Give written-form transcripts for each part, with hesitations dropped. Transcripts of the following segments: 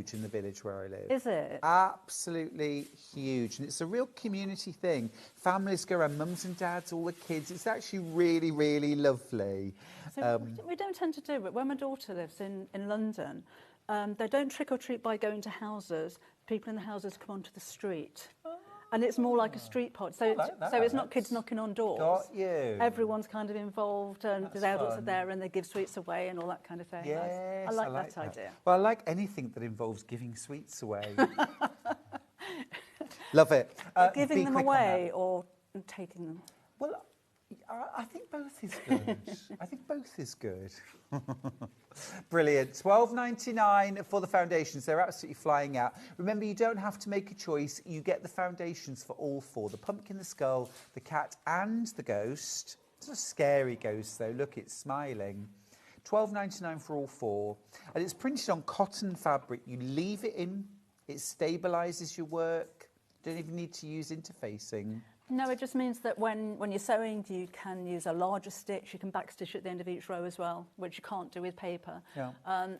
huge in the village where I live. Is it? Absolutely huge. And it's a real community thing. Families go around, mums and dads, all the kids. It's actually really, really lovely. So we don't tend to do it. When my daughter lives in London, they don't trick or treat by going to houses. People in the houses come onto the street. And it's more like a street party. So, it's not kids knocking on doors. Got you. Everyone's kind of involved, and the adults are there, and they give sweets away and all that kind of thing. Yes, I like that idea. Well, I like anything that involves giving sweets away. Love it. Giving them away or taking them? Well, I think both is good. I think both is good. Brilliant. $12.99 for the foundations. They're absolutely flying out. Remember, you don't have to make a choice. You get the foundations for all four. The pumpkin, the skull, the cat and the ghost. It's a scary ghost, though. Look, it's smiling. $12.99 for all four. And it's printed on cotton fabric. You leave it in. It stabilises your work. Don't even need to use interfacing. No, it just means that when you're sewing, you can use a larger stitch. You can backstitch at the end of each row as well, which you can't do with paper. Yeah.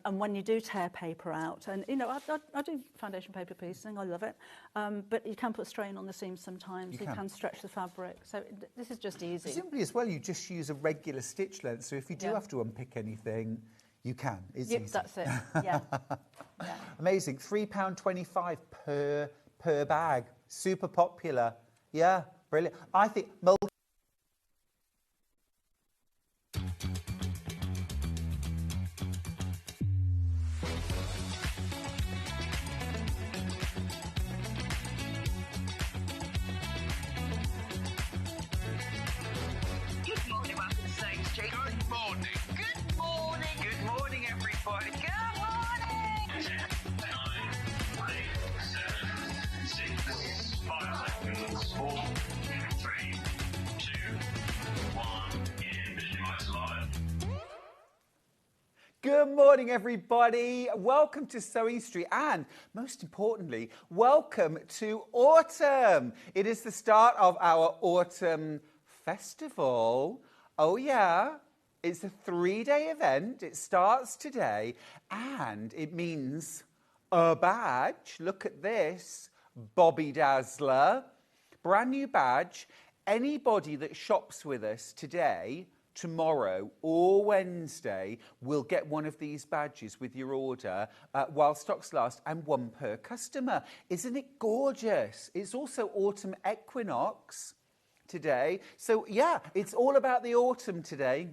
And when you do tear paper out, and you know, I do foundation paper piecing, I love it. But you can put strain on the seams sometimes. You can stretch the fabric. So this is just easy. Simply as well, you just use a regular stitch length. So if you do have to unpick anything, you can. It's easy. That's it. Yeah. Amazing. £3.25 per bag. Super popular. Yeah, brilliant. I think Good morning, everybody. Welcome to Sewing Street, and most importantly, welcome to autumn. It is the start of our autumn festival. Oh yeah, it's a 3-day event. It starts today, and it means a badge. Look at this, Bobby Dazzler, brand new badge. Anybody that shops with us today, tomorrow or Wednesday will get one of these badges with your order while stocks last, and one per customer. Isn't it gorgeous? It's also autumn equinox today. So yeah, it's all about the autumn today.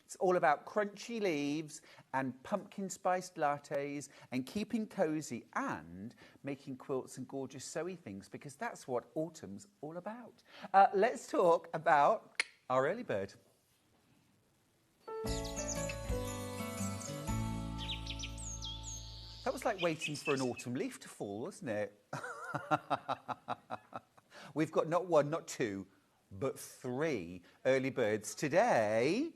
It's all about crunchy leaves and pumpkin spiced lattes and keeping cozy and making quilts and gorgeous sewy things, because that's what autumn's all about. Let's talk about our early bird. That was like waiting for an autumn leaf to fall, wasn't it? We've got not one, not two, but 3 early birds today.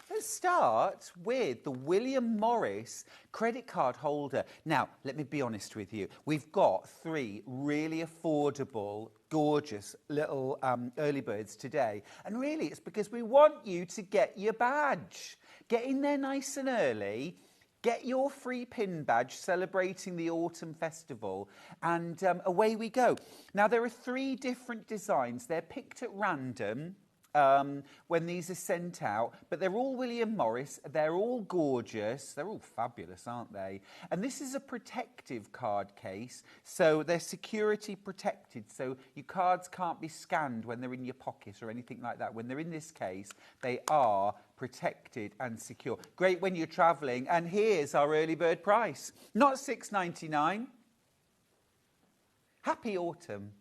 Let's start with the William Morris credit card holder. Now, let me be honest with you. We've got 3 really affordable, gorgeous little early birds today. And really, it's because we want you to get your badge. Get in there nice and early. Get your free pin badge celebrating the autumn festival, and away we go. Now, there are 3 different designs. They're picked at random when these are sent out, but they're all William Morris. They're all gorgeous. They're all fabulous, aren't they? And this is a protective card case, so they're security protected, so your cards can't be scanned when they're in your pocket or anything like that. When they're in this case, they are protected and secure. Great when you're travelling. And here's our early bird price. Not $6.99. Happy autumn.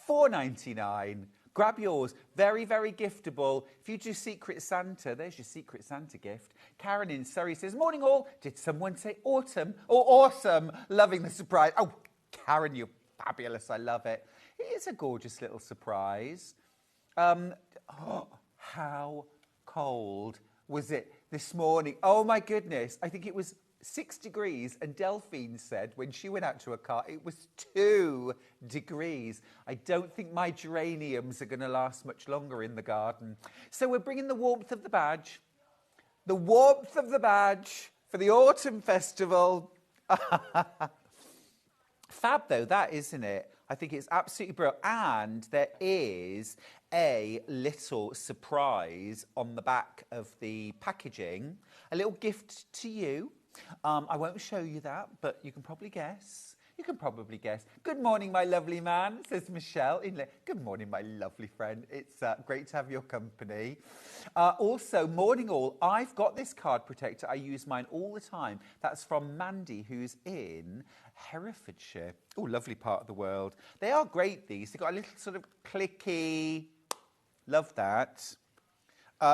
$4.99. Grab yours. Very, very giftable. If you do Secret Santa, there's your Secret Santa gift. Karen in Surrey says, morning all. Did someone say autumn? Oh, awesome. Loving the surprise. Oh, Karen, you're fabulous. I love it. It is a gorgeous little surprise. How cold was it this morning? Oh my goodness. I think it was 6 degrees, and Delphine said when she went out to her car it was 2 degrees. I don't think my geraniums are going to last much longer in the garden. So we're bringing the warmth of the badge. The warmth of the badge for the autumn festival. Fab though, that, isn't it? I think it's absolutely brilliant. And there is a little surprise on the back of the packaging, a little gift to you. I won't show you that, but you can probably guess. You can probably guess. Good morning, my lovely man, says Michelle. Good morning, my lovely friend. It's great to have your company. Also, morning all, I've got this card protector. I use mine all the time. That's from Mandy, who's in Herefordshire. Oh, lovely part of the world. They are great, these. They've got a little sort of clicky. Love that.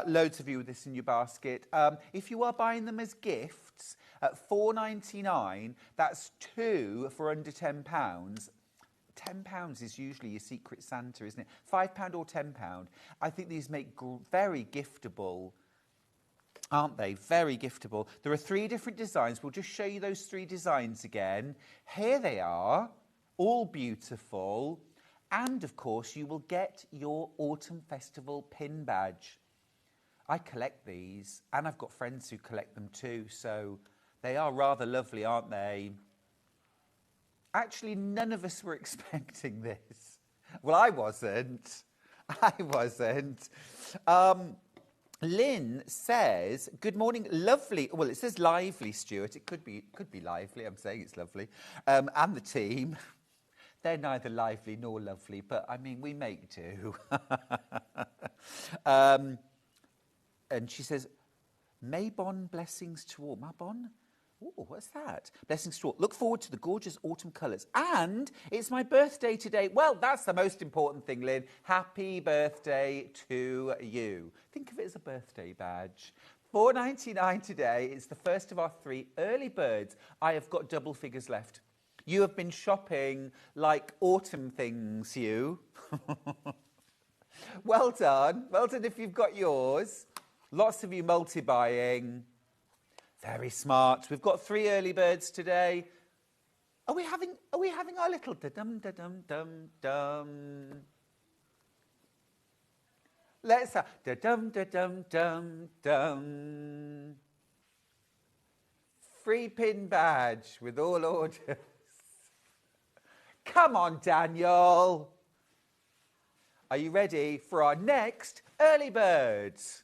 Loads of you with this in your basket. If you are buying them as gifts, at £4.99, that's 2 for under £10. £10 is usually your secret Santa, isn't it? £5 or £10. I think these make very giftable, aren't they? Very giftable. There are 3 different designs. We'll just show you those 3 designs again. Here they are, all beautiful. And, of course, you will get your Autumn Festival pin badge. I collect these, and I've got friends who collect them too, so they are rather lovely, aren't they? Actually, none of us were expecting this. Well, I wasn't. I wasn't. Lynn says, good morning, lovely. Well, it says lively, Stuart. It could be lively. I'm saying it's lovely. And the team. They're neither lively nor lovely, but, I mean, we make do. And she says, Maybon blessings to all. Mabon? Oh, what's that? Blessings to all. Look forward to the gorgeous autumn colours. And it's my birthday today. Well, that's the most important thing, Lynn. Happy birthday to you. Think of it as a birthday badge. £4.99 today. It's the first of our 3 early birds. I have got double figures left. You have been shopping like autumn things, you. Well done. Well done if you've got yours. Lots of you multi-buying. Very smart. We've got 3 early birds today. Are we having our little da-dum, da-dum, dum, dum? Let's have da-dum, da-dum, dum, dum. Free pin badge with all orders. Come on, Daniel. Are you ready for our next early birds?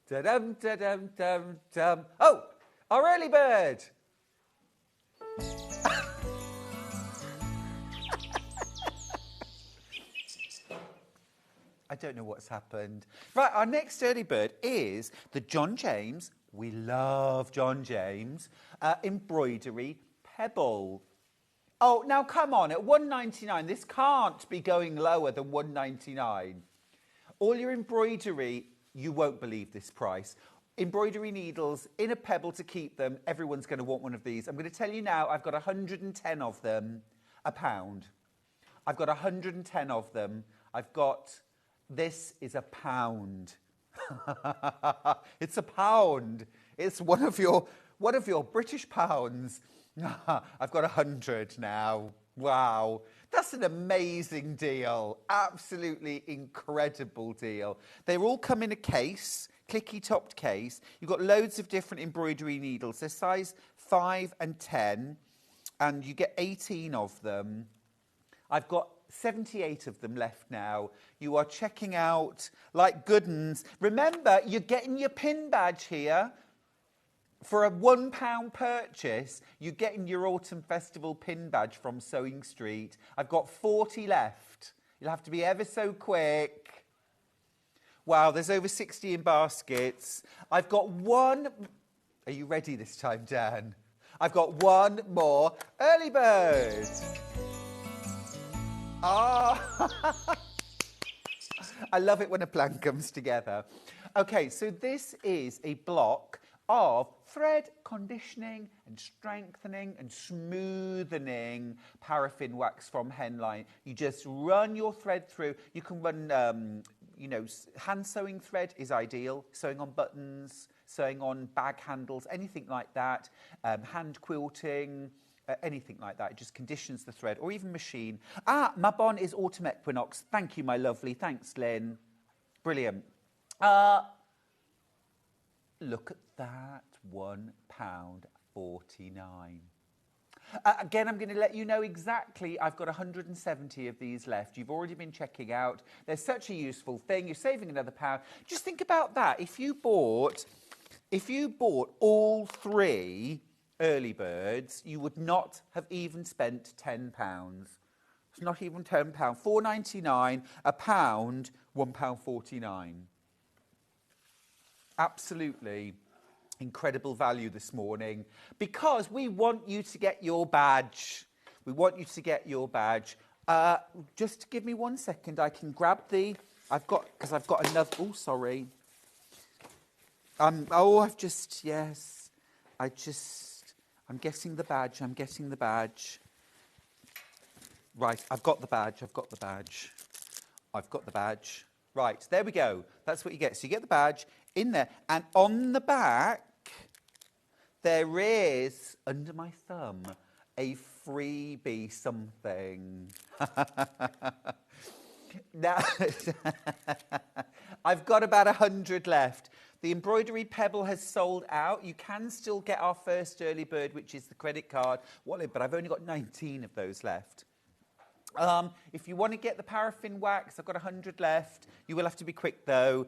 Da-dum, da-dum, dum, dum. Oh, our early bird. I don't know what's happened. Right, our next early bird is the John James. We love John James. Embroidery Pebble. Oh, now come on, at £1.99, this can't be going lower than £1.99. All your embroidery, you won't believe this price. Embroidery needles in a pebble to keep them. Everyone's going to want one of these. I'm going to tell you now, I've got 110 of them, £1. I've got 110 of them. This is £1. It's £1. It's one of your British pounds. I've got 100 now. Wow. That's an amazing deal. Absolutely incredible deal. They all come in a case, clicky-topped case. You've got loads of different embroidery needles. They're size 5 and 10, and you get 18 of them. I've got 78 of them left now. You are checking out like good uns. Remember, you're getting your pin badge here. For a £1 purchase, you're getting your Autumn Festival pin badge from Sewing Street. I've got 40 left. You'll have to be ever so quick. Wow, there's over 60 in baskets. I've got one... Are you ready this time, Dan? I've got one more early bird. Ah! I love it when a plan comes together. Okay, so this is a block of thread conditioning and strengthening and smoothening paraffin wax from Henline. You just run your thread through. You can run, hand sewing thread is ideal. Sewing on buttons, sewing on bag handles, anything like that. Hand quilting, anything like that. It just conditions the thread, or even machine. Mabon is Autumn Equinox. Thank you, my lovely. Thanks, Lynn. Brilliant. Look at that, £1. £1.49. Again, I'm going to let you know exactly. I've got 170 of these left. You've already been checking out. They're such a useful thing. You're saving another £1. Just think about that. If you bought all 3 early birds, you would not have even spent £10. It's not even £10. £4.99, £1, £1.49. Absolutely incredible value this morning, because we want you to get your badge. We want you to get your badge. Just give me 1 second. I can grab the... I've got another... Oh, sorry. I'm getting the badge. I'm getting the badge. Right, I've got the badge. I've got the badge. I've got the badge. Right, there we go. That's what you get. So you get the badge in there. And on the back, there is, under my thumb, a freebie something. Now, I've got about 100 left. The embroidery pebble has sold out. You can still get our first early bird, which is the credit card wallet, but I've only got 19 of those left. If you want to get the paraffin wax, I've got 100 left. You will have to be quick, though.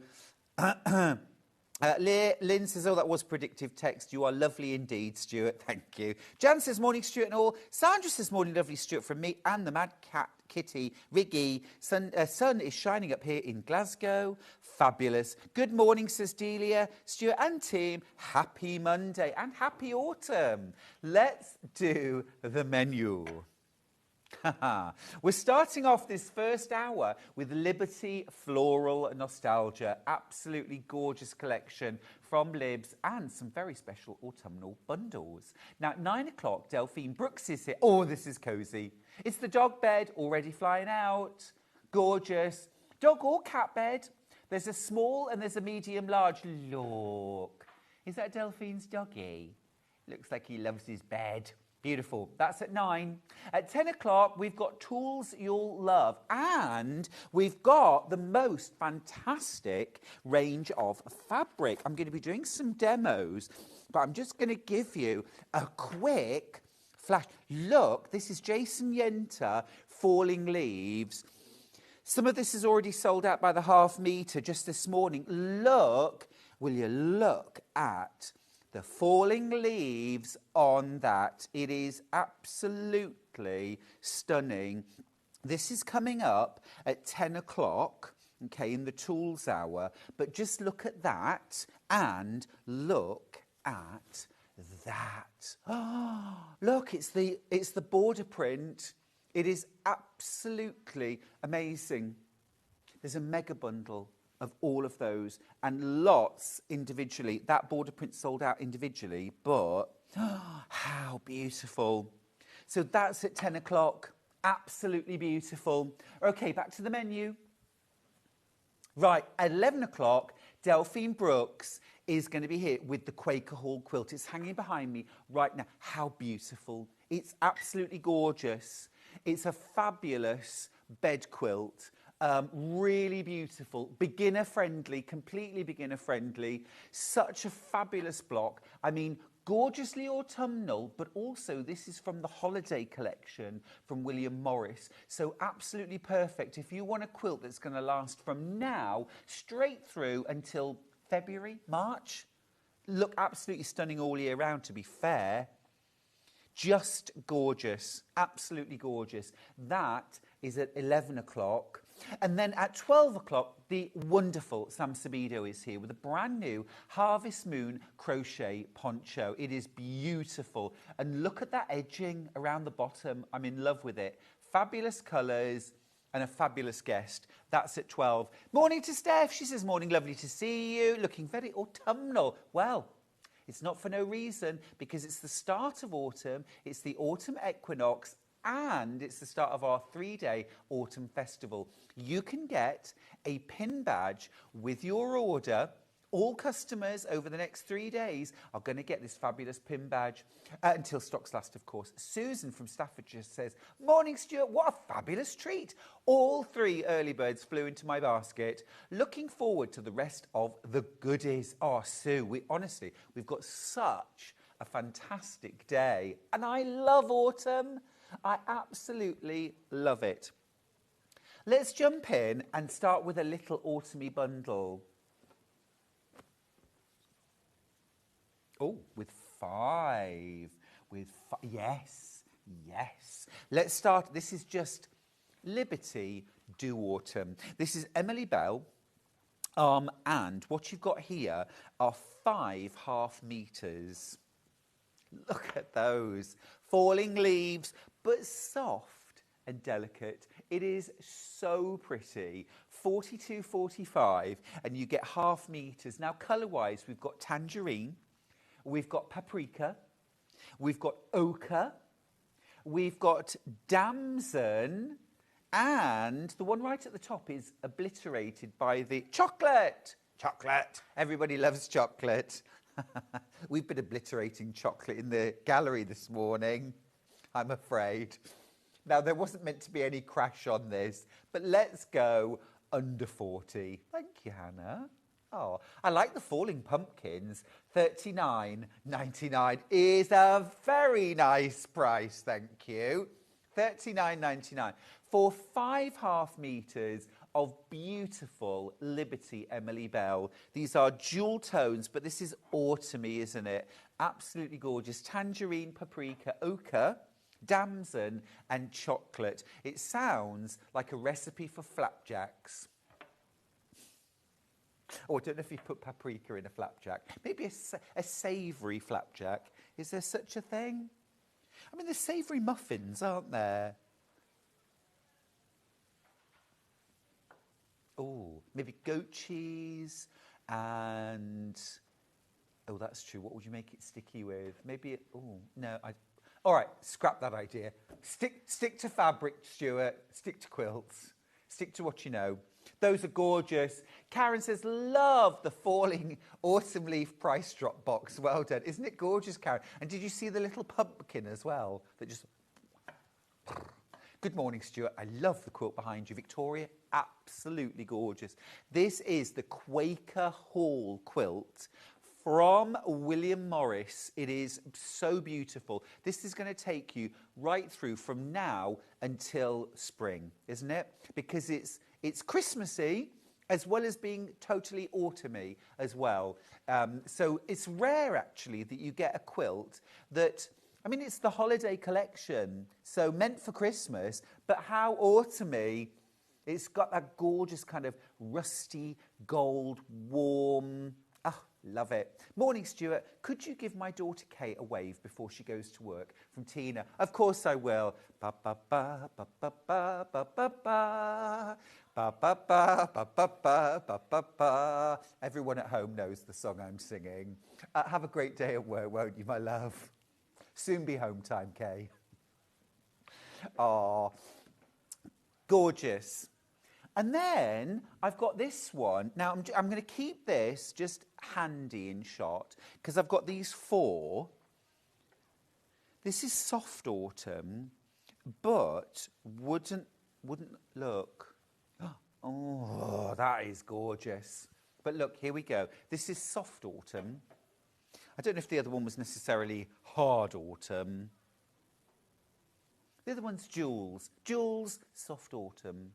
Lynn says, oh, that was predictive text. You are lovely indeed, Stuart. Thank you. Jan says, morning, Stuart and all. Sandra says, morning, lovely, Stuart, from me and the mad cat, Kitty. Riggy. Sun is shining up here in Glasgow. Fabulous. Good morning, says Delia. Stuart and team, happy Monday and happy autumn. Let's do the menu. We're starting off this first hour with Liberty Floral Nostalgia. Absolutely gorgeous collection from Libs and some very special autumnal bundles. Now, at 9 o'clock, Delphine Brooks is here. Oh, this is cosy. It's the dog bed already flying out. Gorgeous. Dog or cat bed. There's a small and there's a medium large. Look. Is that Delphine's doggy? Looks like he loves his bed. Beautiful. That's at 9. At 10 o'clock, we've got tools you'll love. And we've got the most fantastic range of fabric. I'm going to be doing some demos, but I'm just going to give you a quick flash. Look, this is Jason Yenter, Falling Leaves. Some of this is already sold out by the half metre just this morning. Look, will you look at the falling leaves on that. It is absolutely stunning. This is coming up at 10 o'clock, okay, in the tools hour. But just look at that and look at that. Oh, look, it's the border print. It is absolutely amazing. There's a mega bundle of all of those, and lots individually. That border print sold out individually, but how beautiful. So that's at 10 o'clock. Absolutely beautiful. Okay, back to the menu. Right, at 11 o'clock, Delphine Brooks is going to be here with the Quaker Hall quilt. It's hanging behind me right now. How beautiful. It's absolutely gorgeous. It's a fabulous bed quilt. Really beautiful, beginner friendly, completely beginner friendly. Such a fabulous block. I mean, gorgeously autumnal, but also this is from the holiday collection from William Morris. So absolutely perfect if you want a quilt that's going to last from now straight through until February, March. Look absolutely stunning all year round, to be fair. Just gorgeous, absolutely gorgeous. That is at 11 o'clock. And then at 12 o'clock, the wonderful Sam Sabido is here with a brand new Harvest Moon crochet poncho. It is beautiful. And look at that edging around the bottom. I'm in love with it. Fabulous colours and a fabulous guest. That's at 12. Morning to Steph. She says, morning, lovely to see you. Looking very autumnal. Well, it's not for no reason, because it's the start of autumn. It's the autumn equinox. And it's the start of our 3-day autumn festival. You can get a pin badge with your order. All customers over the next 3 days are going to get this fabulous pin badge until stocks last, of course. Susan from Staffordshire says, morning, Stuart, what a fabulous treat. All 3 early birds flew into my basket. Looking forward to the rest of the goodies. Oh, Sue, honestly, we've got such a fantastic day. And I love autumn. I absolutely love it. Let's jump in and start with a little autumny bundle. Oh, with five. Yes, yes. Let's start. This is just Liberty Do Autumn. This is Emily Bell. And what you've got here are 5 half meters. Look at those. Falling leaves, but soft and delicate. It is so pretty. 42.45, and you get half meters. Now, colour-wise, we've got tangerine, we've got paprika, we've got ochre, we've got damson, and the one right at the top is obliterated by the chocolate. Chocolate. Everybody loves chocolate. We've been obliterating chocolate in the gallery this morning, I'm afraid. Now, there wasn't meant to be any crash on this, but let's go under 40. Thank you, Hannah. Oh, I like the falling pumpkins. $39.99 is a very nice price, thank you. $39.99 for 5 half meters of beautiful Liberty Emily Bell. These are jewel tones, but this is autumny, isn't it? Absolutely gorgeous. Tangerine, paprika, ochre, damson and chocolate. It sounds like a recipe for flapjacks. Oh, I don't know if you put paprika in a flapjack. Maybe a savoury flapjack. Is there such a thing? I mean, there's savoury muffins, aren't there? Oh, maybe goat cheese and... Oh, that's true. What would you make it sticky with? Maybe... Oh, no, all right, scrap that idea. Stick to fabric, Stuart. Stick to quilts. Stick to what you know. Those are gorgeous. Karen says, love the falling autumn leaf price drop box. Well done. Isn't it gorgeous, Karen? And did you see the little pumpkin as well? That just... Good morning, Stuart. I love the quilt behind you. Victoria, absolutely gorgeous. This is the Quaker Hall quilt from William Morris. It is so beautiful. This is going to take you right through from now until spring, isn't it? Because it's Christmassy as well as being totally autumny as well. So it's rare, actually, that you get a quilt that... I mean, it's the holiday collection, so meant for Christmas, but how autumny. It's got that gorgeous kind of rusty gold, warm... Oh, love it. Morning, Stuart. Could you give my daughter Kate a wave before she goes to work? From Tina. Of course I will. Ba ba ba ba ba ba ba ba ba. Ba ba ba ba ba ba ba ba ba. Everyone at home knows the song I'm singing. Have a great day at work, won't you, my love? Soon be home time, Kay. Oh, gorgeous. And then I've got this one. Now, I'm going to keep this just handy in shot because I've got these 4. This is soft autumn, but wouldn't look. Oh, that is gorgeous. But look, here we go. This is soft autumn. I don't know if the other one was necessarily hard autumn. The other one's jewels. Jewels, soft autumn.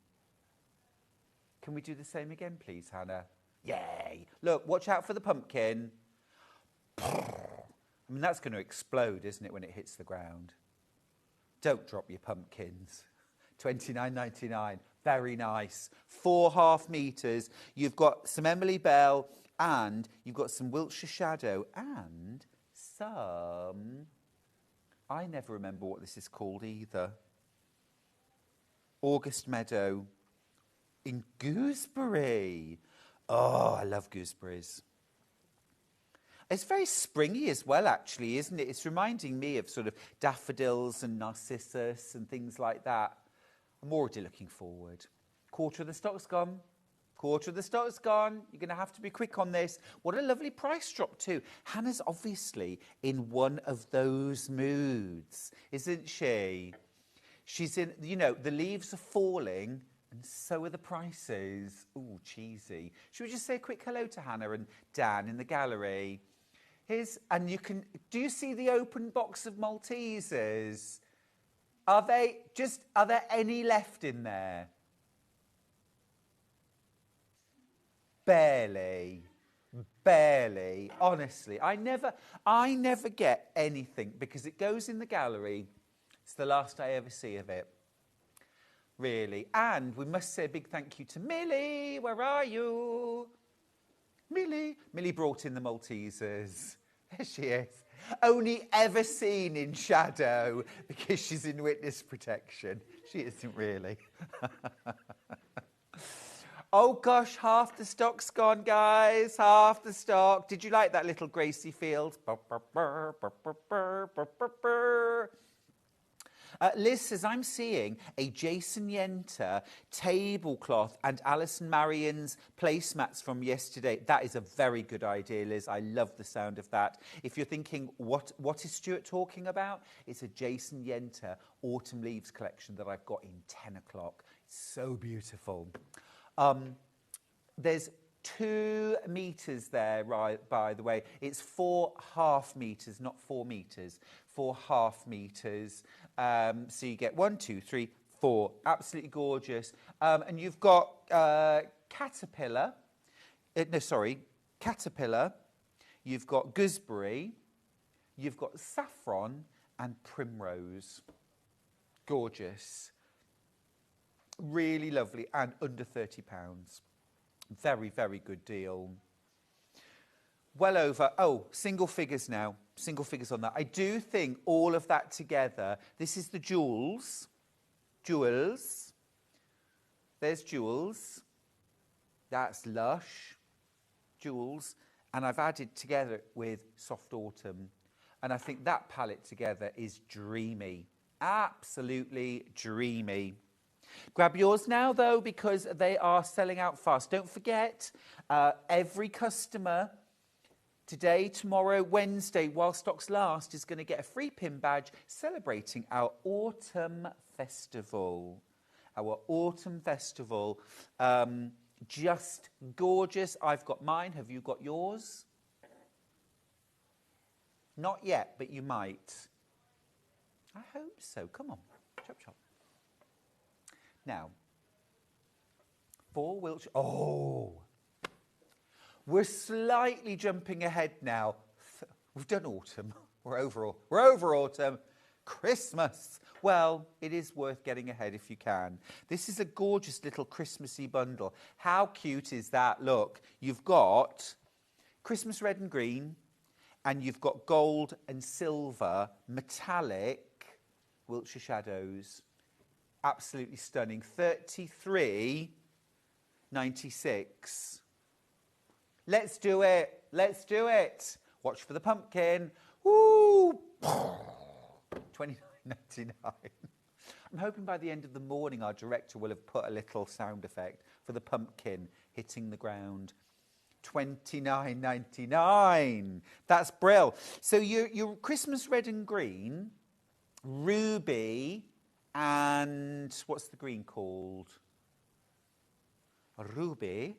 Can we do the same again, please, Hannah? Yay! Look, watch out for the pumpkin. I mean, that's going to explode, isn't it, when it hits the ground? Don't drop your pumpkins. $29.99. Very nice. 4 half meters. You've got some Emily Bell and you've got some Wiltshire Shadow and some... I never remember what this is called either. August Meadow in gooseberry. Oh, I love gooseberries. It's very springy as well, actually, isn't it? It's reminding me of sort of daffodils and narcissus and things like that. I'm already looking forward. Quarter of the stock's gone. Quarter of the stock's gone. You're going to have to be quick on this. What a lovely price drop too. Hannah's obviously in one of those moods, isn't she? She's in, you know, the leaves are falling and so are the prices. Ooh, cheesy. Should we just say a quick hello to Hannah and Dan in the gallery? And you can, do you see the open box of Maltesers? Are there any left in there? Barely. Barely. Honestly, I never get anything because it goes in the gallery. It's the last I ever see of it. Really. And we must say a big thank you to Millie. Where are you? Millie. Millie brought in the Maltesers. There she is. Only ever seen in shadow because she's in witness protection. She isn't really. Oh gosh, half the stock's gone, guys. Half the stock. Did you like that little Gracie Field? Liz says, I'm seeing a Jason Yenter tablecloth and Alison Marion's placemats from yesterday. That is a very good idea, Liz. I love the sound of that. If you're thinking, what is Stuart talking about? It's a Jason Yenter Autumn Leaves collection that I've got in 10 o'clock. It's so beautiful. There's 2 meters there, right, by the way. It's 4.5 meters, not 4 meters. 4.5 meters. So you get 1, 2, 3, 4. Absolutely gorgeous. And you've got Caterpillar. Caterpillar. You've got Gooseberry. You've got Saffron and Primrose. Gorgeous. Really lovely and under £30. Very, very good deal. Well over, single figures now. Single figures on that. I do think all of that together, this is the jewels. Jewels. There's jewels. That's lush. Jewels. And I've added together with soft autumn. And I think that palette together is dreamy. Absolutely dreamy. Grab yours now, though, because they are selling out fast. Don't forget, every customer today, tomorrow, Wednesday, while stocks last, is going to get a free pin badge celebrating our autumn festival. Our autumn festival. Just gorgeous. I've got mine. Have you got yours? Not yet, but you might. I hope so. Come on. Chop, chop. Now, for Wiltshire. Oh, we're slightly jumping ahead now. We've done autumn. We're over autumn. Christmas. Well, it is worth getting ahead if you can. This is a gorgeous little Christmassy bundle. How cute is that? Look, you've got Christmas red and green, and you've got gold and silver metallic Wiltshire shadows. Absolutely stunning. $33.96. Let's do it. Let's do it. Watch for the pumpkin. Woo! $29.99. I'm hoping by the end of the morning our director will have put a little sound effect for the pumpkin hitting the ground. $29.99. That's brill. So your Christmas red and green, ruby, and what's the green called? Ruby,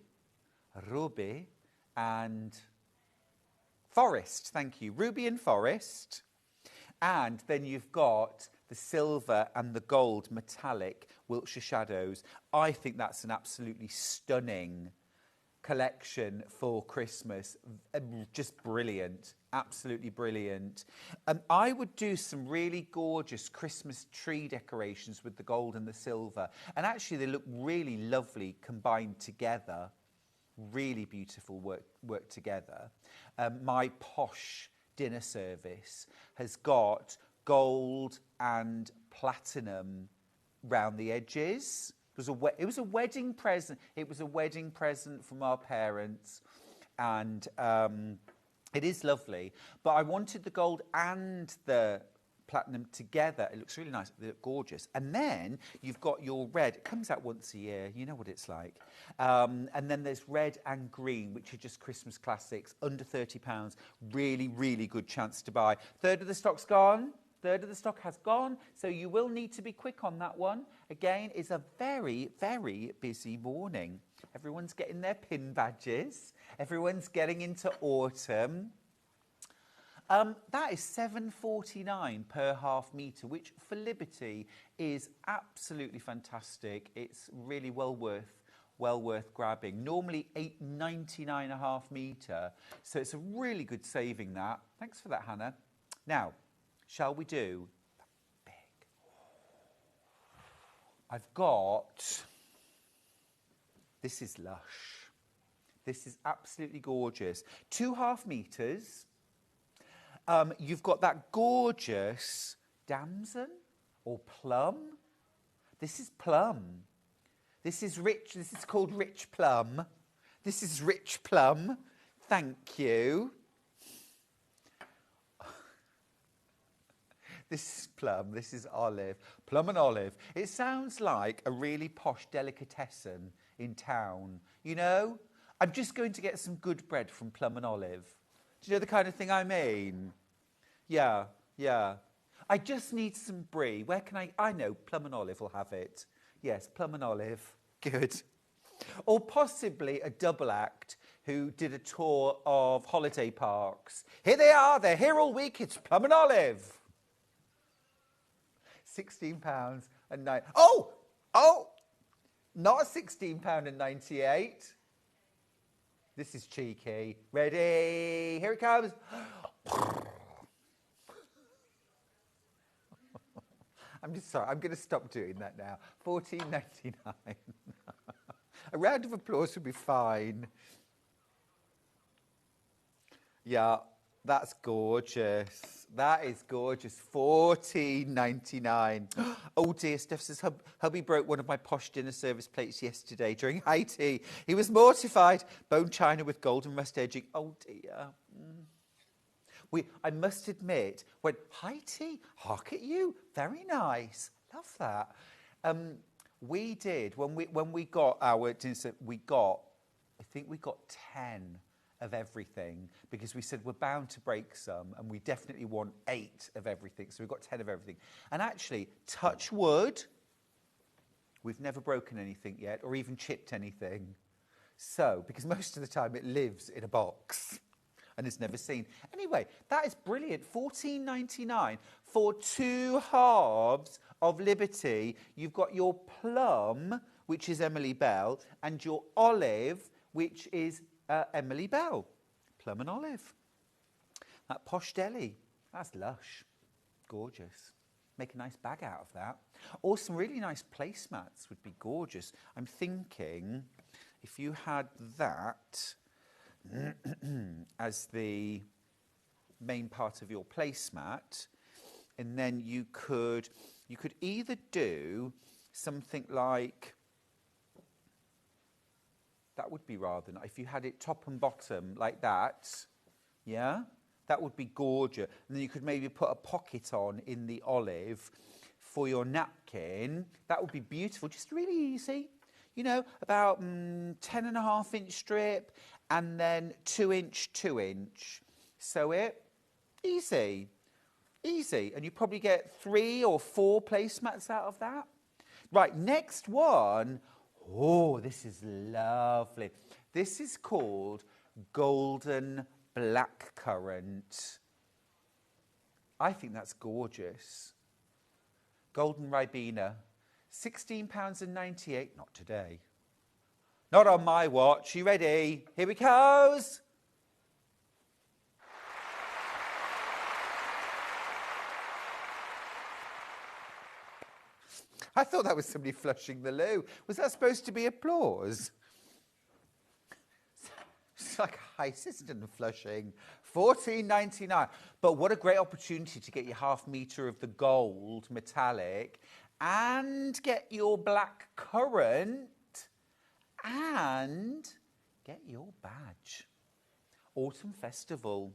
and forest. Thank you. Ruby and forest. And then you've got the silver and the gold metallic Wiltshire shadows. I think that's an absolutely stunning collection for Christmas. Just brilliant. Absolutely brilliant. I would do some really gorgeous Christmas tree decorations with the gold and the silver. And actually they look really lovely combined together. Really beautiful work together. My posh dinner service has got gold and platinum round the edges. It was a wedding present. It was a wedding present from our parents, and it is lovely. But I wanted the gold and the platinum together. It looks really nice. They look gorgeous. And then you've got your red. It comes out once a year. You know what it's like. And then there's red and green, which are just Christmas classics, under £30. Really, really good chance to buy. Third of the stock's gone. Third of the stock has gone, so you will need to be quick on that one. Again, it's a very, very busy morning. Everyone's getting their pin badges. Everyone's getting into autumn. That is £7.49 per half metre, which for Liberty is absolutely fantastic. It's really well worth grabbing. Normally £8.99 a half metre, so it's a really good saving that. Thanks for that, Hannah. Now, shall we do that big? I've got, this is lush. This is absolutely gorgeous. 2 half metres. You've got that gorgeous damson or plum. This is plum. This is rich. This is called rich plum. This is rich plum. Thank you. This is plum. This is olive. Plum and olive. It sounds like a really posh delicatessen in town. You know? I'm just going to get some good bread from Plum and Olive. Do you know the kind of thing I mean? Yeah, yeah. I just need some brie. Where can I know Plum and Olive will have it. Yes, Plum and Olive. Good. Or possibly a double act who did a tour of holiday parks. Here they are. They're here all week. It's Plum and Olive. £16 and nine. Oh! Not £16.98. This is cheeky. Ready? Here it comes. I'm just sorry. I'm going to stop doing that now. £14.99. A round of applause would be fine. Yeah, that's gorgeous. That is gorgeous. £14.99. Oh dear, Steph says, hubby broke one of my posh dinner service plates yesterday during high tea. He was mortified. Bone china with golden rust edging. Oh dear. I must admit, when high tea, hark at you, very nice. Love that. We did, when we got our dinner, I think we got 10 of everything, because we said we're bound to break some, and we definitely want 8 of everything, so we got 10 of everything. And actually, touch wood, we've never broken anything yet, or even chipped anything. So, because most of the time it lives in a box and is never seen. Anyway, that is brilliant. £14.99 for 2 halves of Liberty. You've got your plum, which is Emily Bell, and your olive, which is Emily Bell. Plum and olive. That posh deli. That's lush. Gorgeous. Make a nice bag out of that. Or some really nice placemats would be gorgeous. I'm thinking if you had that as the main part of your placemat, and then you could either do something like, that would be rather nice. If you had it top and bottom like that, yeah, that would be gorgeous. And then you could maybe put a pocket on in the olive for your napkin. That would be beautiful, just really easy. You know, about 10.5-inch strip, and then 2-inch, 2-inch. Sew it. Easy. Easy. And you probably get 3 or 4 placemats out of that. Right, next one. Oh, this is lovely. This is called Golden Blackcurrant. I think that's gorgeous. Golden Ribena. £16.98. Not today. Not on my watch. You ready? Here it goes. I thought that was somebody flushing the loo. Was that supposed to be applause? It's like a high system flushing. £14.99. But what a great opportunity to get your half metre of the gold metallic and get your black currant and get your badge. Autumn Festival.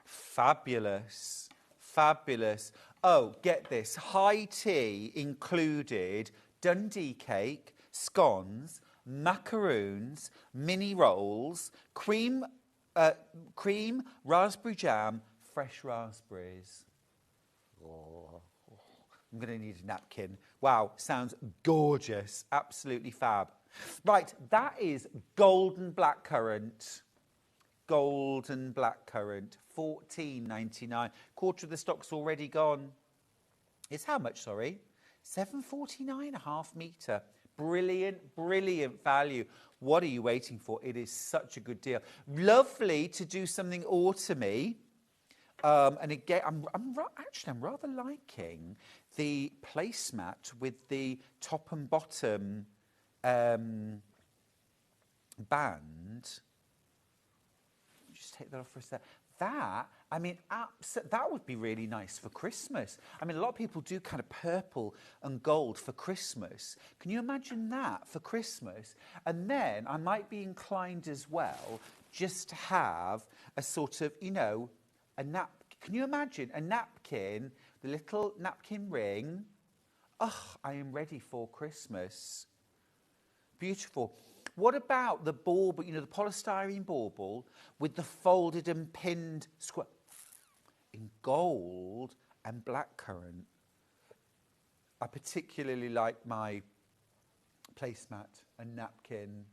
Fabulous. Fabulous. Oh, get this. High tea included Dundee cake, scones, macaroons, mini rolls, cream, raspberry jam, fresh raspberries. Oh, I'm going to need a napkin. Wow, sounds gorgeous. Absolutely fab. Right, that is golden blackcurrant. gold and blackcurrant, £14.99. Quarter of the stock's already gone. It's how much, sorry? £7.49 a half metre. Brilliant, brilliant value. What are you waiting for? It is such a good deal. Lovely to do something autumny. And again, I'm rather liking the placemat with the top and bottom band. Just take that off for a sec. That, I mean, that would be really nice for Christmas. I mean, a lot of people do kind of purple and gold for Christmas. Can you imagine that for Christmas? And then I might be inclined as well just to have a sort of, you know, a nap. Can you imagine a napkin, the little napkin ring? Oh, I am ready for Christmas. Beautiful. What about the bauble, you know, the polystyrene bauble with the folded and pinned square in gold and blackcurrant? I particularly like my placemat and napkin.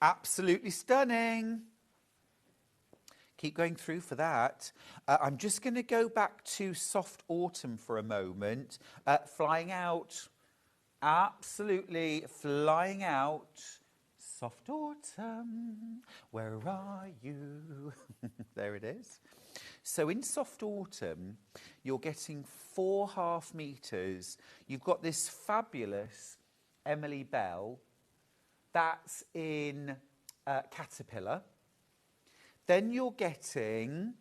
Absolutely stunning. Keep going through for that. I'm just going to go back to soft autumn for a moment. Flying out. Absolutely flying out. Soft autumn, where are you? There it is. So in soft autumn, you're getting 4 half metres. You've got this fabulous Emily Bell. That's in Caterpillar. Then you're getting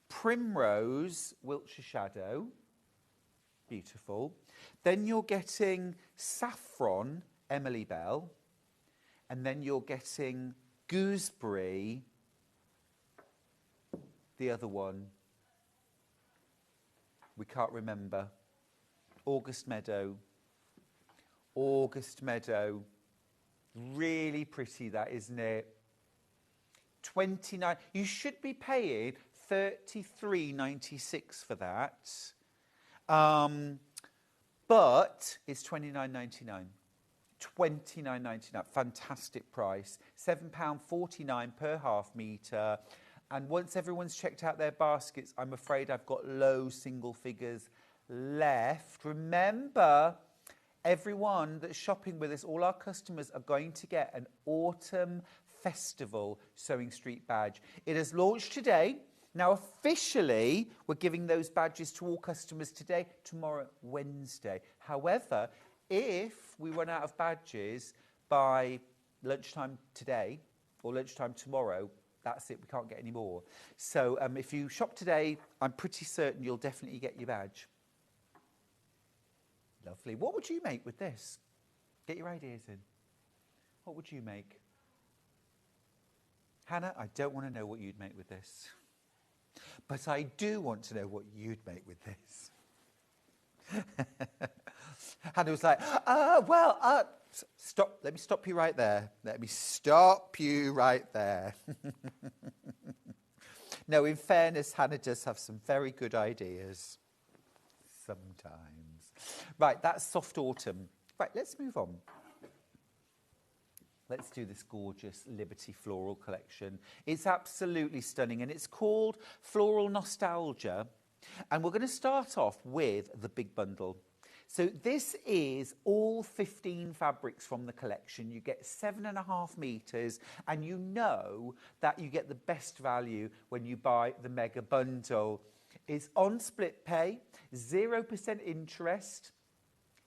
Primrose Wiltshire Shadow. Beautiful. Then you're getting Saffron Emily Bell. And then you're getting Gooseberry, the other one. We can't remember. August Meadow. August Meadow. Really pretty that, isn't it? 29. You should be paying $33.96 for that. But it's $29.99. $29.99. Fantastic price. £7.49 per half metre. And once everyone's checked out their baskets, I'm afraid I've got low single figures left. Remember, everyone that's shopping with us, all our customers are going to get an Autumn Festival Sewing Street badge. It has launched today. Now, officially, we're giving those badges to all customers today, tomorrow, Wednesday. However, if we run out of badges by lunchtime today or lunchtime tomorrow, that's it. We can't get any more. So if you shop today, I'm pretty certain you'll definitely get your badge. Lovely. What would you make with this? Get your ideas in. What would you make? Hannah, I don't want to know what you'd make with this. But I do want to know what you'd make with this. Hannah was like, stop. Let me stop you right there. Let me stop you right there. No, in fairness, Hannah does have some very good ideas. Sometimes. Right, that's soft autumn. Right, let's move on. Let's do this gorgeous Liberty Floral collection. It's absolutely stunning, and it's called Floral Nostalgia. And we're going to start off with the big bundle. So this is all 15 fabrics from the collection. You get 7.5 metres, and you know that you get the best value when you buy the mega bundle. It's on split pay, 0% interest.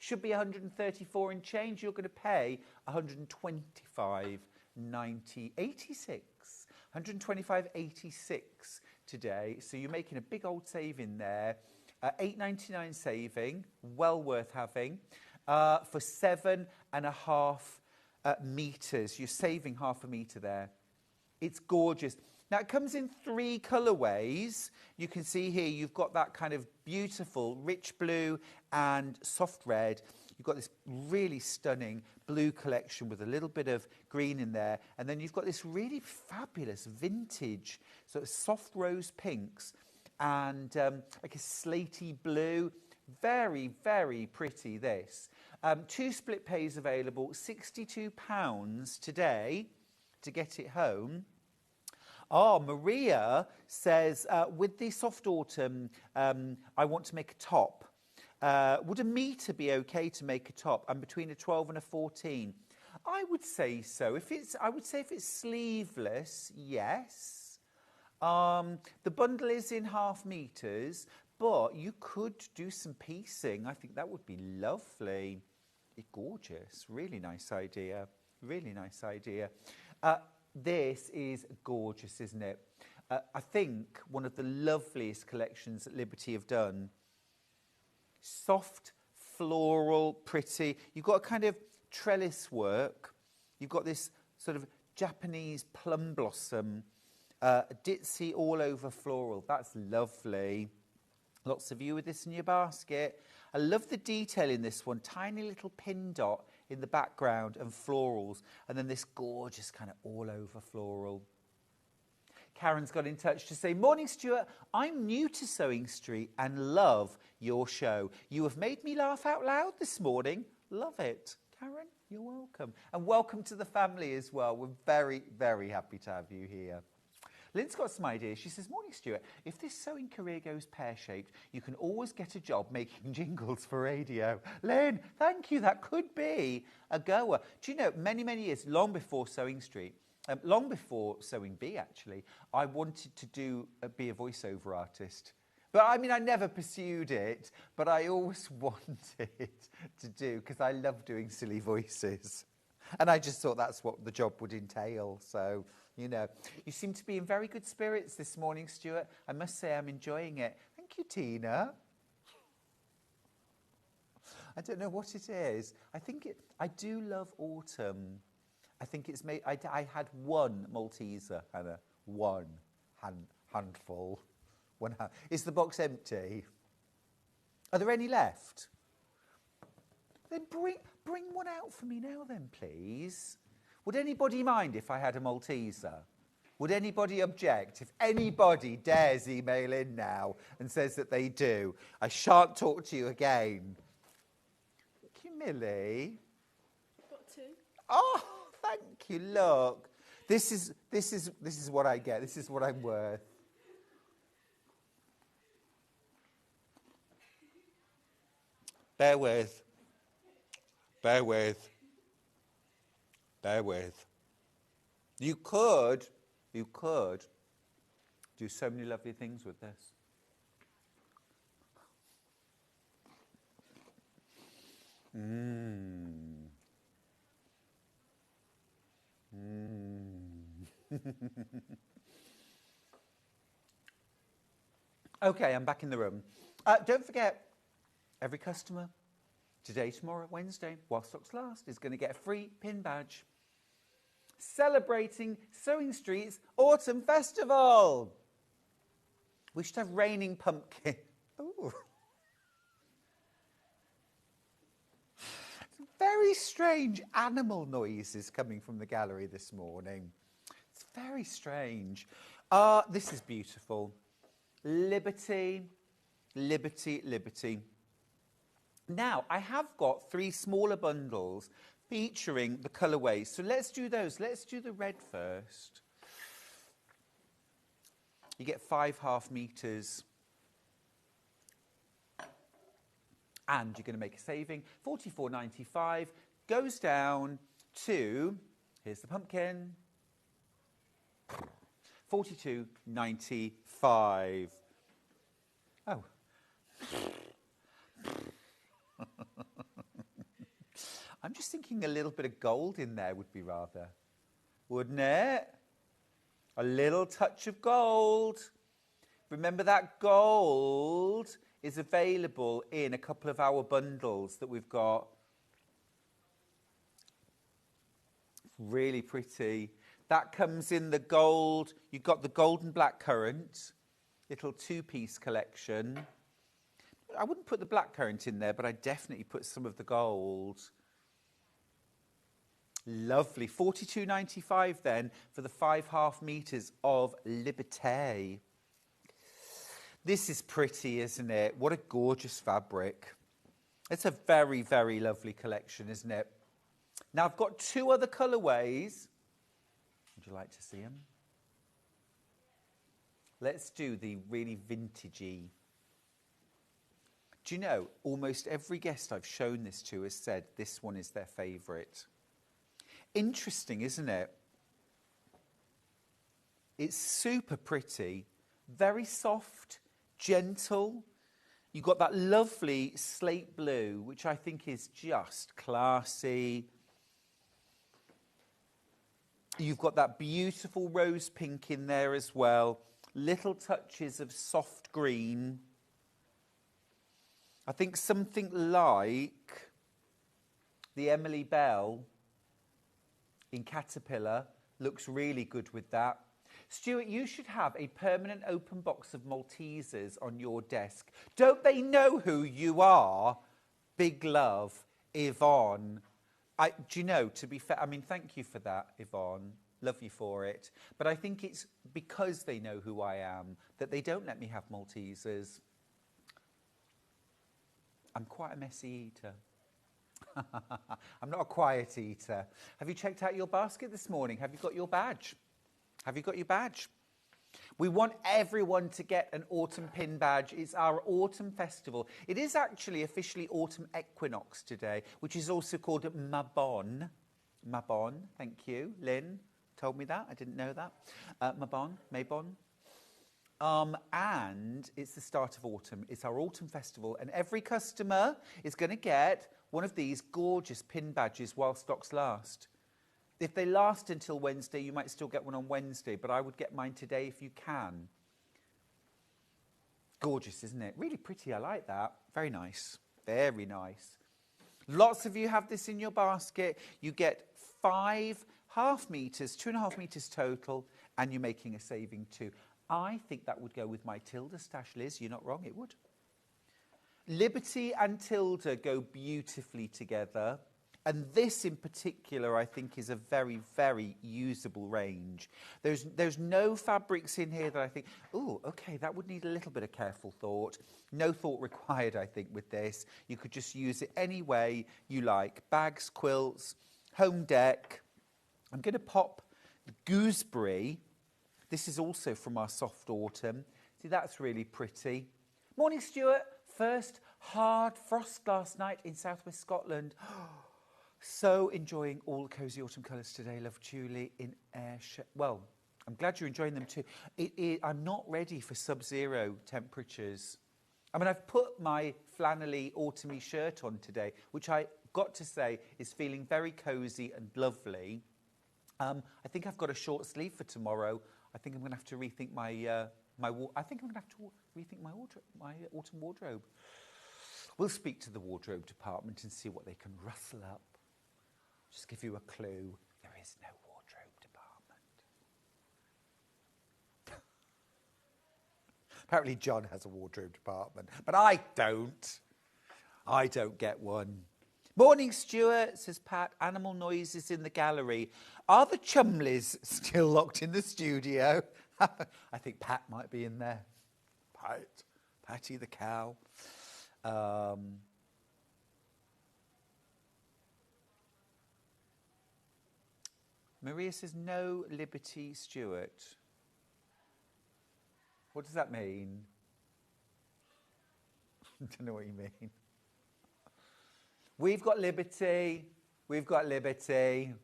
Should be 134 and change. You're going to pay 125.86 today. So you're making a big old saving there. $8.99 saving, well worth having. For 7.5 metres, you're saving half a metre there. It's gorgeous. Now, it comes in 3 colourways. You can see here you've got that kind of beautiful rich blue and soft red. You've got this really stunning blue collection with a little bit of green in there. And then you've got this really fabulous vintage sort of soft rose pinks and like a slaty blue. Very, very pretty, this. 2 split pays available, £62 today to get it home. Oh, Maria says, with the soft autumn, I want to make a top. Would a metre be okay to make a top? I'm between a 12 and a 14. I would say so. I would say if it's sleeveless, yes. The bundle is in half metres, but you could do some piecing. I think that would be lovely. It's gorgeous. Really nice idea. Really nice idea. This is gorgeous, isn't it? I think one of the loveliest collections that Liberty have done. Soft, floral, pretty. You've got a kind of trellis work. You've got this sort of Japanese plum blossom, ditzy all over floral. That's lovely. Lots of you with this in your basket. I love the detail in this one. Tiny little pin dot in the background and florals. And then this gorgeous kind of all over floral. Karen's got in touch to say, morning, Stuart. I'm new to Sewing Street and love your show. You have made me laugh out loud this morning. Love it. Karen, you're welcome. And welcome to the family as well. We're very, very happy to have you here. Lynn's got some ideas. She says, morning, Stuart. If this sewing career goes pear-shaped, you can always get a job making jingles for radio. Lynn, thank you. That could be a goer. Do you know, many, many years, long before Sewing Street, long before Sewing Bee, actually, I wanted to be a voiceover artist. But, I mean, I never pursued it, but I always wanted to do, because I love doing silly voices. And I just thought that's what the job would entail, so... You know, you seem to be in very good spirits this morning, Stuart. I must say I'm enjoying it. Thank you, Tina. I don't know what it is. I do love autumn. I think it's made... I had one Malteser, Hannah. One handful. Is the box empty? Are there any left? Then bring one out for me now then, please. Would anybody mind if I had a Malteser? Would anybody object? If anybody dares email in now and says that they do, I shan't talk to you again. Thank you, Millie. I've got two. Oh, thank you. Look, this is what I get. This is what I'm worth. Bear with. Bear with. Bear with. You could do so many lovely things with this. Okay, I'm back in the room. Don't forget, every customer, today, tomorrow, Wednesday, while stocks last, is going to get a free pin badge. Celebrating Sewing Street's Autumn Festival. We should have raining pumpkin. Ooh. Very strange animal noises coming from the gallery this morning. It's very strange. This is beautiful. Liberty, liberty, liberty. Now, I have got 3 smaller bundles featuring the colourways. So let's do those. Let's do the red first. You get 5 half metres. And you're going to make a saving. $44.95 goes down to, here's the pumpkin, $42.95. Oh. I'm just thinking a little bit of gold in there would be rather, wouldn't it? A little touch of gold. Remember that gold is available in a couple of our bundles that we've got. Really pretty. That comes in the gold. You've got the gold and black currant, little 2-piece collection. I wouldn't put the black currant in there, but I'd definitely put some of the gold. Lovely. $42.95 then for the 5 half metres of Liberté. This is pretty, isn't it? What a gorgeous fabric. It's a very, very lovely collection, isn't it? Now, I've got 2 other colourways. Would you like to see them? Let's do the really vintagey. Do you know, almost every guest I've shown this to has said this one is their favourite. Interesting, isn't it? It's super pretty, very soft, gentle. You've got that lovely slate blue, which I think is just classy. You've got that beautiful rose pink in there as well. Little touches of soft green. I think something like the Emily Bell in Caterpillar looks really good with that. Stuart, you should have a permanent open box of Maltesers on your desk. Don't they know who you are? Big love, Yvonne. Do you know, to be fair, I mean, thank you for that, Yvonne. Love you for it. But I think it's because they know who I am that they don't let me have Maltesers. I'm quite a messy eater. I'm not a quiet eater. Have you checked out your basket this morning? Have you got your badge? Have you got your badge? We want everyone to get an autumn pin badge. It's our autumn festival. It is actually officially autumn equinox today, which is also called Mabon. Mabon, thank you. Lynn told me that. I didn't know that. Mabon. And it's the start of autumn. It's our autumn festival. And every customer is going to get one of these gorgeous pin badges while stocks last. If they last until Wednesday, you might still get one on Wednesday, but I would get mine today if you can. Gorgeous, isn't it? Really pretty, I like that. Very nice, very nice. Lots of you have this in your basket. You get 5.5 metres, 2.5 metres total, and you're making a saving too. I think that would go with my Tilda stash, Liz. You're not wrong, it would. Liberty and Tilda go beautifully together. And this in particular, I think, is a very, very usable range. There's no fabrics in here that I think, oh, okay, that would need a little bit of careful thought. No thought required, I think, with this. You could just use it any way you like. Bags, quilts, home deck. I'm going to pop the gooseberry. This is also from our soft autumn. See, that's really pretty. Morning, Stuart. First hard frost last night in southwest Scotland. So enjoying all the cosy autumn colours today. Love, Julie in Ayrshire. Well, I'm glad you're enjoying them too. I'm not ready for sub-zero temperatures. I mean, I've put my flannelly autumny shirt on today, which I got to say is feeling very cosy and lovely. I think I've got a short sleeve for tomorrow. I think I'm going to have to rethink my autumn wardrobe. We'll speak to the wardrobe department and see what they can rustle up. Just give you a clue, there is no wardrobe department. Apparently John has a wardrobe department, but I don't. I don't get one. Morning, Stuart, says Pat. Animal noises in the gallery. Are the Chumleys still locked in the studio? I think Pat might be in there. Patty the cow. Maria says, no Liberty, Stuart. What does that mean? I don't know what you mean. We've got Liberty. We've got Liberty.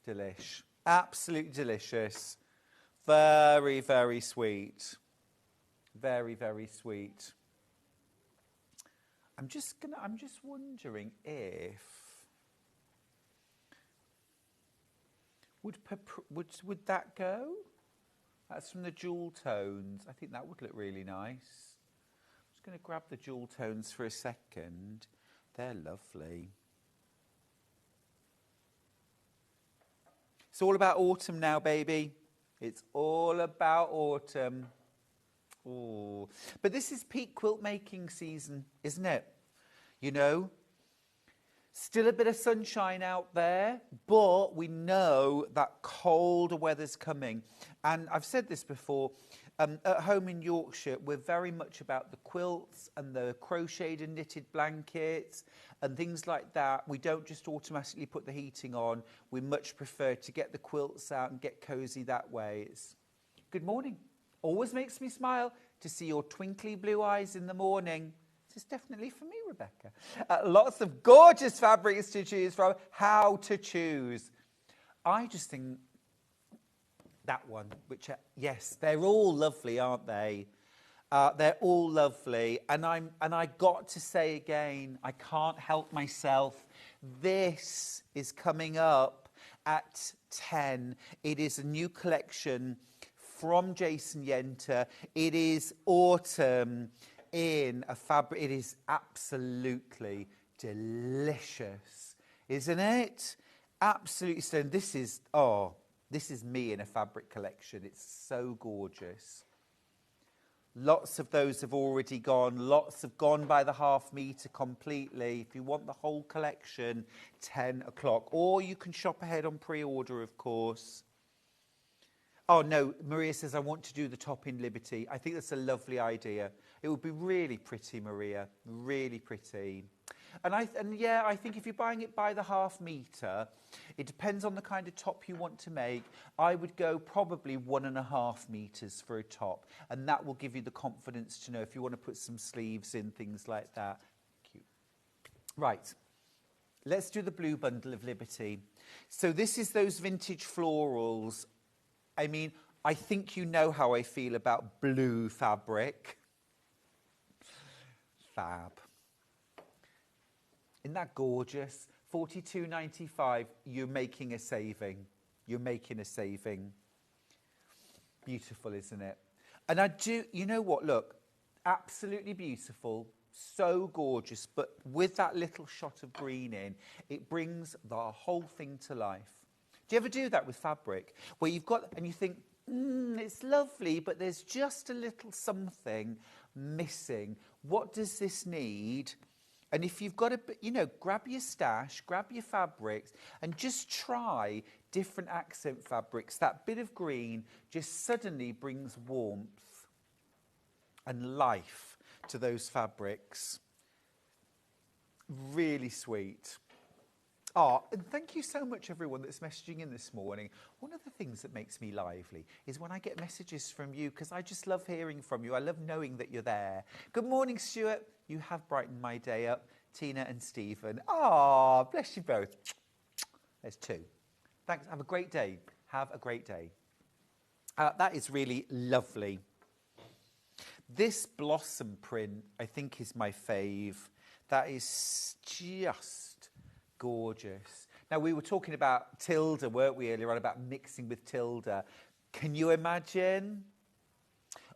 Delish. Absolutely delicious. Very, very sweet. Very, very sweet. I'm just wondering if would that go? That's from the jewel tones. I think that would look really nice. I'm just going to grab the jewel tones for a second. They're lovely. It's all about autumn now, baby. It's all about autumn. Ooh. But this is peak quilt making season, isn't it? You know, still a bit of sunshine out there, but we know that colder weather's coming. And I've said this before, at home in Yorkshire, we're very much about the quilts and the crocheted and knitted blankets and things like that. We don't just automatically put the heating on. We much prefer to get the quilts out and get cosy that way. Good morning. Always makes me smile to see your twinkly blue eyes in the morning. This is definitely for me, Rebecca. Lots of gorgeous fabrics to choose from. How to choose? I just think that one, which, yes, they're all lovely, aren't they? They're all lovely. And I got to say again, I can't help myself. This is coming up at 10. It is a new collection from Jason Yenter. It is autumn in a fabric. It is absolutely delicious, isn't it? Absolutely stunning. This is me in a fabric collection. It's so gorgeous. Lots of those have already gone. Lots have gone by the half metre completely. If you want the whole collection, 10 o'clock. Or you can shop ahead on pre-order, of course. Oh, no, Maria says, I want to do the top in Liberty. I think that's a lovely idea. It would be really pretty, Maria. Really pretty. And yeah, I think if you're buying it by the half metre, it depends on the kind of top you want to make. I would go probably 1.5 metres for a top, and that will give you the confidence to know if you want to put some sleeves in, things like that. Cute. Right, let's do the blue bundle of Liberty. So this is those vintage florals. I mean, I think you know how I feel about blue fabric. Fab. Isn't that gorgeous? $42.95, you're making a saving. You're making a saving. Beautiful, isn't it? And I do, you know what, look, absolutely beautiful, so gorgeous, but with that little shot of green in, it brings the whole thing to life. Do you ever do that with fabric? Where you've got, and you think, it's lovely, but there's just a little something missing. What does this need? And if you've got grab your stash, grab your fabrics, and just try different accent fabrics. That bit of green just suddenly brings warmth and life to those fabrics. Really sweet. Oh, and thank you so much, everyone that's messaging in this morning. One of the things that makes me lively is when I get messages from you, because I just love hearing from you. I love knowing that you're there. Good morning, Stuart. You have brightened my day up. Tina and Stephen. Oh, bless you both. There's 2. Thanks. Have a great day. Have a great day. That is really lovely. This blossom print, I think, is my fave. That is just gorgeous. Now, we were talking about Tilda, weren't we, earlier on, about mixing with Tilda. Can you imagine?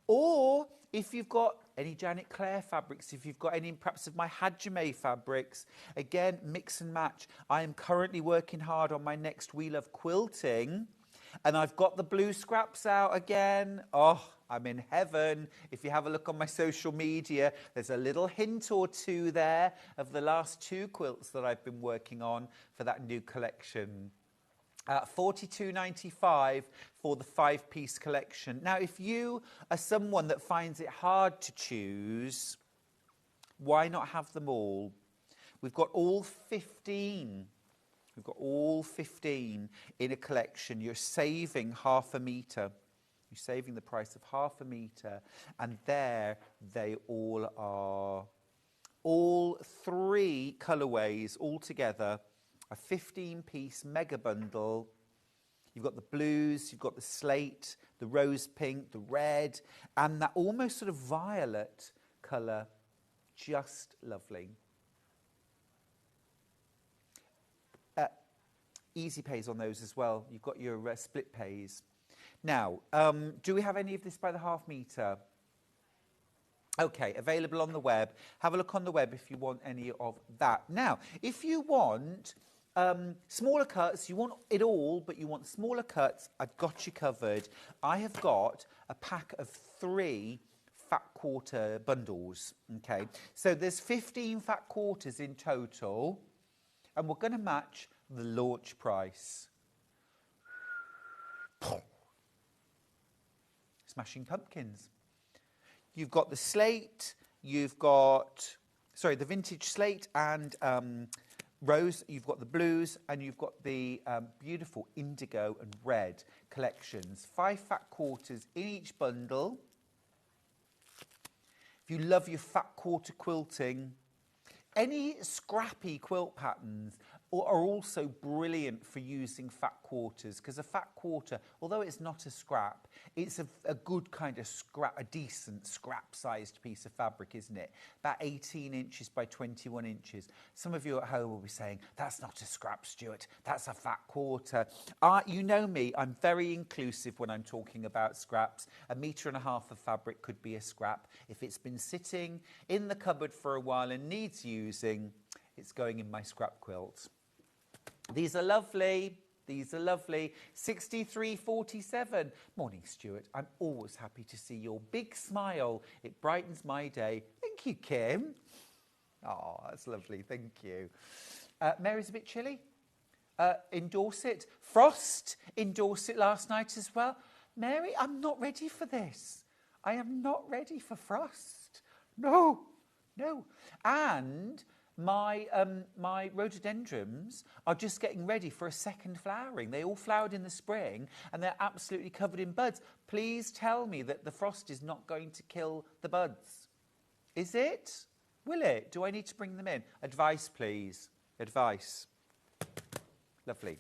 Or if you've got any Janet Clare fabrics, if you've got any perhaps of my Hajime fabrics, again, mix and match. I am currently working hard on my next We Love Quilting, and I've got the blue scraps out again. Oh, I'm in heaven. If you have a look on my social media, there's a little hint or two there of the last 2 quilts that I've been working on for that new collection. $42.95 for the 5-piece collection. Now, if you are someone that finds it hard to choose, why not have them all? We've got all 15. We've got all 15 in a collection. You're saving half a metre. You're saving the price of half a metre. And there they all are. All 3 colourways all together. A 15-piece mega bundle. You've got the blues, you've got the slate, the rose pink, the red, and that almost sort of violet colour. Just lovely. Easy pays on those as well. You've got your split pays. Now, do we have any of this by the half metre? Okay, available on the web. Have a look on the web if you want any of that. Now, if you want smaller cuts, you want it all, but you want smaller cuts, I've got you covered. I have got a pack of 3 fat quarter bundles, okay? So there's 15 fat quarters in total, and we're going to match the launch price. Smashing Pumpkins. You've got the slate, you've got, the vintage slate and Rose, you've got the blues and you've got the beautiful indigo and red collections. 5 fat quarters in each bundle. If you love your fat quarter quilting, any scrappy quilt patterns are also brilliant for using fat quarters, because a fat quarter, although it's not a scrap, it's a good kind of scrap, a decent scrap-sized piece of fabric, isn't it? About 18 inches by 21 inches. Some of you at home will be saying, that's not a scrap, Stuart, that's a fat quarter. You know me, I'm very inclusive when I'm talking about scraps. 1.5 meters of fabric could be a scrap. If it's been sitting in the cupboard for a while and needs using, it's going in my scrap quilt. These are lovely. These are lovely. 63.47. Morning, Stuart. I'm always happy to see your big smile. It brightens my day. Thank you, Kim. Oh, that's lovely. Thank you. Mary's a bit chilly. Endorse it. Frost. Endorse it last night as well. Mary, I'm not ready for this. I am not ready for frost. No. No. And my rhododendrons are just getting ready for a second flowering. They all flowered in the spring and they're absolutely covered in buds. Please tell me that the frost is not going to kill the buds. Is it? Will it? Do I need to bring them in? Advice, please. Advice. Lovely.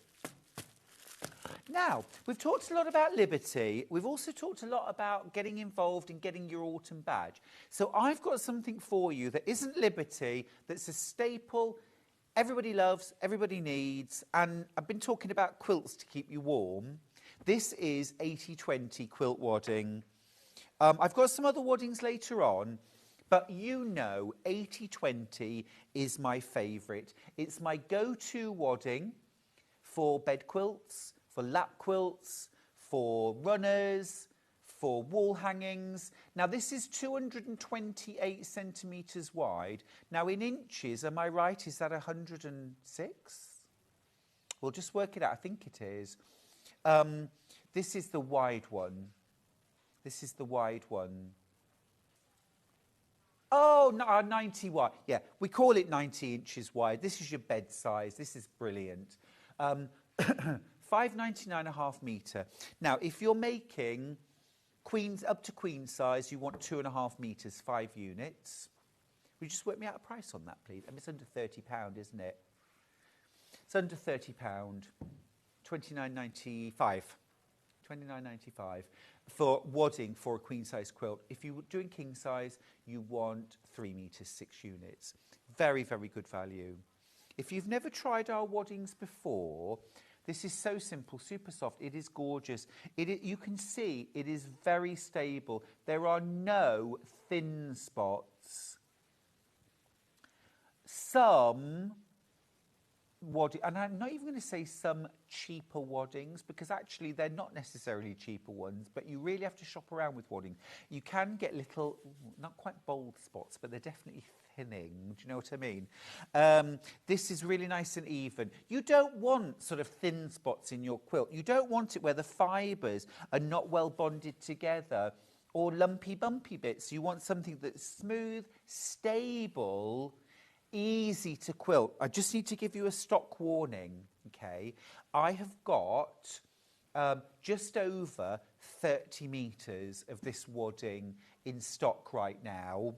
Now, we've talked a lot about Liberty. We've also talked a lot about getting involved in getting your autumn badge. So I've got something for you that isn't Liberty, that's a staple everybody loves, everybody needs, and I've been talking about quilts to keep you warm. This is 80/20 quilt wadding. I've got some other waddings later on, but you know 80/20 is my favourite. It's my go-to wadding for bed quilts, for lap quilts, for runners, for wall hangings. Now this is 228 centimetres wide. Now in inches, am I right, is that 106? We'll just work it out, I think it is. This is the wide one. This is the wide one. Oh, no, 90 wide. Yeah, we call it 90 inches wide. This is your bed size. This is brilliant. 599.5 metre. Now, if you're making queens up to queen size, you want 2.5 metres, 5 units. Will you just work me out a price on that, please? I mean, it's under £30, isn't it? It's under £30. £29.95. £29.95 for wadding for a queen size quilt. If you're doing king size, you want 3 metres, 6 units. Very, very good value. If you've never tried our waddings before, this is so simple, super soft. It is gorgeous. You can see it is very stable. There are no thin spots. Some wadding, and I'm not even going to say some cheaper waddings, because actually they're not necessarily cheaper ones, but you really have to shop around with wadding. You can get little, not quite bold spots, but they're definitely thinning. Do you know what I mean? This is really nice and even. You don't want sort of thin spots in your quilt. You don't want it where the fibres are not well bonded together or lumpy, bumpy bits. You want something that's smooth, stable, easy to quilt. I just need to give you a stock warning, okay? I have got just over 30 metres of this wadding in stock right now.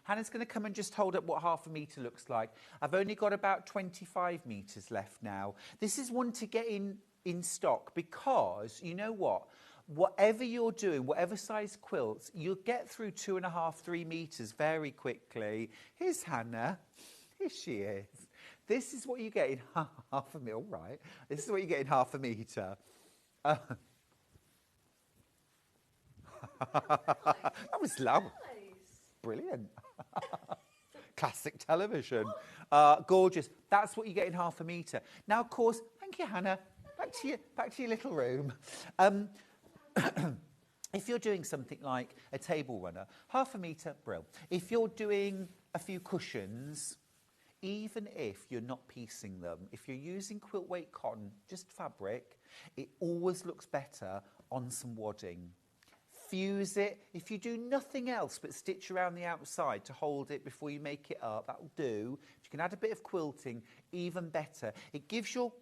Hannah's going to come and just hold up what half a metre looks like. I've only got about 25 metres left now. This is one to get in stock because, you know what? Whatever you're doing, whatever size quilts, you'll get through 2.5, 3 metres very quickly. Here's Hannah. Here she is. This is what you get in half a metre, all right. This is what you get in half a metre. That was loud. Brilliant. Classic television. Gorgeous. That's what you get in half a metre. Now, of course, thank you, Hannah. Back to your little room. If you're doing something like a table runner, half a metre, brill. If you're doing a few cushions, even if you're not piecing them, if you're using quilt weight cotton, just fabric, it always looks better on some wadding. fuse it. If you do nothing else but stitch around the outside to hold it before you make it up, that'll do. If you can add a bit of quilting, even better. It gives your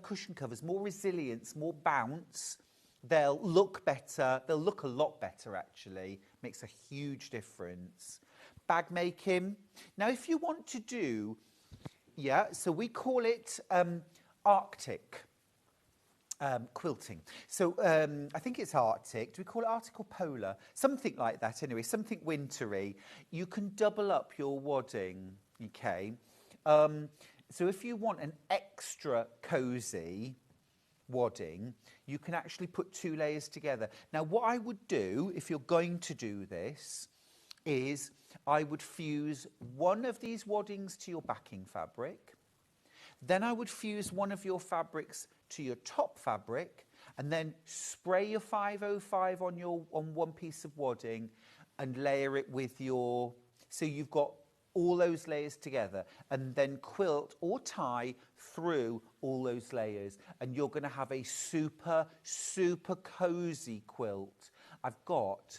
cushion covers more resilience, more bounce. They'll look better. They'll look a lot better, actually. Makes a huge difference. Bag making. Now, if you want to do, so we call it Arctic quilting. So I think it's Arctic. Do we call it Arctic or Polar? Something like that, anyway. Something wintry. You can double up your wadding, okay? So if you want an extra cosy wadding, you can actually put 2 layers together. Now, what I would do, if you're going to do this, is I would fuse one of these waddings to your backing fabric. Then I would fuse one of your fabrics to your top fabric, and then spray your 505 on one piece of wadding and layer it with your... So you've got all those layers together, and then quilt or tie through all those layers, and you're going to have a super, super cozy quilt. I've got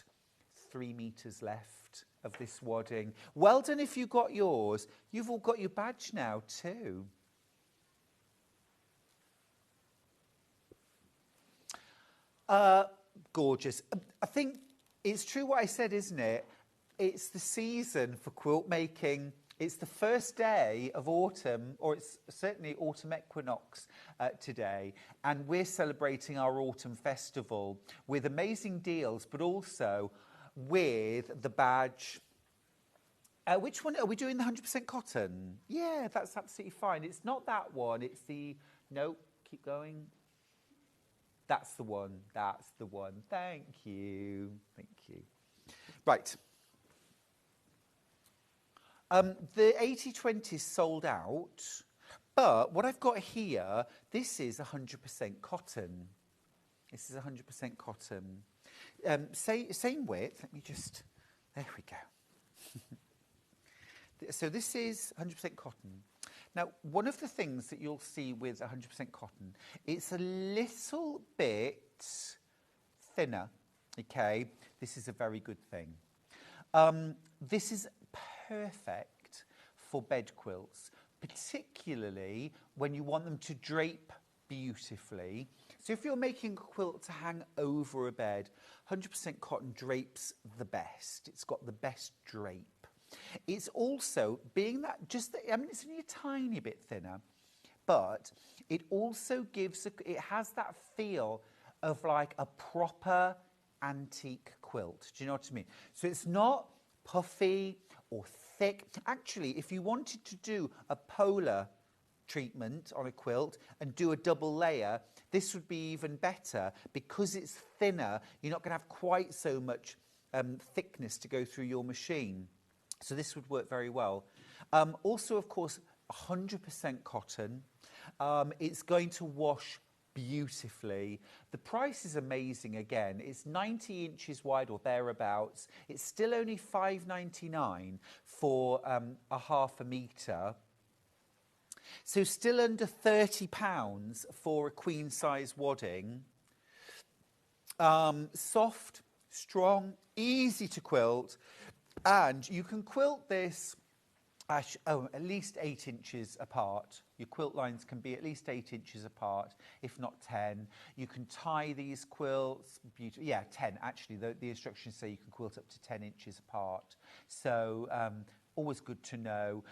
3 meters left of this wadding. Well done if you got yours. You've all got your badge now too. Gorgeous. I think it's true what I said, isn't it? It's the season for quilt making. It's the first day of autumn, or it's certainly autumn equinox today, and we're celebrating our autumn festival with amazing deals, but also with the badge. Which one? Are we doing the 100% cotton? Yeah, that's absolutely fine. It's not that one. It's the... No, keep going. That's the one. That's the one. Thank you. Thank you. Right. The 80/20 is sold out, but what I've got here, this is 100% cotton. This is 100% cotton. Same width. Let me just... There we go. So this is 100% cotton. Now, one of the things that you'll see with 100% cotton, it's a little bit thinner, okay? This is a very good thing. This is perfect for bed quilts, particularly when you want them to drape beautifully. So if you're making a quilt to hang over a bed, 100% cotton drapes the best. It's got the best drape. It's also, being that it's only a tiny bit thinner, but it also gives, it has that feel of like a proper antique quilt. Do you know what I mean? So it's not puffy or thick. Actually, if you wanted to do a polar treatment on a quilt and do a double layer, this would be even better because it's thinner. You're not going to have quite so much thickness to go through your machine. So this would work very well. Also, of course, 100% cotton. It's going to wash beautifully. The price is amazing again. It's 90 inches wide or thereabouts. It's still only $5.99 for a half a metre. So still under £30 for a queen size wadding. Soft, strong, easy to quilt. And you can quilt this at least 8 inches apart. Your quilt lines can be at least 8 inches apart, if not 10. You can tie these quilts, 10 actually. The instructions say you can quilt up to 10 inches apart. So always good to know.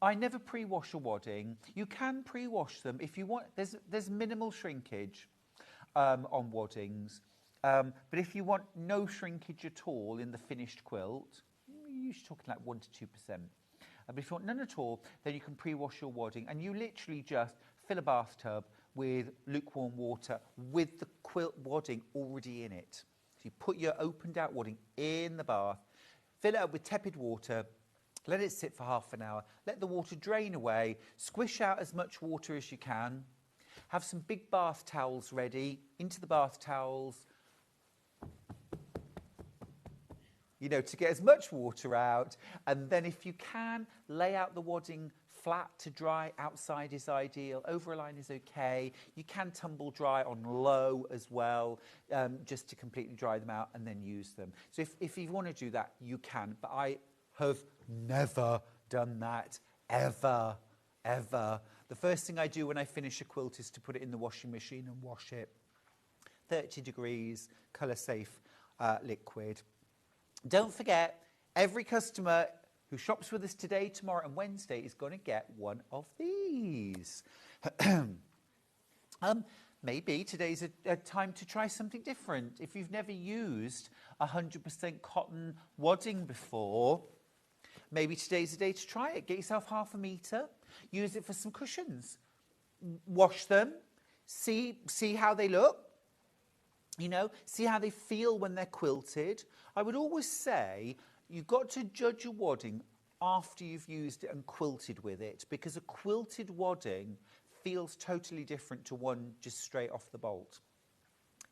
I never pre-wash a wadding. You can pre-wash them if you want. There's minimal shrinkage on waddings. But if you want no shrinkage at all in the finished quilt, you're usually talking like 1 to 2%. But if you want none at all, then you can pre-wash your wadding, and you literally just fill a bathtub with lukewarm water with the quilt wadding already in it. So you put your opened out wadding in the bath, fill it up with tepid water, let it sit for half an hour, let the water drain away, squish out as much water as you can, have some big bath towels ready, into the bath towels, to get as much water out, and then if you can, lay out the wadding Flat to dry, outside is ideal. Overline is okay. You can tumble dry on low as well, just to completely dry them out and then use them. So if you want to do that, you can. But I have never done that, ever, ever. The first thing I do when I finish a quilt is to put it in the washing machine and wash it. 30 degrees, colour safe liquid. Don't forget, every customer who shops with us today, tomorrow and Wednesday is going to get one of these. Maybe today's a time to try something different. If you've never used 100% cotton wadding before, maybe today's the day to try it. Get yourself half a metre, use it for some cushions. Wash them, see how they look, you know, see how they feel when they're quilted. I would always say you've got to judge your wadding after you've used it and quilted with it, because a quilted wadding feels totally different to one just straight off the bolt.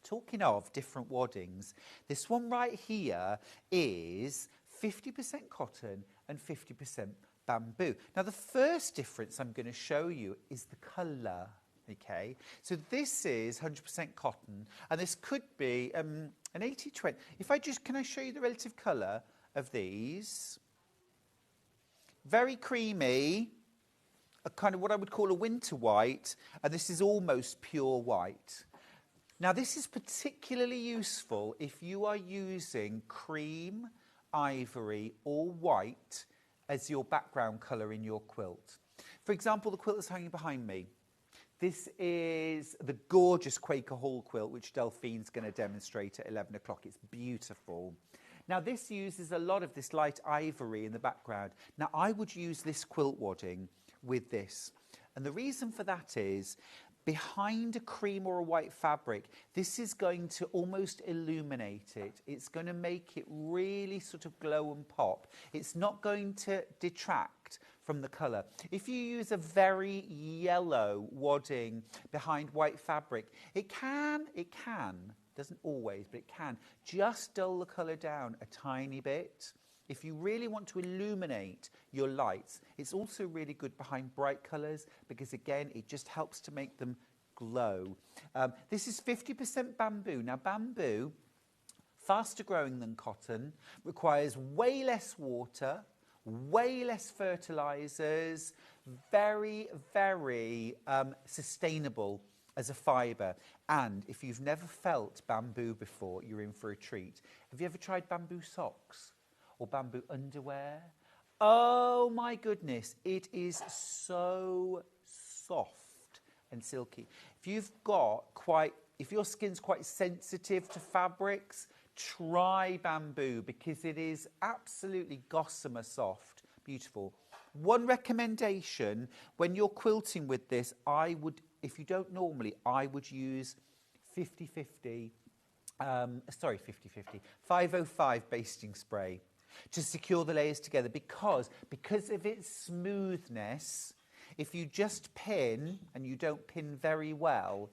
Talking of different waddings, this one right here is 50% cotton and 50% bamboo. Now, the first difference I'm going to show you is the colour. Okay, so this is 100% cotton, and this could be an 80-20. If I just, can I show you the relative colour of these? Very creamy, a kind of what I would call a winter white, and this is almost pure white. Now, this is particularly useful if you are using cream, ivory, or white as your background colour in your quilt. For example, the quilt that's hanging behind me. This is the gorgeous Quaker Hall quilt, which Delphine's going to demonstrate at 11 o'clock. It's beautiful. Now, this uses a lot of this light ivory in the background. Now, I would use this quilt wadding with this. And the reason for that is, behind a cream or a white fabric, this is going to almost illuminate it. It's going to make it really sort of glow and pop. It's not going to detract from the colour. If you use a very yellow wadding behind white fabric, it can, doesn't always, but it can just dull the colour down a tiny bit. If you really want to illuminate your lights, it's also really good behind bright colours because, again, it just helps to make them glow. This is 50% bamboo. Now, bamboo, faster growing than cotton, requires way less water, way less fertilisers, very, very sustainable as a fibre. And if you've never felt bamboo before, you're in for a treat. Have you ever tried bamboo socks? Or bamboo underwear? Oh my goodness, it is so soft and silky. If your skin's quite sensitive to fabrics, try bamboo because it is absolutely gossamer soft, beautiful. One recommendation, when you're quilting with this, if you don't normally, I would use 50-50, 505 basting spray to secure the layers together, because of its smoothness. If you just pin and you don't pin very well,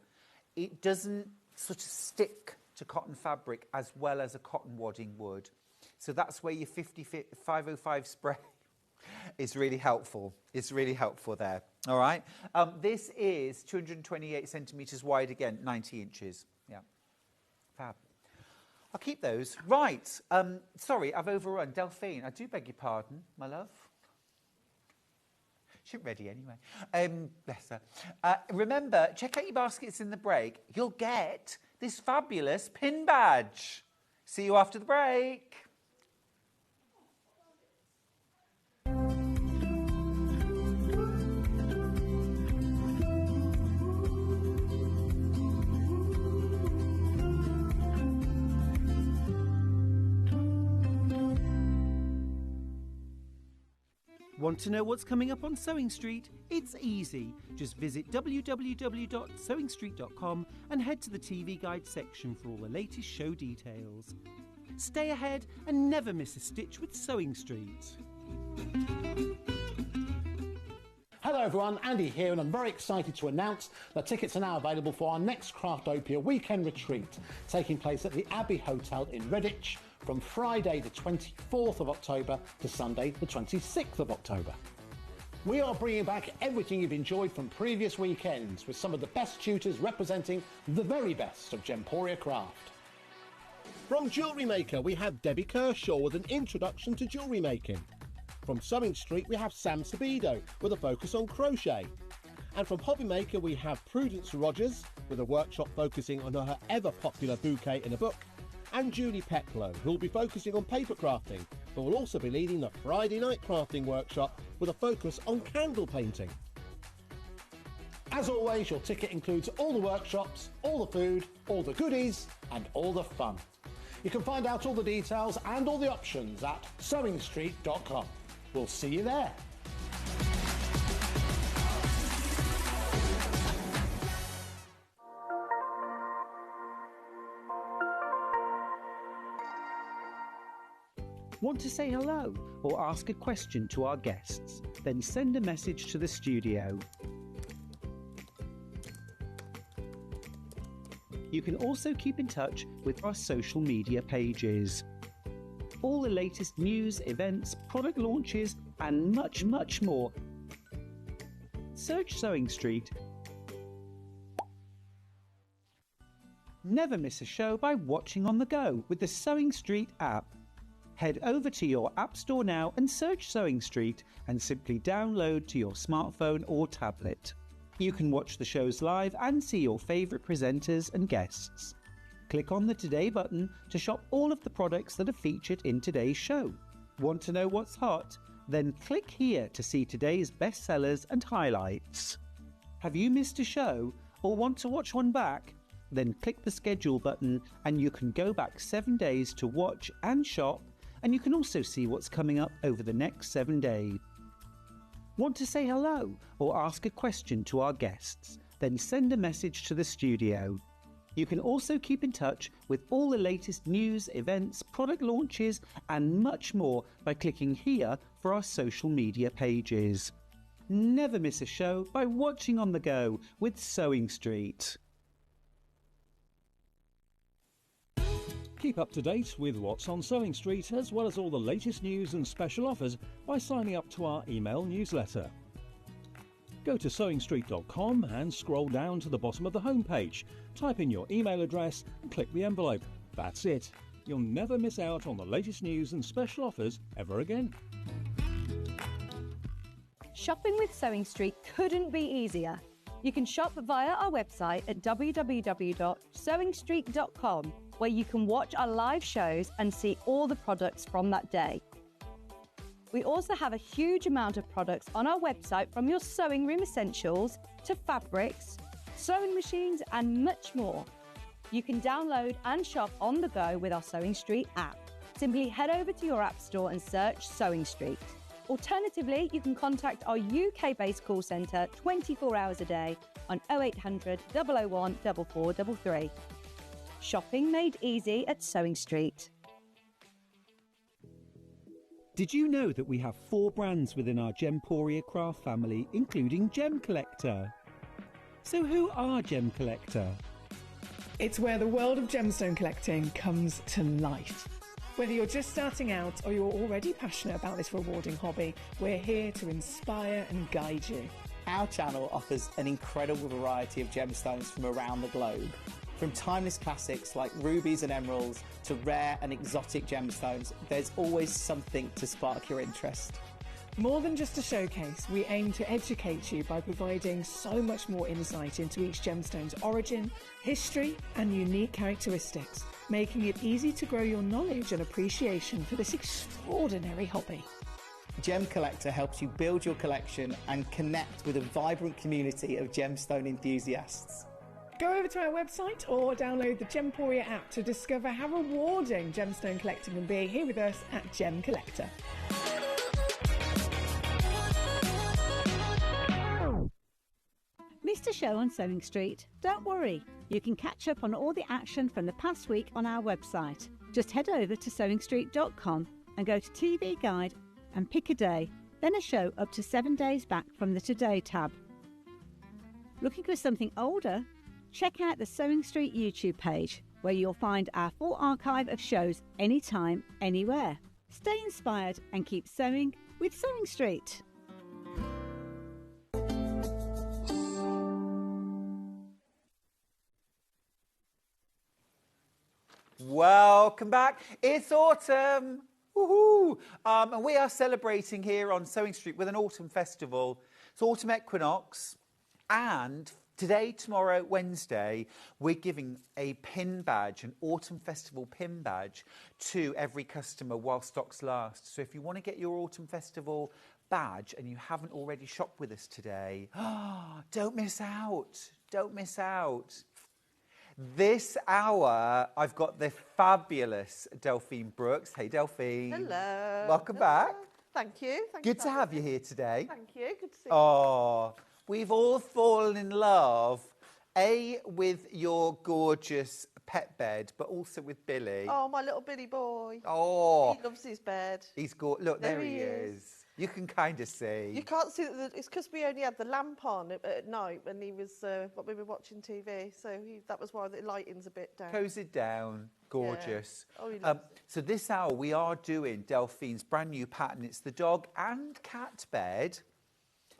it doesn't sort of stick to cotton fabric as well as a cotton wadding would. So that's where your 505 spray is really helpful. It's really helpful there. All right. This is 228 centimetres wide, again, 90 inches. Yeah. Fab. I'll keep those. Right. Sorry, I've overrun. Delphine, I do beg your pardon, my love. She's ready anyway. Bless her. Remember, check out your baskets in the break. You'll get this fabulous pin badge. See you after the break. Want to know what's coming up on Sewing Street? It's easy. Just visit www.sewingstreet.com and head to the TV Guide section for all the latest show details. Stay ahead and never miss a stitch with Sewing Street. Hello everyone, Andy here, and I'm very excited to announce that tickets are now available for our next Craftopia weekend retreat, taking place at the Abbey Hotel in Redditch from Friday the 24th of October to Sunday the 26th of October. We are bringing back everything you've enjoyed from previous weekends with some of the best tutors representing the very best of Gemporia craft. From Jewellery Maker, we have Debbie Kershaw with an introduction to jewellery making. From Sewing Street, we have Sam Sabido with a focus on crochet. And from Hobby Maker, we have Prudence Rogers with a workshop focusing on her ever-popular bouquet in a book. And Julie Peplow, who will be focusing on paper crafting, but will also be leading the Friday night crafting workshop with a focus on candle painting. As always, your ticket includes all the workshops, all the food, all the goodies, and all the fun. You can find out all the details and all the options at sewingstreet.com. We'll see you there. Want to say hello or ask a question to our guests? Then send a message to the studio. You can also keep in touch with our social media pages. All the latest news, events, product launches, and much, much more. Search Sewing Street. Never miss a show by watching on the go with the Sewing Street app. Head over to your App Store now and search Sewing Street and simply download to your smartphone or tablet. You can watch the shows live and see your favourite presenters and guests. Click on the Today button to shop all of the products that are featured in today's show. Want to know what's hot? Then click here to see today's bestsellers and highlights. Have you missed a show or want to watch one back? Then click the schedule button and you can go back 7 days to watch and shop, and you can also see what's coming up over the next 7 days. Want to say hello or ask a question to our guests? Then send a message to the studio. You can also keep in touch with all the latest news, events, product launches, and much more by clicking here for our social media pages. Never miss a show by watching on the go with Sewing Street. Keep up to date with what's on Sewing Street, as well as all the latest news and special offers by signing up to our email newsletter. Go to sewingstreet.com and scroll down to the bottom of the homepage. Type in your email address and click the envelope. That's it. You'll never miss out on the latest news and special offers ever again. Shopping with Sewing Street couldn't be easier. You can shop via our website at www.sewingstreet.com, where you can watch our live shows and see all the products from that day. We also have a huge amount of products on our website, from your sewing room essentials to fabrics, sewing machines, and much more. You can download and shop on the go with our Sewing Street app. Simply head over to your app store and search Sewing Street. Alternatively, you can contact our UK-based call centre 24 hours a day on 0800 001 4433. Shopping made easy at Sewing Street. Did you know that we have 4 brands within our Gemporia craft family, including Gem Collector? So who are Gem Collector? It's where the world of gemstone collecting comes to life. Whether you're just starting out or you're already passionate about this rewarding hobby, we're here to inspire and guide you. Our channel offers an incredible variety of gemstones from around the globe. From timeless classics like rubies and emeralds to rare and exotic gemstones, there's always something to spark your interest. More than just a showcase, we aim to educate you by providing so much more insight into each gemstone's origin, history, and unique characteristics, making it easy to grow your knowledge and appreciation for this extraordinary hobby. Gem Collector helps you build your collection and connect with a vibrant community of gemstone enthusiasts. Go over to our website or download the Gemporia app to discover how rewarding gemstone collecting can be here with us at Gem Collector. Missed a show on Sewing Street? Don't worry, you can catch up on all the action from the past week on our website. Just head over to sewingstreet.com and go to TV Guide and pick a day, then a show up to 7 days back from the Today tab. Looking for something older? Check out the Sewing Street YouTube page, where you'll find our full archive of shows anytime, anywhere. Stay inspired and keep sewing with Sewing Street. Welcome back. It's autumn. Woohoo! And we are celebrating here on Sewing Street with an autumn festival. It's autumn equinox. And today, tomorrow, Wednesday, we're giving a pin badge, an autumn festival pin badge, to every customer while stocks last. So if you want to get your autumn festival badge and you haven't already shopped with us today, don't miss out. Don't miss out. This hour, I've got the fabulous Delphine Brooks. Hey, Delphine. Hello. Welcome back. Thank you. Good to have you here today. Thank you. Good to see you. Oh, we've all fallen in love, with your gorgeous pet bed, but also with Billy. Oh, my little Billy boy. Oh. He loves his bed. He's gorgeous. Look, there he is. You can kind of see. You can't see that it's because we only had the lamp on at night when he was we were watching TV, so that was why the lighting's a bit down. Close it down. Gorgeous. Yeah. Oh, he loves it. So this hour we are doing Delphine's brand new pattern. It's the dog and cat bed.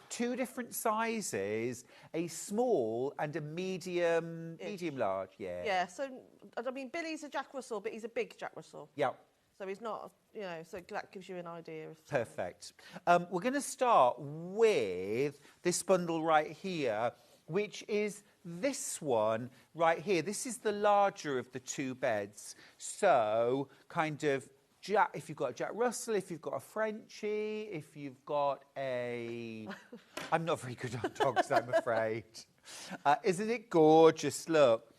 2 different sizes, a small and a medium large. Yeah. Yeah. So I mean, Billy's a Jack Russell, but he's a big Jack Russell. Yeah. So he's not, so that gives you an idea of. Perfect. We're going to start with this bundle right here, which is this one right here. This is the larger of the 2 beds. So kind of if you've got a Jack Russell, if you've got a Frenchie, if you've got a... I'm not very good on dogs, I'm afraid. Isn't it gorgeous? Look.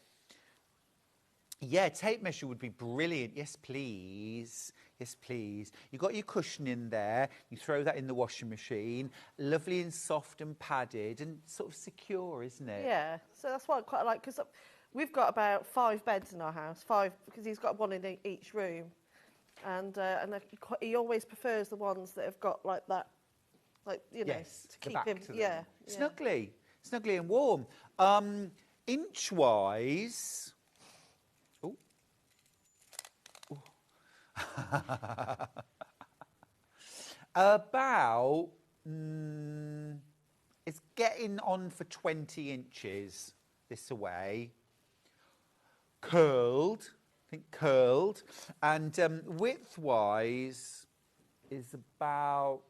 Yeah, tape measure would be brilliant. Yes, please. Yes, please. You've got your cushion in there. You throw that in the washing machine. Lovely and soft and padded and sort of secure, isn't it? Yeah, so that's what I quite like, because we've got about 5 beds in our house, 5, because he's got one in each room. And he always prefers the ones that have got like that, yes, to keep him, Snuggly and warm. Inch-wise... About, it's getting on for 20 inches this away. Curled, and width-wise is about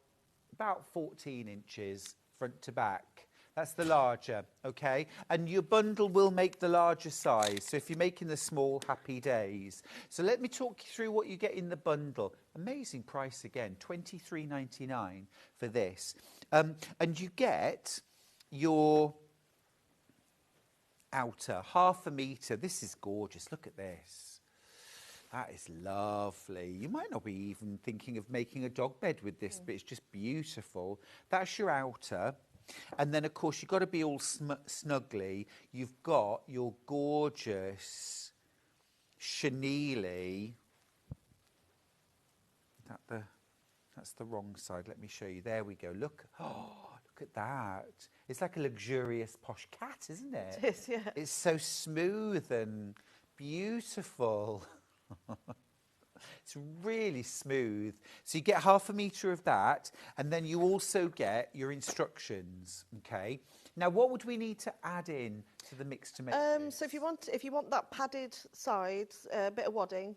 14 inches front to back. That's the larger, okay? And your bundle will make the larger size. So if you're making the small, happy days. So let me talk you through what you get in the bundle. Amazing price again, $23.99 for this. And you get your outer, 1/2 metre. This is gorgeous. Look at this. That is lovely. You might not be even thinking of making a dog bed with this, but it's just beautiful. That's your outer. And then, of course, you've got to be all snuggly. You've got your gorgeous chenille. That's the wrong side. Let me show you. There we go. Look. Oh, look at that. It's like a luxurious posh cat, isn't it? It is, yeah. It's so smooth and beautiful. It's really smooth. So you get 1/2 metre of that, and then you also get your instructions. Okay. Now, what would we need to add in to the mix to make this? So if you want that padded side, a bit of wadding.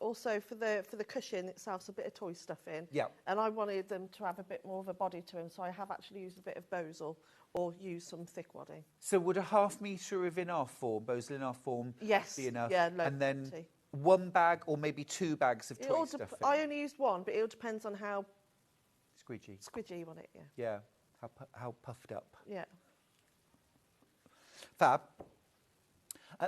Also for the cushion itself, a bit of toy stuff in. Yeah. And I wanted them to have a bit more of a body to them, so I have actually used a bit of Bosal or used some thick wadding. So would 1/2 metre of in our form, Bosal in our form, yes, be enough? Yeah, and then 1 bag or maybe 2 bags of toy stuff. I only used 1, but it all depends on how squidgy you want it. Yeah. Yeah. How puffed up. Yeah. Fab.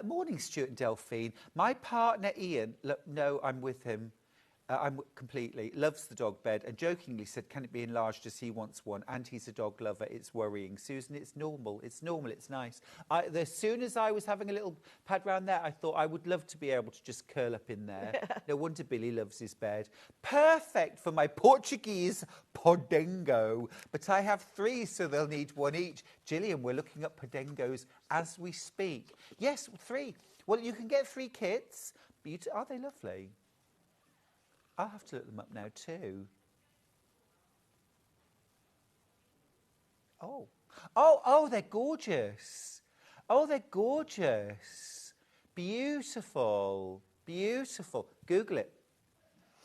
Morning, Stuart and Delphine. My partner Ian, no, I'm with him. I'm completely, loves the dog bed and jokingly said, can it be enlarged as he wants one? And he's a dog lover. It's worrying. Susan, it's normal. It's normal. It's nice. As soon as I was having a little pad round there, I thought I would love to be able to just curl up in there. Yeah. No wonder Billy loves his bed. Perfect for my Portuguese podengo. But I have 3, so they'll need 1 each. Gillian, we're looking up podengos as we speak. Yes, 3. Well, you can get 3 kits. Are they lovely? I'll have to look them up now too. Oh, they're gorgeous. Oh, they're gorgeous. Beautiful, beautiful. Google it.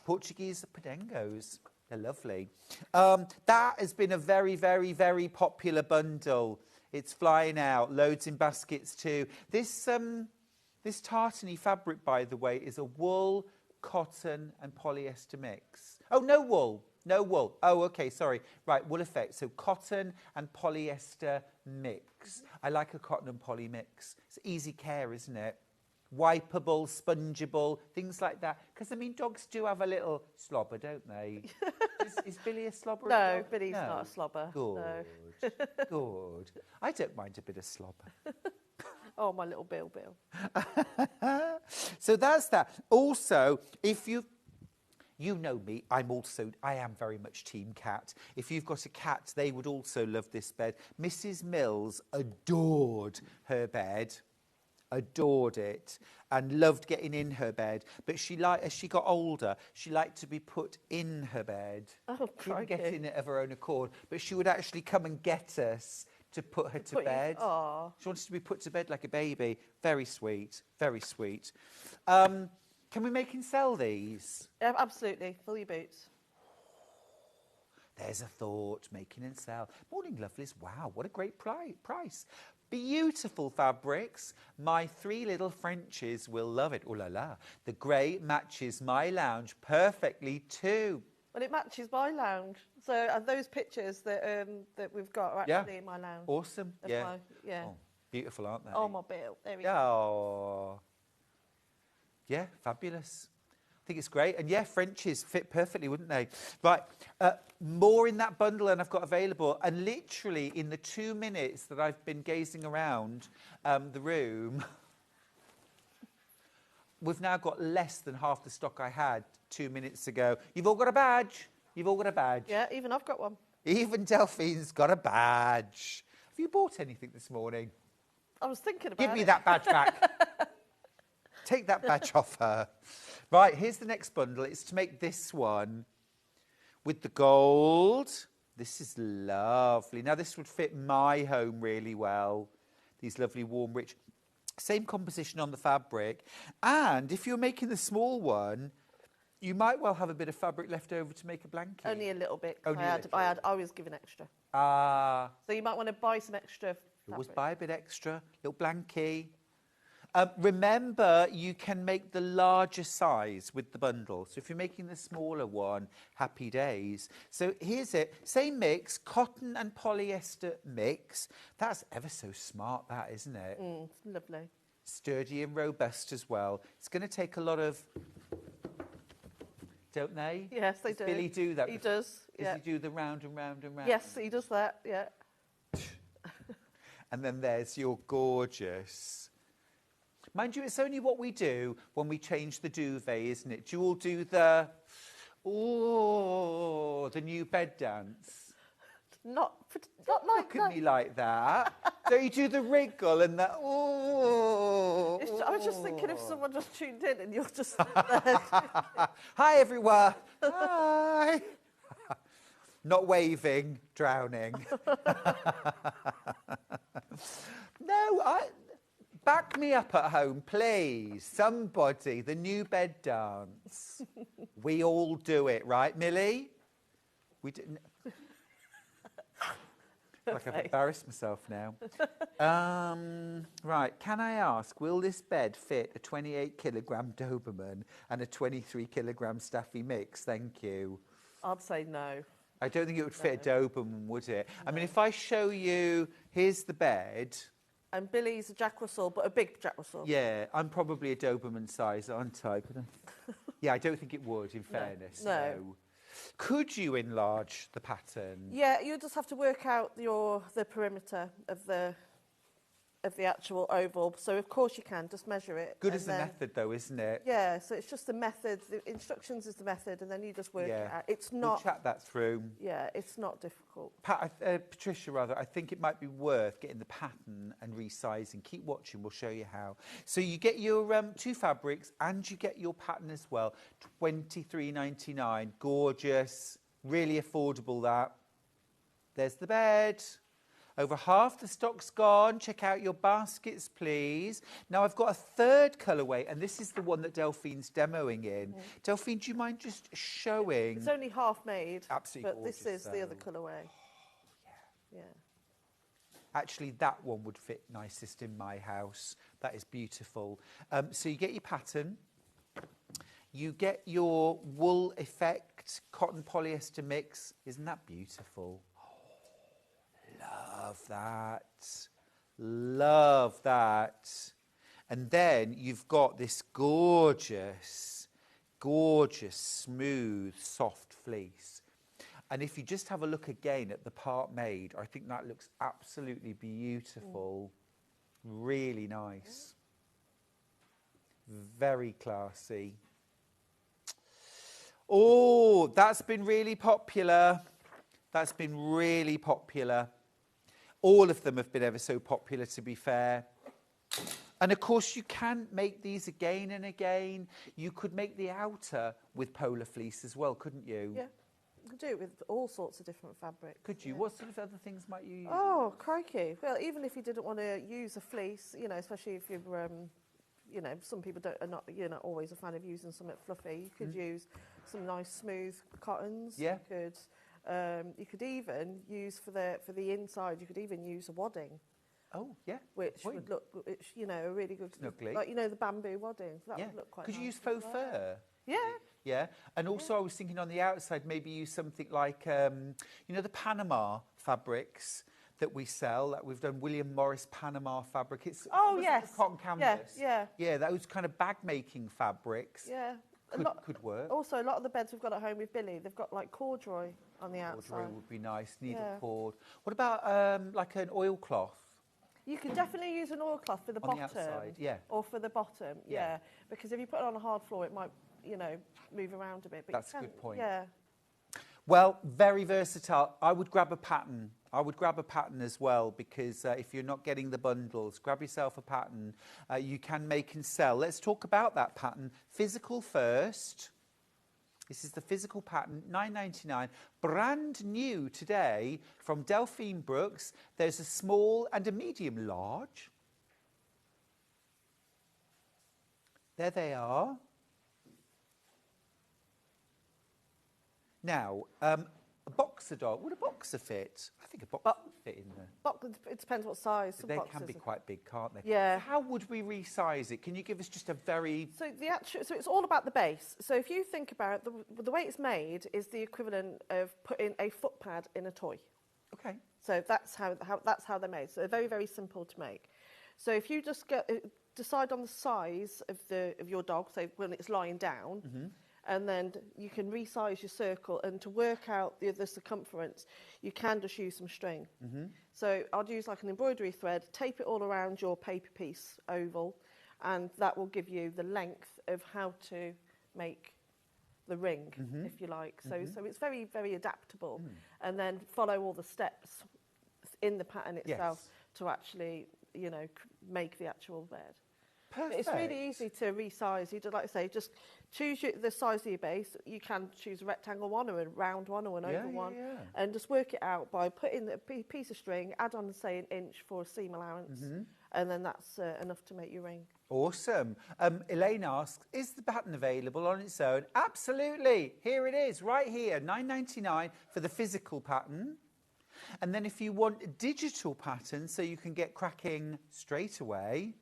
Portuguese pedengos. They're lovely. That has been a very, very, very popular bundle. It's flying out. Loads in baskets too. This tartany fabric, by the way, is a wool, cotton and polyester mix. Oh, no wool. No wool. Oh, okay, sorry. Right, wool effect. So cotton and polyester mix. I like a cotton and poly mix. It's easy care, isn't it? Wipeable, spongeable, things like that. Because, I mean, dogs do have a little slobber, don't they? Is Billy a slobber? No, Billy's not a slobber. Good, no. good. I don't mind a bit of slobber. Oh, my little Bill. So that's that. Also, if you know me, I am very much team cat. If you've got a cat, they would also love this bed. Mrs. Mills adored her bed. Adored it and loved getting in her bed, but as she got older, she liked to be put in her bed. Oh, couldn't get in it of her own accord, but she would actually come and get us to put her to bed. She wanted to be put to bed like a baby. Very sweet, very sweet. Can we make and sell these? Yeah, absolutely. Fill your boots. There's a thought, making and sell. Morning, lovelies. Wow, what a great price. Beautiful fabrics. My 3 little Frenchies will love it. Oh la la. The grey matches my lounge perfectly too. Well, it matches my lounge. So those pictures that we've got are actually in my lounge. Awesome. Yeah. Oh, beautiful, aren't they? Oh, my Bill. There we go. Oh. Yeah, fabulous. I think it's great. And yeah, Frenchies fit perfectly, wouldn't they? Right, more in that bundle than I've got available. And literally in the 2 minutes that I've been gazing around the room, we've now got less than half the stock I had 2 minutes ago. You've all got a badge. You've all got a badge. Yeah, even I've got one. Even Delphine's got a badge. Have you bought anything this morning? I was thinking about it. Give me that badge back. Take that badge off her. Right, here's the next bundle. It's to make this one with the gold. This is lovely. Now, this would fit my home really well. These lovely, warm, rich. Same composition on the fabric. And if you're making the small one, you might well have a bit of fabric left over to make a blanket. Only a little bit. Only I was given extra. So you might want to buy some extra fabric. Always buy a bit extra, little blankie. Remember, you can make the larger size with the bundle. So if you're making the smaller one, happy days. So here's it. Same mix, cotton and polyester mix. That's ever so smart, that, isn't it? It's lovely. Sturdy and robust as well. It's going to take a lot of... Don't they? Yes, they do. Does Billy do that? He does, yeah. Does he do the round and round and round? Yes, he does that, yeah. And then there's your gorgeous... Mind you, it's only what we do when we change the duvet, isn't it? Do you all do the new bed dance? Not Don't like look at me like that. Don't you do the wriggle and the I was just thinking if someone just tuned in and you're just Hi, everyone. Hi. Not waving, drowning. No, back me up at home, please. Somebody, the new bed dance. We all do it, right, Millie? We didn't. Like I've embarrassed myself now. Right, can I ask, will this bed fit a 28-kilogram Doberman and a 23-kilogram Staffy mix? Thank you. I'd say no. I don't think it would fit a Doberman, would it? No. I mean, if I show you, here's the bed. And Billy's a Jack Russell, but a big Jack Russell. Yeah, I'm probably a Doberman size, aren't I? Yeah, I don't think it would, in fairness. No. Could you enlarge the pattern? Yeah, you just have to work out the perimeter of the actual oval. So of course you can just measure it. Good as the method, though, isn't it? Yeah. So it's just the method. The instructions is the method, and then you just work it out. It's not. We'll chat that through. Yeah, it's not difficult. Patricia, rather, I think it might be worth getting the pattern and resizing. Keep watching. We'll show you how. So you get your 2 fabrics and you get your pattern as well. $23.99. Gorgeous. Really affordable. That. There's the bed. Over half the stock's gone. Check out your baskets, please. Now, I've got a third colourway, and this is the one that Delphine's demoing in. Delphine, do you mind just showing? It's only half made. Absolutely But this gorgeous, is the other though. colourway. Yeah. Actually, that one would fit nicest in my house. That is beautiful. So you get your pattern. You get your wool effect, cotton polyester mix. Isn't that beautiful? Love that. Love that. And then you've got this gorgeous, gorgeous, smooth, soft fleece. And if you just have a look again at the part made, I think that looks absolutely beautiful. Really nice. Very classy. Oh, that's been really popular. That's been really popular. All of them have been ever so popular, to be fair. And of course, you can make these again and again. You could make the outer with polar fleece as well, couldn't you? Yeah. You could do it with all sorts of different fabrics. Could you? Yeah. What sort of other things might you use? Oh, crikey. Well, even if you didn't want to use a fleece, you know, especially if you're, you know, some people are not, you're not always a fan of using something fluffy. You could use some nice smooth cottons. Yeah. You could even use for the inside. You could even use a wadding. Oh, yeah. Which would look, you know, a really good, Snuggly. like, you know, the bamboo wadding. That would look quite Could nice you use as faux well. fur? Yeah. Yeah, and also I was thinking on the outside, maybe use something like, you know, the Panama fabrics that we sell. That we've done William Morris Panama fabric. It's yes. cotton canvas. Yeah. Yeah, those kind of bag making fabrics. Yeah. Could work. Also, a lot of the beds we've got at home with Billy, they've got like corduroy on the outside. Corduroy would be nice. Needle cord. What about like an oilcloth? You can definitely use an oilcloth for the On bottom. the outside, yeah. Or for the bottom, Yeah. Because if you put it on a hard floor, it might, you know, move around a bit. But That's you a can, good point. Yeah. Well, very versatile. I would grab a pattern. I would grab a pattern as well, because if you're not getting the bundles, grab yourself a pattern. You can make and sell. Let's talk about that pattern. Physical first. This is the physical pattern, $9.99. Brand new today from Delphine Brooks. There's a small and a medium large. There they are. Now, a boxer doll. Would a boxer fit? I think a boxer would fit in there. It depends what size. Some They boxes can be are- quite big, can't they? Yeah. How would we resize it? Can you give us just a very... So it's all about the base. So if you think about it, the way it's made is the equivalent of putting a foot pad in a toy. Okay. So that's how they're made. So they're very, very simple to make. So if you just decide on the size of your dog, so when it's lying down, and then you can resize your circle, and to work out the circumference, you can just use some string. So I'd use like an embroidery thread, tape it all around your paper piece oval, and that will give you the length of how to make the ring, if you like. So it's very, very adaptable. And then follow all the steps in the pattern itself to actually, you know, make the actual bed. Perfect. It's really easy to resize. You just, like I say, just choose the size of your base. You can choose a rectangle one or a round one or an oval one, and just work it out by putting a piece of string, add on, say, an inch for a seam allowance, and then that's enough to make your ring. Awesome. Elaine asks, is the pattern available on its own? Absolutely. Here it is, right here, $9.99 for the physical pattern. And then if you want a digital pattern so you can get cracking straight away,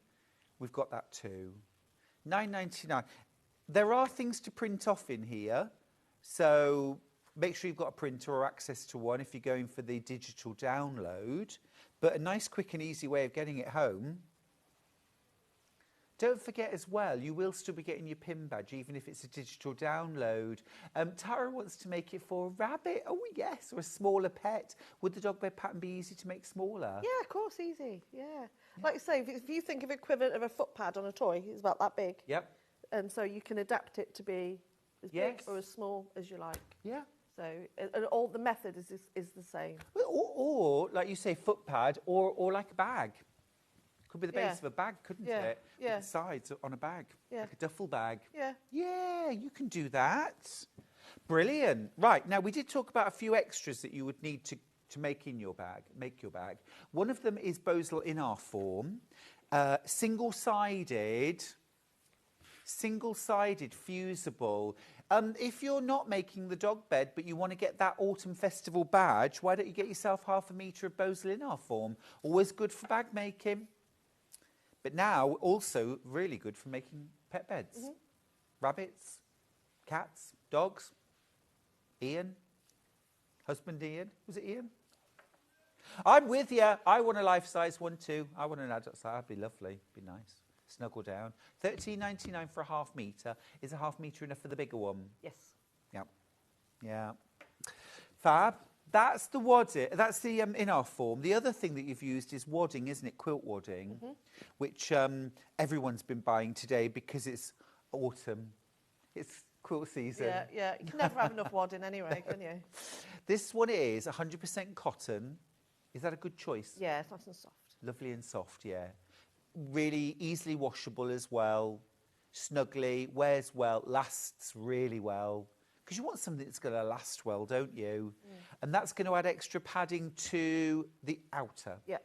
we've got that too. $9.99. There are things to print off in here, so make sure you've got a printer or access to one if you're going for the digital download. But a nice, quick and easy way of getting it home. Don't forget as well, you will still be getting your pin badge, even if it's a digital download. Tara wants to make it for a rabbit. Oh, yes, or a smaller pet. Would the dog bed pattern be easy to make smaller? Yeah, of course, easy. Yeah. Like I say, if you think of equivalent of a foot pad on a toy, it's about that big. Yep. And so you can adapt it to be as big or as small as you like. Yeah. So and all the method is the same. Or like you say, foot pad, or like a bag. Could be the base of a bag, couldn't it? Yeah. With the sides on a bag. Yeah. Like a duffel bag. Yeah. Yeah, you can do that. Brilliant. Right, now we did talk about a few extras that you would need to to make your bag. One of them is Boswell in our form, single-sided, fusible. If you're not making the dog bed, but you want to get that autumn festival badge, why don't you get yourself 1/2 metre of Boswell in our form? Always good for bag making. But now also really good for making pet beds. Rabbits, cats, dogs. Ian, husband Ian, was it Ian? I'm with you. I want a life-size one too. I want an adult size. That'd be lovely. Be nice. Snuggle down. $13.99 for 1/2 metre. Is 1/2 metre enough for the bigger one? Yes. Yeah. Yeah. Fab. That's the wadding. That's the in our form. The other thing that you've used is wadding, isn't it? Quilt wadding, which everyone's been buying today because it's autumn. It's quilt season. Yeah, yeah. You can never have enough wadding anyway, can you? This one is 100% cotton. Is that a good choice? Yeah, it's nice and soft. Lovely and soft, yeah. Really easily washable as well. Snugly, wears well, lasts really well. Because you want something that's going to last well, don't you? And that's going to add extra padding to the outer. Yeah.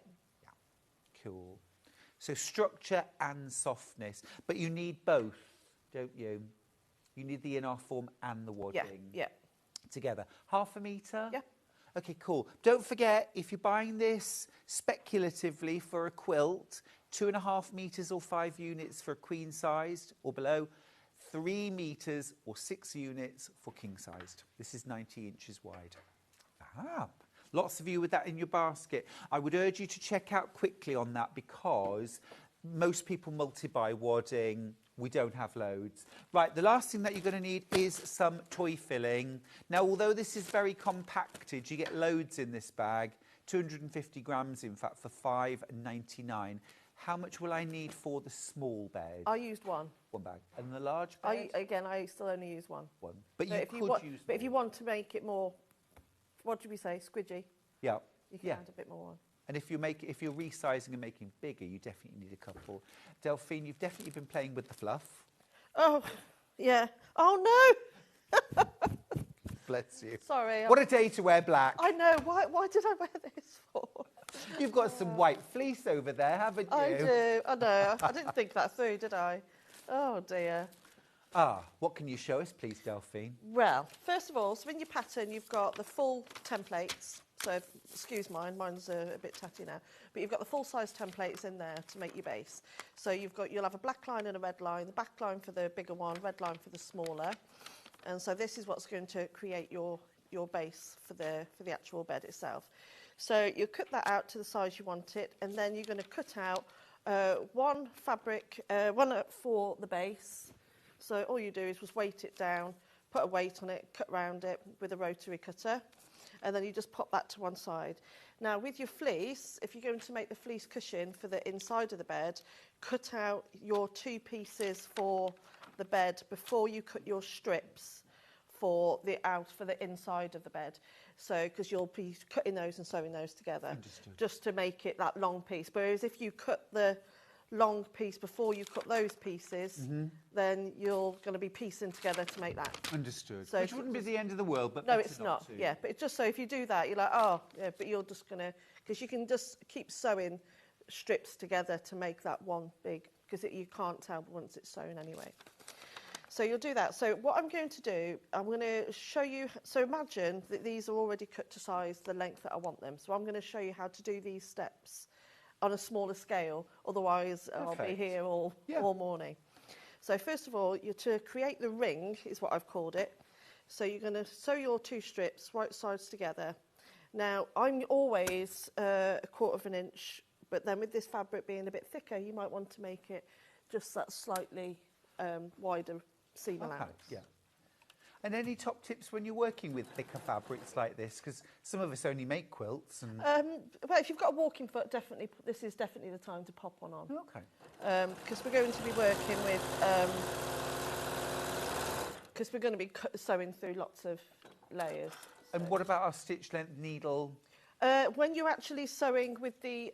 Cool. So structure and softness. But you need both, don't you? You need the in-our form and the wadding. Yeah. Together. 1/2 metre? Yeah. Okay, cool. Don't forget, if you're buying this speculatively for a quilt, 2.5 metres or 5 units for queen-sized or below, 3 metres or 6 units for king-sized. This is 90 inches wide. Fab. Lots of you with that in your basket. I would urge you to check out quickly on that because most people multi-buy wadding. We don't have loads. Right, the last thing that you're going to need is some toy filling. Now, although this is very compacted, you get loads in this bag, 250 grams, in fact, for $5.99. How much will I need for the small bed? I used one. One bag. And the large bed? I still only use one. One. But so you if could you want, use But if you want to make it more, what do we say, squidgy? Yeah. You can add a bit more on. And if you're resizing and making bigger, you definitely need a couple. Delphine, you've definitely been playing with the fluff. Oh, yeah. Oh, no! Bless you. Sorry. What a day to wear black. I know. Why did I wear this for? You've got some white fleece over there, haven't you? I do. I know. I didn't think that through, did I? Oh, dear. What can you show us, please, Delphine? Well, first of all, so in your pattern, you've got the full templates. So, excuse mine's a bit tatty now. But you've got the full-size templates in there to make your base. So you'll have a black line and a red line, the back line for the bigger one, red line for the smaller. And so this is what's going to create your base for the actual bed itself. So you cut that out to the size you want it, and then you're going to cut out one for the base. So all you do is just weight it down, put a weight on it, cut round it with a rotary cutter, and then you just pop that to one side. Now with your fleece, if you're going to make the fleece cushion for the inside of the bed, cut out your 2 pieces for the bed before you cut your strips for the inside of the bed. So, because you'll be cutting those and sewing those together. Just to make it that long piece. Whereas if you cut the long piece before you cut those pieces, then you're going to be piecing together to make that. Understood. So which wouldn't be the end of the world, but no, it's not. To. Yeah, but it's just so if you do that, you're like, oh, yeah, but you're just going to, because you can just keep sewing strips together to make that one big, because you can't tell once it's sewn anyway. So you'll do that. So what I'm going to do, I'm going to show you, so imagine that these are already cut to size the length that I want them. So I'm going to show you how to do these steps on a smaller scale, otherwise I'll be here all morning. So first of all, you're to create the ring, is what I've called it. So you're going to sew your 2 strips, right sides together. Now, I'm always 1/4 of an inch, but then with this fabric being a bit thicker, you might want to make it just that slightly wider seam allowance. Yeah. And any top tips when you're working with thicker fabrics like this? Because some of us only make quilts. And well, if you've got a walking foot, this is definitely the time to pop one on. Okay. Because we're going to be working with, because we're going to be sewing through lots of layers. And what about our stitch length needle? When you're actually sewing with the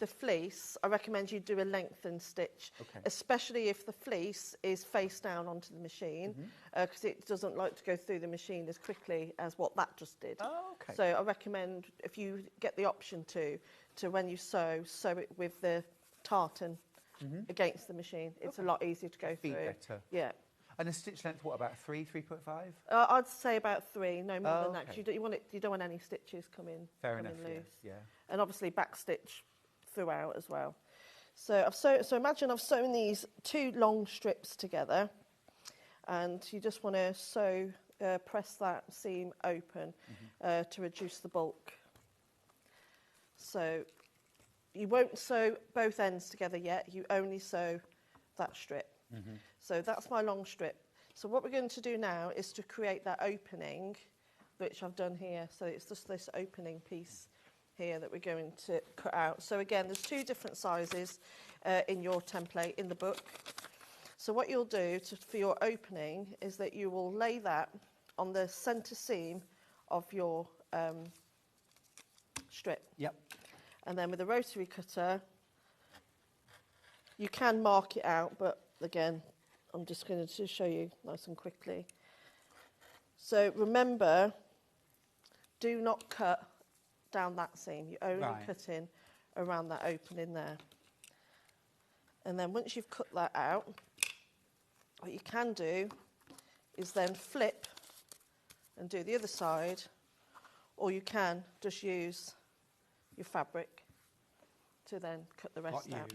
fleece, I recommend you do a lengthened stitch, especially if the fleece is face down onto the machine, because it doesn't like to go through the machine as quickly as what that just did. Oh, okay. So I recommend, if you get the option to when you sew it with the tartan against the machine. It's a lot easier to go through. Better. Yeah. And a stitch length, what, about 3.5? I'd say about 3, no more than that. 'Cause okay. You don't want any stitches coming Fair loose. enough, yeah. And obviously back stitch throughout as well. So so imagine I've sewn these 2 long strips together, and you just want to sew, press that seam open to reduce the bulk. So you won't sew both ends together yet. You only sew that strip. So that's my long strip. So what we're going to do now is to create that opening, which I've done here. So it's just this opening piece here that we're going to cut out. So again, there's 2 different sizes in your template in the book. So what you'll do for your opening is that you will lay that on the centre seam of your strip. Yep. And then with a rotary cutter, you can mark it out, but again, I'm just going to show you nice and quickly. So remember, do not cut down that seam. You're only cutting around that opening there. And then once you've cut that out, what you can do is then flip and do the other side, or you can just use your fabric to then cut the rest out.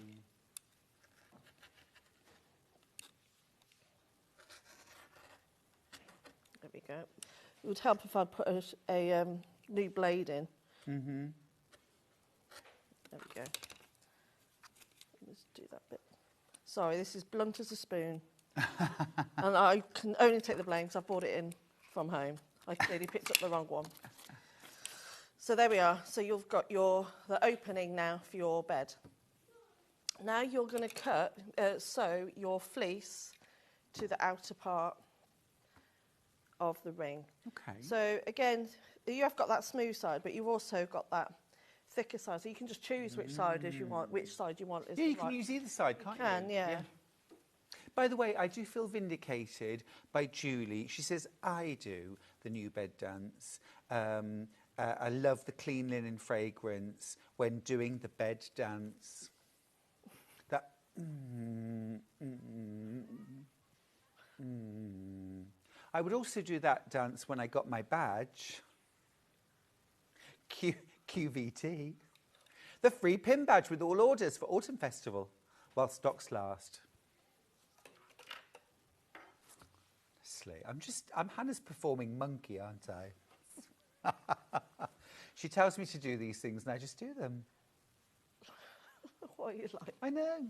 There we go. It would help if I put a new blade in. There we go. Let's do that bit. Sorry, this is blunt as a spoon. And I can only take the blame because I brought it in from home. I clearly picked up the wrong one. So there we are. So you've got the opening now for your bed. Now you're going to sew your fleece to the outer part of the ring. Okay. So again, you have got that smooth side, but you've also got that thicker side. So you can just choose which side you want. Is you can use either side, can't you? Yeah. By the way, I do feel vindicated by Julie. She says, I do the new bed dance. I love the clean linen fragrance when doing the bed dance. That. I would also do that dance when I got my badge. QVT. The free pin badge with all orders for Autumn Festival while stocks last. I'm Hannah's performing monkey, aren't I? She tells me to do these things and I just do them. What are you like? I know.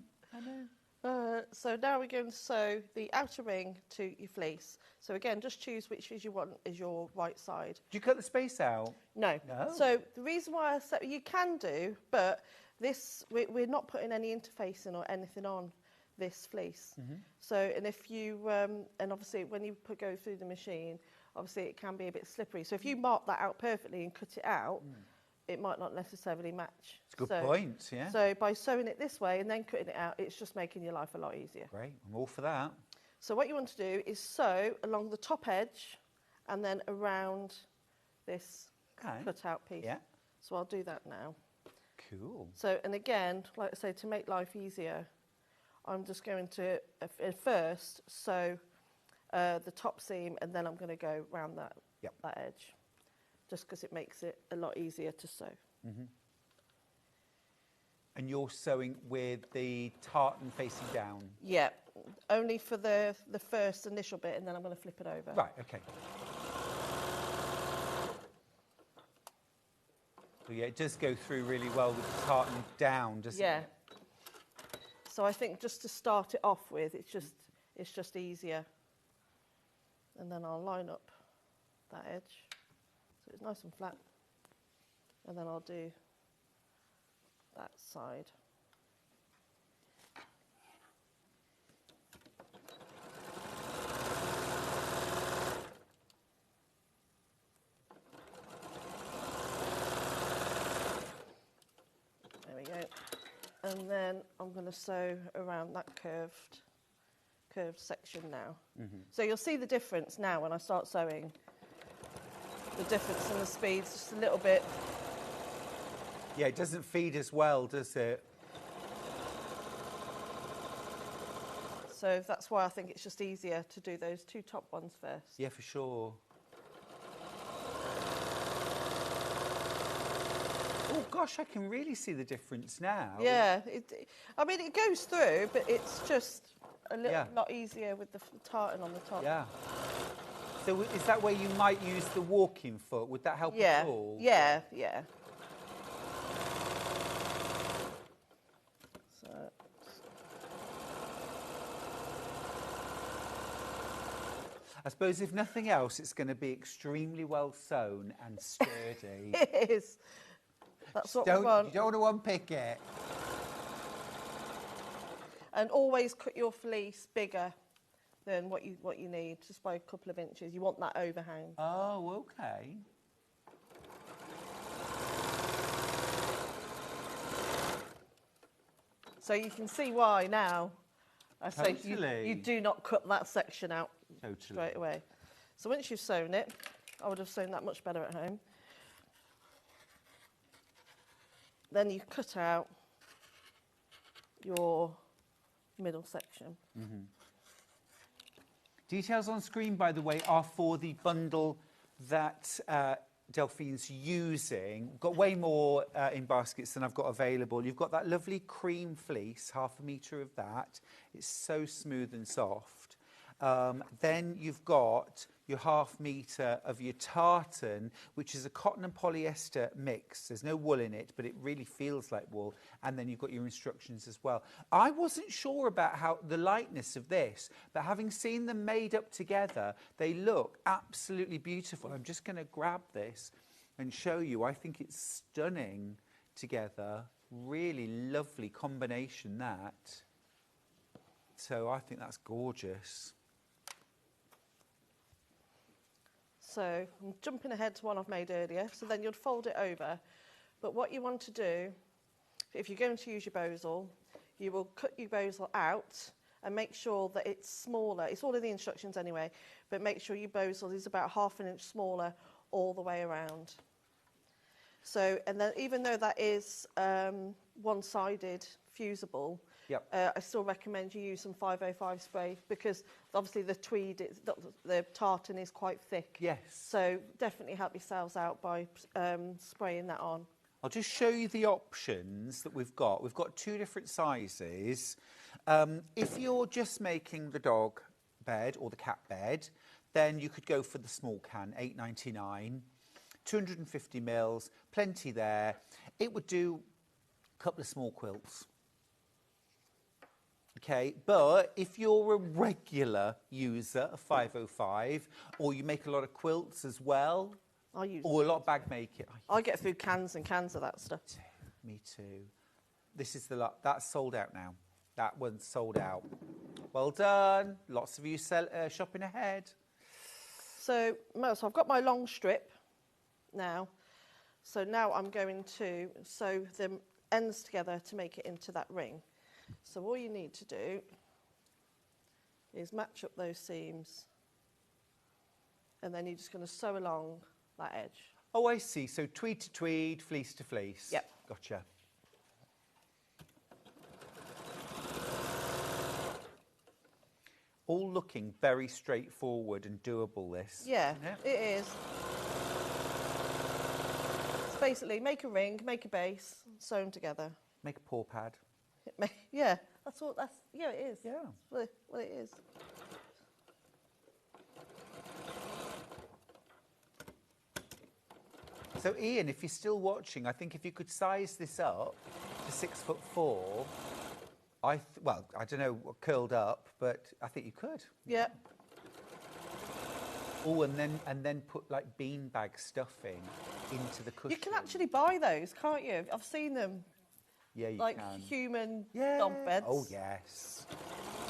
So now we're going to sew the outer ring to your fleece. So again, just choose which you want as your right side. Do you cut the space out? No. So the reason why you can do, but we're not putting any interfacing or anything on this fleece. So, and if you, and obviously when you go through the machine, obviously it can be a bit slippery. So if you mark that out perfectly and cut it out, it might not necessarily match. It's a good point, yeah. So by sewing it this way and then cutting it out, it's just making your life a lot easier. Great, I'm all for that. So what you want to do is sew along the top edge and then around this cut-out piece. Yeah. So I'll do that now. Cool. So, and again, like I say, to make life easier, I'm just going to first sew the top seam and then I'm going to go around that edge, just because it makes it a lot easier to sew. And you're sewing with the tartan facing down? Yeah, only for the first initial bit, and then I'm going to flip it over. Right, okay. So yeah, it does go through really well with the tartan down, doesn't it? Yeah. So I think just to start it off with, it's just easier. And then I'll line up that edge so it's nice and flat. And then I'll do that side. And then I'm going to sew around that curved section now. So you'll see the difference now when I start sewing. The difference in the speed's just a little bit. Yeah, it doesn't feed as well, does it? So that's why I think it's just easier to do those two top ones first. Yeah, for sure. Oh gosh, I can really see the difference now. Yeah, I mean it goes through, but it's just a little lot easier with the tartan on the top. Yeah. So is that where you might use the walking foot? Would that help at all? Yeah, yeah. So. I suppose if nothing else, it's going to be extremely well sewn and sturdy. It is. That's what we want. You don't want to unpick it. And always cut your fleece bigger than what you need, just by a couple of inches. You want that overhang. Oh, okay. So you can see why now. I say Totally. you do not cut that section out Totally. straight away. So once you've sewn it, I would have sewn that much better at home. Then you cut out your middle section. Details on screen, by the way, are for the bundle that Delphine's using. Got way more in baskets than I've got available. You've got that lovely cream fleece, 1/2 metre of that. It's so smooth and soft. Then you've got your 1/2 metre of your tartan, which is a cotton and polyester mix. There's no wool in it, but it really feels like wool. And then you've got your instructions as well. I wasn't sure about how the lightness of this, but having seen them made up together, they look absolutely beautiful. I'm just going to grab this and show you. I think it's stunning together. Really lovely combination, that. So I think that's gorgeous. So I'm jumping ahead to one I've made earlier. So then you'd fold it over. But what you want to do, if you're going to use your bosal, you will cut your bosal out and make sure that it's smaller. It's all in the instructions anyway, but make sure your bosal is about 1/2 inch smaller all the way around. So, and then even though that is one-sided fusible, I still recommend you use some 505 spray, because obviously the tweed, the tartan is quite thick. Yes. So definitely help yourselves out by spraying that on. I'll just show you the options that we've got. We've got 2 different sizes. If you're just making the dog bed or the cat bed, then you could go for the small can, £8.99, 250 mils, plenty there. It would do a couple of small quilts. Okay, but if you're a regular user of 505, or you make a lot of quilts as well, or a lot of bag making. I get through cans and cans of that stuff. Me too. This is the lot. That's sold out now. That one's sold out. Well done. Lots of you shopping ahead. So I've got my long strip now. So now I'm going to sew the ends together to make it into that ring. So all you need to do is match up those seams, and then you're just going to sew along that edge. Oh, I see. So tweed to tweed, fleece to fleece. Yep. Gotcha. All looking very straightforward and doable, this. Yeah, it is. It's basically make a ring, make a base, sew them together. Make a paw pad. Yeah, yeah, it is. Yeah. That's what it is. So Ian, if you're still watching, I think if you could size this up to 6'4", I don't know what curled up, but I think you could. Yeah. Oh, and then put like beanbag stuffing into the cushion. You can actually buy those, can't you? I've seen them. Yeah, you like can. Human dog beds. Oh, yes.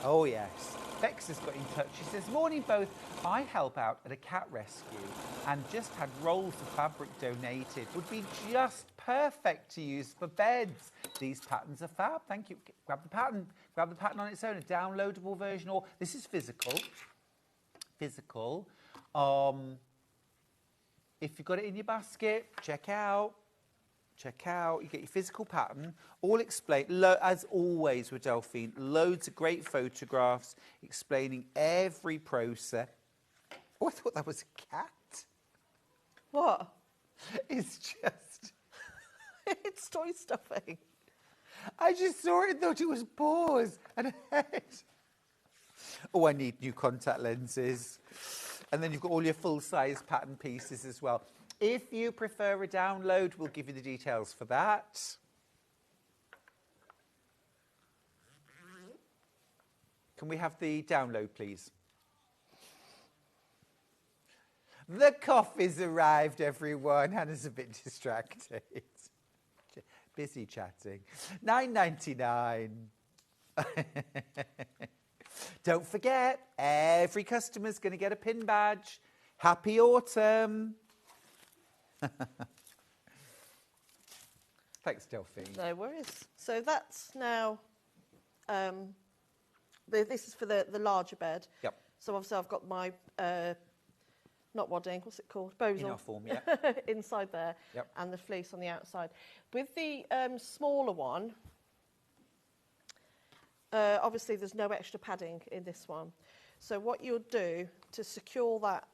Oh, yes. Bex has got in touch. She says, morning both. I help out at a cat rescue and just had rolls of fabric donated. Would be just perfect to use for beds. These patterns are fab. Thank you. Grab the pattern. Grab the pattern on its own, a downloadable version. Or this is physical. Physical. If you've got it in your basket, check out. Check out, you get your physical pattern, all explained, as always with Delphine, loads of great photographs explaining every process. Oh, I thought that was a cat. What? It's just... It's toy stuffing. I just saw it and thought it was paws and a head. Oh, I need new contact lenses. And then you've got all your full-size pattern pieces as well. If you prefer a download, we'll give you the details for that. Can we have the download, please? The coffee's arrived, everyone. Hannah's a bit distracted. Busy chatting. $9.99. Don't forget, every customer's going to get a pin badge. Happy autumn. Thanks, Delphine. No worries. So that's now, this is for the larger bed. Yep. So obviously I've got my, not wadding, what's it called? Bosal. In our form, yeah. Inside there. Yep. And the fleece on the outside. With the smaller one, obviously there's no extra padding in this one. So what you'll do to secure that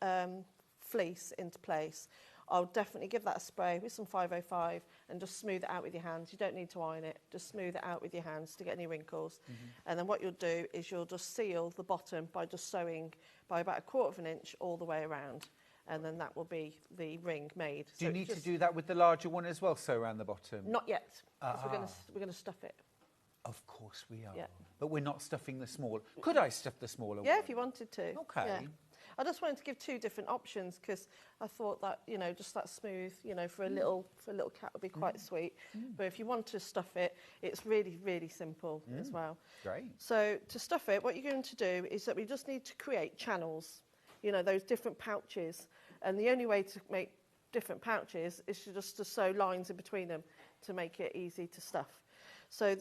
fleece into place, I'll definitely give that a spray with some 505 and just smooth it out with your hands. You don't need to iron it, just smooth it out with your hands to get any wrinkles. And then what you'll do is you'll just seal the bottom by just sewing by about 1/4 inch all the way around. And then that will be the ring made. Do you need to do that with the larger one as well, sew around the bottom? Not yet, because we're going to stuff it. Of course we are. Yeah. But we're not stuffing the smaller. Could I stuff the smaller one? Yeah, if you wanted to. Okay. Yeah. I just wanted to give two different options because I thought that, you know, just that smooth, you know, for a little cat would be quite sweet. But if you want to stuff it, it's really, really simple as well. Great. So to stuff it, what you're going to do is that we just need to create channels, you know, those different pouches. And the only way to make different pouches is to sew lines in between them to make it easy to stuff. So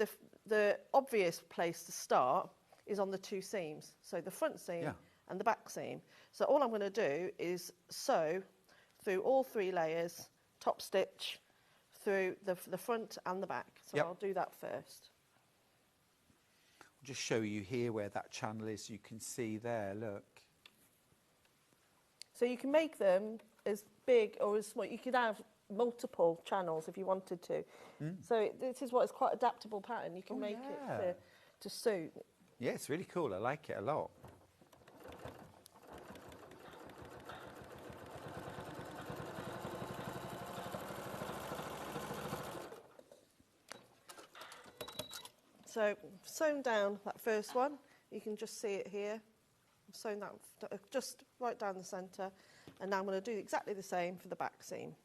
the obvious place to start is on the two seams. So the front seam and the back seam. So all I'm going to do is sew through all 3 layers, top stitch, through the front and the back. So I'll do that first. I'll just show you here where that channel is. You can see there, look. So you can make them as big or as small. You could have multiple channels if you wanted to. So this is what is quite adaptable pattern. You can make it to suit. Yeah, it's really cool. I like it a lot. So sewn down that first one. You can just see it here. I've sewn that just right down the centre. And now I'm going to do exactly the same for the back seam.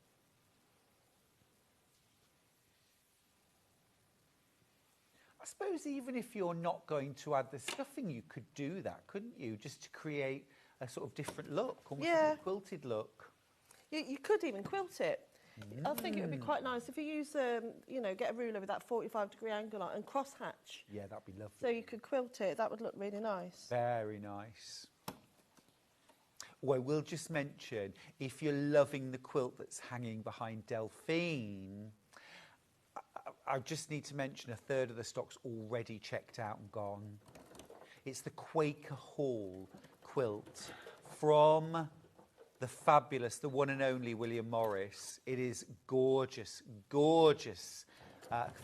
I suppose even if you're not going to add the stuffing, you could do that, couldn't you? Just to create a sort of different look, almost like a quilted look. You could even quilt it. I think it would be quite nice if you use, you know, get a ruler with that 45-degree angle on and cross hatch. Yeah, that'd be lovely. So you could quilt it. That would look really nice. Very nice. Well, we'll just mention, if you're loving the quilt that's hanging behind Delphine, I just need to mention 1/3 of the stock's already checked out and gone. It's the Quaker Hall quilt from the fabulous, the one and only William Morris. It is gorgeous, gorgeous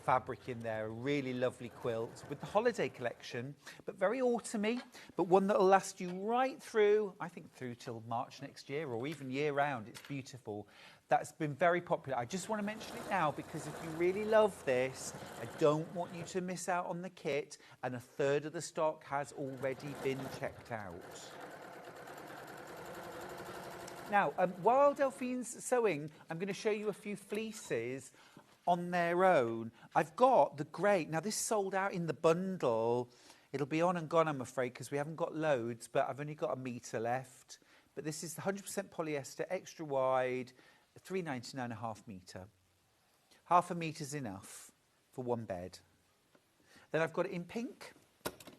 fabric in there, a really lovely quilt with the holiday collection, but very autumny, but one that will last you right through, I think through till March next year or even year round. It's beautiful. That's been very popular. I just want to mention it now because if you really love this, I don't want you to miss out on the kit, and 1/3 of the stock has already been checked out. Now, while Delphine's sewing, I'm going to show you a few fleeces on their own. I've got the grey. Now, this sold out in the bundle. It'll be on and gone, I'm afraid, because we haven't got loads, but I've only got a metre left. But this is 100% polyester, extra wide, £3.99 a half metre. Half a metre's enough for one bed. Then I've got it in pink.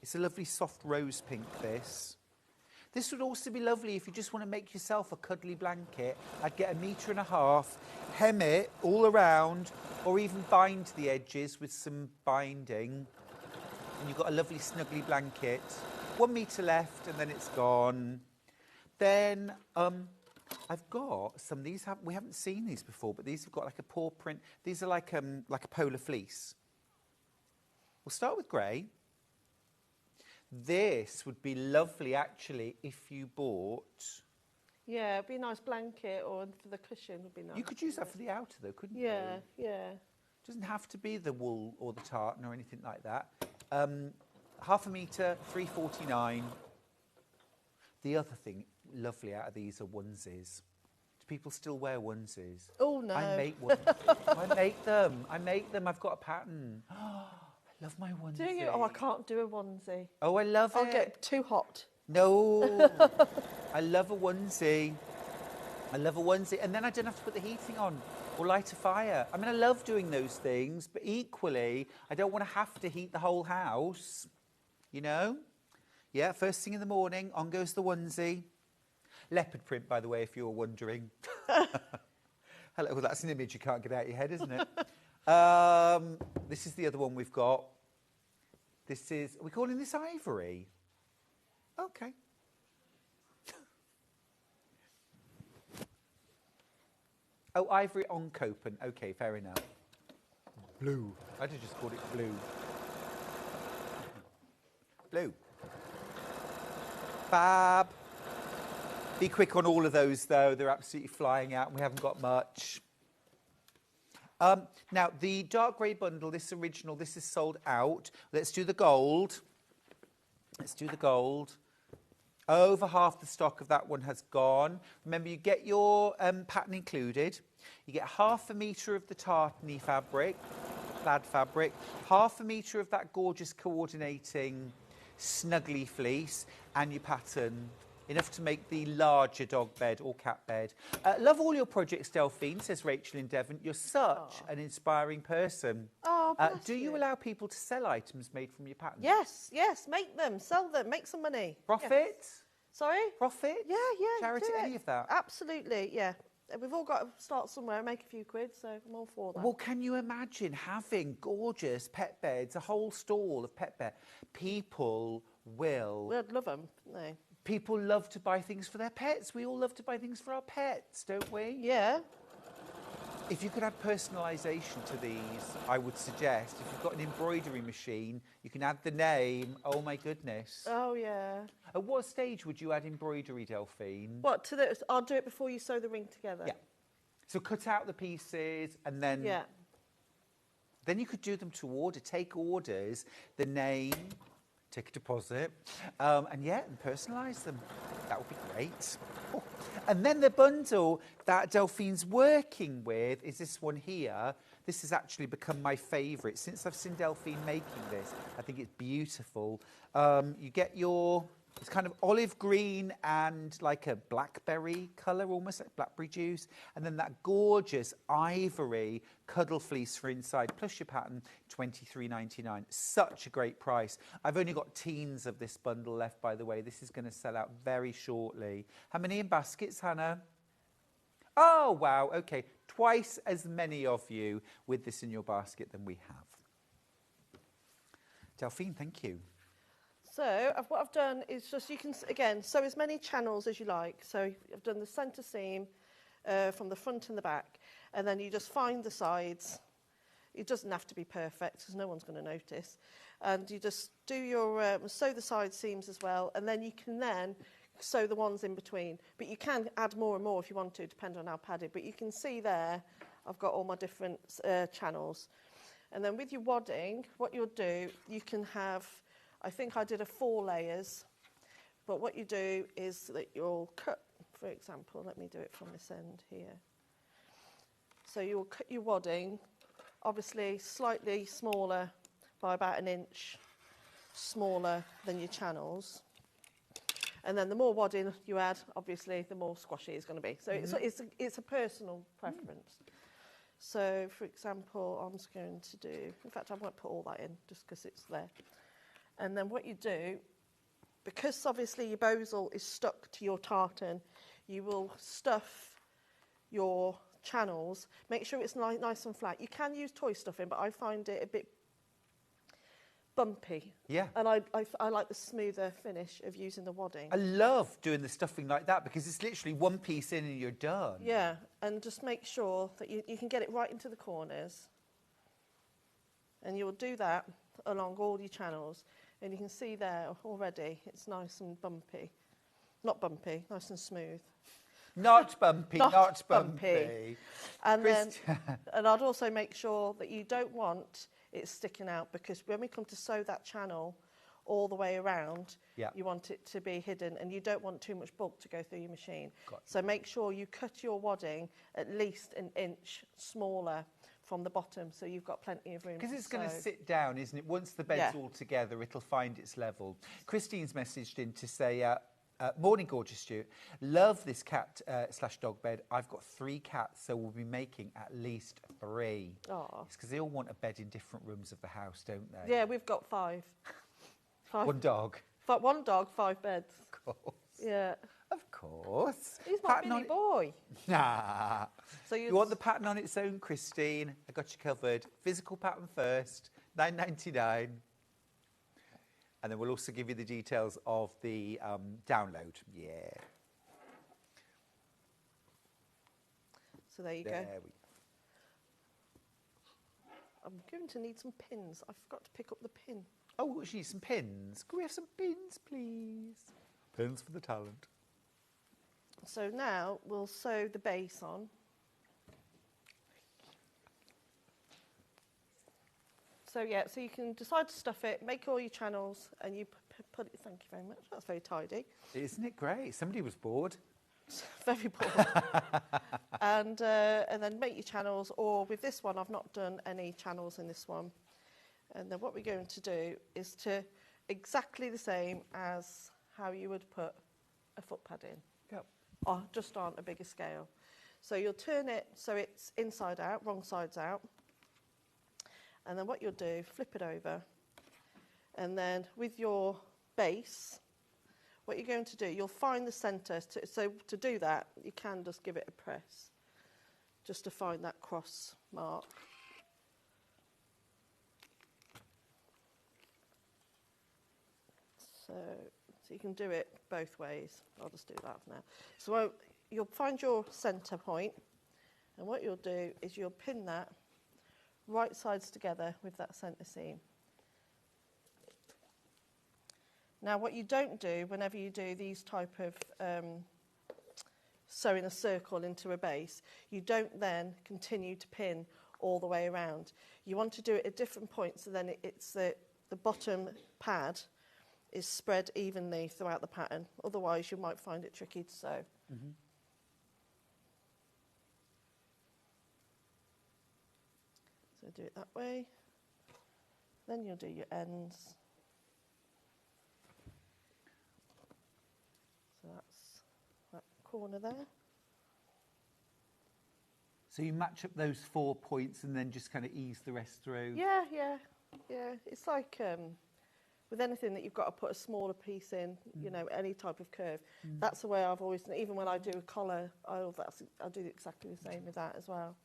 It's a lovely soft rose pink, this. This would also be lovely if you just want to make yourself a cuddly blanket. I'd get 1.5 meters, hem it all around, or even bind the edges with some binding. And you've got a lovely snuggly blanket. 1 metre left, and then it's gone. Then I've got some of these. We haven't seen these before, but these have got like a paw print. These are like a polar fleece. We'll start with grey. This would be lovely, actually, if you bought... Yeah, it'd be a nice blanket, or for the cushion would be nice. You could use that for the outer, though, couldn't you? Yeah, yeah. It doesn't have to be the wool or the tartan or anything like that. Half a metre, £3.49. The other thing lovely out of these are onesies. Do people still wear onesies? Oh, no. I make one. I make them. I've got a pattern. I love my onesie. Do you? Oh, I can't do a onesie. Oh, I love it. I'll get too hot. No. I love a onesie. And then I don't have to put the heating on or light a fire. I mean, I love doing those things, but equally, I don't want to have to heat the whole house, you know? Yeah, first thing in the morning, on goes the onesie. Leopard print, by the way, if you're wondering. Hello, well, that's an image you can't get out of your head, isn't it? This is the other one we've got. This is, are we calling this ivory? Okay. Oh, ivory on copen. Okay, fair enough. Blue. I'd have just called it blue. Blue. Fab. Be quick on all of those, though. They're absolutely flying out and we haven't got much. Now, the dark grey bundle, this original, this is sold out. Let's do the gold. Over half the stock of that one has gone. Remember, you get your pattern included. You get 1/2 metre of the tartany fabric, plaid fabric, 1/2 metre of that gorgeous coordinating snuggly fleece, and your pattern. Enough to make the larger dog bed or cat bed. Love all your projects, Delphine, says Rachel in Devon. You're such an inspiring person. Oh, do you allow people to sell items made from your pattern? Yes, make them, sell them, make some money. Profit? Yes. Sorry? Profit? Yeah. Charity, do it. any of that? Absolutely, yeah. We've all got to start somewhere and make a few quid, so I'm all for that. Well, can you imagine having gorgeous pet beds, a whole stall of pet bed? People will... We'd love them, wouldn't they? People love to buy things for their pets. We all love to buy things for our pets, don't we? Yeah. If you could add personalisation to these, I would suggest, if you've got an embroidery machine, you can add the name. Oh, my goodness. Oh, yeah. At what stage would you add embroidery, Delphine? What, I'll do it before you sew the ring together. Yeah. So cut out the pieces and then... Yeah. Then you could do them to order, take orders, the name... Take a deposit, and personalise them. That would be great. Oh. And then the bundle that Delphine's working with is this one here. This has actually become my favourite since I've seen Delphine making this. I think it's beautiful. You get your, it's kind of olive green and like a blackberry colour, almost like blackberry juice. And then that gorgeous ivory cuddle fleece for inside, plus your pattern, $23.99. Such a great price. I've only got teens of this bundle left, by the way. This is going to sell out very shortly. How many in baskets, Hannah? Oh, wow. Okay. Twice as many of you with this in your basket than we have. Delphine, thank you. So what I've done is just, you can, again, sew as many channels as you like. So I've done the centre seam from the front and the back. And then you just find the sides. It doesn't have to be perfect because no one's going to notice. And you just do your, sew the side seams as well. And then you can then sew the ones in between. But you can add more and more if you want to, depending on how padded. But you can see there, I've got all my different channels. And then with your wadding, what you'll do, you can have, I think I did 4 layers. But what you do is that you'll cut, for example, let me do it from this end here. So you'll cut your wadding, obviously slightly smaller by about 1 inch. smaller than your channels. And then the more wadding you add, obviously, the more squashy it's going to be. So it's a personal preference. So, for example, I'm just going to do, in fact, I won't put all that in just because it's there. And then what you do, because obviously your bosal is stuck to your tartan, you will stuff your channels, make sure it's nice and flat. You can use toy stuffing, but I find it a bit bumpy. Yeah. And I like the smoother finish of using the wadding. I love doing the stuffing like that because it's literally one piece in and you're done. Yeah, and just make sure that you can get it right into the corners. And you'll do that along all your channels. And you can see there already, it's nice and bumpy. Not bumpy, nice and smooth. Not bumpy, not bumpy. And then, and I'd also make sure that you don't want it sticking out, because when we come to sew that channel all the way around, you want it to be hidden, and you don't want too much bulk to go through your machine. So make sure you cut your wadding at least an inch smaller from the bottom, so you've got plenty of room. Because it's going to sit down, isn't it? Once the bed's all together, it'll find its level. Christine's messaged in to say, morning, gorgeous Stuart. Love this cat / dog bed. I've got 3 cats, so we'll be making at least 3. Aww. It's because they all want a bed in different rooms of the house, don't they? Yeah, we've got 5. 1 dog. 1 dog, 5 beds. Of course. Yeah. Of course. He's my mini boy. Nah. So you want the pattern on its own, Christine? I got you covered. Physical pattern first, $9.99. And then we'll also give you the details of the download. Yeah. So there you go. I'm going to need some pins. I forgot to pick up the pin. Oh, we need some pins. Can we have some pins, please? Pins for the talent. So now we'll sew the base on. So yeah, so you can decide to stuff it, make all your channels, and you put it. Thank you very much. That's very tidy. Isn't it great? Somebody was bored. Very bored. And then make your channels. Or with this one, I've not done any channels in this one. And then what we're going to do is to exactly the same as how you would put a foot pad in. Yep. Or just on a bigger scale. So you'll turn it so it's inside out, wrong sides out. And then what you'll do, flip it over, and then with your base, what you're going to do, you'll find the centre. So to do that, you can just give it a press, just to find that cross mark. So you can do it both ways. I'll just do that for now. So you'll find your centre point, and what you'll do is you'll pin that right sides together with that centre seam. Now what you don't do whenever you do these type of sewing a circle into a base, you don't then continue to pin all the way around. You want to do it at different points, so then it's the bottom pad is spread evenly throughout the pattern. Otherwise you might find it tricky to sew. Mm-hmm. So do it that way. Then you'll do your ends. So that's that corner there. So you match up those 4 points and then just kind of ease the rest through? Yeah. It's like with anything that you've got to put a smaller piece in, you know, any type of curve. That's the way I've always done it. Even when I do a collar, I'll do exactly the same with that as well.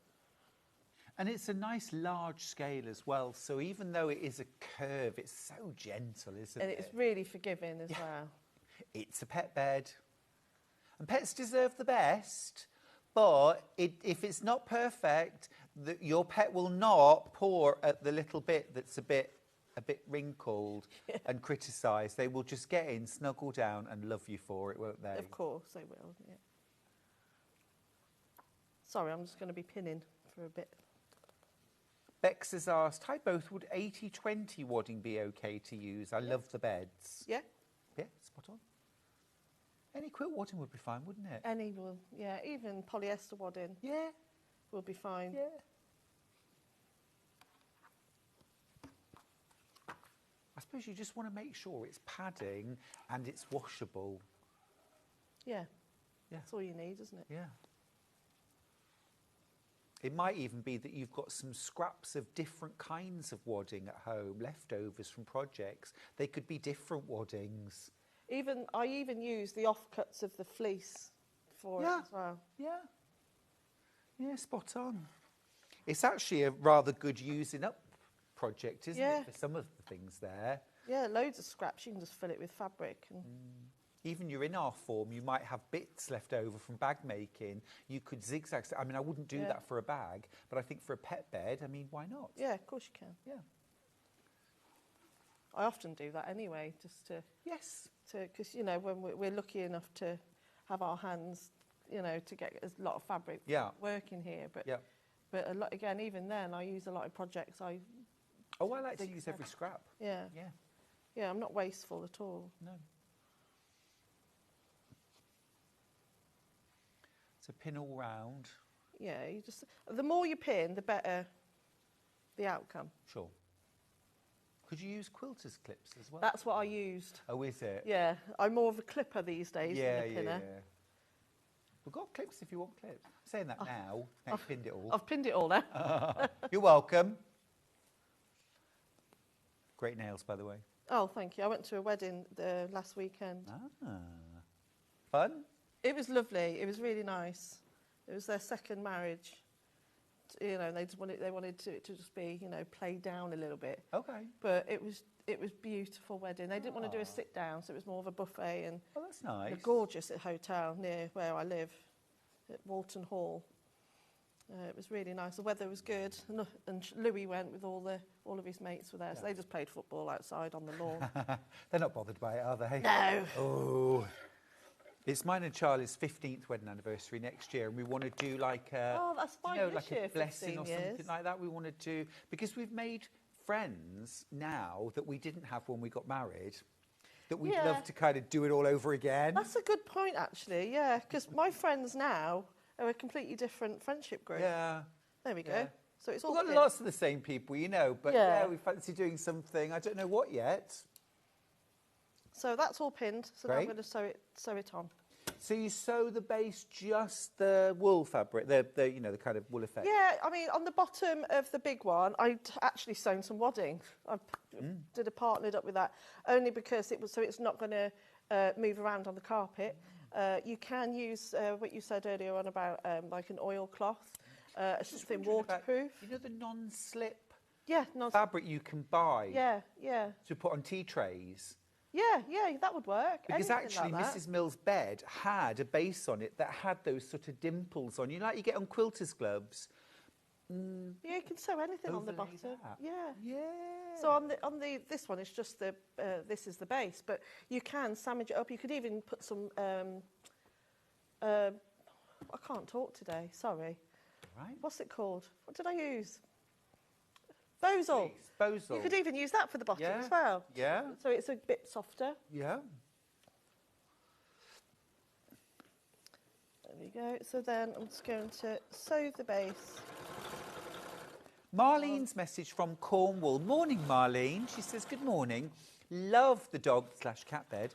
And it's a nice large scale as well, so even though it is a curve, it's so gentle, isn't it? And it's really forgiving as well. It's a pet bed. And pets deserve the best, but if it's not perfect, your pet will not paw at the little bit that's a bit wrinkled and criticise. They will just get in, snuggle down and love you for it, won't they? Of course they will, yeah. Sorry, I'm just going to be pinning for a bit. Bex has asked, hi both, would 80-20 wadding be okay to use? I love the beds. Yeah. Yeah, spot on. Any quilt wadding would be fine, wouldn't it? Any will, yeah, even polyester wadding. Yeah. Will be fine. Yeah. I suppose you just want to make sure it's padding and it's washable. Yeah. Yeah. That's all you need, isn't it? Yeah. It might even be that you've got some scraps of different kinds of wadding at home, leftovers from projects. They could be different waddings. I even use the offcuts of the fleece for it as well. Yeah. Yeah, spot on. It's actually a rather good using up project, isn't it, for some of the things there? Yeah, loads of scraps. You can just fill it with fabric. And Even your in-art form, you might have bits left over from bag making. You could zigzag. I mean, I wouldn't do that for a bag, but I think for a pet bed, I mean, why not? Yeah, of course you can. Yeah. I often do that anyway, just to... Yes. Because, you know, when we're lucky enough to have our hands, you know, to get a lot of fabric working here. But a lot, again, even then, I use a lot of projects. I like to use every scrap. Yeah. Yeah. Yeah, I'm not wasteful at all. No. So pin all round. Yeah, the more you pin, the better the outcome. Sure. Could you use quilter's clips as well? That's what I used. Oh, is it? Yeah, I'm more of a clipper these days than a pinner. Yeah. We've got clips if you want clips. I'm saying that now. I've pinned it all. I've pinned it all now. You're welcome. Great nails, by the way. Oh, thank you. I went to a wedding last weekend. Fun? It was lovely. It was really nice. It was their second marriage. You know, they wanted to just be, you know, played down a little bit. Okay. But it was beautiful wedding. They didn't want to do a sit down, so it was more of a buffet and that's nice. a gorgeous hotel near where I live, at Walton Hall. It was really nice. The weather was good, and Louis went with all of his mates were there. So they just played football outside on the lawn. They're not bothered by it, are they? No. Oh. It's mine and Charlie's 15th wedding anniversary next year, and we want to do like a, that's fine, like year, a blessing or 15 years. something like that. We want to do, because we've made friends now that we didn't have when we got married, that we'd love to kind of do it all over again. That's a good point, actually. Yeah, because my friends now are a completely different friendship group. Yeah. There we go. So it's all We've got pinned. lots of the same people, you know, but we fancy doing something. I don't know what yet. So that's all pinned. So now I'm Great. going to sew it on. So you sew the base just the wool fabric, the you know, the kind of wool effect. Yeah, I mean, on the bottom of the big one, I'd actually sewn some wadding. I did a partnered up with that, only because it's not going to move around on the carpet. You can use what you said earlier on about like an oilcloth, something waterproof. You know the non-slip fabric you can buy. Yeah. To put on tea trays. Yeah, that would work. Because Anything actually, like that. Mrs. Mill's bed had a base on it that had those sort of dimples on. You know, like you get on quilters' gloves. Yeah, you can sew anything on the Overlay bottom. that. Yeah. So on this one, it's just this is the base, but you can sandwich it up. You could even put some. I can't talk today. Sorry. Right. What's it called? What did I use? Bosal. Bosal. You could even use that for the bottom Yeah. as well. Yeah. So it's a bit softer. Yeah. There we go. So then I'm just going to sew the base. Marlene's message from Cornwall. Morning, Marlene. She says, good morning. Love the dog/cat bed.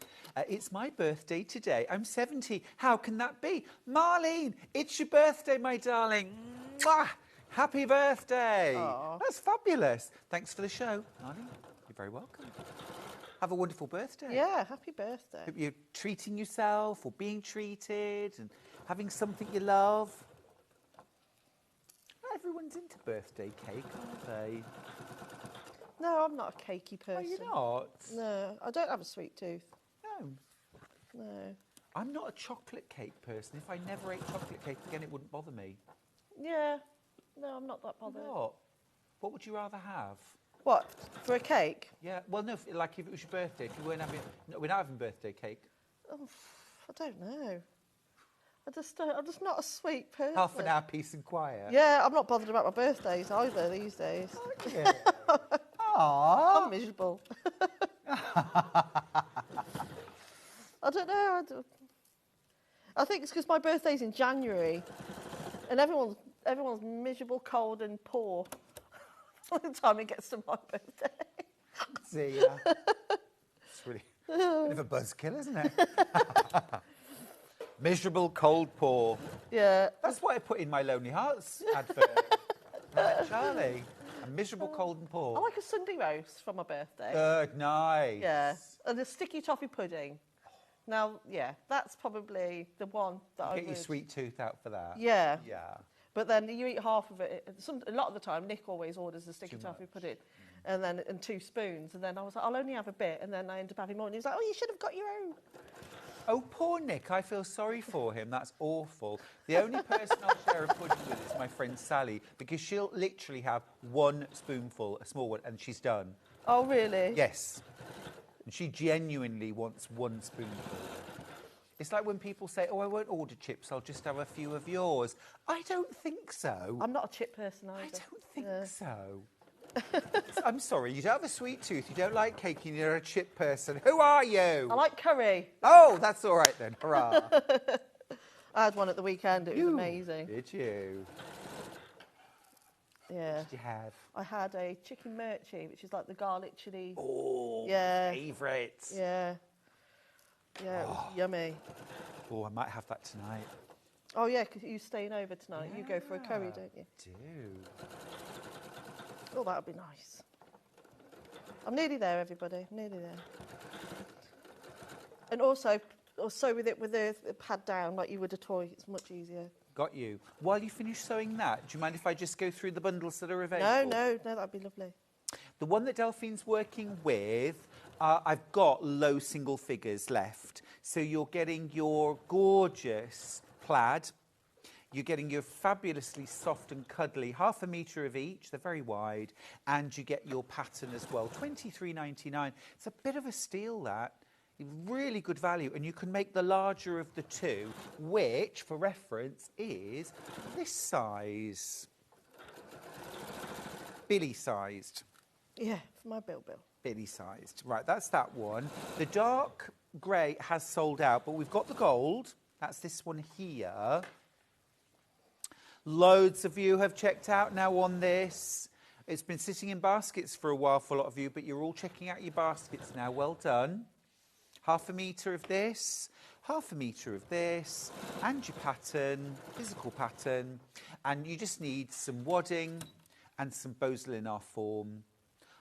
It's my birthday today. I'm 70. How can that be? Marlene, it's your birthday, my darling. Mwah! Happy birthday. Aww. That's fabulous. Thanks for the show, Marlene. You're very welcome. Have a wonderful birthday. Yeah, happy birthday. Hope you're treating yourself or being treated and having something you love. Not everyone's into birthday cake, are they? No, I'm not a cakey person. Are you not? No, I don't have a sweet tooth. No. No. I'm not a chocolate cake person. If I never ate chocolate cake again, it wouldn't bother me. Yeah. No, I'm not that bothered. What? What would you rather have? What? For a cake? Yeah. Well, no. Like if it was your birthday, if you weren't having, no, we're not having birthday cake. Oh, I don't know. I'm just not a sweet person. Half an hour peace and quiet. Yeah, I'm not bothered about my birthdays either these days. Yeah. Aww. I'm miserable. I don't know. I think it's because my birthday's in January, and everyone's miserable, cold, and poor by the time it gets to my birthday. dear. It's really a bit of a buzzkill, isn't it? Miserable cold pour. Yeah. That's what I put in my Lonely Hearts advert. Right, Charlie. A miserable cold and I pour. like a Sunday roast for my birthday. Good, nice. Yeah. And a sticky toffee pudding. Now, yeah, that's probably the one that I Get your would... sweet tooth out for that. Yeah. Yeah. But then you eat half of it. A lot of the time, Nick always orders the sticky toffee pudding, and 2 spoons. And then I was like, I'll only have a bit. And then I end up having more. And he's like, oh, you should have got your own. Oh, poor Nick. I feel sorry for him. That's awful. The only person I'll share a pudding with is my friend Sally, because she'll literally have 1 spoonful, a small one, and she's done. Oh, really? Yes. And she genuinely wants 1 spoonful. It's like when people say, oh, I won't order chips, I'll just have a few of yours. I don't think so. I'm not a chip person either. I don't think so. I'm sorry, you don't have a sweet tooth, you don't like cake, and you're a chip person. Who are you? I like curry. Oh, that's all right then. Hurrah. I had one at the weekend. It was amazing. Did you? Yeah. What did you have? I had a chicken mirchi, which is like the garlic chili. Oh, yeah. favourite. Yeah. Yeah, it was yummy. Oh, I might have that tonight. Oh, yeah, because you're staying over tonight. You go for a curry, don't you? I do. Oh, that would be nice. I'm nearly there, everybody. Nearly there. And also with it with the pad down like you would a toy. It's much easier. Got you. While you finish sewing that, do you mind if I just go through the bundles that are available? No, that'd be lovely. The one that Delphine's working with, I've got low single figures left. So you're getting your gorgeous plaid. You're getting your fabulously soft and cuddly, 1/2 metre of each. They're very wide. And you get your pattern as well, $23.99. It's a bit of a steal, that. Really good value. And you can make the larger of the 2, which, for reference, is this size. Billy-sized. Yeah, for my Bill. Billy-sized. Right, that's that one. The dark grey has sold out, but we've got the gold. That's this one here. Loads of you have checked out now on this. It's been sitting in baskets for a while for a lot of you, but you're all checking out your baskets now. Well done. 1/2 metre of this, 1/2 metre of this, and your pattern, physical pattern. And you just need some wadding and some Bozel in our form.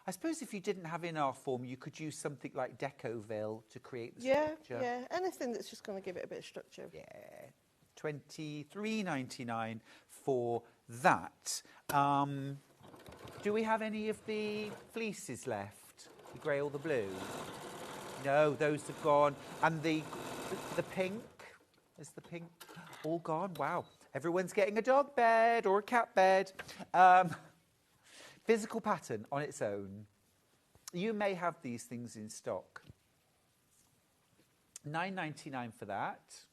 I suppose if you didn't have in our form, you could use something like Decoville to create the structure. Yeah, anything that's just going to give it a bit of structure. Yeah, $23.99 for that. Do we have any of the fleeces left? The grey or the blue? No, those have gone. And the pink, is the pink all gone? Wow. Everyone's getting a dog bed or a cat bed. Physical pattern on its own. You may have these things in stock. $9.99 for that.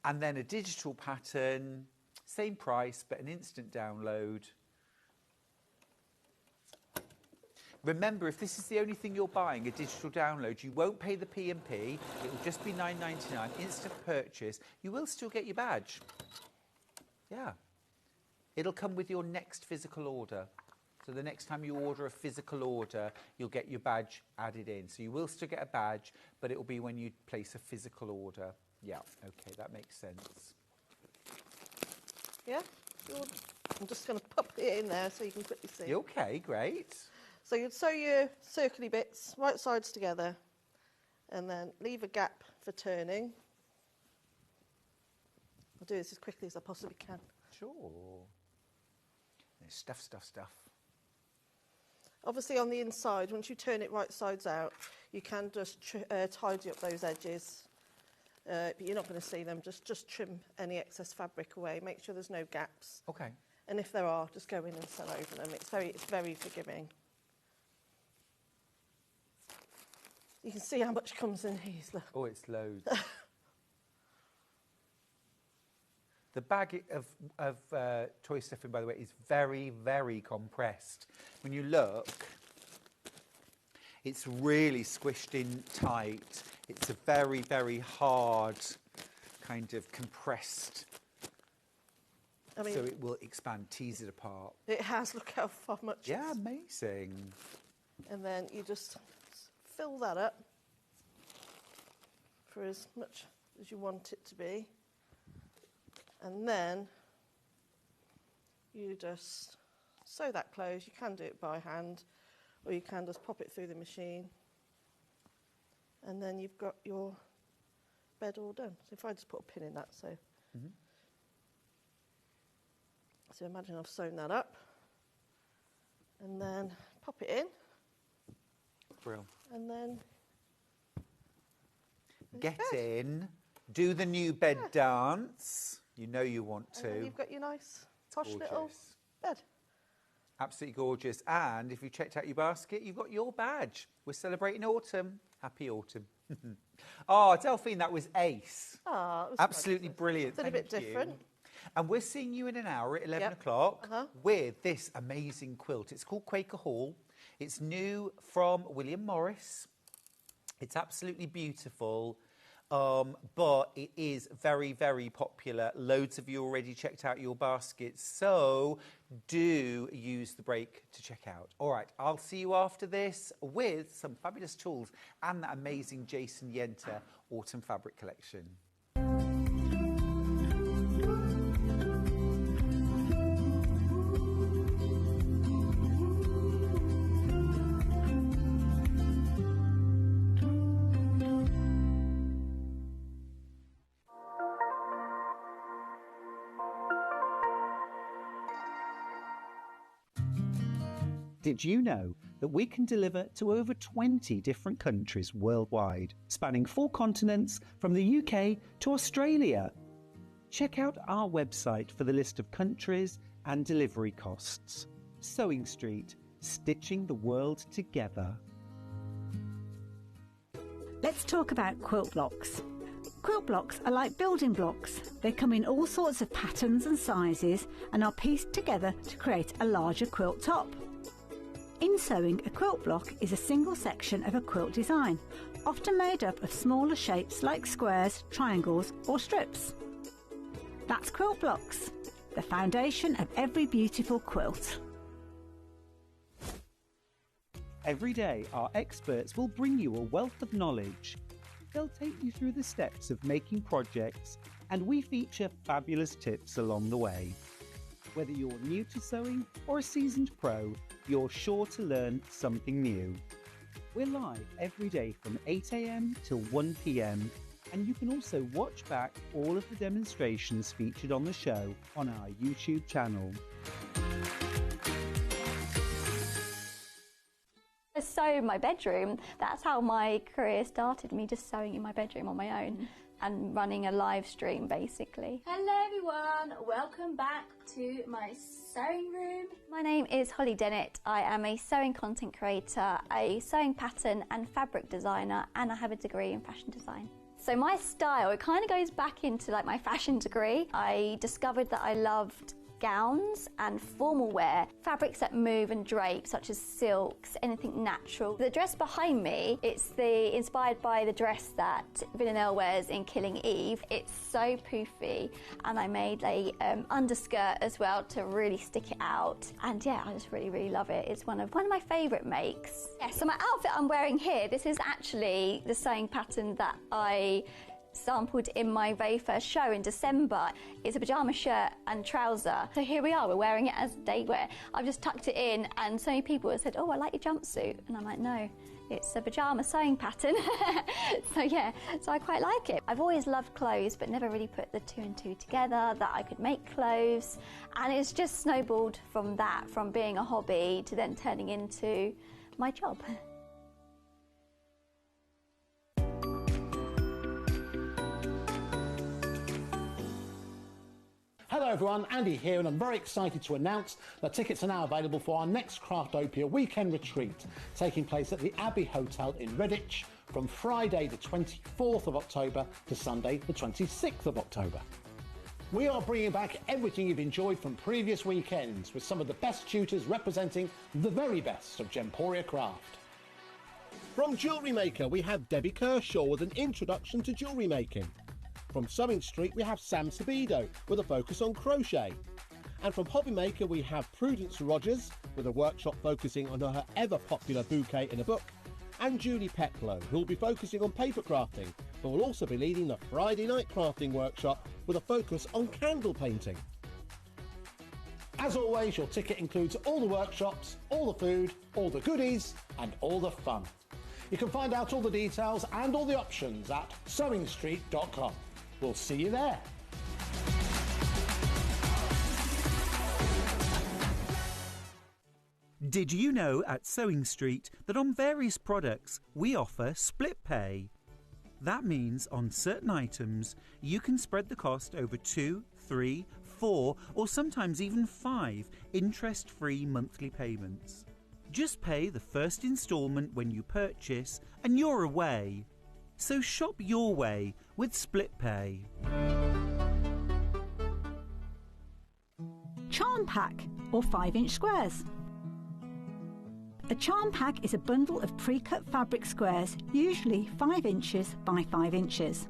And then a digital pattern, same price, but an instant download. Remember, if this is the only thing you're buying, a digital download, you won't pay the P&P. It will just be $9.99, instant purchase. You will still get your badge. Yeah. It'll come with your next physical order. So the next time you order a physical order, you'll get your badge added in. So you will still get a badge, but it will be when you place a physical order. Yeah, okay, that makes sense. Yeah? I'm just going to pop it in there so you can quickly see. Okay, great. So you'd sew your circly bits, right sides together, and then leave a gap for turning. I'll do this as quickly as I possibly can. Sure. There's stuff. Obviously on the inside, once you turn it right sides out, you can just tidy up those edges. But you're not going to see them. Just trim any excess fabric away. Make sure there's no gaps. Okay. And if there are, just go in and sew over them. It's very forgiving. You can see how much comes in these. Look. Oh, it's loads. The bag of toy stuffing, by the way, is very, very compressed. When you look, it's really squished in tight. It's a very, very hard kind of compressed I mean, so it will expand, tease it apart. it has. Look how far much. Yeah, amazing. And then you just fill that up for as much as you want it to be. And then you just sew that closed. You can do it by hand, or you can just pop it through the machine. And then you've got your bed all done. So if I just put a pin in that, so. So imagine I've sewn that up. And then pop it in. Brill. And then Get in, do the new bed dance. You know you want to. And then you've got your nice posh little bed. Absolutely gorgeous. And if you checked out your basket, you've got your badge. We're celebrating autumn. Happy autumn. Oh, Delphine, that was ace. Ah, it was absolutely brilliant. It's a bit different. And we're seeing you in an hour at 11 o'clock with this amazing quilt. It's called Quaker Hall. It's new from William Morris. It's absolutely beautiful, but it is very, very popular. Loads of you already checked out your baskets, so do use the break to check out. All right, I'll see you after this with some fabulous tools and that amazing Jason Yenter Autumn Fabric Collection. Did you know that we can deliver to over 20 different countries worldwide, spanning 4 continents from the UK to Australia? Check out our website for the list of countries and delivery costs. Sewing Street, stitching the world together. Let's talk about quilt blocks. Quilt blocks are like building blocks. They come in all sorts of patterns and sizes and are pieced together to create a larger quilt top. In sewing, a quilt block is a single section of a quilt design, often made up of smaller shapes like squares, triangles or strips. That's quilt blocks, the foundation of every beautiful quilt. Every day, our experts will bring you a wealth of knowledge. They'll take you through the steps of making projects, and we feature fabulous tips along the way. Whether you're new to sewing or a seasoned pro, you're sure to learn something new. We're live every day from 8 a.m. till 1 p.m. and you can also watch back all of the demonstrations featured on the show on our YouTube channel. sew my bedroom. That's how my career started, me just sewing in my bedroom on my own and running a live stream basically. Hello everyone, welcome back to my sewing room. My name is Holly Dennett. I am a sewing content creator, a sewing pattern and fabric designer, and I have a degree in fashion design. So my style, it kind of goes back into like my fashion degree. I discovered that I loved gowns and formal wear, fabrics that move and drape such as silks, anything natural. The dress behind me, it's inspired by the dress that Villanelle wears in Killing Eve. It's so poofy, and I made a underskirt as well to really stick it out. And yeah, I just really love it. It's one of my favourite makes. Yeah, so my outfit I'm wearing here, this is actually the sewing pattern that I sampled in my very first show in December. It's a pyjama shirt and trouser. So here we are, we're wearing it as day wear. I've just tucked it in, and so many people have said, oh, I like your jumpsuit. And I'm like, no, it's a pyjama sewing pattern. So yeah, so I quite like it. I've always loved clothes, but never really put the two and two together, that I could make clothes. And it's just snowballed from that, from being a hobby to then turning into my job. Hello everyone, Andy here, and I'm very excited to announce that tickets are now available for our next Craftopia weekend retreat, taking place at the Abbey Hotel in Redditch from Friday the 24th of October to Sunday the 26th of October. We are bringing back everything you've enjoyed from previous weekends, with some of the best tutors representing the very best of Gemporia craft. From Jewellery Maker, we have Debbie Kershaw with an introduction to jewellery making. From Sewing Street, we have Sam Sabido with a focus on crochet. And from Hobby Maker, we have Prudence Rogers with a workshop focusing on her ever-popular bouquet in a book, and Julie Peplow, who will be focusing on paper crafting, but will also be leading the Friday night crafting workshop with a focus on candle painting. As always, your ticket includes all the workshops, all the food, all the goodies, and all the fun. You can find out all the details and all the options at sewingstreet.com. We'll see you there. Did you know at Sewing Street that on various products we offer split pay? That means on certain items you can spread the cost over 2, 3, 4 or sometimes even 5 interest-free monthly payments. Just pay the first instalment when you purchase and you're away. So shop your way with split pay. Charm pack or 5-inch squares. A charm pack is a bundle of pre-cut fabric squares, usually 5 inches by 5 inches.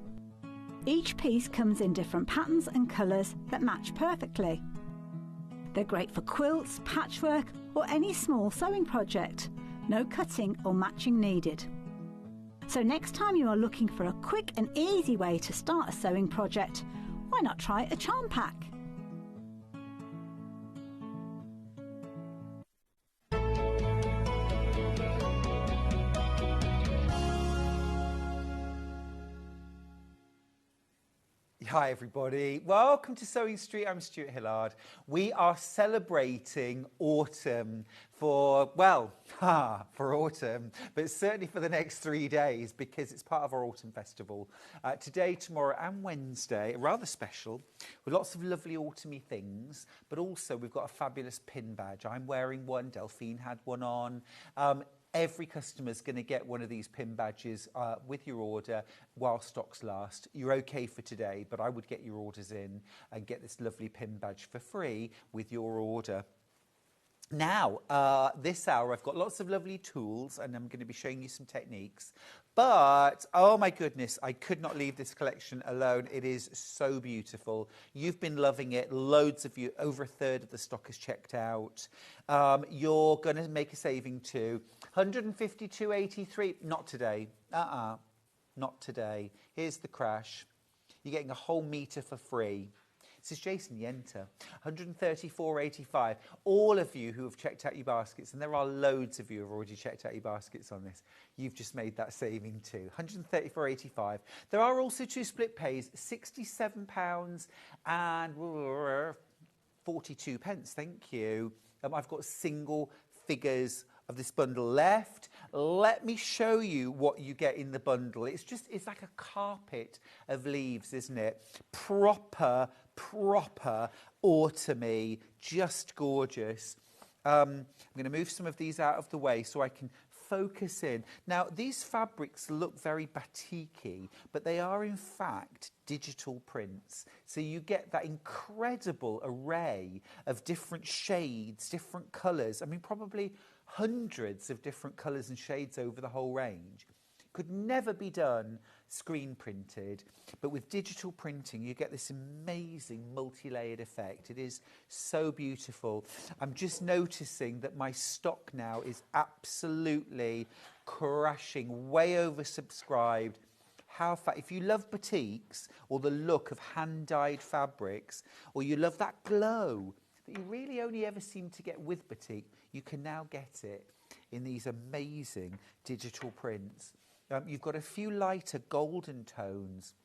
Each piece comes in different patterns and colours that match perfectly. They're great for quilts, patchwork or any small sewing project. No cutting or matching needed. So next time you are looking for a quick and easy way to start a sewing project, why not try a charm pack? Hi everybody, welcome to Sewing Street. I'm Stuart Hillard. We are celebrating autumn for autumn, but certainly for the next 3 days because it's part of our autumn festival. Today, tomorrow and Wednesday, rather special, with lots of lovely autumny things, but also we've got a fabulous pin badge. I'm wearing one, Delphine had one on. Every customer's going to get one of these pin badges with your order while stocks last. You're okay for today, but I would get your orders in and get this lovely pin badge for free with your order. Now, this hour, I've got lots of lovely tools and I'm going to be showing you some techniques. But, oh my goodness, I could not leave this collection alone. It is so beautiful. You've been loving it. Loads of you, over a third of the stock is checked out. You're going to make a saving too. 152.83, not today. Not today. Here's the crash. You're getting a whole metre for free. This is Jason Yenter, 134.85. All of you who have checked out your baskets, and there are loads of you who have already checked out your baskets on this, you've just made that saving too, 134.85. There are also two split pays, £67 and 42 pence, thank you. I've got single figures of this bundle left. Let me show you what you get in the bundle. It's like a carpet of leaves, isn't it? Proper autumny, just gorgeous. I'm going to move some of these out of the way so I can focus in. Now, these fabrics look very batik-y, but they are in fact digital prints. So you get that incredible array of different shades, different colours. I mean, probably hundreds of different colours and shades over the whole range. Could never be done screen printed, but with digital printing you get this amazing multi-layered effect. It is so beautiful. I'm just noticing that my stock now is absolutely crashing, way oversubscribed. If you love batiks or the look of hand-dyed fabrics, or you love that glow that you really only ever seem to get with batik, you can now get it in these amazing digital prints. You've got a few lighter golden tones.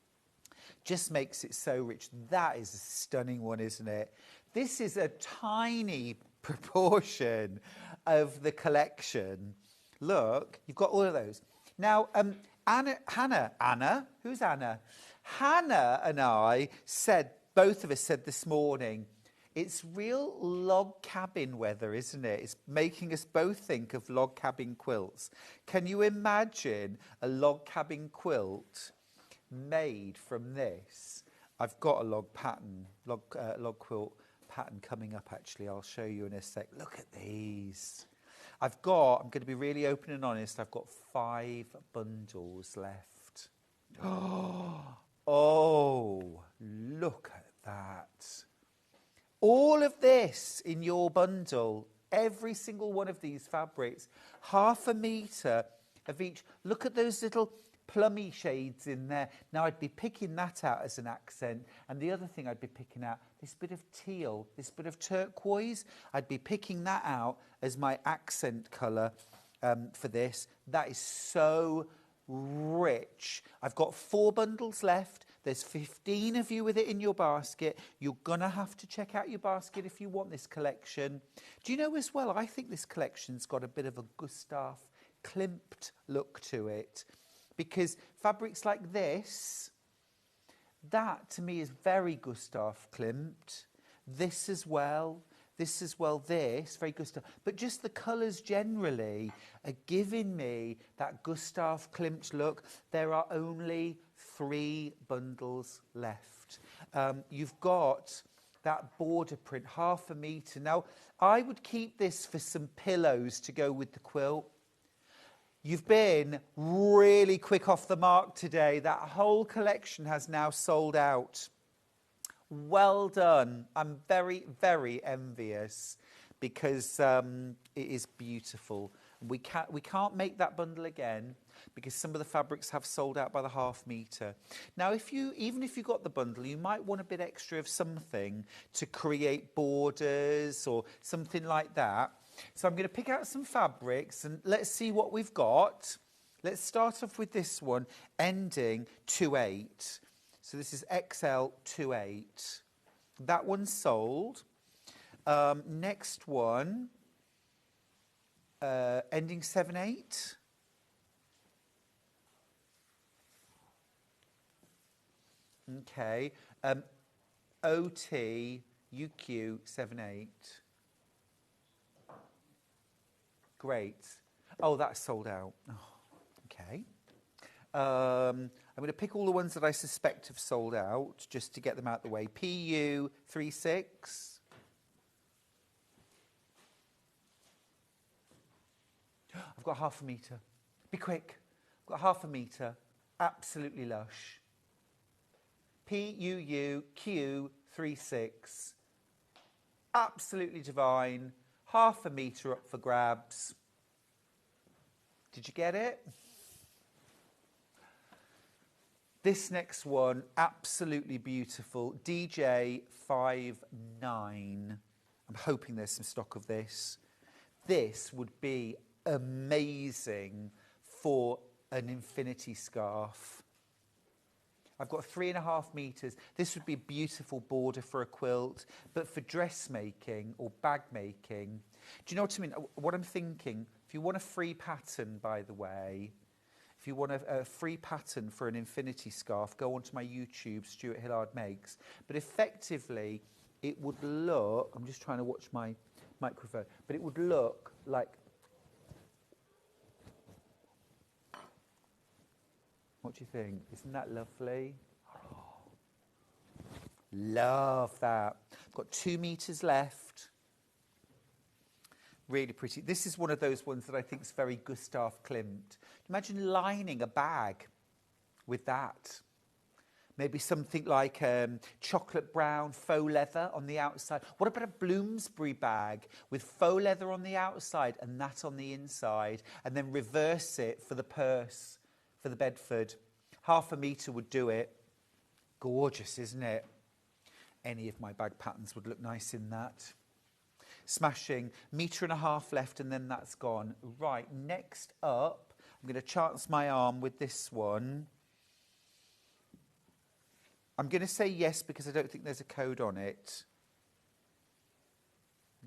Just makes it so rich. That is a stunning one, isn't it? This is a tiny proportion of the collection. Look, you've got all of those. Now, Hannah, who's Anna? Hannah and I both of us said this morning, it's real log cabin weather, isn't it? It's making us both think of log cabin quilts. Can you imagine a log cabin quilt made from this? I've got a log quilt pattern coming up, actually. I'll show you in a sec. Look at these. I'm going to be really open and honest, I've got 5 bundles left. Oh, Oh, look at that. All of this in your bundle, every single one of these fabrics, 1/2 metre of each. Look at those little plummy shades in there. Now, I'd be picking that out as an accent. And the other thing I'd be picking out, this bit of teal, this bit of turquoise, I'd be picking that out as my accent colour for this. That is so rich. I've got 4 bundles left. There's 15 of you with it in your basket. You're going to have to check out your basket if you want this collection. Do you know as well, I think this collection's got a bit of a Gustav Klimt look to it. Because fabrics like this, that to me is very Gustav Klimt. This as well, this, very Gustav. But just the colours generally are giving me that Gustav Klimt look. There are only 3 bundles left. You've got that border print, 1/2 metre. Now, I would keep this for some pillows to go with the quilt. You've been really quick off the mark today. That whole collection has now sold out. Well done. I'm very, very envious because it is beautiful. We can't make that bundle again because some of the fabrics have sold out by the 1/2 metre. Now, even if you got the bundle, you might want a bit extra of something to create borders or something like that. So I'm going to pick out some fabrics and let's see what we've got. Let's start off with this one, ending 28. So this is XL 28. That one's sold. Next one, ending 78. Okay. OT UQ 78. Great. Oh, that's sold out. Oh, okay. I'm going to pick all the ones that I suspect have sold out, just to get them out of the way. PU 36. I've got 1/2 metre. Be quick. I've got 1/2 metre. Absolutely lush. PUU Q36. Absolutely divine. 1/2 metre up for grabs. Did you get it? This next one, absolutely beautiful. DJ59. I'm hoping there's some stock of this. This would be amazing for an infinity scarf. I've got 3.5 metres. This would be a beautiful border for a quilt, but for dressmaking or bag making. Do you know what I mean? What I'm thinking, if you want a free pattern, by the way, if you want a free pattern for an infinity scarf, go onto my YouTube, Stuart Hillard Makes. But effectively, it would look, I'm just trying to watch my microphone, but it would look like, what do you think? Isn't that lovely? Oh, love that. I've got 2 metres left. Really pretty. This is one of those ones that I think is very Gustav Klimt. Imagine lining a bag with that. Maybe something like chocolate brown faux leather on the outside. What about a Bloomsbury bag with faux leather on the outside and that on the inside, and then reverse it for the purse, for the Bedford? 1/2 metre would do it. Gorgeous, isn't it? Any of my bag patterns would look nice in that. Smashing. 1.5 metres left and then that's gone. Right, next up, I'm going to chance my arm with this one. I'm going to say yes because I don't think there's a code on it.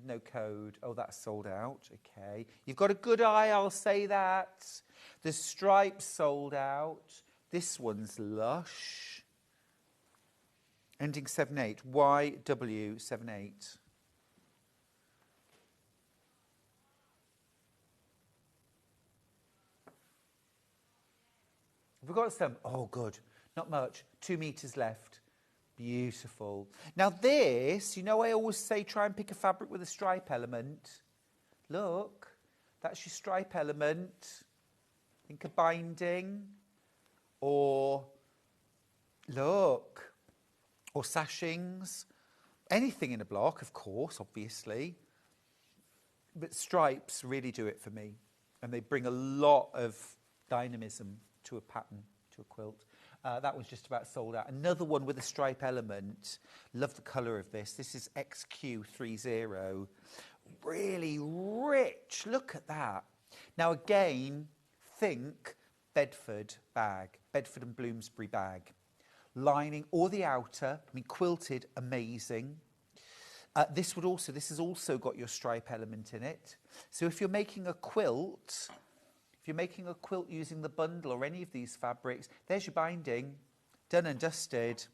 No code. Oh, that's sold out. Okay. You've got a good eye, I'll say that. The stripes sold out. This one's lush. Ending 78. YW78. We've got some. Oh, good. Not much. 2 metres left. Beautiful. Now this, you know I always say try and pick a fabric with a stripe element. Look, that's your stripe element. Think a binding or Look. Or sashings. Anything in a block, of course, obviously. But stripes really do it for me. And they bring a lot of dynamism to a pattern, to a quilt. That was just about sold out. Another one with a stripe element. Love the colour of this. This is XQ30. Really rich. Look at that. Now again, think Bedford bag. Bedford and Bloomsbury bag. Lining or the outer. I mean, quilted, amazing. This has also got your stripe element in it. So if you're making a quilt... If you're making a quilt using the bundle or any of these fabrics, there's your binding, done and dusted.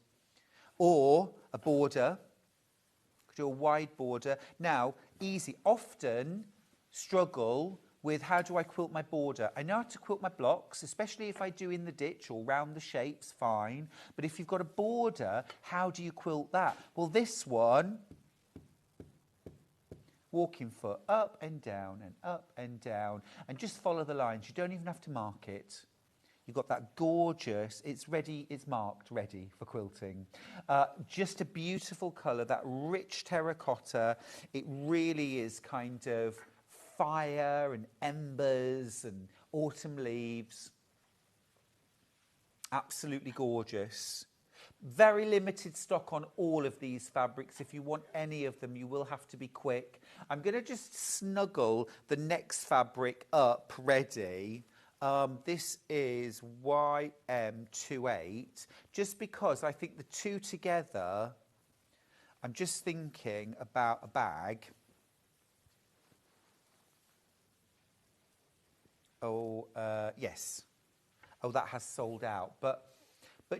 Or a border, could do a wide border. Now, easy. Often struggle with how do I quilt my border. I know how to quilt my blocks, especially if I do in the ditch or round the shapes, fine. But if you've got a border, how do you quilt that? Well, this one... Walking foot up and down and up and down and just follow the lines. You don't even have to mark it. You've got that gorgeous, it's ready, it's marked, ready for quilting. Just a beautiful colour, that rich terracotta. It really is kind of fire and embers and autumn leaves. Absolutely gorgeous. Very limited stock on all of these fabrics. If you want any of them, you will have to be quick. I'm going to just snuggle the next fabric up ready. This is YM28, just because I think the two together, I'm just thinking about a bag. Oh, yes. Oh, that has sold out. But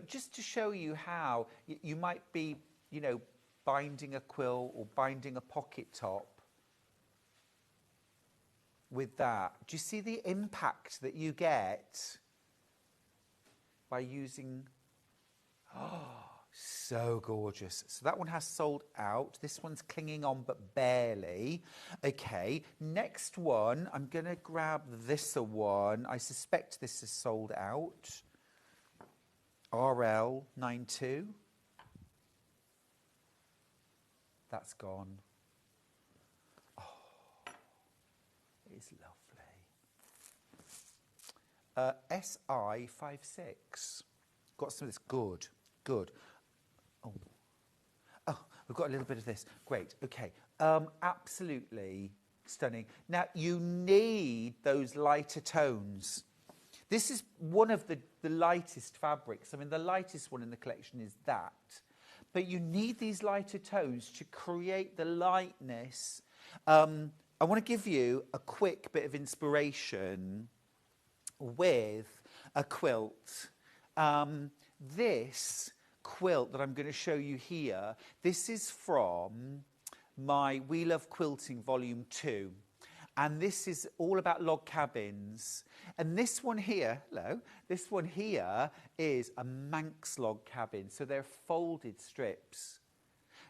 just to show you how you might be, you know, binding a quilt or binding a pocket top with that. Do you see the impact that you get by using... Oh, so gorgeous. So that one has sold out. This one's clinging on, but barely. Okay, next one, I'm going to grab this one. I suspect this is sold out. RL92. That's gone. Oh, it's lovely. SI56. Got some of this. Good, good. Oh, we've got a little bit of this. Great, okay. Absolutely stunning. Now, you need those lighter tones. This is one of the lightest fabrics. I mean, the lightest one in the collection is that. But you need these lighter tones to create the lightness. I want to give you a quick bit of inspiration with a quilt. This quilt that I'm going to show you here, this is from my We Love Quilting Volume 2. And this is all about log cabins. And this one here, hello, this one here is a Manx log cabin. So they're folded strips.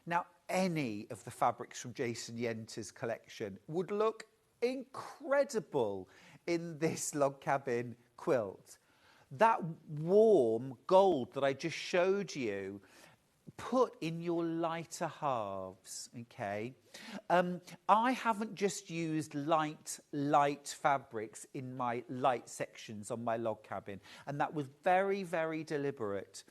Now, any of the fabrics from Jason Yenter's collection would look incredible in this log cabin quilt. That warm gold that I just showed you, put in your lighter halves, okay? I haven't just used light fabrics in my light sections on my log cabin, and that was very, very deliberate.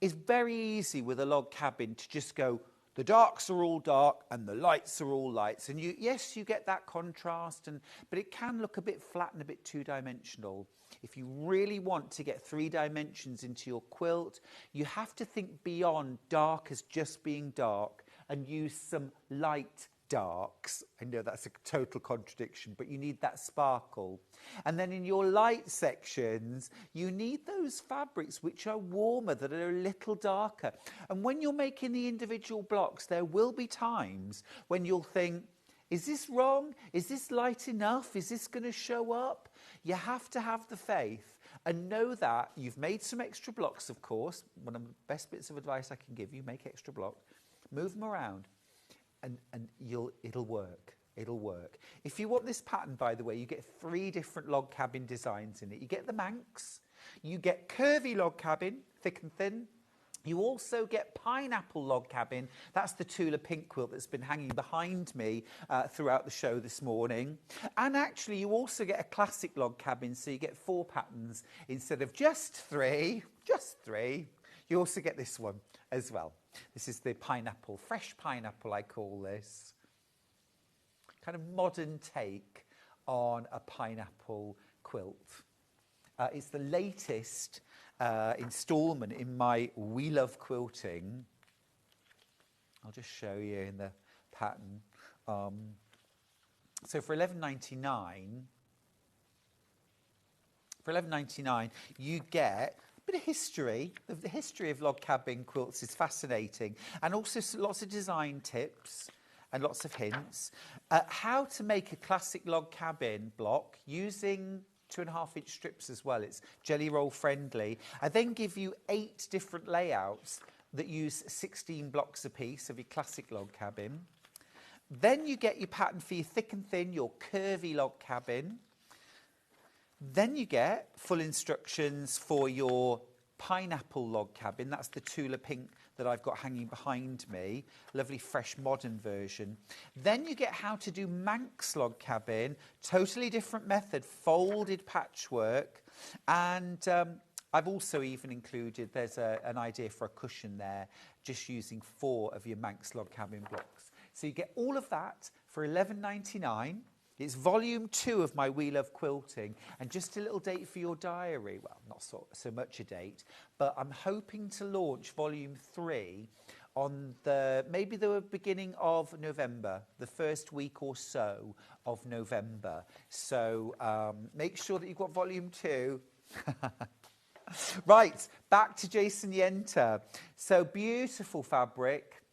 It's very easy with a log cabin to just go, the darks are all dark and the lights are all lights. And yes, you get that contrast, but it can look a bit flat and a bit two-dimensional. If you really want to get 3 dimensions into your quilt, you have to think beyond dark as just being dark and use some light darks. I know that's a total contradiction, but you need that sparkle. And then in your light sections, you need those fabrics which are warmer, that are a little darker. And when you're making the individual blocks, there will be times when you'll think, is this wrong? Is this light enough? Is this going to show up? You have to have the faith and know that you've made some extra blocks, of course. One of the best bits of advice I can give you, make extra blocks. Move them around and it'll work. It'll work. If you want this pattern, by the way, you get 3 different log cabin designs in it. You get the Manx, you get curvy log cabin, thick and thin, You also get pineapple log cabin. That's the Tula pink quilt that's been hanging behind me throughout the show this morning. And actually, you also get a classic log cabin, so you get 4 patterns instead of just 3. Just 3. You also get this one as well. This is the pineapple, fresh pineapple, I call this. Kind of modern take on a pineapple quilt. It's the latest instalment in my We Love Quilting. I'll just show you in the pattern. So for $11.99, you get a bit of history. The history of log cabin quilts is fascinating, and also lots of design tips and lots of hints. How to make a classic log cabin block using 2.5-inch strips as well. It's jelly roll friendly. I then give you 8 different layouts that use 16 blocks apiece of your classic log cabin. Then you get your pattern for your thick and thin, your curvy log cabin. Then you get full instructions for your pineapple log cabin. That's the Tula pink that I've got hanging behind me. Lovely, fresh, modern version. Then you get how to do Manx log cabin. Totally different method, folded patchwork. And I've also even included, there's an idea for a cushion there, just using 4 of your Manx log cabin blocks. So you get all of that for $11.99. It's volume 2 of my We Love Quilting, and just a little date for your diary. Well, not so much a date, but I'm hoping to launch volume 3 on maybe the beginning of November, the first week or so of November. So make sure that you've got volume 2. Right, back to Jason Yenter. So beautiful fabric,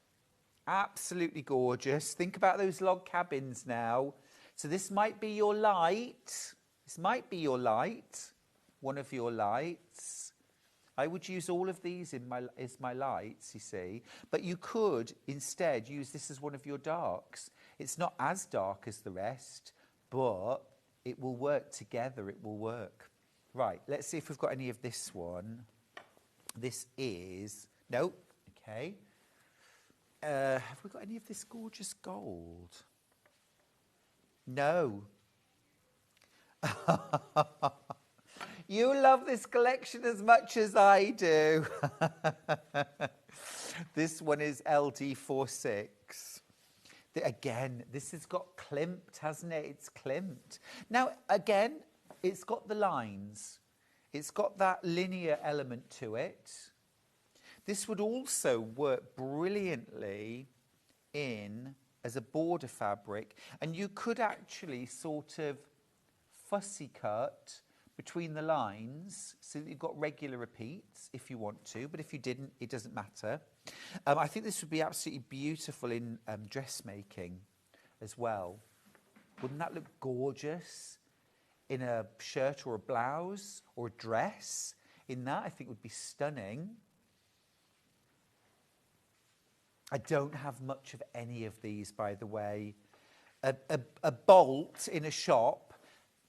absolutely gorgeous. Think about those log cabins now. So this might be your light. This might be your light, one of your lights. I would use all of these as my lights, you see. But you could instead use this as one of your darks. It's not as dark as the rest, but it will work together. It will work. Right, let's see if we've got any of this one. This is... No, okay. Have we got any of this gorgeous gold? No. You love this collection as much as I do. This one is LD46. Again, this has got klimped, hasn't it? It's klimped. Now, again, it's got the lines. It's got that linear element to it. This would also work brilliantly as a border fabric, and you could actually sort of fussy cut between the lines so that you've got regular repeats if you want to, but if you didn't, it doesn't matter. I think this would be absolutely beautiful in dressmaking as well. Wouldn't that look gorgeous in a shirt or a blouse or a dress? In that, I think would be stunning. I don't have much of any of these, by the way. A bolt in a shop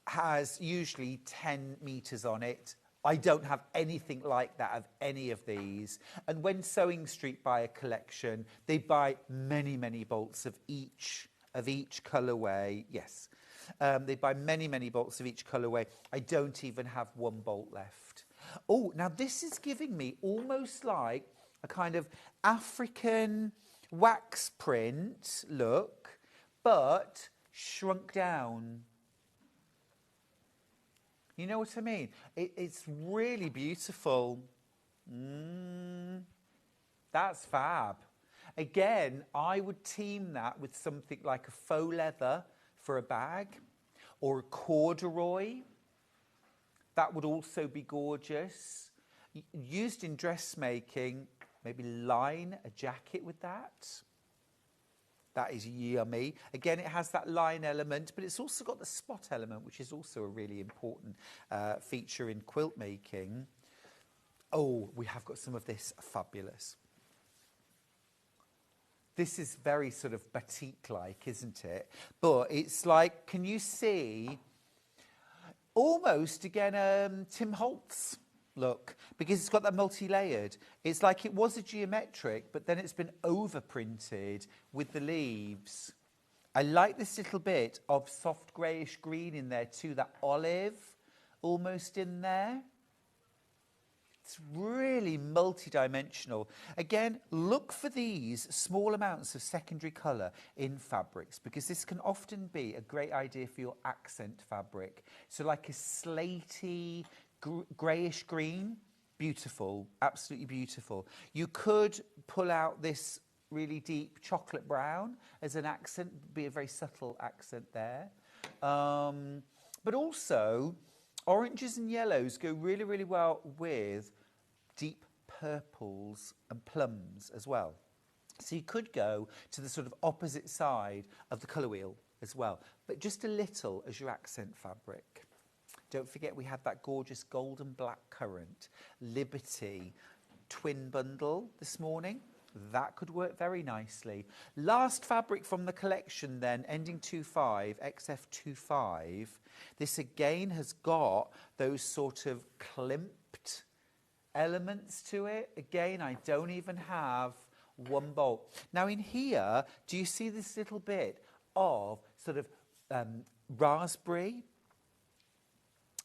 has usually 10 metres on it. I don't have anything like that of any of these. And when Sewing Street buy a collection, they buy many, many bolts of each colourway. Yes, they buy many, many bolts of each colourway. I don't even have one bolt left. Oh, now this is giving me almost like a kind of African wax print look, but shrunk down. You know what I mean? It's really beautiful. That's fab. Again, I would team that with something like a faux leather for a bag or a corduroy. That would also be gorgeous. Used in dressmaking, maybe line a jacket with that. That is yummy. Again, it has that line element, but it's also got the spot element, which is also a really important feature in quilt making. Oh, we have got some of this. Fabulous. This is very sort of batik-like, isn't it? But it's like, can you see, almost, again, Tim Holtz. Look, because it's got that multi-layered. It's like it was a geometric, but then it's been overprinted with the leaves. I like this little bit of soft greyish green in there too, that olive almost in there. It's really multi-dimensional. Again, look for these small amounts of secondary colour in fabrics, because this can often be a great idea for your accent fabric. So like a slaty, greyish green, beautiful, absolutely beautiful. You could pull out this really deep chocolate brown as an accent, be a very subtle accent there. But also, oranges and yellows go really, really well with deep purples and plums as well. So you could go to the sort of opposite side of the colour wheel as well, but just a little as your accent fabric. Don't forget we had that gorgeous golden black currant Liberty twin bundle this morning. That could work very nicely. Last fabric from the collection then, ending 25, XF25. This again has got those sort of climped elements to it. Again, I don't even have one bolt. Now in here, do you see this little bit of sort of raspberry?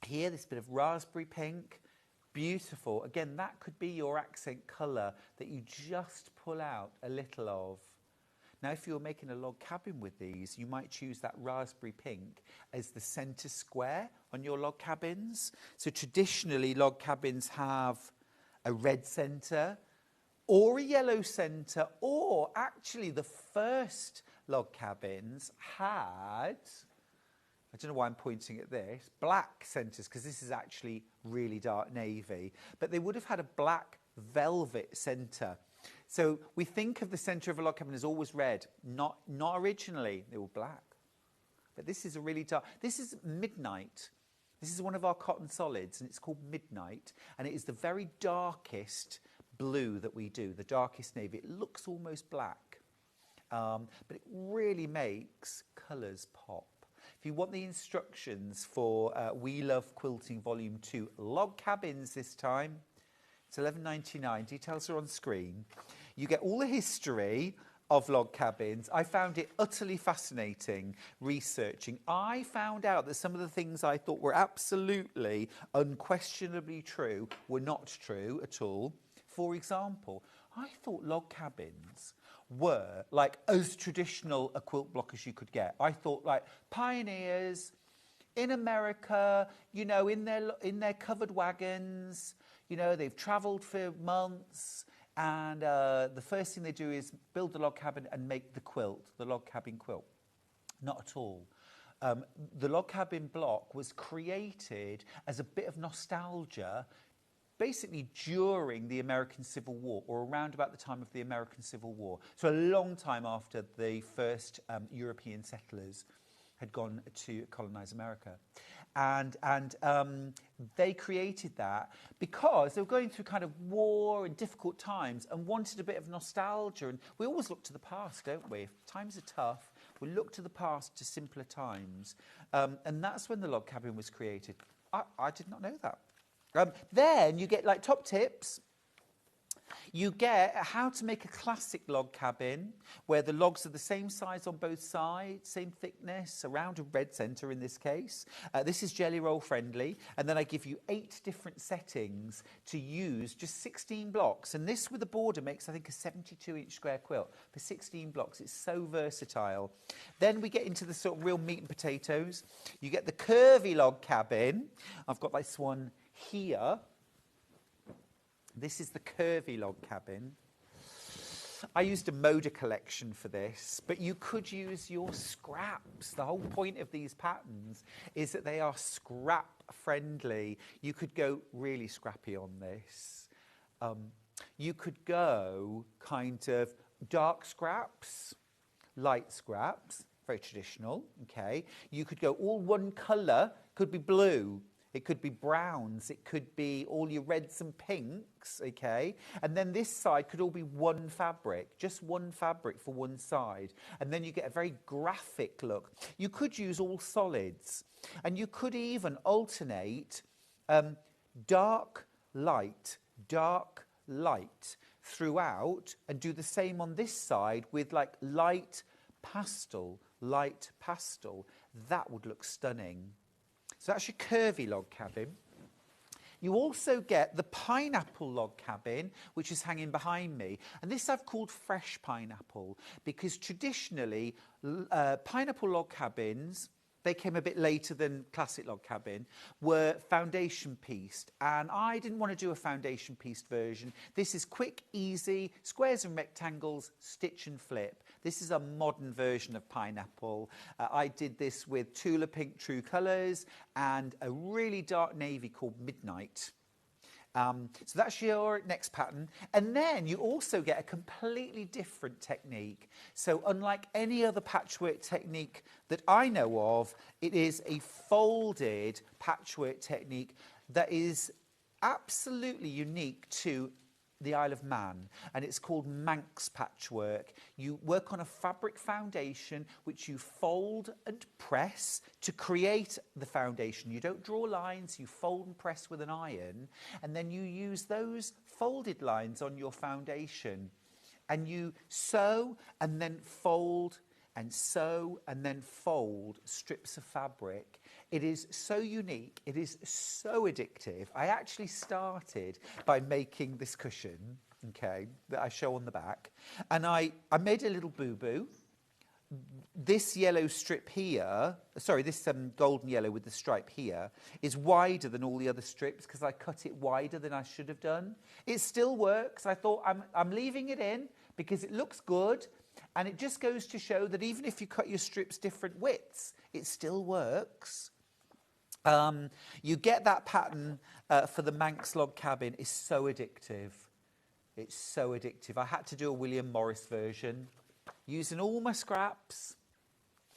Here, this bit of raspberry pink. Beautiful. Again, that could be your accent colour that you just pull out a little of. Now, if you're making a log cabin with these, you might choose that raspberry pink as the centre square on your log cabins. So traditionally, log cabins have a red centre or a yellow centre, or actually the first log cabins had, I don't know why I'm pointing at this, black centres, because this is actually really dark navy, but they would have had a black velvet centre. So we think of the centre of a log cabin as always red. Not originally, they were black. But this is a really dark, this is Midnight. This is one of our cotton solids, and it's called Midnight, and it is the very darkest blue that we do, the darkest navy. It looks almost black, but it really makes colours pop. If you want the instructions for We Love Quilting Volume 2 log cabins this time, it's $11.99. Details are on screen. You get all the history of log cabins. I found it utterly fascinating researching. I found out that some of the things I thought were absolutely unquestionably true were not true at all. For example, I thought log cabins were like as traditional a quilt block as you could get. I thought like pioneers in America, you know, in their covered wagons, you know, they've travelled for months, and the first thing they do is build the log cabin and make the quilt, the log cabin quilt. Not at all. The log cabin block was created as a bit of nostalgia basically during the American Civil War, or around about the time of the American Civil War. So a long time after the first European settlers had gone to colonize America. And they created that because they were going through kind of war and difficult times and wanted a bit of nostalgia. And we always look to the past, don't we? If times are tough, we look to the past, to simpler times. And that's when the log cabin was created. I did not know that. Then you get like top tips. You get how to make a classic log cabin where the logs are the same size on both sides, same thickness, around a red centre in this case. This is jelly roll friendly. And then I give you 8 different settings to use, just 16 blocks. And this with a border makes, I think, a 72-inch square quilt for 16 blocks. It's so versatile. Then we get into the sort of real meat and potatoes. You get the curvy log cabin. I've got this one here. This is the curvy log cabin. I used a Moda collection for this, but you could use your scraps. The whole point of these patterns is that they are scrap friendly. You could go really scrappy on this. You could go kind of dark scraps, light scraps, very traditional, okay? You could go all one colour, could be blue. It could be browns, it could be all your reds and pinks, okay? And then this side could all be one fabric, just one fabric for one side. And then you get a very graphic look. You could use all solids. And you could even alternate dark light, dark, light throughout, and do the same on this side with like light pastel, that would look stunning. So that's your curvy log cabin. You also get the pineapple log cabin, which is hanging behind me. And this I've called fresh pineapple because traditionally pineapple log cabins, they came a bit later than classic log cabin, were foundation pieced. And I didn't want to do a foundation pieced version. This is quick, easy, squares and rectangles, stitch and flip. This is a modern version of pineapple. I did this with Tula Pink True Colours and a really dark navy called Midnight. So that's your next pattern. And then you also get a completely different technique. So unlike any other patchwork technique that I know of, it is a folded patchwork technique that is absolutely unique to the Isle of Man, and it's called Manx patchwork. You work on a fabric foundation which you fold and press to create the foundation. You don't draw lines, you fold and press with an iron, and then you use those folded lines on your foundation, and you sew and then fold and sew and then fold strips of fabric. It is so unique, it is so addictive. I actually started by making this cushion, okay, that I show on the back, and I made a little boo-boo. This yellow strip here, sorry, this golden yellow with the stripe here, is wider than all the other strips because I cut it wider than I should have done. It still works. I thought I'm leaving it in because it looks good, and it just goes to show that even if you cut your strips different widths, it still works. You get that pattern for the Manx log cabin. Is so addictive. It's so addictive. I had to do a William Morris version using all my scraps.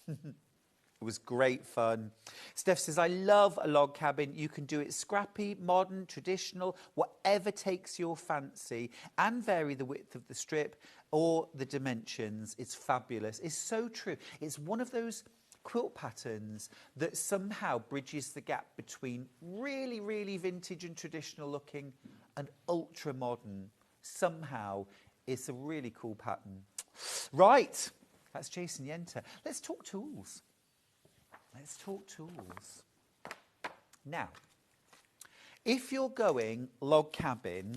It was great fun. Steph says, I love a log cabin. You can do it scrappy, modern, traditional, whatever takes your fancy, and vary the width of the strip or the dimensions. It's fabulous. It's so true. It's one of those quilt patterns that somehow bridges the gap between really, really vintage and traditional looking and ultra modern. Somehow it's a really cool pattern. Right, that's Jason Yenter. Let's talk tools. Let's talk tools. Now, if you're going log cabin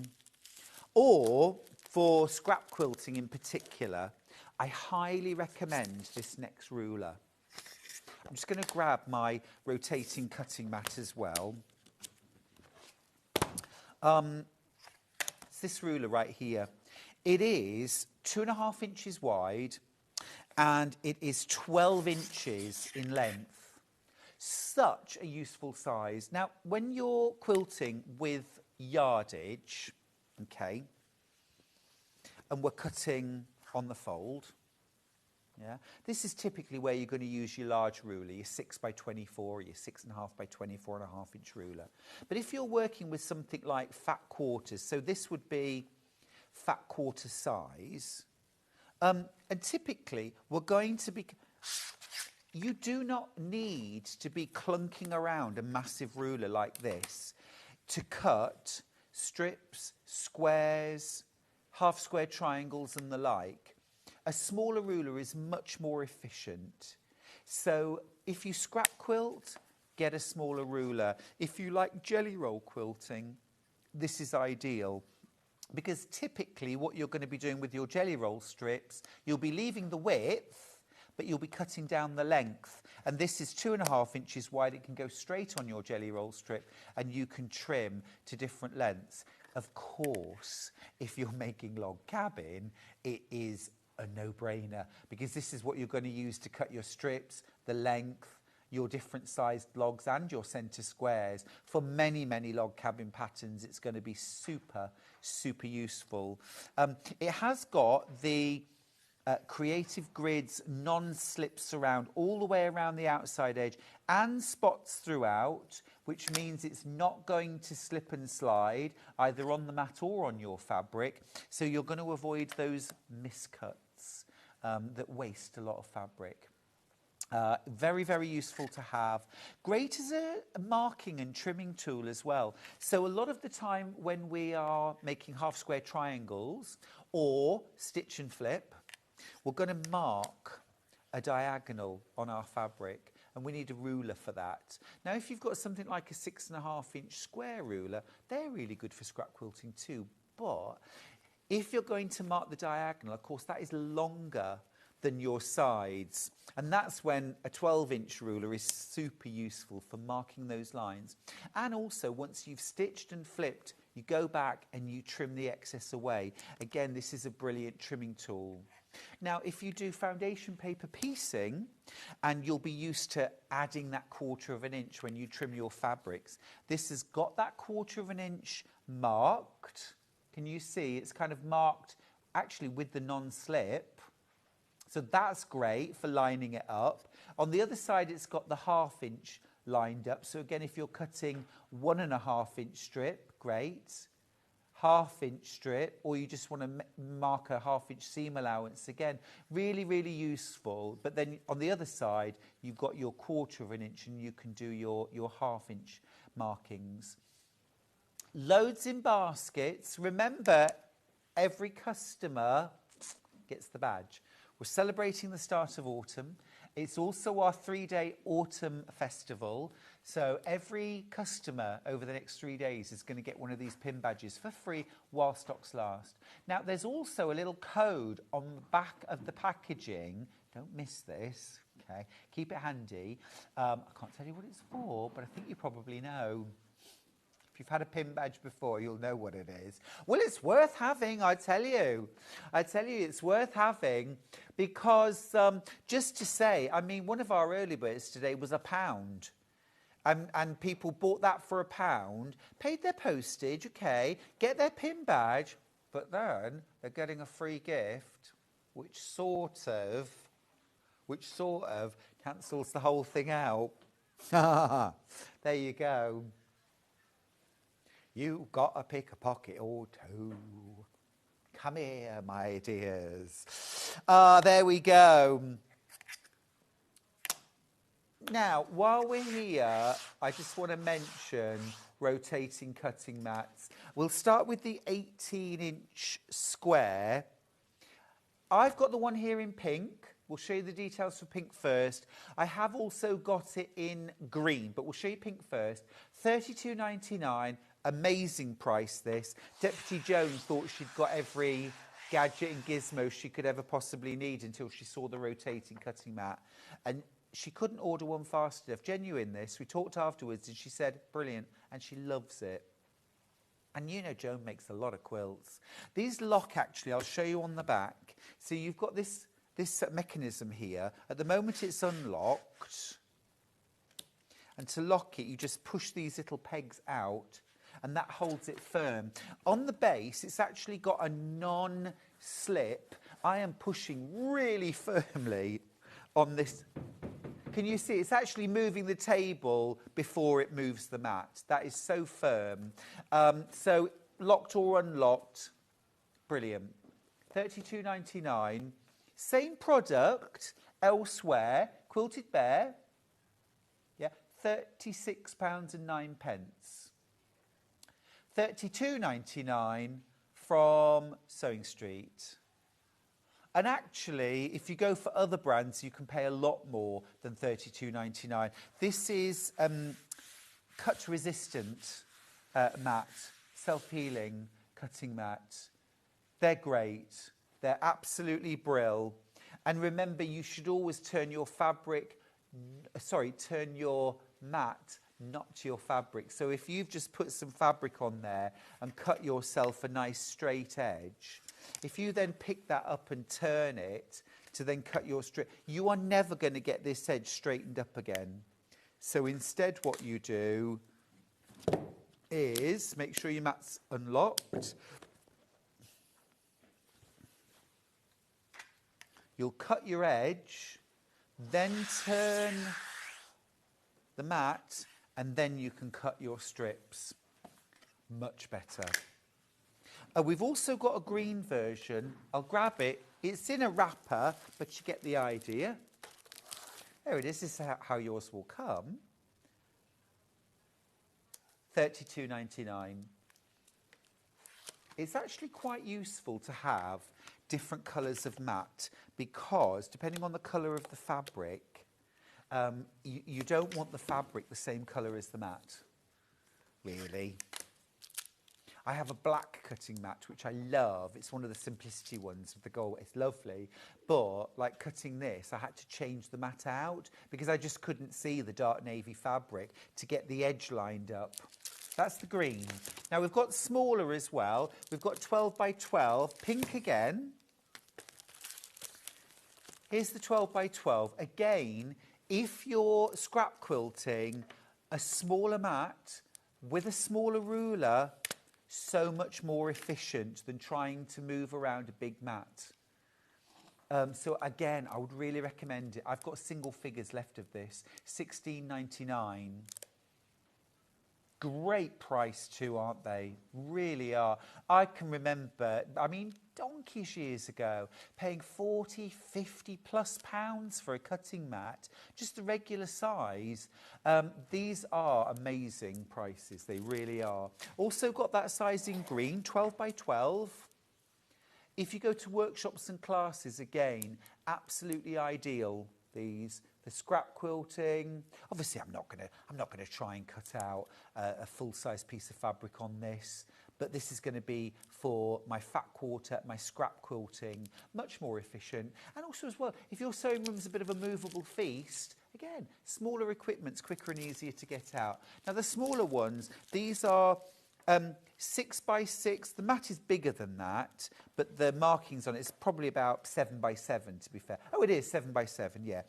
or for scrap quilting in particular, I highly recommend this next ruler. I'm just going to grab my rotating cutting mat as well. It's this ruler right here. It is 2.5 inches wide and it is 12 inches in length. Such a useful size. Now, when you're quilting with yardage, okay, and we're cutting on the fold, yeah, this is typically where you're going to use your large ruler, your 6 by 24 or your 6.5 by 24.5 inch ruler. But if you're working with something like fat quarters, so this would be fat quarter size, and typically we're going to be, you do not need to be clunking around a massive ruler like this to cut strips, squares, half square triangles and the like. A smaller ruler is much more efficient. So if you scrap quilt, get a smaller ruler. If you like jelly roll quilting, this is ideal. Because typically what you're going to be doing with your jelly roll strips, you'll be leaving the width, but you'll be cutting down the length. And this is 2.5 inches wide. It can go straight on your jelly roll strip and you can trim to different lengths. Of course, if you're making log cabin, it is a no-brainer because this is what you're going to use to cut your strips, the length, your different sized logs and your centre squares. For many, many log cabin patterns, it's going to be super, super useful. It has got the Creative Grids non-slip surround all the way around the outside edge and spots throughout, which means it's not going to slip and slide either on the mat or on your fabric. So you're going to avoid those miscuts that waste a lot of fabric. Very, very useful to have. Great as a marking and trimming tool as well. So a lot of the time when we are making half square triangles or stitch and flip, we're going to mark a diagonal on our fabric, and we need a ruler for that. Now, if you've got something like a 6.5-inch square ruler, they're really good for scrap quilting too. But if you're going to mark the diagonal, of course, that is longer than your sides, and that's when a 12-inch ruler is super useful for marking those lines. And also, once you've stitched and flipped, you go back and you trim the excess away. Again, this is a brilliant trimming tool. Now, if you do foundation paper piecing, and you'll be used to adding that 1/4 of an inch when you trim your fabrics, this has got that 1/4 of an inch marked. Can you see? It's kind of marked actually with the non-slip. So that's great for lining it up. On the other side, it's got the 1/2 inch lined up. So again, if you're cutting 1.5 inch strip, great. 1/2 inch strip, or you just want to mark a 1/2 inch seam allowance. Again, really, really useful. But then on the other side, you've got your 1/4 of an inch, and you can do your 1/2 inch markings. Loads in baskets. Remember, every customer gets the badge. We're celebrating the start of autumn. It's also our 3-day autumn festival. So every customer over the next 3 days is going to get one of these pin badges for free while stocks last. Now, there's also a little code on the back of the packaging. Don't miss this. Okay, keep it handy. I can't tell you what it's for, but I think you probably know. If you've had a pin badge before, you'll know what it is. Well, it's worth having, I tell you. I tell you, it's worth having because, just to say, I mean, one of our early birds today was £1. And people bought that for £1, paid their postage, okay, get their pin badge, but then they're getting a free gift, which sort of cancels the whole thing out. There you go. You got to pick a pocket or two. Come here, my dears. There we go. Now, while we're here, I just want to mention rotating cutting mats. We'll start with the 18-inch square. I've got the one here in pink. We'll show you the details for pink first. I have also got it in green, but we'll show you pink first. $32.99. Amazing price, this. Deputy Joan thought she'd got every gadget and gizmo she could ever possibly need until she saw the rotating cutting mat. And she couldn't order one fast enough. Genuine this. We talked afterwards and she said, brilliant. And she loves it. And you know Joan makes a lot of quilts. These lock, actually, I'll show you on the back. So you've got this mechanism here. At the moment it's unlocked. And to lock it, you just push these little pegs out. And that holds it firm. On the base, it's actually got a non-slip. I am pushing really firmly on this. Can you see? It's actually moving the table before it moves the mat. That is so firm. So locked or unlocked, brilliant. $32.99. Same product elsewhere, Quilted Bear. Yeah, £36.09. $32.99 from Sewing Street. And actually, if you go for other brands, you can pay a lot more than $32.99. This is cut-resistant mat, self-healing cutting mat. They're great. They're absolutely brill. And remember, you should always turn your mat not to your fabric. So if you've just put some fabric on there and cut yourself a nice straight edge, if you then pick that up and turn it to then cut your strip, you are never going to get this edge straightened up again. So instead what you do is make sure your mat's unlocked. You'll cut your edge, then turn the mat, and then you can cut your strips. Much better. We've also got a green version. I'll grab it. It's in a wrapper, but you get the idea. There it is. This is how yours will come. $32.99. It's actually quite useful to have different colours of mat because depending on the colour of the fabric, you don't want the fabric the same colour as the mat, really. I have a black cutting mat, which I love. It's one of the simplicity ones with the gold. It's lovely. But like cutting this, I had to change the mat out because I just couldn't see the dark navy fabric to get the edge lined up. That's the green. Now we've got smaller as well. We've got 12 by 12, pink again. Here's the 12 by 12. Again, if you're scrap quilting, a smaller mat with a smaller ruler, so much more efficient than trying to move around a big mat. So again, I would really recommend it. I've got single figures left of this, $16.99. Great price too, aren't they? Really are. I can remember, I mean, donkeys years ago, paying 40, 50 plus pounds for a cutting mat, just the regular size. These are amazing prices, they really are. Also got that size in green, 12 by 12. If you go to workshops and classes, again, absolutely ideal, these. The scrap quilting. Obviously, I'm not gonna try and cut out a full-size piece of fabric on this, but this is going to be for my fat quarter, my scrap quilting, much more efficient. And also as well, if your sewing room's a bit of a movable feast, again, smaller equipment's quicker and easier to get out. Now the smaller ones, these are 6 by 6. The mat is bigger than that, but the markings on it is probably about 7 by 7 to be fair. Oh, it is 7 by 7, yeah.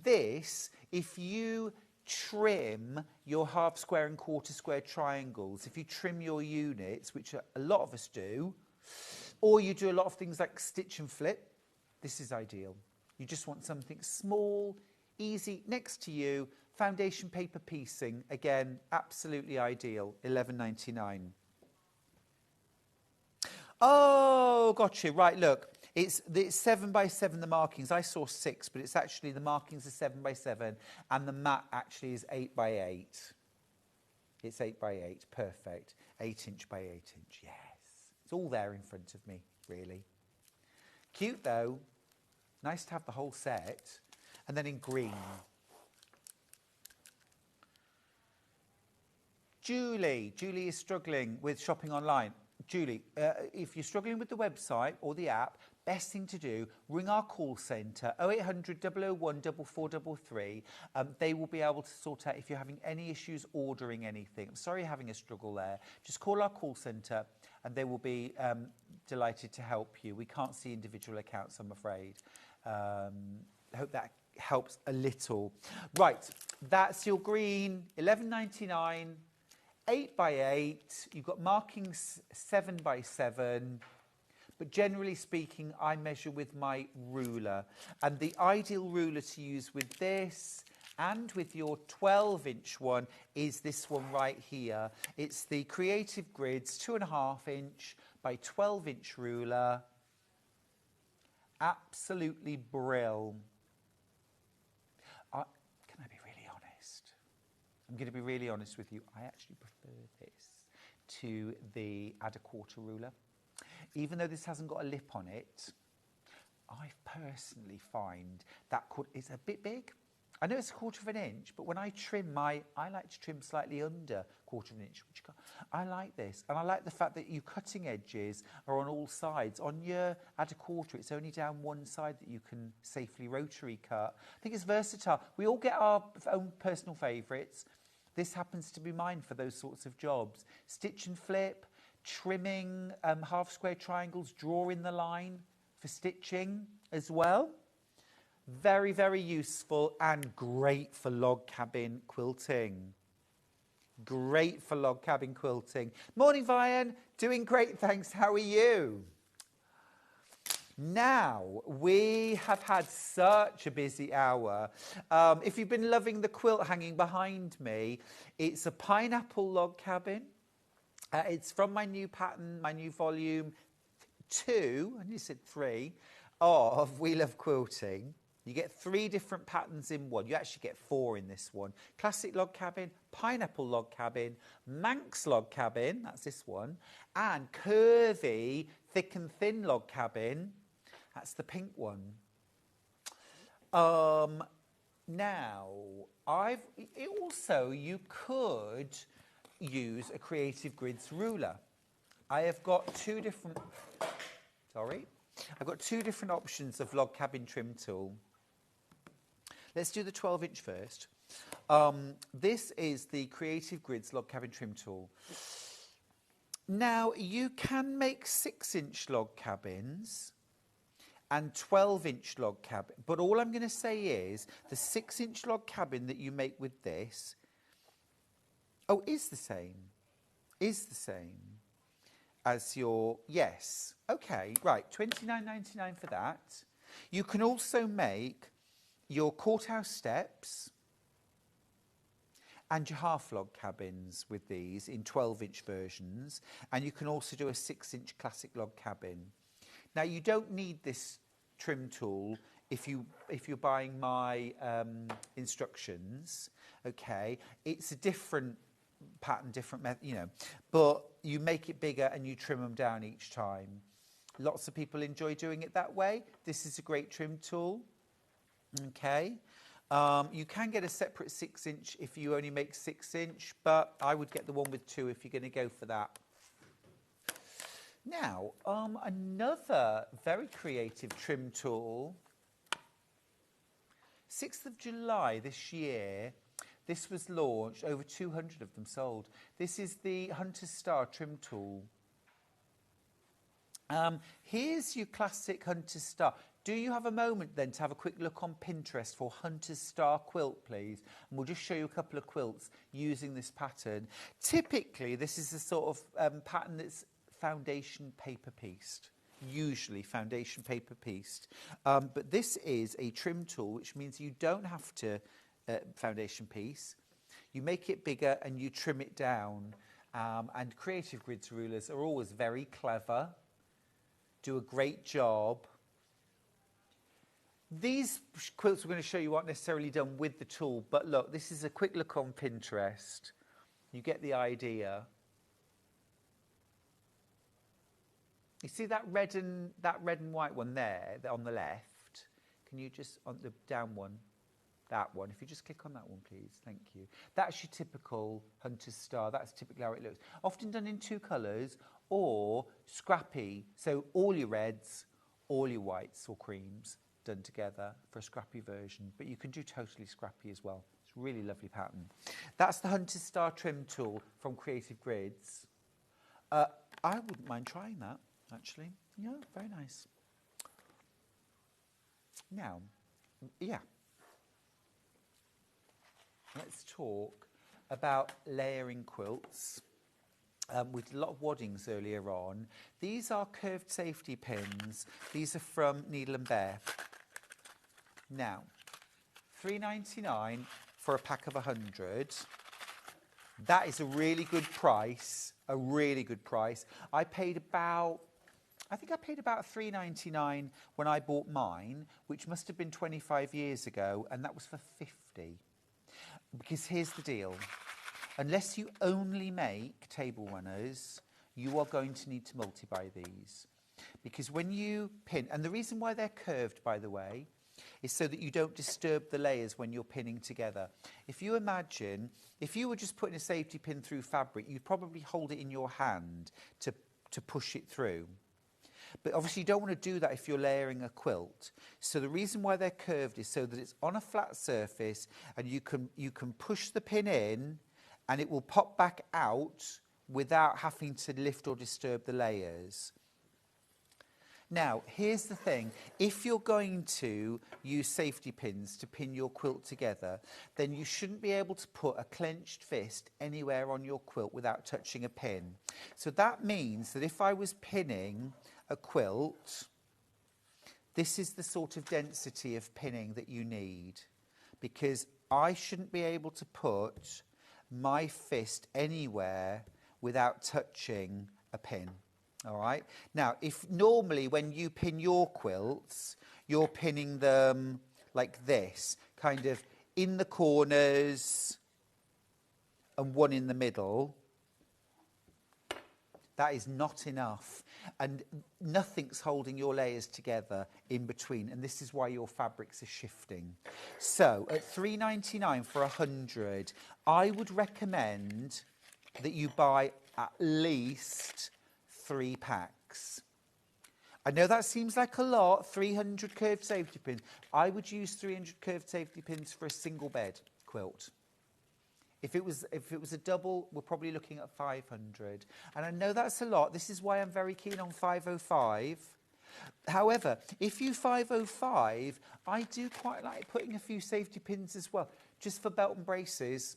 This, if you trim your half square and quarter square triangles, if you trim your units, which a lot of us do, or you do a lot of things like stitch and flip, this is ideal. You just want something small, easy, next to you, foundation paper piecing, again, absolutely ideal, $11.99. Oh, gotcha, right, look. It's 7 by 7, the markings. I saw 6, but it's actually the markings are 7 by 7, and the mat actually is 8 by 8. It's 8 by 8, perfect. 8 inch by 8 inch, yes. It's all there in front of me, really. Cute though. Nice to have the whole set. And then in green. Julie is struggling with shopping online. Julie, if you're struggling with the website or the app, best thing to do, ring our call centre, 0800 001 4433. They will be able to sort out if you're having any issues ordering anything. I'm sorry you're having a struggle there. Just call our call centre and they will be delighted to help you. We can't see individual accounts, I'm afraid. I hope that helps a little. Right, that's your green, $11.99. 8 by 8, you've got markings 7 by 7, but generally speaking, I measure with my ruler. And the ideal ruler to use with this and with your 12-inch one is this one right here. It's the Creative Grids 2.5-inch by 12-inch ruler. Absolutely brill. Can I be really honest? I'm going to be really honest with you. I actually prefer this to the add a quarter ruler. Even though this hasn't got a lip on it, I personally find that it's a bit big. I know it's 1/4 inch, but when I trim I like to trim slightly under 1/4 inch. I like this, and I like the fact that your cutting edges are on all sides. On your add a quarter, it's only down one side that you can safely rotary cut. I think it's versatile. We all get our own personal favourites. This happens to be mine for those sorts of jobs. Stitch and flip, trimming half square triangles, drawing the line for stitching as well. Very, very useful and great for log cabin quilting. Great for log cabin quilting. Morning, Vian. Doing great, thanks. How are you? Now, we have had such a busy hour. If you've been loving the quilt hanging behind me, it's a pineapple log cabin. It's from my new pattern, my new volume 2, I nearly said 3, of We Love Quilting. You get 3 different patterns in one. You actually get 4 in this one. Classic log cabin, pineapple log cabin, Manx log cabin, that's this one, and curvy, thick and thin log cabin, that's the pink one. Now, you could use a Creative Grids ruler. I have got 2 different, I've got 2 different options of log cabin trim tool. Let's do the 12-inch first. This is the Creative Grids log cabin trim tool. Now, you can make 6-inch log cabins and 12-inch log cabin, but all I'm going to say is the 6-inch log cabin that you make with this, is the same as your, yes, okay, right, $29.99 for that. You can also make your courthouse steps and your half log cabins with these in 12-inch versions, and you can also do a 6-inch classic log cabin. Now, you don't need this trim tool if you're buying my instructions, okay? It's a different pattern, different method, you know, but you make it bigger and you trim them down each time. Lots of people enjoy doing it that way. This is a great trim tool, okay? You can get a separate 6-inch if you only make 6-inch, but I would get the one with 2 if you're going to go for that. Now, another very creative trim tool, 6th of July this year, this was launched, over 200 of them sold. This is the Hunter's Star trim tool. Here's your classic Hunter's Star. Do you have a moment then to have a quick look on Pinterest for Hunter's Star quilt, please? And we'll just show you a couple of quilts using this pattern. Typically, this is the sort of pattern that's foundation paper pieced, usually foundation paper pieced. But this is a trim tool, which means you don't have to foundation piece. You make it bigger and you trim it down. And Creative Grids rulers are always very clever, do a great job. These quilts we're going to show you aren't necessarily done with the tool, but look, this is a quick look on Pinterest. You get the idea. You see that red and white one there on the left? Can you just, on the down one, that one, if you just click on that one, please, thank you. That's your typical Hunter's Star. That's typically how it looks. Often done in 2 colours or scrappy. So all your reds, all your whites or creams done together for a scrappy version. But you can do totally scrappy as well. It's a really lovely pattern. That's the Hunter's Star trim tool from Creative Grids. I wouldn't mind trying that, actually. Yeah, very nice. Now, yeah. Let's talk about layering quilts. We did a lot of waddings earlier on. These are curved safety pins. These are from Needle and Bear. Now, $3.99 for a pack of 100. That is a really good price, a really good price. I think I paid about $3.99 when I bought mine, which must have been 25 years ago, and that was for 50. Because here's the deal. Unless you only make table runners, you are going to need to multi-buy these. Because when you pin, and the reason why they're curved, by the way, is so that you don't disturb the layers when you're pinning together. If you imagine, if you were just putting a safety pin through fabric, you'd probably hold it in your hand to push it through. But obviously you don't want to do that if you're layering a quilt. So the reason why they're curved is so that it's on a flat surface and you can push the pin in and it will pop back out without having to lift or disturb the layers. Now, here's the thing. If you're going to use safety pins to pin your quilt together, then you shouldn't be able to put a clenched fist anywhere on your quilt without touching a pin. So that means that if I was pinning a quilt, this is the sort of density of pinning that you need, because I shouldn't be able to put my fist anywhere without touching a pin. All right. Now, if normally when you pin your quilts, you're pinning them like this, kind of in the corners and one in the middle, that is not enough. And nothing's holding your layers together in between. And this is why your fabrics are shifting. So at £3.99 for 100, I would recommend that you buy at least 3 packs. I know that seems like a lot, 300 curved safety pins. I would use 300 curved safety pins for a single bed quilt. If it was a double, we're probably looking at 500. And I know that's a lot. This is why I'm very keen on 505. However, if you 505, I do quite like putting a few safety pins as well, just for belt and braces.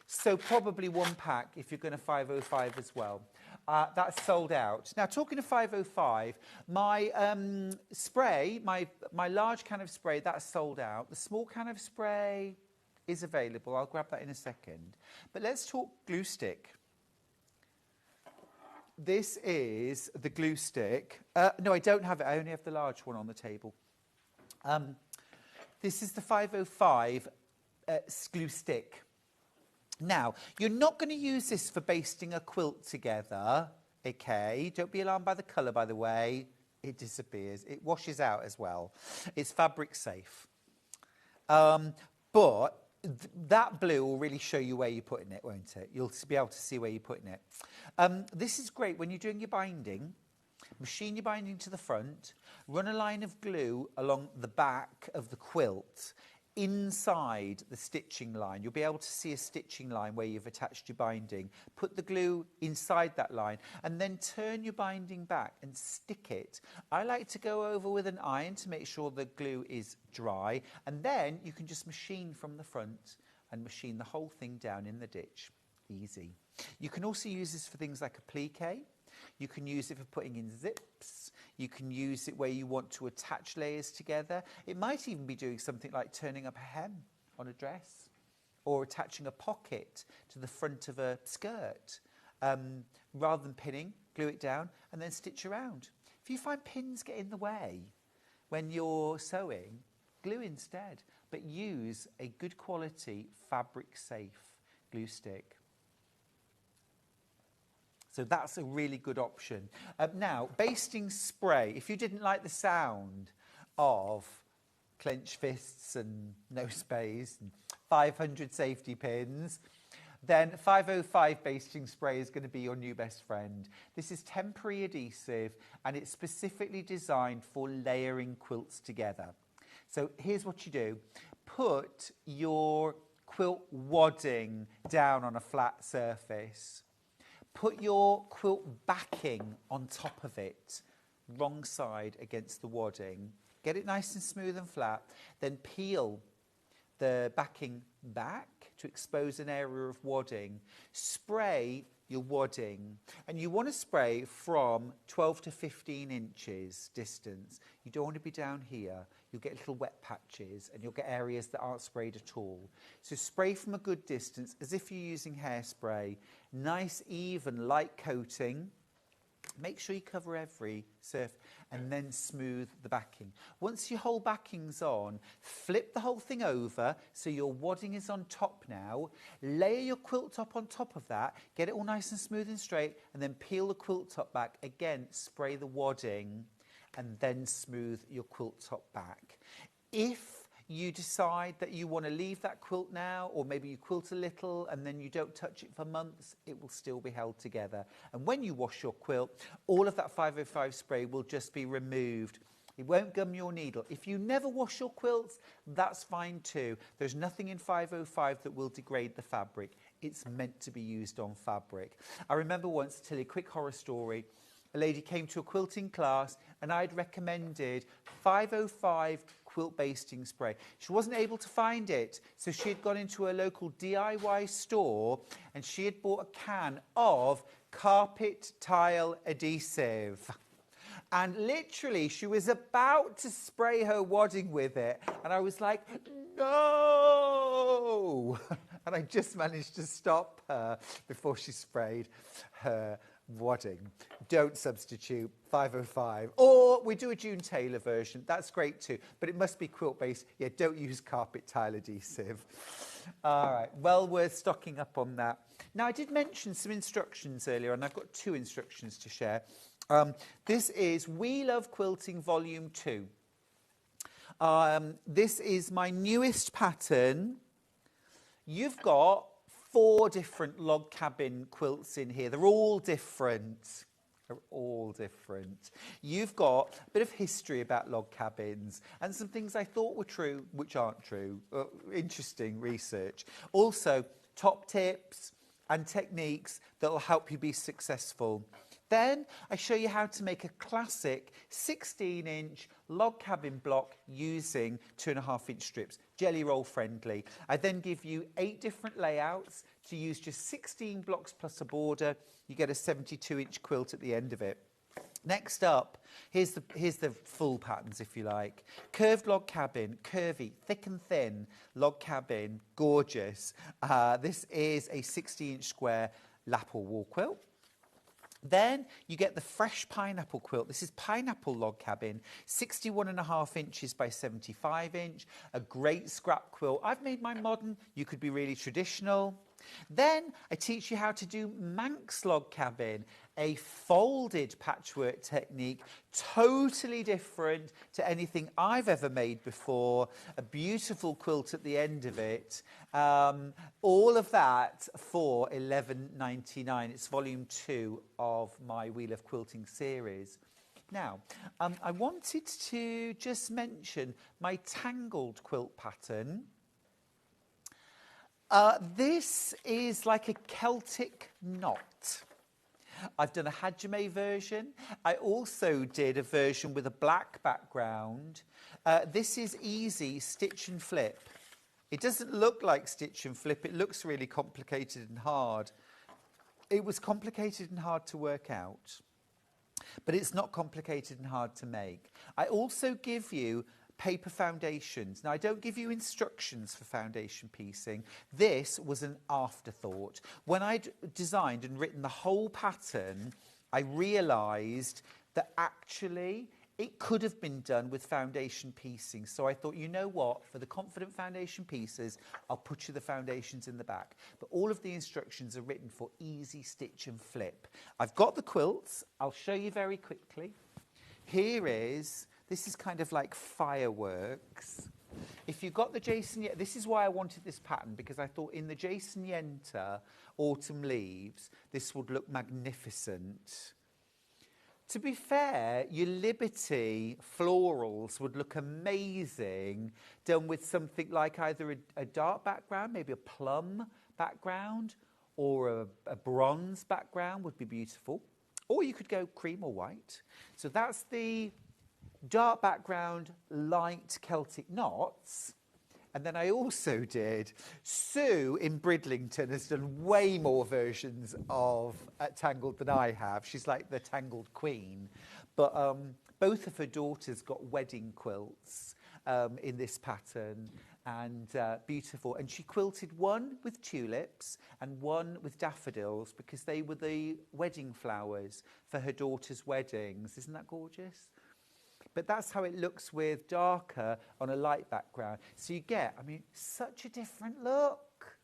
So probably 1 pack if you're going to 505 as well. That's sold out. Now, talking of 505, my spray, my large can of spray, that's sold out. The small can of spray is available. I'll grab that in a second. But let's talk glue stick. This is the glue stick. No, I don't have it. I only have the large one on the table. This is the 505 glue stick. Now, you're not going to use this for basting a quilt together, okay? Don't be alarmed by the colour, by the way. It disappears. It washes out as well. It's fabric safe. But that blue will really show you where you're putting it, won't it? You'll be able to see where you're putting it. This is great when you're doing your binding. Machine your binding to the front. Run a line of glue along the back of the quilt inside the stitching line. You'll be able to see a stitching line where you've attached your binding. Put the glue inside that line and then turn your binding back and stick it. I like to go over with an iron to make sure the glue is dry, and then you can just machine from the front and machine the whole thing down in the ditch. Easy. You can also use this for things like applique. You can use it for putting in zips. You can use it where you want to attach layers together. It might even be doing something like turning up a hem on a dress or attaching a pocket to the front of a skirt. Rather than pinning, glue it down and then stitch around. If you find pins get in the way when you're sewing, glue instead, but use a good quality fabric safe glue stick. So that's a really good option. Now, basting spray. If you didn't like the sound of clenched fists and no space and 500 safety pins, then 505 basting spray is going to be your new best friend. This is temporary adhesive and it's specifically designed for layering quilts together. So here's what you do. Put your quilt wadding down on a flat surface. Put your quilt backing on top of it, wrong side against the wadding. Get it nice and smooth and flat. Then peel the backing back to expose an area of wadding. Spray your wadding. And you want to spray from 12 to 15 inches distance. You don't want to be down here. You'll get little wet patches and you'll get areas that aren't sprayed at all. So spray from a good distance as if you're using hairspray. Nice, even, light coating. Make sure you cover every surface and then smooth the backing. Once your whole backing's on, flip the whole thing over so your wadding is on top now. Layer your quilt top on top of that. Get it all nice and smooth and straight and then peel the quilt top back. Again, spray the wadding and then smooth your quilt top back. If you decide that you want to leave that quilt now, or maybe you quilt a little and then you don't touch it for months, it will still be held together. And when you wash your quilt, all of that 505 spray will just be removed. It won't gum your needle. If you never wash your quilts, that's fine too. There's nothing in 505 that will degrade the fabric. It's meant to be used on fabric. I remember once, to tell you a quick horror story, a lady came to a quilting class and I'd recommended 505 quilt basting spray. She wasn't able to find it, so she had gone into a local DIY store and she had bought a can of carpet tile adhesive. And literally, she was about to spray her wadding with it. And I was like, no! And I just managed to stop her before she sprayed her wadding. Don't substitute 505. Or we do a June Taylor version. That's great too. But it must be quilt based. Yeah, don't use carpet tile adhesive. All right, well worth stocking up on that. Now, I did mention some instructions earlier, and I've got 2 instructions to share. This is We Love Quilting Volume 2. This is my newest pattern. You've got 4 different log cabin quilts in here. They're all different. They're all different. You've got a bit of history about log cabins and some things I thought were true, which aren't true. Interesting research. Also, top tips and techniques that will help you be successful. Then I show you how to make a classic 16-inch log cabin block using 2.5-inch strips, jelly roll friendly. I then give you 8 different layouts to use just 16 blocks plus a border. You get a 72-inch quilt at the end of it. Next up, here's the full patterns, if you like. Curved log cabin, curvy, thick and thin log cabin, gorgeous. This is a 60-inch square lap or wall quilt. Then you get the fresh pineapple quilt. This is pineapple log cabin, 61.5 inches by 75 inch, a great scrap quilt. I've made mine modern. You could be really traditional. Then I teach you how to do Manx log cabin, a folded patchwork technique, totally different to anything I've ever made before. A beautiful quilt at the end of it. All of that for $11.99. It's volume 2 of my Wheel of Quilting series. Now, I wanted to just mention my tangled quilt pattern. This is like a Celtic knot. I've done a hajime version. I also did a version with a black background. This is easy stitch and flip. It doesn't look like stitch and flip. It looks really complicated and hard. It was complicated and hard to work out, but it's not complicated and hard to make. I also give you paper foundations. Now, I don't give you instructions for foundation piecing. This was an afterthought. When I'd designed and written the whole pattern, I realised that actually it could have been done with foundation piecing. So I thought, you know what, for the confident foundation pieces, I'll put you the foundations in the back. But all of the instructions are written for easy stitch and flip. I've got the quilts. I'll show you very quickly. This is kind of like fireworks. If you've got the Jason Yenter, this is why I wanted this pattern, because I thought in the Jason Yenter Autumn Leaves, this would look magnificent. To be fair, your Liberty florals would look amazing done with something like either a dark background, maybe a plum background, or a bronze background would be beautiful. Or you could go cream or white. So that's the dark background, light Celtic knots. And then I also did, Sue in Bridlington has done way more versions of Tangled than I have. She's like the Tangled queen. But both of her daughters got wedding quilts in this pattern, and beautiful. And she quilted one with tulips and one with daffodils because they were the wedding flowers for her daughter's weddings. Isn't that gorgeous? But that's how it looks with darker on a light background. So you get, I mean, such a different look.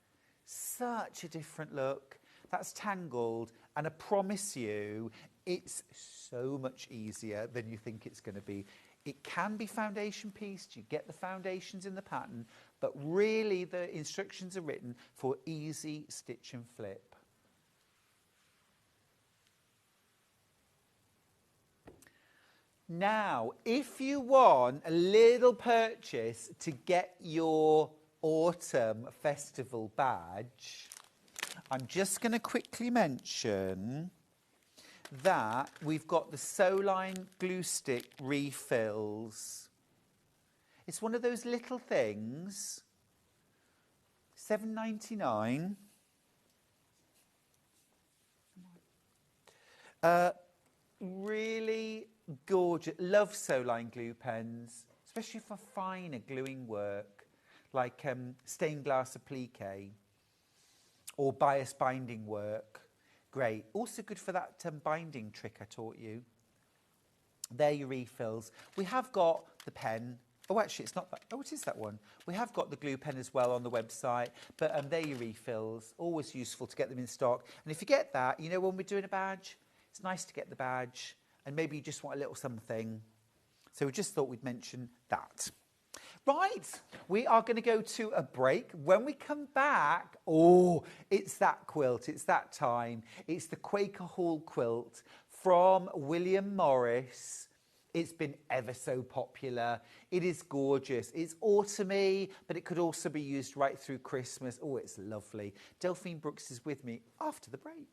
Such a different look. That's Tangled. And I promise you, it's so much easier than you think it's going to be. It can be foundation pieced. You get the foundations in the pattern. But really, the instructions are written for easy stitch and flip. Now, if you want a little purchase to get your autumn festival badge, I'm just going to quickly mention that we've got the Sewline glue stick refills. It's one of those little things, $7.99. Really gorgeous. Love Sewline glue pens, especially for finer gluing work, like stained glass applique or bias binding work. Great. Also good for that binding trick I taught you. There are your refills. We have got the pen. Oh, actually, it's not that. Oh, it is that one. We have got the glue pen as well on the website. But there are your refills. Always useful to get them in stock. And if you get that, you know, when we're doing a badge, it's nice to get the badge. And maybe you just want a little something. So we just thought we'd mention that. Right, we are going to go to a break. When we come back, oh, it's that quilt. It's that time. It's the Quaker Hall quilt from William Morris. It's been ever so popular. It is gorgeous. It's autumny, but it could also be used right through Christmas. Oh, it's lovely. Delphine Brooks is with me after the break.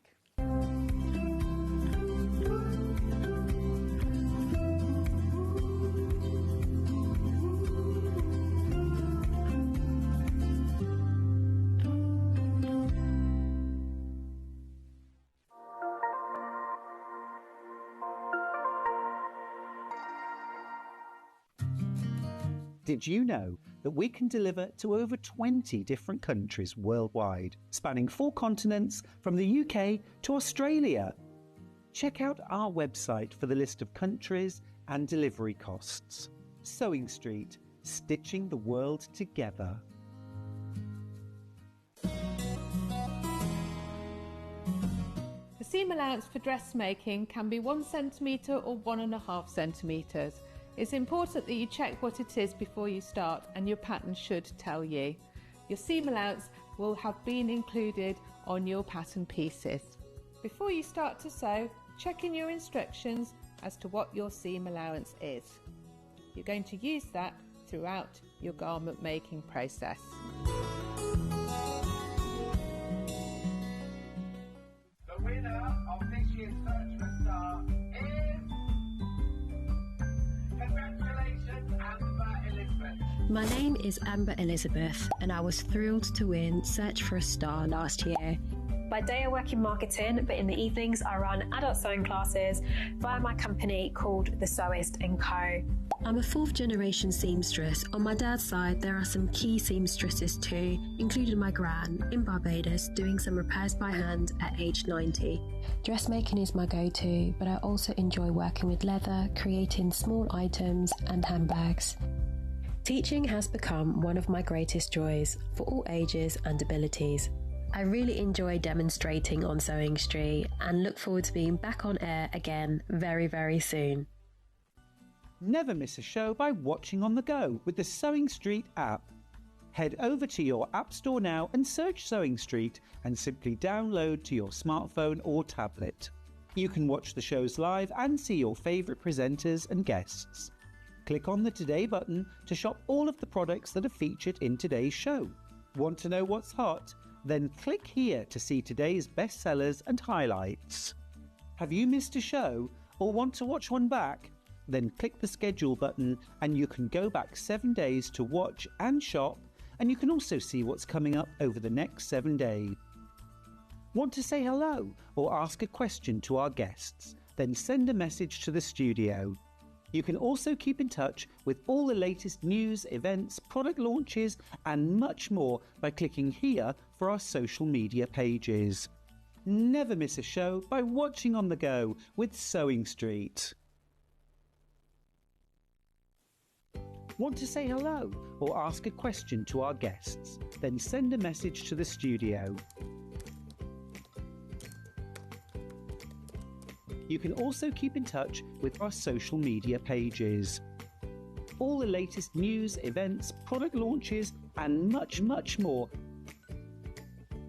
Did you know that we can deliver to over 20 different countries worldwide, spanning 4 continents from the UK to Australia? Check out our website for the list of countries and delivery costs. Sewing Street, stitching the world together. The seam allowance for dressmaking can be 1 centimetre or 1.5 centimetres. It's important that you check what it is before you start, and your pattern should tell you. Your seam allowance will have been included on your pattern pieces. Before you start to sew, check in your instructions as to what your seam allowance is. You're going to use that throughout your garment making process. The winner of this year's Search for a Star is... Congratulations, Amber Elizabeth. My name is Amber Elizabeth, and I was thrilled to win Search for a Star last year. By day I work in marketing, but in the evenings I run adult sewing classes via my company called The Sewist & Co. I'm a 4th generation seamstress. On my dad's side, there are some key seamstresses too, including my gran in Barbados doing some repairs by hand at age 90. Dressmaking is my go-to, but I also enjoy working with leather, creating small items and handbags. Teaching has become one of my greatest joys for all ages and abilities. I really enjoy demonstrating on Sewing Street and look forward to being back on air again very, very soon. Never miss a show by watching on the go with the Sewing Street app. Head over to your App Store now and search Sewing Street and simply download to your smartphone or tablet. You can watch the shows live and see your favourite presenters and guests. Click on the Today button to shop all of the products that are featured in today's show. Want to know what's hot? Then click here to see today's bestsellers and highlights. Have you missed a show or want to watch one back? Then click the schedule button and you can go back 7 days to watch and shop, and you can also see what's coming up over the next 7 days. Want to say hello or ask a question to our guests? Then send a message to the studio. You can also keep in touch with all the latest news, events, product launches and much more by clicking here for our social media pages. Never miss a show by watching on the go with Sewing Street. Want to say hello or ask a question to our guests? Then send a message to the studio. You can also keep in touch with our social media pages. All the latest news, events, product launches and much, much more.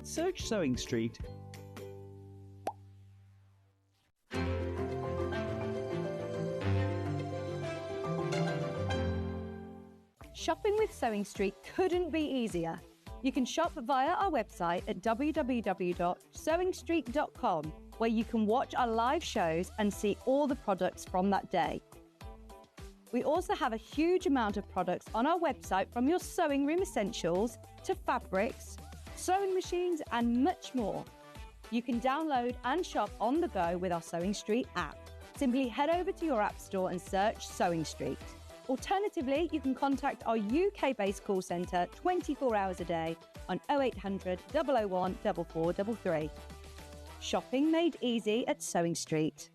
Search Sewing Street. Shopping with Sewing Street couldn't be easier. You can shop via our website at www.sewingstreet.com, where you can watch our live shows and see all the products from that day. We also have a huge amount of products on our website, from your sewing room essentials to fabrics, sewing machines and much more. You can download and shop on the go with our Sewing Street app. Simply head over to your app store and search Sewing Street. Alternatively, you can contact our UK-based call centre 24 hours a day on 0800 001 4433. Shopping made easy at Sewing Street.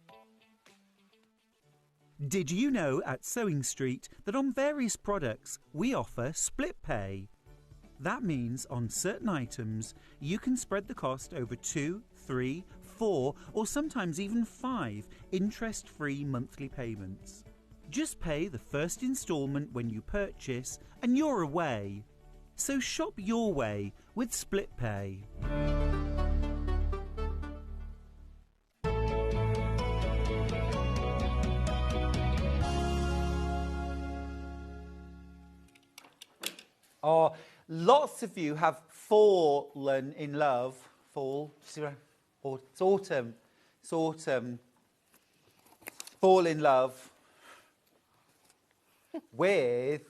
Did you know at Sewing Street that on various products we offer split pay? That means on certain items you can spread the cost over 2, 3, 4 or sometimes even 5 interest-free monthly payments. Just pay the first instalment when you purchase and you're away. So shop your way with split pay. Oh, lots of you have fallen in love. Fall. It's autumn. It's autumn. Fall in love with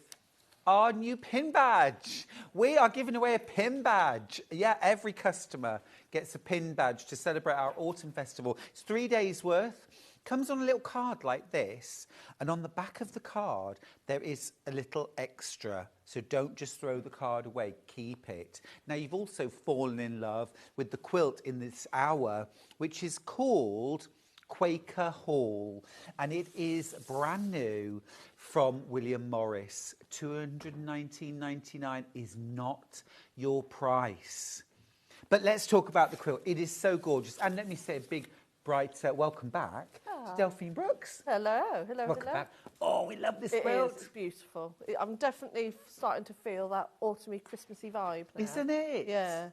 our new pin badge. We are giving away a pin badge. Yeah, every customer gets a pin badge to celebrate our autumn festival. It's 3 days worth. Comes on a little card like this, and on the back of the card there is a little extra, so don't just throw the card away, keep it. Now you've also fallen in love with the quilt in this hour, which is called Quaker Hall, and it is brand new from William Morris. $219.99 is not your price. But let's talk about the quilt. It is so gorgeous, and let me say a big bright welcome back to Delphine Brooks. Hello, hello, Welcome hello. back. Oh, we love this It quilt. is beautiful. I'm definitely starting to feel that autumny, Christmassy vibe now. Isn't it? Yeah.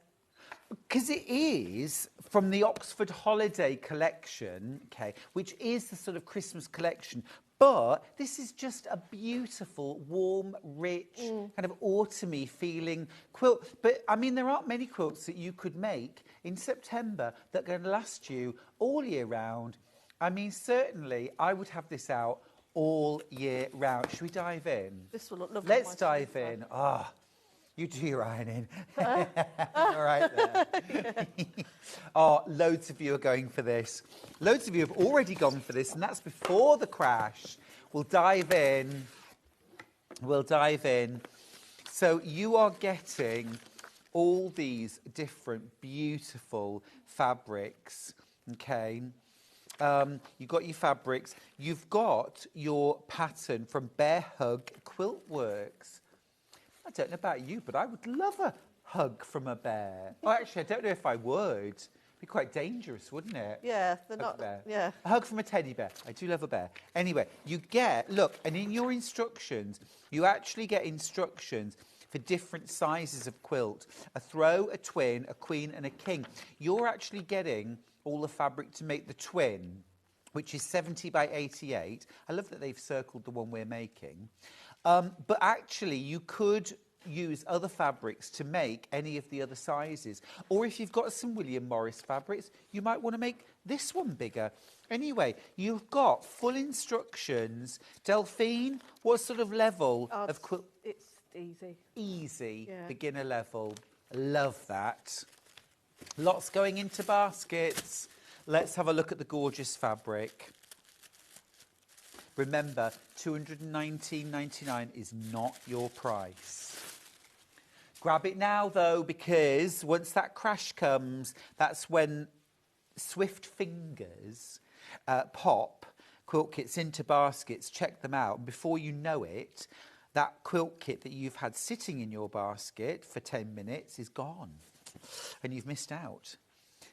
Because it is from the Oxford Holiday collection, okay, which is the sort of Christmas collection. But this is just a beautiful, warm, rich, kind of autumny feeling quilt. But, I mean, there aren't many quilts that you could make in September that are going to last you all year round. I mean, certainly, I would have this out all year round. Should we dive in? This will look lovely. Let's dive in. Ah. You do your ironing. All right there. Oh, loads of you are going for this. Loads of you have already gone for this, and that's before the crash. We'll dive in. We'll dive in. So you are getting all these different beautiful fabrics, okay? You've got your fabrics. You've got your pattern from Bear Hug Quilt Works. I don't know about you, but I would love a hug from a bear. Oh, actually, I don't know if I would. It'd be quite dangerous, wouldn't it? Yeah, they're Hug not. a bear. Yeah. A hug from a teddy bear. I do love a bear. Anyway, you get, look, and in your instructions, you actually get instructions for different sizes of quilt. A throw, a twin, a queen, and a king. You're actually getting all the fabric to make the twin, which is 70 by 88. I love that they've circled the one we're making. But actually, you could use other fabrics to make any of the other sizes. Or if you've got some William Morris fabrics, you might want to make this one bigger. Anyway, you've got full instructions. Delphine, what sort of level of quilt? It's easy. Easy, Yeah. beginner level. Love that. Lots going into baskets. Let's have a look at the gorgeous fabric. Remember, $219.99 is not your price. Grab it now, though, because once that crash comes, that's when swift fingers pop quilt kits into baskets, check them out, and before you know it, that quilt kit that you've had sitting in your basket for 10 minutes is gone, and you've missed out.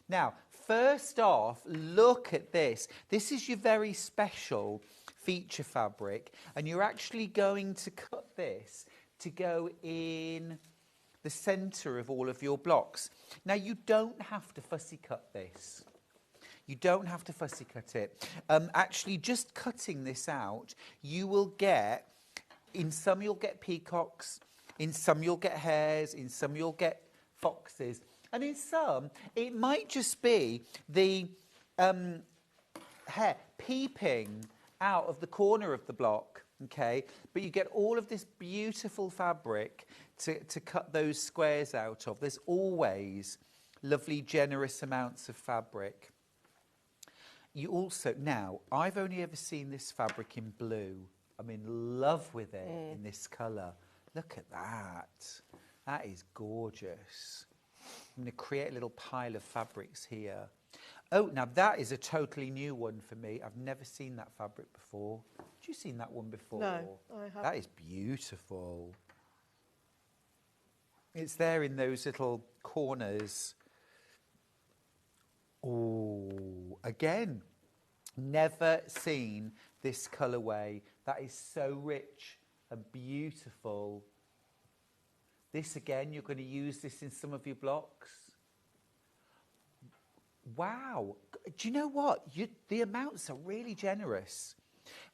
Now, first off, look at this. This is your very special feature fabric, and you're actually going to cut this to go in the centre of all of your blocks. Now, you don't have to fussy cut this. You don't have to fussy cut it. Actually, just cutting this out, you will get, in some you'll get peacocks, in some you'll get hares, in some you'll get foxes, and in some it might just be the hare peeping out of the corner of the block, okay? But you get all of this beautiful fabric to cut those squares out of. There's always lovely, generous amounts of fabric. You also, now, I've only ever seen this fabric in blue. I'm in love with it in this colour. Look at that. That is gorgeous. I'm going to create a little pile of fabrics here. Oh, now that is a totally new one for me. I've never seen that fabric before. Have you seen that one before? No, I haven't. That is beautiful. It's there in those little corners. Oh, again, never seen this colourway. That is so rich and beautiful. This again, you're going to use this in some of your blocks. Wow. Do you know what? The amounts are really generous.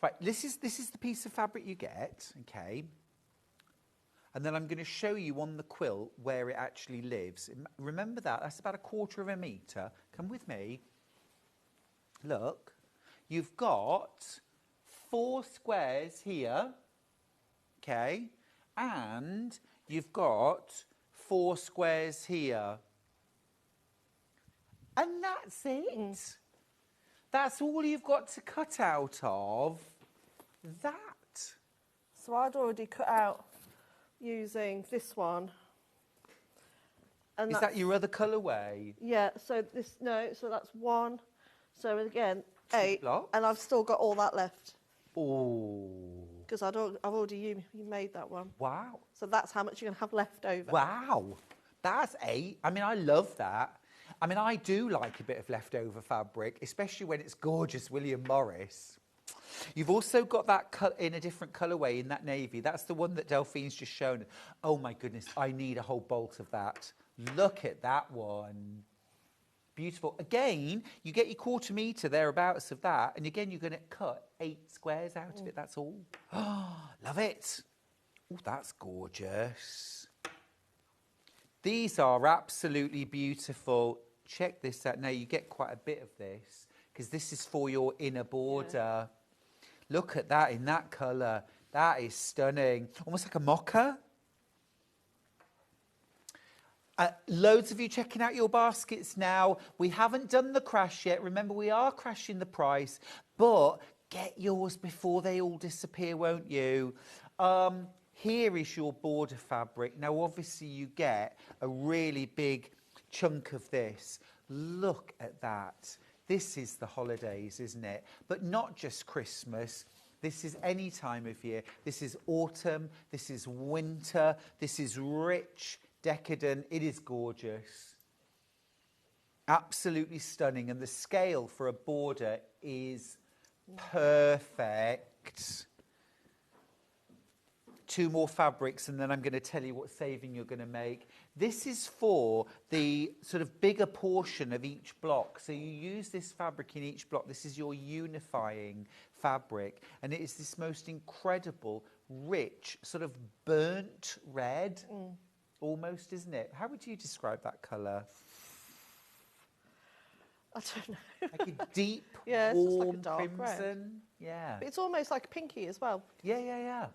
Right, this is the piece of fabric you get, okay? And then I'm going to show you on the quilt where it actually lives. Remember that? That's about 1/4 metre. Come with me. Look. You've got 4 squares here, okay? And you've got 4 squares here. And that's it. That's all you've got to cut out of that. So I'd already cut out using this one. And is that your other colourway? Yeah, so so that's 1. So again, 8. Blocks? And I've still got all that left. Oh. Because I've already you made that one. Wow. So that's how much you're going to have left over. Wow. That's 8. I mean, I love that. I mean, I do like a bit of leftover fabric, especially when it's gorgeous William Morris. You've also got that cut in a different colourway in that navy. That's the one that Delphine's just shown. Oh, my goodness, I need a whole bolt of that. Look at that one. Beautiful. Again, you get your 1/4 metre thereabouts of that, and again, you're going to cut 8 squares out of it. That's all. Oh, love it. Oh, that's gorgeous. These are absolutely beautiful. Check this out. Now, you get quite a bit of this because this is for your inner border. Yeah. Look at that in that colour. That is stunning. Almost like a mocha. Loads of you checking out your baskets now. We haven't done the crash yet. Remember, we are crashing the price, but get yours before they all disappear, won't you? Here is your border fabric. Now, obviously, you get a really big chunk of this. Look at that. This is the holidays, isn't it? But not just Christmas. This is any time of year. This is autumn. This is winter. This is rich, decadent. It is gorgeous. Absolutely stunning. And the scale for a border is perfect. 2 more fabrics, and then I'm going to tell you what saving you're going to make. This is for the sort of bigger portion of each block. So you use this fabric in each block. This is your unifying fabric. And it is this most incredible, rich, sort of burnt red, almost, isn't it? How would you describe that colour? I don't know. Like a deep, yeah, it's warm just like a dark crimson. red. Yeah. But it's almost like pinky as well. Yeah.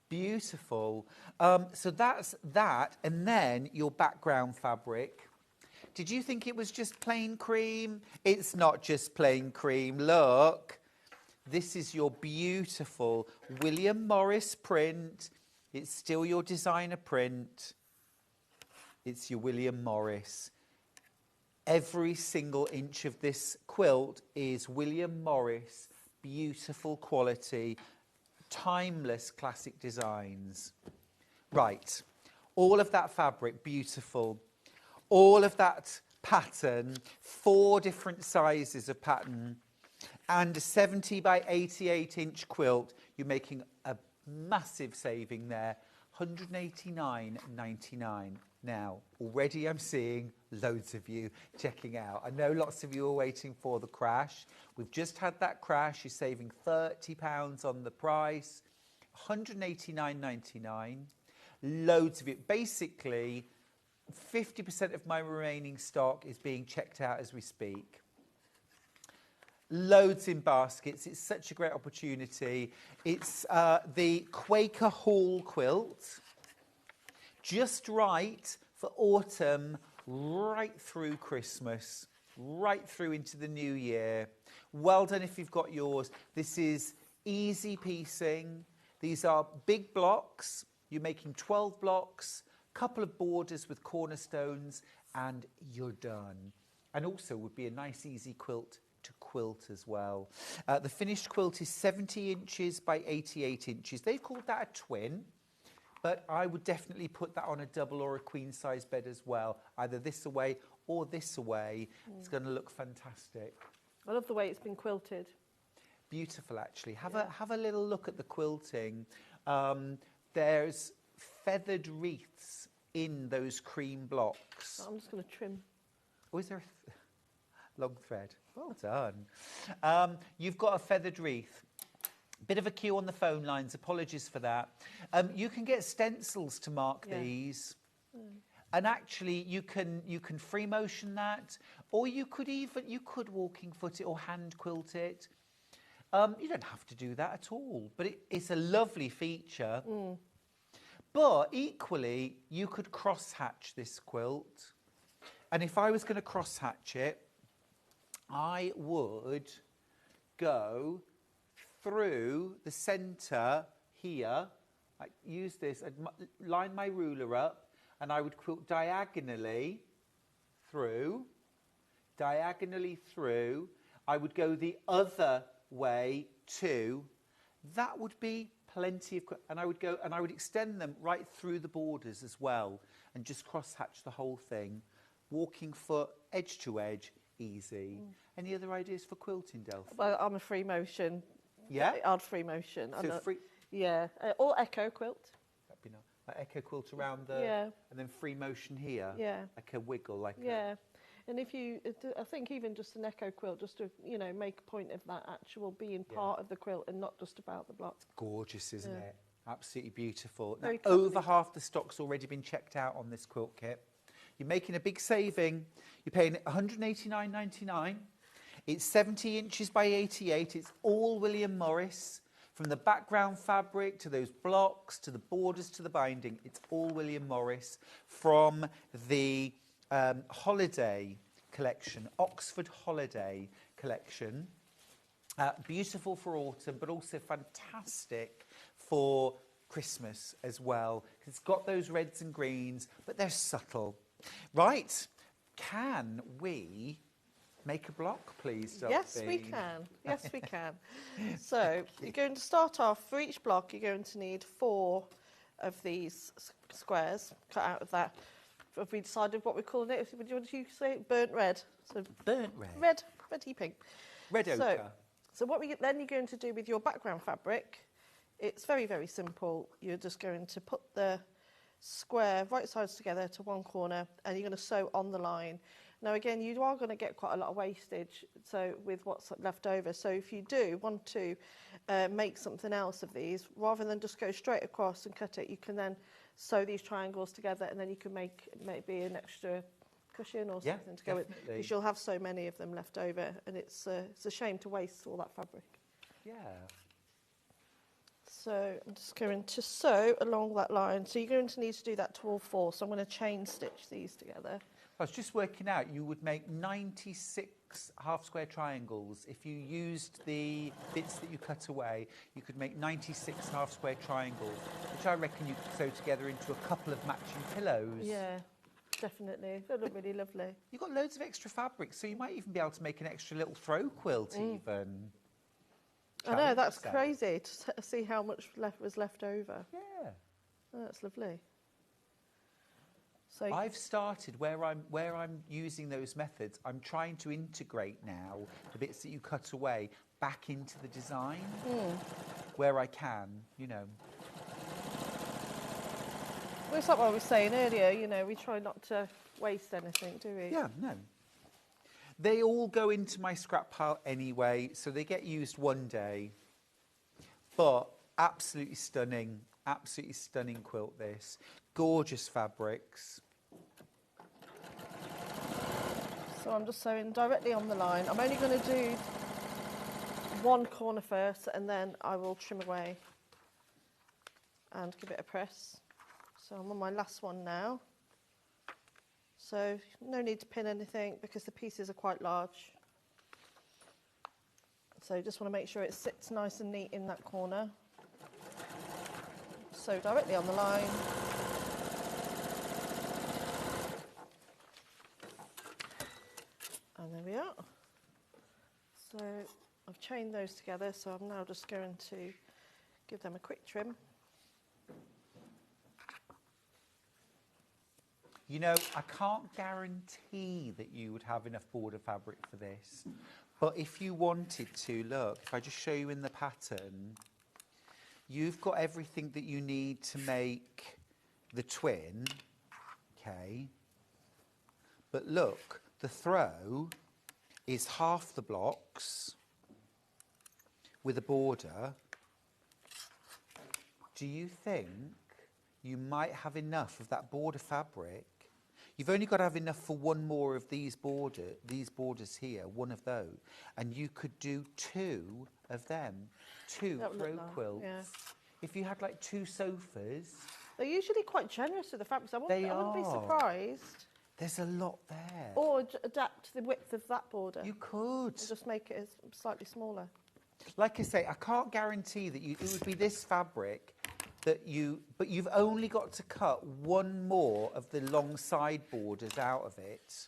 Beautiful. So that's that, and then your background fabric. Did you think it was just plain cream? It's not just plain cream. Look, this is your beautiful William Morris print. It's still your designer print. It's your William Morris. Every single inch of this quilt is William Morris, beautiful quality, timeless classic designs. Right, all of that fabric, beautiful. All of that pattern, 4 different sizes of pattern, and a 70 by 88 inch quilt. You're making a massive saving there, £189.99. Now, already I'm seeing loads of you checking out. I know lots of you are waiting for the crash. We've just had that crash. You're saving £30 on the price, £189.99. Loads of it. Basically, 50% of my remaining stock is being checked out as we speak. Loads in baskets. It's such a great opportunity. It's the Quaker Hall quilt. Just right for autumn, right through Christmas, right through into the new year. Well done if you've got yours. This is easy piecing. These are big blocks. You're making 12 blocks, couple of borders with cornerstones, and you're done. and also would be a nice easy quilt to quilt as well. The finished quilt is 70 inches by 88 inches. They've called that a twin, but I would definitely put that on a double or a queen size bed as well, either this away or this away. It's going to look fantastic. I love the way it's been quilted. Beautiful, actually. Have a little look at the quilting. There's feathered wreaths in those cream blocks. I'm just going to trim. Oh, is there a long thread? Well done. You've got a feathered wreath. Bit of a queue on the phone lines. Apologies for that. You can get stencils to mark these. And actually, you can free motion that, or you could walking foot it or hand quilt it. You don't have to do that at all, but it's a lovely feature. But equally, you could cross hatch this quilt. And if I was going to cross hatch it, I would go through the centre here. I use this, I'd line my ruler up, and I would quilt diagonally through. I would go the other way too. That would be plenty of, and I would extend them right through the borders as well, and just cross hatch the whole thing. Walking foot, edge to edge, easy. Any other ideas for quilting, Delphi? Well, I'm a free motion. Yeah? Odd free motion. So free... Yeah, or echo quilt. That'd be nice. Like echo quilt around the... Yeah. And then free motion here. Yeah. Like a wiggle, like Yeah. And if you, I think even just an echo quilt, just to, make a point of that actual being part of the quilt and not just about the block. Gorgeous, isn't it? Absolutely beautiful. Now, Very over half the stock's already been checked out on this quilt kit. You're making a big saving. You're paying $189.99. It's 70 inches by 88. It's all William Morris. From the background fabric to those blocks to the borders to the binding, it's all William Morris. From the holiday collection, Oxford Holiday collection. Beautiful for autumn, but also fantastic for Christmas as well. It's got those reds and greens, but they're subtle. Right, can we make a block, please, Delphine? Yes, we can. Yes, we can. So you're going to start off, for each block, you're going to need 4 of these squares cut out of that. Have we decided what we're calling it? What did you say? Burnt red. So burnt red. Reddy pink. Red ochre. So what then you're going to do with your background fabric, it's very, very simple. You're just going to put the square right sides together to one corner, and you're going to sew on the line. Now again, you are going to get quite a lot of wastage with what's left over. So if you do want to make something else of these, rather than just go straight across and cut it, you can then sew these triangles together, and then you can make maybe an extra cushion or something to go with, because you'll have so many of them left over, and it's a shame to waste all that fabric. Yeah. So I'm just going to sew along that line. So you're going to need to do that to all 4. So I'm going to chain stitch these together. I was just working out, you would make 96 half square triangles. If you used the bits that you cut away, you could make 96 half square triangles, which I reckon you could sew together into a couple of matching pillows. Yeah, definitely. They look really lovely. You've got loads of extra fabric, so you might even be able to make an extra little throw quilt even. I know, that's crazy to see how much was left over. Yeah. Oh, that's lovely. So I've started where I'm using those methods. I'm trying to integrate now the bits that you cut away back into the design where I can, Well, it's like what I was saying earlier. We try not to waste anything, do we? Yeah, no. They all go into my scrap pile anyway, so they get used one day. But absolutely stunning quilt this. Gorgeous fabrics. So I'm just sewing directly on the line. I'm only going to do one corner first, and then I will trim away and give it a press. So I'm on my last one now. So no need to pin anything because the pieces are quite large. So just want to make sure it sits nice and neat in that corner. So directly on the line. out. So I've chained those together, so I'm now just going to give them a quick trim. You know, I can't guarantee that you would have enough border fabric for this, but if you wanted to, look, if I just show you in the pattern, you've got everything that you need to make the twin, okay? But look, the throw is half the blocks with a border. Do you think you might have enough of that border fabric? You've only got to have enough for one more of these borders here, one of those, and you could do 2 of them, 2 throw quilts. Yeah. If you had like 2 sofas. They're usually quite generous with the fabrics. I wouldn't be surprised. There's a lot there. Or adapt the width of that border. You could. Just make it slightly smaller. Like I say, I can't guarantee that it would be this fabric but you've only got to cut one more of the long side borders out of it.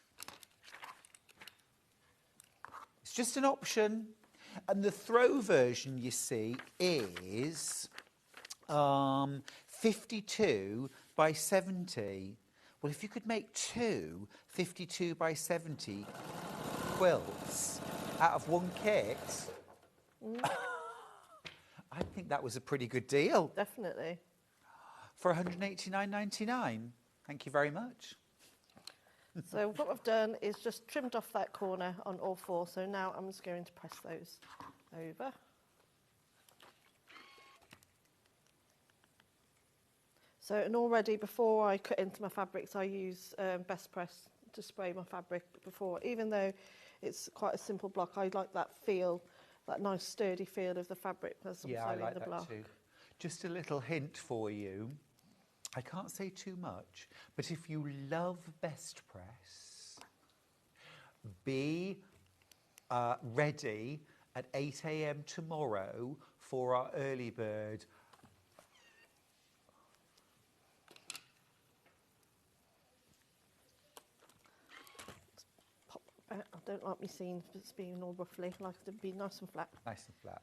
It's just an option. And the throw version, you see, is 52 by 70. Well, if you could make 2 52 by 70 quilts out of one kit, I think that was a pretty good deal. Definitely. For £189.99. Thank you very much. So what I've done is just trimmed off that corner on all 4. So now I'm just going to press those over. So, and already before I cut into my fabrics, I use Best Press to spray my fabric before. Even though it's quite a simple block, I like that feel, that nice sturdy feel of the fabric as I'm sewing the block. Too. Just a little hint for you. I can't say too much, but if you love Best Press, be ready at 8 a.m. tomorrow for our early bird. I don't like me seeing it's being all ruffly. I like it to be nice and flat. Nice and flat.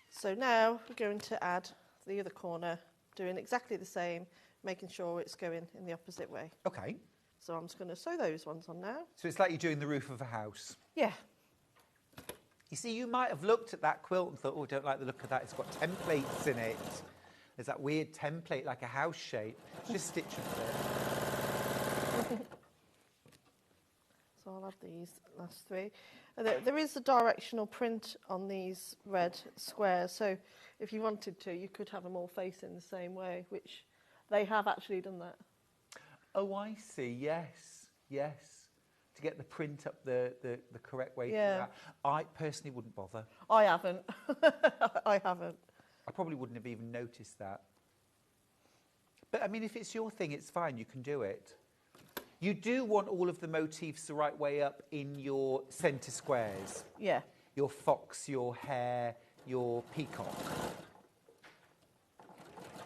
So now we're going to add the other corner, doing exactly the same, making sure it's going in the opposite way. Okay. So I'm just going to sew those ones on now. So it's like you're doing the roof of a house. Yeah. You see, you might have looked at that quilt and thought, oh, I don't like the look of that. It's got templates in it. There's that weird template, like a house shape. Just stitch and fit. So I'll add these last 3. There is a directional print on these red squares, so if you wanted to, you could have them all facing the same way, which they have actually done that. Oh, I see. Yes, yes. To get the print up the correct way. Yeah. I personally wouldn't bother. I haven't. I haven't. I probably wouldn't have even noticed that. But, I mean, if it's your thing, it's fine. You can do it. You do want all of the motifs the right way up in your centre squares. Yeah. Your fox, your hare, your peacock.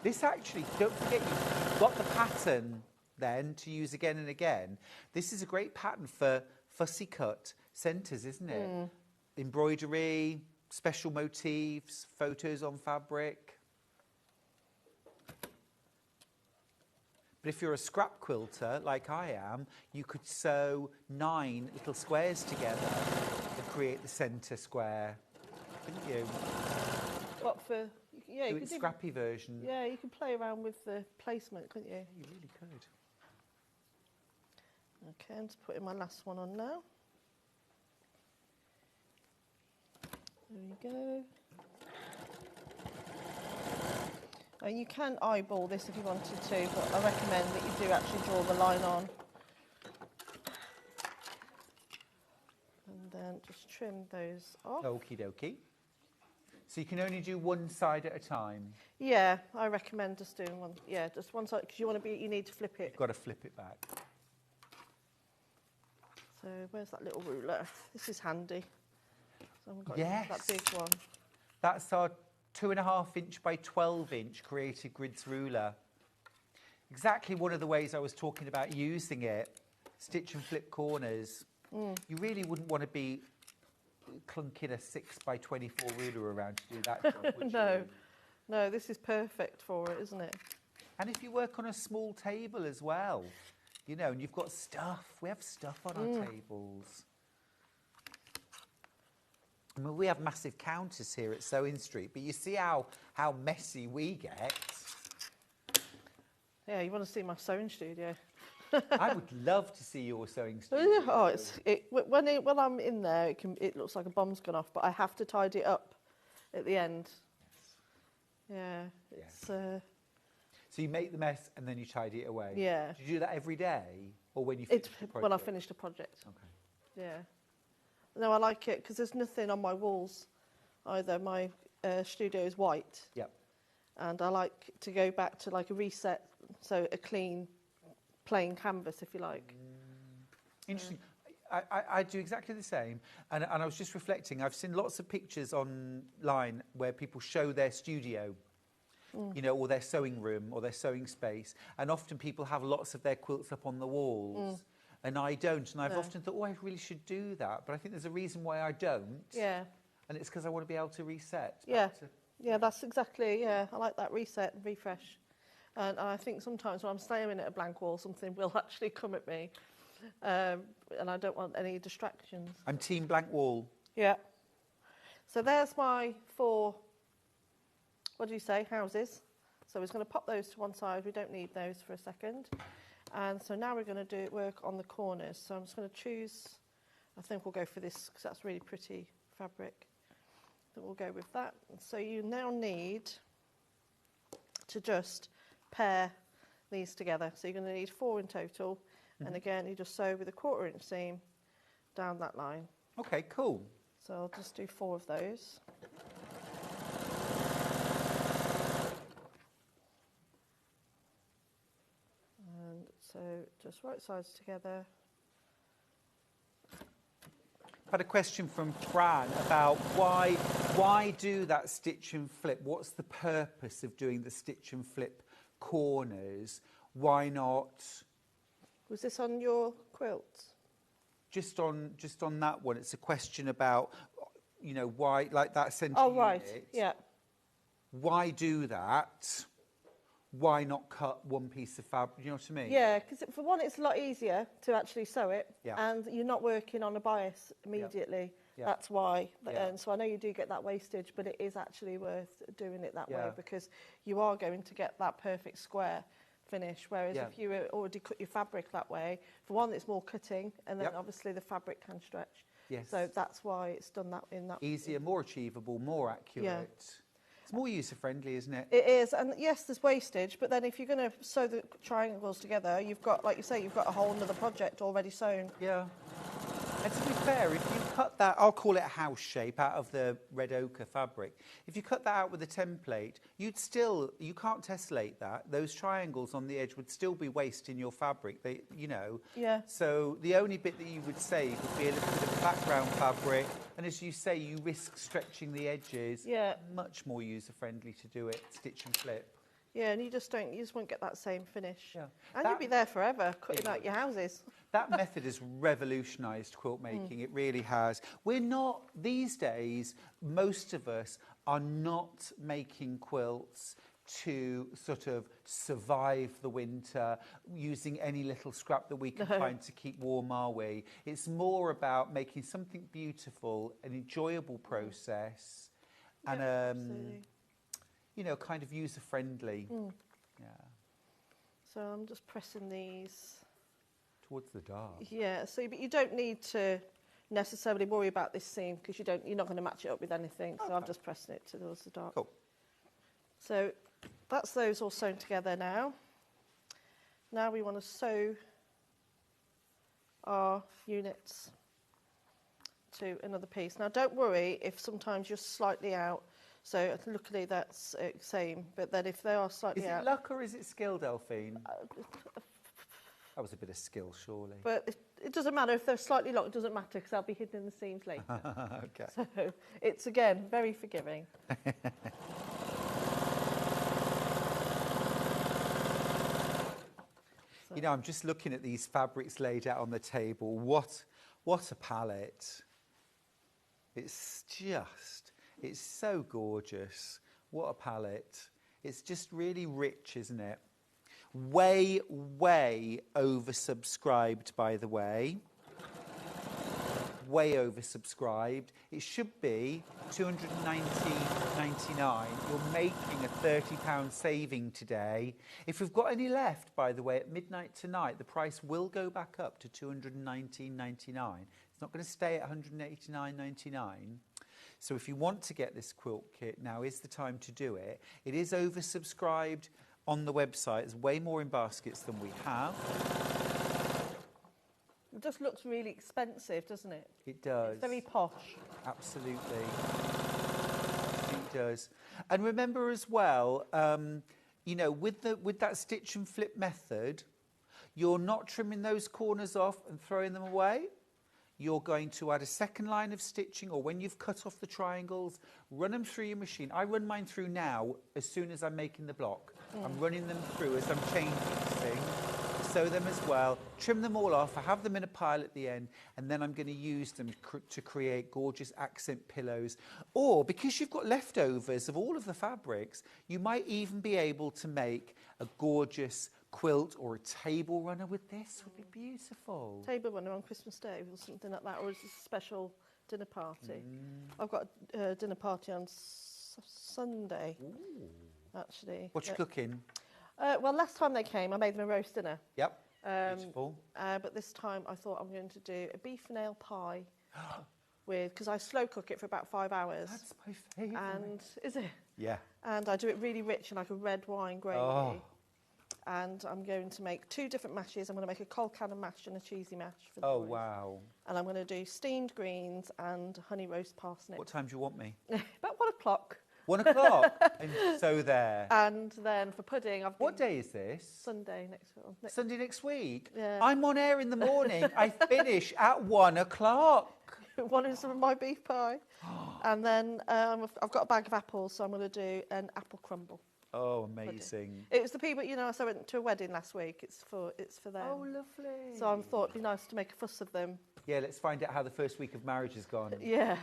This actually, don't forget, you've got the pattern then to use again and again. This is a great pattern for fussy cut centres, isn't it? Mm. Embroidery, special motifs, photos on fabric. But if you're a scrap quilter, like I am, you could sew 9 little squares together to create the centre square, couldn't you? What for? Yeah, do it scrappy version. Yeah, you could play around with the placement, couldn't you? Yeah, you really could. Okay, I'm just putting my last one on now. There we go. And you can eyeball this if you wanted to, but I recommend that you do actually draw the line on. And then just trim those off. Okie dokie. So you can only do one side at a time? Yeah, I recommend just doing one. Yeah, just one side, because you need to flip it. You've got to flip it back. So where's that little ruler? This is handy. So I've got yes. that big one. That's our 2.5 inch by 12 inch creative grids ruler. Exactly one of the ways I was talking about using it. Stitch and flip corners. You really wouldn't want to be clunking a 6x24 ruler around to do that job, would No. you? No, this is perfect for it, isn't it? And if you work on a small table as well, you know, and you've got stuff, we have stuff on our tables. I mean, we have massive counters here at Sewing Street, but you see how messy we get. Yeah, you want to see my sewing studio? I would love to see your sewing studio. Oh, when I'm in there, it looks like a bomb's gone off, but I have to tidy it up at the end. Yeah, it's. So you make the mess and then you tidy it away. Yeah. Do you do that every day, or when you finish the project? When I finish the project. Okay. Yeah. No, I like it because there's nothing on my walls either. My studio is white. Yep. And I like to go back to like a reset, so a clean, plain canvas, if you like. Interesting. I do exactly the same. And I was just reflecting, I've seen lots of pictures online where people show their studio, you know, or their sewing room or their sewing space. And often people have lots of their quilts up on the walls. And I don't. And I've often thought, oh, I really should do that. But I think there's a reason why I don't. Yeah. And it's because I want to be able to reset. Yeah. Yeah, that's exactly, I like that reset and refresh. And I think sometimes when I'm staring at a blank wall, something will actually come at me. And I don't want any distractions. I'm team blank wall. Yeah. So there's my 4, what do you say, houses. So we're going to pop those to one side. We don't need those for a second. And so now we're going to work on the corners. So I'm just going to choose, I think we'll go for this because that's really pretty fabric. So we'll go with that. So you now need to just pair these together. So you're going to need 4 in total. And again, you just sew with a 1/4 inch seam down that line. Okay, cool. So I'll just do 4 of those. And so just right sides together. I've had a question from Fran about why do that stitch and flip? What's the purpose of doing the stitch and flip corners? Why not? Was this on your quilt? Just on that one. It's a question about, you know, why, like that centre Oh, right, unit. yeah. Why do that? Why not cut one piece of fabric? You know what I mean? Yeah, because for one, it's a lot easier to actually sew it, Yeah. and you're not working on a bias immediately. Yeah. That's why. Yeah. And so I know you do get that wastage, but it is actually worth doing it that way Yeah. because you are going to get that perfect square finish. Whereas Yeah. if you already cut your fabric that way, for one, it's more cutting, and then Yep. obviously the fabric can stretch. Yes. So that's why it's done that in that. Easier, more achievable, more accurate. It's more user-friendly, isn't it? It is, and yes, there's wastage, but then if you're going to sew the triangles together, you've got, like you say, you've got a whole other project already sewn. Yeah. And to be fair, if you cut that, I'll call it a house shape out of the red ochre fabric. If you cut that out with a template, you can't tessellate that. Those triangles on the edge would still be waste in your fabric, they, you know. Yeah. So the only bit that you would save would be a little bit of background fabric. And as you say, you risk stretching the edges. Yeah. Much more user-friendly to do it, stitch and flip. Yeah, and you just won't get that same finish. Yeah. And you'll be there forever, cutting out your houses. That method has revolutionised quilt making. It really has. We're not, these days, most of us are not making quilts to sort of survive the winter using any little scrap that we can find to keep warm, are we? It's more about making something beautiful, an enjoyable process, and absolutely. you know, kind of user-friendly. Yeah. So I'm just pressing these. Towards the dark. Yeah, so but you don't need to necessarily worry about this seam because you're not going to match it up with anything. So I'm just pressing it towards the dark. Cool. So that's those all sewn together now. Now we want to sew our units to another piece. Now don't worry if sometimes you're slightly out. So luckily that's same, but then if they are slightly out... Is it luck or is it skill, Delphine? That was a bit of skill, surely. But it doesn't matter if they're slightly locked, it doesn't matter because they'll be hidden in the seams later. Okay. So it's, again, very forgiving. You know, I'm just looking at these fabrics laid out on the table. What What a palette. It's so gorgeous. What a palette. It's just really rich, isn't it? Way, way oversubscribed, by the way. Way oversubscribed. It should be $290.99. You're making a £30 saving today. If we've got any left, by the way, at midnight tonight, the price will go back up to $219.99. It's not going to stay at $189.99. So if you want to get this quilt kit, now is the time to do it. It is oversubscribed on the website. There's way more in baskets than we have. It just looks really expensive, doesn't it? It does. It's very posh. Absolutely. It does. And remember as well, you know, with that stitch and flip method, you're not trimming those corners off and throwing them away. You're going to add a second line of stitching, or when you've cut off the triangles, run them through your machine. I run mine through now as soon as I'm making the block. I'm running them through as I'm changing things. Sew them as well, trim them all off. I have them in a pile at the end, and then I'm going to use them to create gorgeous accent pillows. Or, because you've got leftovers of all of the fabrics, you might even be able to make a gorgeous quilt or a table runner with this. Would be beautiful. Table runner on Christmas Day or something like that, or is it a special dinner party? I've got a dinner party on Sunday, actually. What you cooking? Well, last time they came, I made them a roast dinner. Yep, beautiful. But this time I thought I'm going to do a beef nail pie because I slow cook it for about 5 hours. That's my favourite. And is it? Yeah. And I do it really rich in like a red wine gravy. Oh. And I'm going to make 2 different mashes. I'm going to make a cold cannon mash and a cheesy mash for the Oh, boys. wow. And I'm going to do steamed greens and honey roast parsnip. What time do you want me? About 1 o'clock. 1 o'clock. And so there. And then for pudding, What day is this? Sunday next week. Sunday next week? Yeah. I'm on air in the morning. I finish at 1 o'clock. One is my beef pie. And then I've got a bag of apples, so I'm going to do an apple crumble. Oh, amazing. It was the people, you know, so I went to a wedding last week. It's for them. Oh, lovely. So I thought it'd be nice to make a fuss of them. Yeah, let's find out how the first week of marriage has gone. Yeah.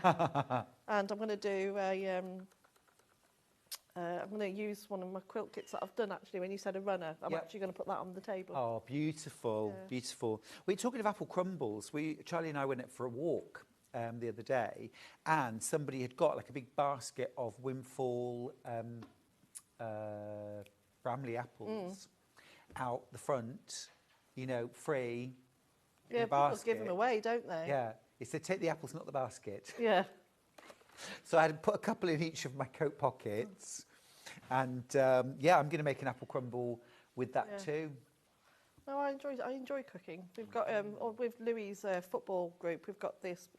And I'm going to do I'm going to use one of my quilt kits that I've done, actually. When you said a runner, I'm actually going to put that on the table. Oh, beautiful, beautiful. We're talking of apple crumbles. Charlie and I went out for a walk the other day, and somebody had got like a big basket of windfall Bramley apples out the front, you know, free. Yeah, people give them away, don't they? Yeah. He said, take the apples, not the basket. Yeah. So I had to put a couple in each of my coat pockets. And, yeah, I'm going to make an apple crumble with that too. No, I enjoy cooking. We've got, with Louis' football group, we've got this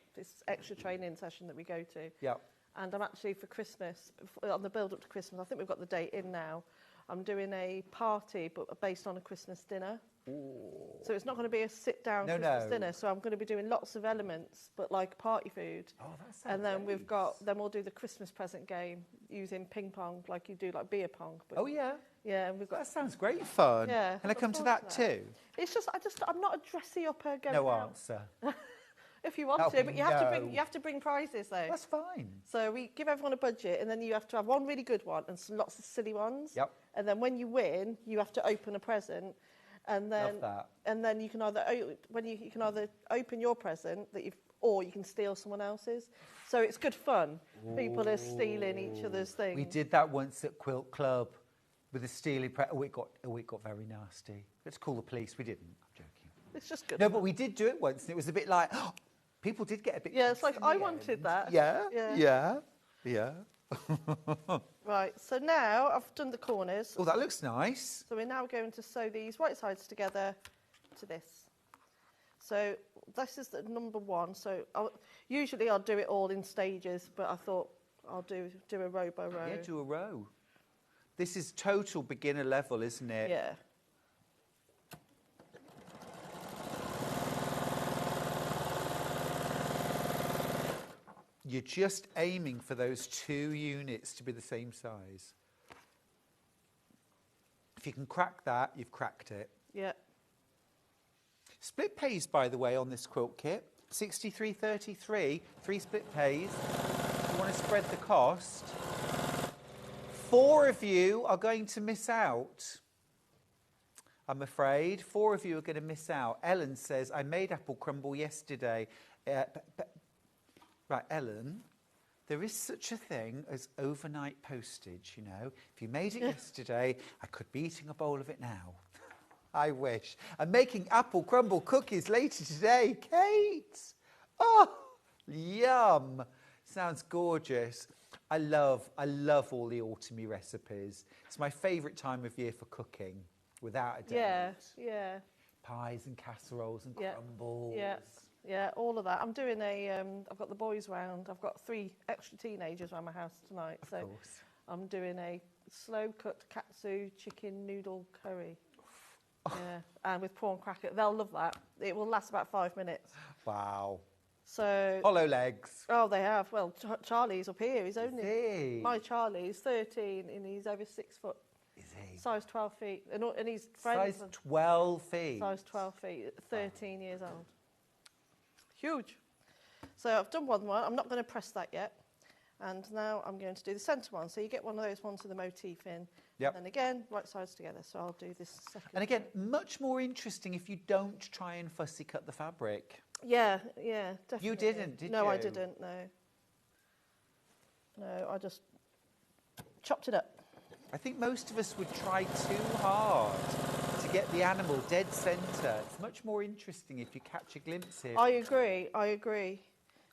extra training session that we go to. Yeah. And I'm actually, for Christmas, on the build-up to Christmas, I think we've got the date in now, I'm doing a party, but based on a Christmas dinner. Ooh. So it's not going to be a sit-down Christmas dinner. So I'm going to be doing lots of elements, but like party food. Oh, that sounds And then great. we'll do the Christmas present game using ping pong, like you do like beer pong. But Oh, yeah. yeah, and we've got. That sounds great fun. Yeah. Can I come to that too? It's just, I'm not a dressy-upper going No out. answer. If you want Oh, to, but you have to no. you have to bring prizes though. That's fine. So we give everyone a budget, and then you have to have one really good one and lots of silly ones. Yep. And then when you win, you have to open a present, and then Love that. and then you can either you can either open your present or you can steal someone else's. So it's good fun. People are stealing each other's things. We did that once at Quilt Club with a stealing. It got very nasty. Let's call the police. We didn't. I'm joking. It's just good. No, fun. but we did do it once, and it was a bit like people did get a bit. Yeah, it's like pissed in I the wanted end. that. Yeah. Right. So now I've done the corners. Oh, that looks nice. So we're now going to sew these right sides together to this. So this is the number 1. So usually I'll do it all in stages, but I thought I'll do a row by row. Yeah, do a row. This is total beginner level, isn't it? Yeah. You're just aiming for those 2 units to be the same size. If you can crack that, you've cracked it. Yeah. Split pays, by the way, on this quilt kit. 63.33, 3 split pays. You want to spread the cost. 4 of you are going to miss out. I'm afraid 4 of you are going to miss out. Ellen says, I made apple crumble yesterday. Right, Ellen, there is such a thing as overnight postage, you know. If you made it yesterday, I could be eating a bowl of it now. I wish. I'm making apple crumble cookies later today, Kate. Oh, yum. Sounds gorgeous. I love all the autumny recipes. It's my favourite time of year for cooking, without a doubt. Yeah, yeah. Pies and casseroles and crumbles. Yeah, yeah, all of that. I'm doing I've got the boys round. I've got 3 extra teenagers around my house tonight. Of course. I'm doing a slow-cooked katsu chicken noodle curry. Yeah, and with prawn cracker. They'll love that. It will last about 5 minutes. Wow. So hollow legs. Oh, they have. Well, Charlie's up here. He's only... Is he? My Charlie's 13 and he's over 6 foot. Is he? Size 12 feet. And he's friends. Size 12 feet? Size 12 feet, 13 years old. Huge. So I've done one. I'm not going to press that yet. And now I'm going to do the centre one. So you get one of those ones with the motif in. Yep. And again, right sides together. So I'll do this second. And again, much more interesting if you don't try and fussy cut the fabric. Yeah, yeah, definitely. You didn't, did you? No, I didn't, no. No, I just chopped it up. I think most of us would try too hard to get the animal dead centre. It's much more interesting if you catch a glimpse here. I agree, I agree.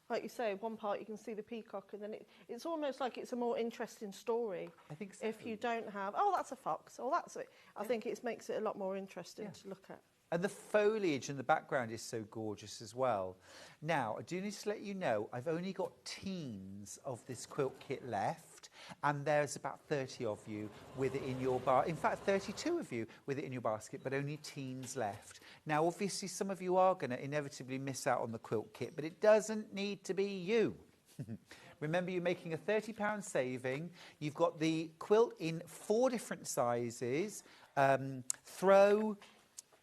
Like you say, one part you can see the peacock and then it's almost like it's a more interesting story. I think so. If you don't have, oh, that's a fox, oh, that's it. I think it makes it a lot more interesting to look at. And the foliage in the background is so gorgeous as well. Now, I do need to let you know, I've only got teens of this quilt kit left, and there's about 30 of you with it in your in fact, 32 of you with it in your basket, but only teens left. Now, obviously, some of you are going to inevitably miss out on the quilt kit, but it doesn't need to be you. Remember, you're making a £30 saving. You've got the quilt in 4 different sizes, throw,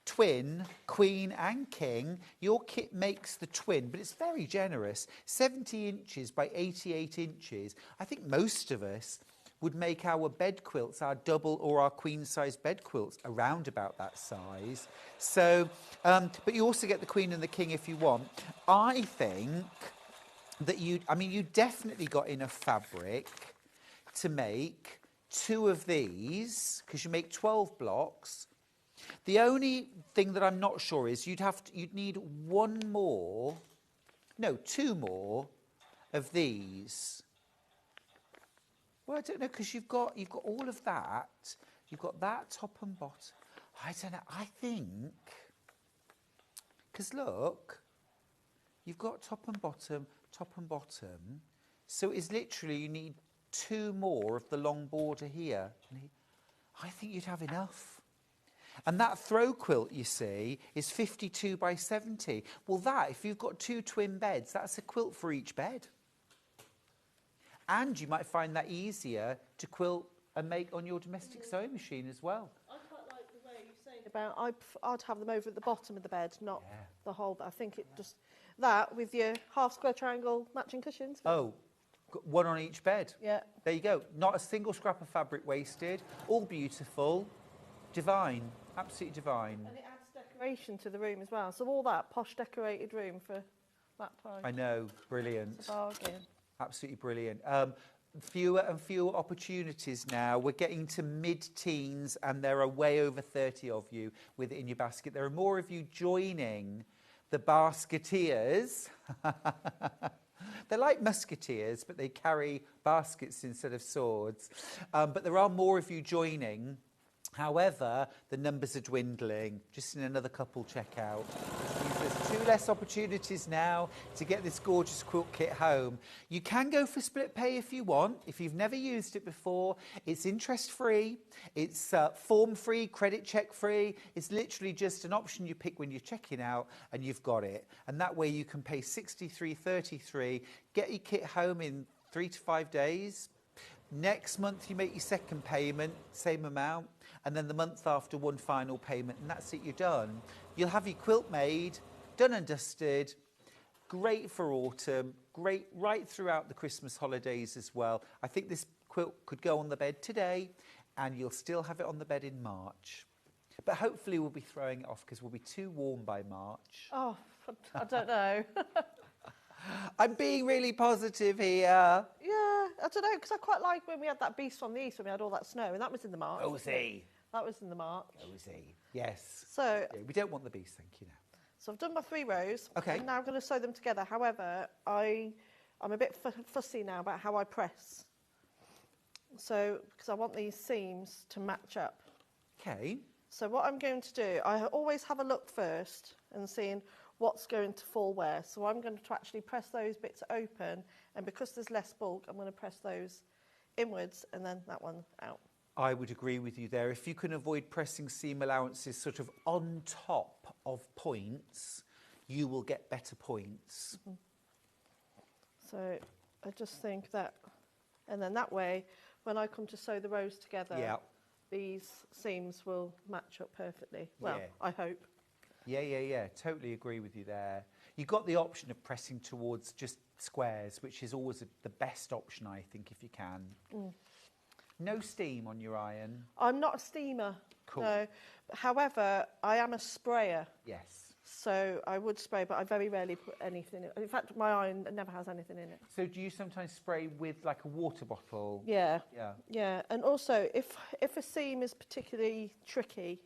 twin, queen and king. Your kit makes the twin, but it's very generous. 70 inches by 88 inches. I think most of us would make our bed quilts, our double or our queen size bed quilts, around about that size. So, but you also get the queen and the king if you want. I think that you definitely got enough fabric to make 2 of these, because you make 12 blocks. The only thing that I'm not sure is you'd need 2 more of these. Well, I don't know, because you've got all of that. You've got that top and bottom. I don't know. I think, because look, you've got top and bottom. So it's literally you need 2 more of the long border here. I think you'd have enough. And that throw quilt, you see, is 52 by 70. Well, if you've got 2 twin beds, that's a quilt for each bed. And you might find that easier to quilt and make on your domestic sewing machine as well. I quite like the way you say about, I'd have them over at the bottom of the bed, not the whole. I think it just, that with your half square triangle matching cushions. Oh, 1 on each bed. Yeah. There you go. Not a single scrap of fabric wasted. All beautiful. Divine. Absolutely divine. And it adds decoration to the room as well. So all that posh decorated room for that price. I know. Brilliant. It's a bargain. Absolutely brilliant. Fewer and fewer opportunities now. We're getting to mid-teens and there are way over 30 of you with it in your basket. There are more of you joining the basketeers. They're like musketeers, but they carry baskets instead of swords. But there are more of you joining. However, the numbers are dwindling. Just in another couple checkout. There's 2 less opportunities now to get this gorgeous quilt kit home. You can go for split pay if you want, if you've never used it before. It's interest-free, it's form-free, credit check-free. It's literally just an option you pick when you're checking out and you've got it. And that way you can pay $63.33, get your kit home in 3 to 5 days. Next month you make your second payment, same amount, and then the month after 1 final payment, and that's it, you're done. You'll have your quilt made, done and dusted, Great for autumn, great right throughout the Christmas holidays as well. I think this quilt could go on the bed today and you'll still have it on the bed in March. But hopefully we'll be throwing it off because we'll be too warm by March. Oh, I don't know. I'm being really positive here. Yeah, I don't know, because I quite like when we had that beast from the east, when we had all that snow, and that was in the March. Cozy. That was in the March. Cozy. Yes. So yeah, we don't want the beast, thank you now. So I've done my 3 rows. Okay. And now I'm going to sew them together. However, I'm a bit fussy now about how I press. So, because I want these seams to match up. Okay. So what I'm going to do, I always have a look first and seeing what's going to fall where. So I'm going to actually press those bits open, and because there's less bulk, I'm going to press those inwards and then that one out. I would agree with you there. If you can avoid pressing seam allowances sort of on top of points, you will get better points. Mm-hmm. So I just think that, and then that way, when I come to sew the rows together, yeah. these seams will match up perfectly. Well, yeah. I hope. Yeah. Totally agree with you there. You've got the option of pressing towards just squares, which is always the best option, I think, if you can. Mm. No steam on your iron? I'm not a steamer. Cool. No. However, I am a sprayer. Yes. So I would spray, but I very rarely put anything in. In fact, my iron never has anything in it. So do you sometimes spray with like a water bottle? Yeah. Yeah. Yeah. And also, if a seam is particularly tricky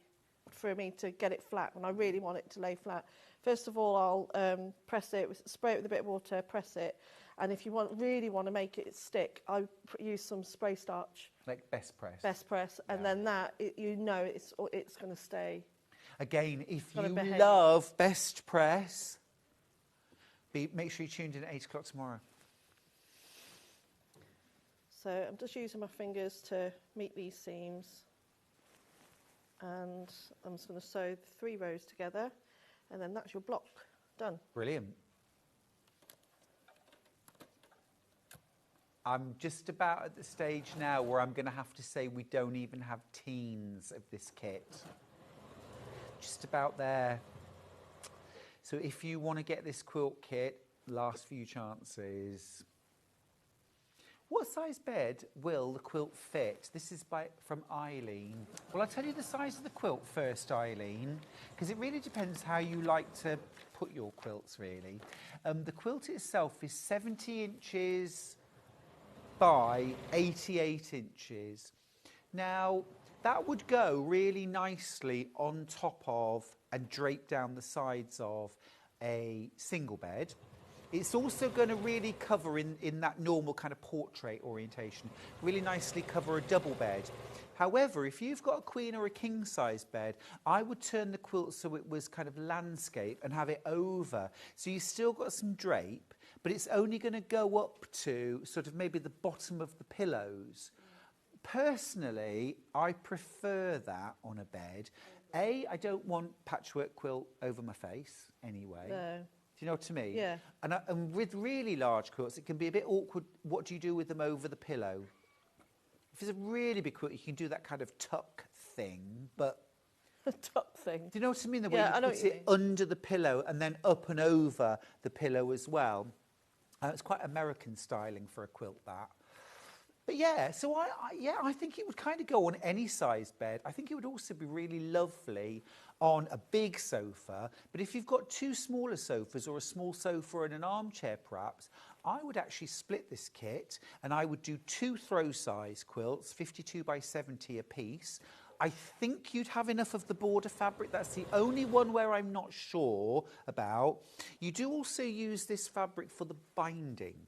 for me to get it flat, when I really want it to lay flat, first of all, I'll press it, spray it with a bit of water, press it. And if you really want to make it stick, I use some spray starch. Like Best Press? Best Press. And then that, you know it's going to stay. Again, if you love Best Press, make sure you tuned in at 8 o'clock tomorrow. So I'm just using my fingers to meet these seams. And I'm just going to sew the 3 rows together. And then that's your block done. Brilliant. I'm just about at the stage now where I'm going to have to say we don't even have teens of this kit. Just about there. So if you want to get this quilt kit, last few chances. What size bed will the quilt fit? This is from Eileen. Well, I'll tell you the size of the quilt first, Eileen, because it really depends how you like to put your quilts, really. The quilt itself is 70 inches by 88 inches. Now, that would go really nicely on top of and drape down the sides of a single bed. It's also going to really cover in that normal kind of portrait orientation, really nicely cover a double bed. However, if you've got a queen or a king size bed, I would turn the quilt so it was kind of landscape and have it over. So you still got some drape, but it's only going to go up to sort of maybe the bottom of the pillows. Personally, I prefer that on a bed. I don't want patchwork quilt over my face anyway. No. Do you know what I mean? Yeah. And with really large quilts, it can be a bit awkward. What do you do with them over the pillow? If it's a really big quilt, you can do that kind of tuck thing, but... A tuck thing? Do you know what I mean? The way Yeah, I you know put what you it under the pillow and then up and over the pillow as well. It's quite American styling for a quilt, that. But yeah, so I think it would kind of go on any size bed. I think it would also be really lovely on a big sofa. But if you've got 2 smaller sofas or a small sofa and an armchair perhaps, I would actually split this kit and I would do 2 throw size quilts, 52 by 70 a piece. I think you'd have enough of the border fabric. That's the only one where I'm not sure about. You do also use this fabric for the binding.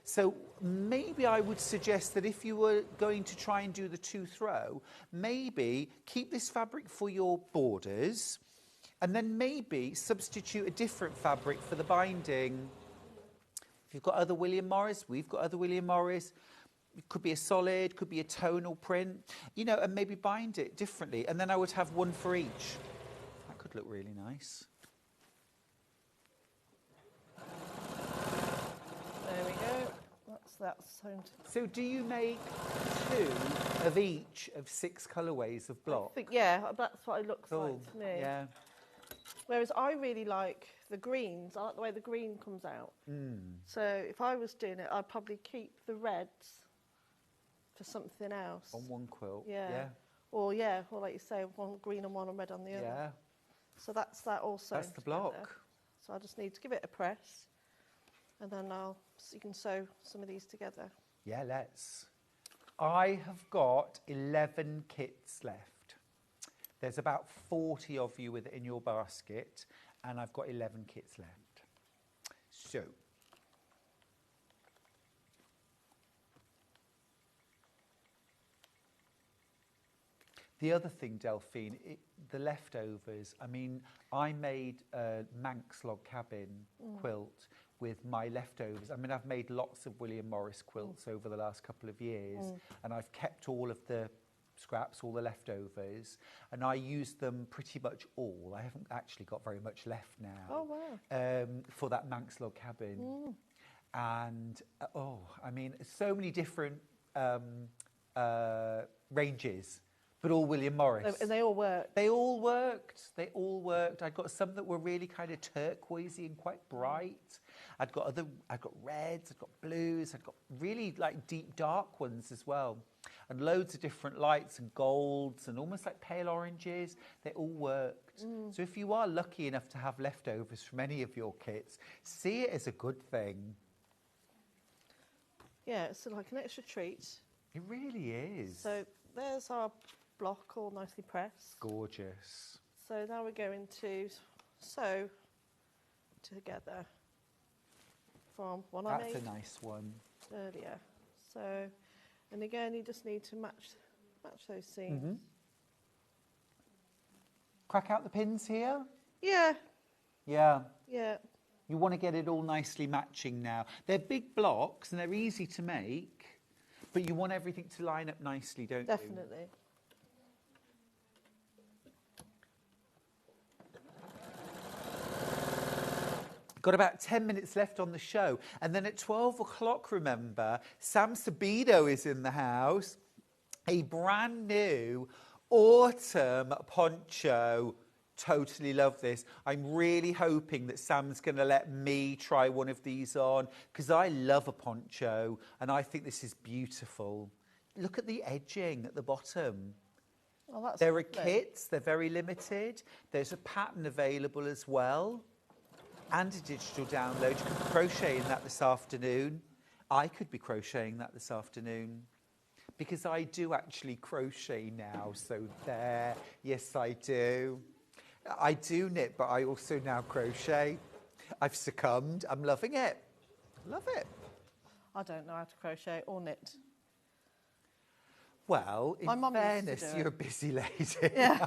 So maybe I would suggest that if you were going to try and do the 2 throw, maybe keep this fabric for your borders and then maybe substitute a different fabric for the binding. If you've got other William Morris, we've got other William Morris. It could be a solid, could be a tonal print, you know, and maybe bind it differently. And then I would have 1 for each. That could look really nice. There we go. That's sewn. So do you make 2 of each of 6 colourways of block? Yeah, that's what it looks like to me. Yeah. Whereas I really like the greens. I like the way the green comes out. So if I was doing it, I'd probably keep the reds for something else. On one quilt. Yeah. Or like you say, one green and one red on the other. Yeah. So that's that also. That's the block. So I just need to give it a press, and then you can sew some of these together. Yeah, let's. I have got 11 kits left. There's about 40 of you in your basket, and I've got 11 kits left. So. The other thing, Delphine, the leftovers. I mean, I made a Manx log cabin quilt with my leftovers. I mean, I've made lots of William Morris quilts over the last couple of years, and I've kept all of the scraps, all the leftovers, and I use them pretty much all. I haven't actually got very much left now. Oh, wow. For that Manx log cabin. And, I mean, so many different ranges. But all William Morris. And they all worked. They all worked. They all worked. I got some that were really kind of turquoisey and quite bright. I'd got reds, I'd got blues, I'd got really like deep dark ones as well. And loads of different lights and golds and almost like pale oranges. They all worked. So if you are lucky enough to have leftovers from any of your kits, see it as a good thing. Yeah, it's like an extra treat. It really is. So there's our block all nicely pressed. Gorgeous. So now we're going to sew together from one I made. That's a nice one. Earlier. So, and again, you just need to match those seams. Crack out the pins here? Yeah. Yeah. Yeah. You want to get it all nicely matching now. They're big blocks and they're easy to make, but you want everything to line up nicely, don't you? Definitely. Got about 10 minutes left on the show. And then at 12 o'clock, remember, Sam Sabido is in the house. A brand new autumn poncho. Totally love this. I'm really hoping that Sam's going to let me try one of these on because I love a poncho and I think this is beautiful. Look at the edging at the bottom. Oh, that's there are lovely. kits. They're very limited. There's a pattern available as well. And a digital download. You could crochet in that this afternoon. I could be crocheting that this afternoon because I do actually crochet now. So there, yes, I do. I do knit, but I also now crochet. I've succumbed. I'm loving it. Love it. I don't know how to crochet or knit. Well, My in mum used to fairness, do you're a it. busy lady. Yeah.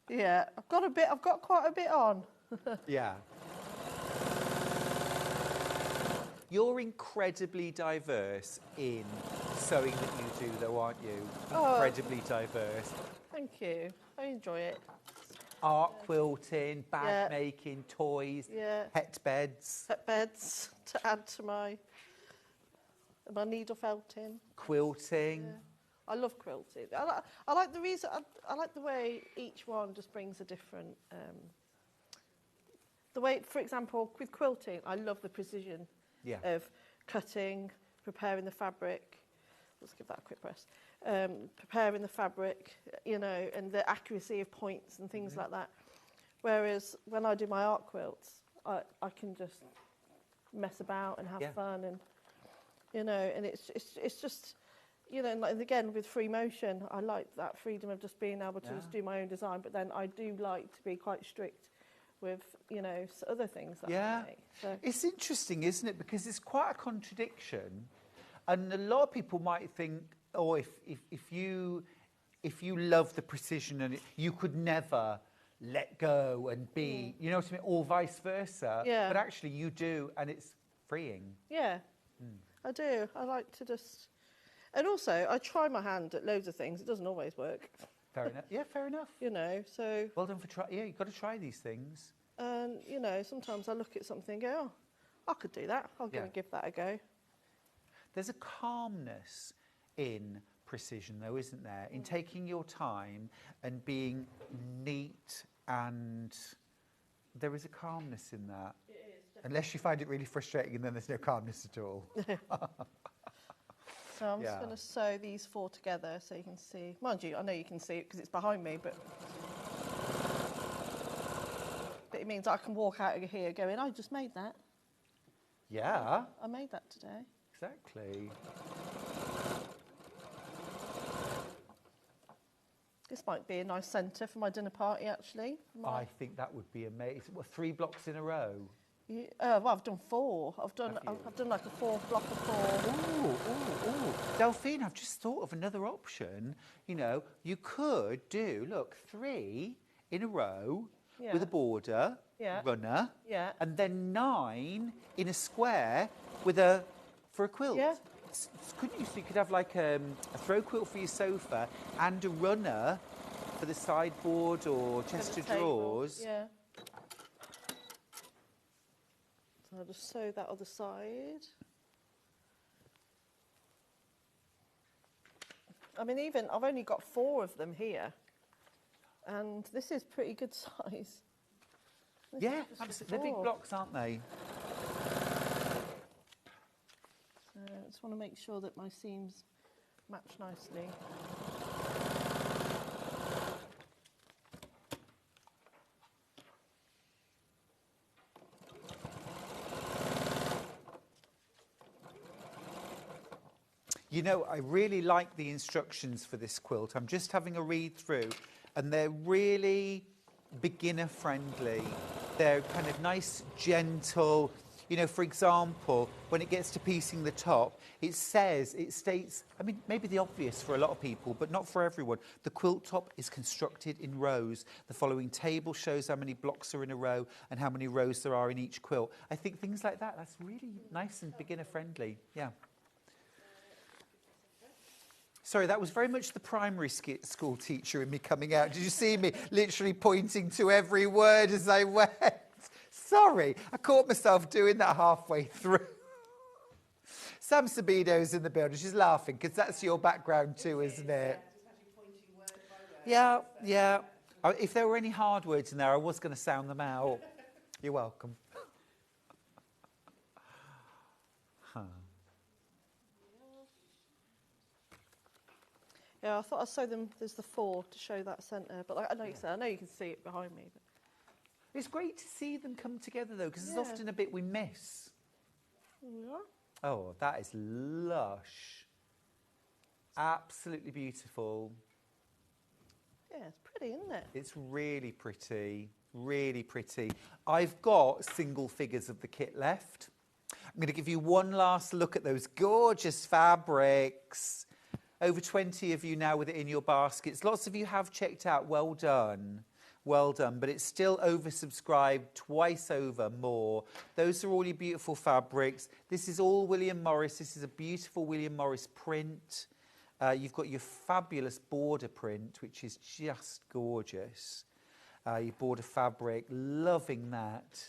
Yeah, I've got quite a bit on. Yeah. You're incredibly diverse in sewing that you do, though, aren't you? Oh. Incredibly diverse. Thank you. I enjoy it. Art, quilting, bag making, toys, pet beds. Pet beds to add to my needle felting. Quilting. Yeah. I love quilting. I like the reason. I like the way each one just brings a different. The way, for example, with quilting, I love the precision of cutting, preparing the fabric. Let's give that a quick press. Preparing the fabric, you know, and the accuracy of points and things like that. Whereas when I do my art quilts, I can just mess about and have fun, and you know, and it's just, you know, and again with free motion, I like that freedom of just being able to just do my own design. But then I do like to be quite strict with, you know, other things that I make. So. It's interesting, isn't it? Because it's quite a contradiction. And a lot of people might think, oh, if you love the precision and you could never let go and be, you know what I mean, or vice versa. Yeah. But actually you do, and it's freeing. Yeah, I do. I like to just, and also I try my hand at loads of things. It doesn't always work. Fair enough. Yeah, fair enough. You know, so. Well done for trying. Yeah, you've got to try these things. And you know, sometimes I look at something and go, oh, I could do that. I'll go and give that a go. There's a calmness in precision, though, isn't there? In taking your time and being neat and there is a calmness in that. It is, definitely. Unless you find it really frustrating and then there's no calmness at all. So I'm just going to sew these 4 together so you can see. Mind you, I know you can see it because it's behind me, but it means I can walk out of here going, I just made that. Yeah. I made that today. Exactly. This might be a nice centre for my dinner party, actually. I think that would be amazing. What, 3 blocks in a row? Yeah, well, I've done 4. I've done like a 4th block of 4. Ooh. Delphine, I've just thought of another option. You know, you could do, look, 3 in a row with a border, runner, and then 9 in a square with for a quilt. Yeah. Couldn't you? So you could have like a throw quilt for your sofa and a runner for the sideboard or chest of drawers. Yeah. So I'll just sew that other side. I mean, I've only got 4 of them here, and this is pretty good size. Yeah, absolutely. They're big blocks, aren't they? So I just want to make sure that my seams match nicely. You know, I really like the instructions for this quilt. I'm just having a read through, and they're really beginner friendly. They're kind of nice, gentle. You know, for example, when it gets to piecing the top, it states, I mean, maybe the obvious for a lot of people, but not for everyone. The quilt top is constructed in rows. The following table shows how many blocks are in a row and how many rows there are in each quilt. I think things like that, that's really nice and beginner friendly. Yeah. Sorry, that was very much the primary school teacher in me coming out. Did you see me literally pointing to every word as I went? Sorry, I caught myself doing that halfway through. Sam Sabido's in the building. She's laughing because that's your background too, isn't it? Yeah. If there were any hard words in there, I was going to sound them out. You're welcome. Yeah, I thought I'd sew them. There's the 4 to show that centre, but like, I know you can see it behind me. But it's great to see them come together though, because there's often a bit we miss. Yeah. Oh, that is lush. Absolutely beautiful. Yeah, it's pretty, isn't it? It's really pretty, really pretty. I've got single figures of the kit left. I'm going to give you one last look at those gorgeous fabrics. Over 20 of you now with it in your baskets. Lots of you have checked out. Well done. Well done. But it's still oversubscribed, twice over more. Those are all your beautiful fabrics. This is all William Morris. This is a beautiful William Morris print. You've got your fabulous border print, which is just gorgeous. Your border fabric, loving that.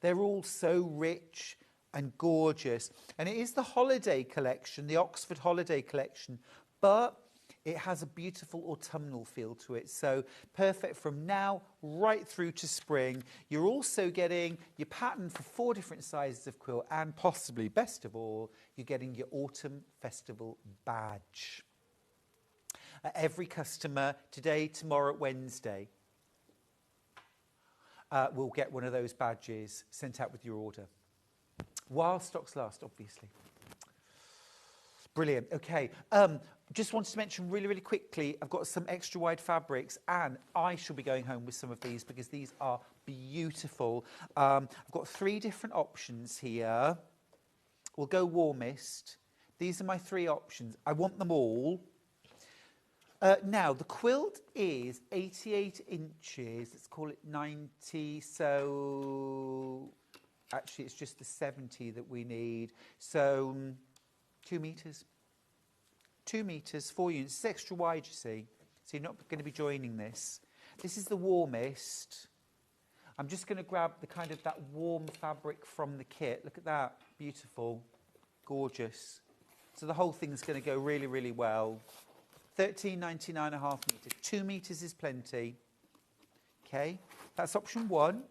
They're all so rich and gorgeous. And it is the holiday collection, the Oxford holiday collection, but it has a beautiful autumnal feel to it. So perfect from now right through to spring. You're also getting your pattern for 4 different sizes of quilt, and possibly, best of all, you're getting your autumn festival badge. Every customer today, tomorrow, Wednesday, will get one of those badges sent out with your order. While stocks last, obviously. Brilliant. Okay. Just wanted to mention really, really quickly, I've got some extra wide fabrics, and I shall be going home with some of these because these are beautiful. I've got 3 different options here. We'll go warmest. These are my 3 options. I want them all. Now, the quilt is 88 inches. Let's call it 90. So actually, it's just the 70 that we need. So 2 metres. 2 metres, 4 units. It's extra wide, you see. So you're not going to be joining this. This is the warmest. I'm just going to grab the kind of that warm fabric from the kit. Look at that. Beautiful. Gorgeous. So the whole thing's going to go really, really well. 13.99.5 metres. 2 metres is plenty. Okay, that's option 1.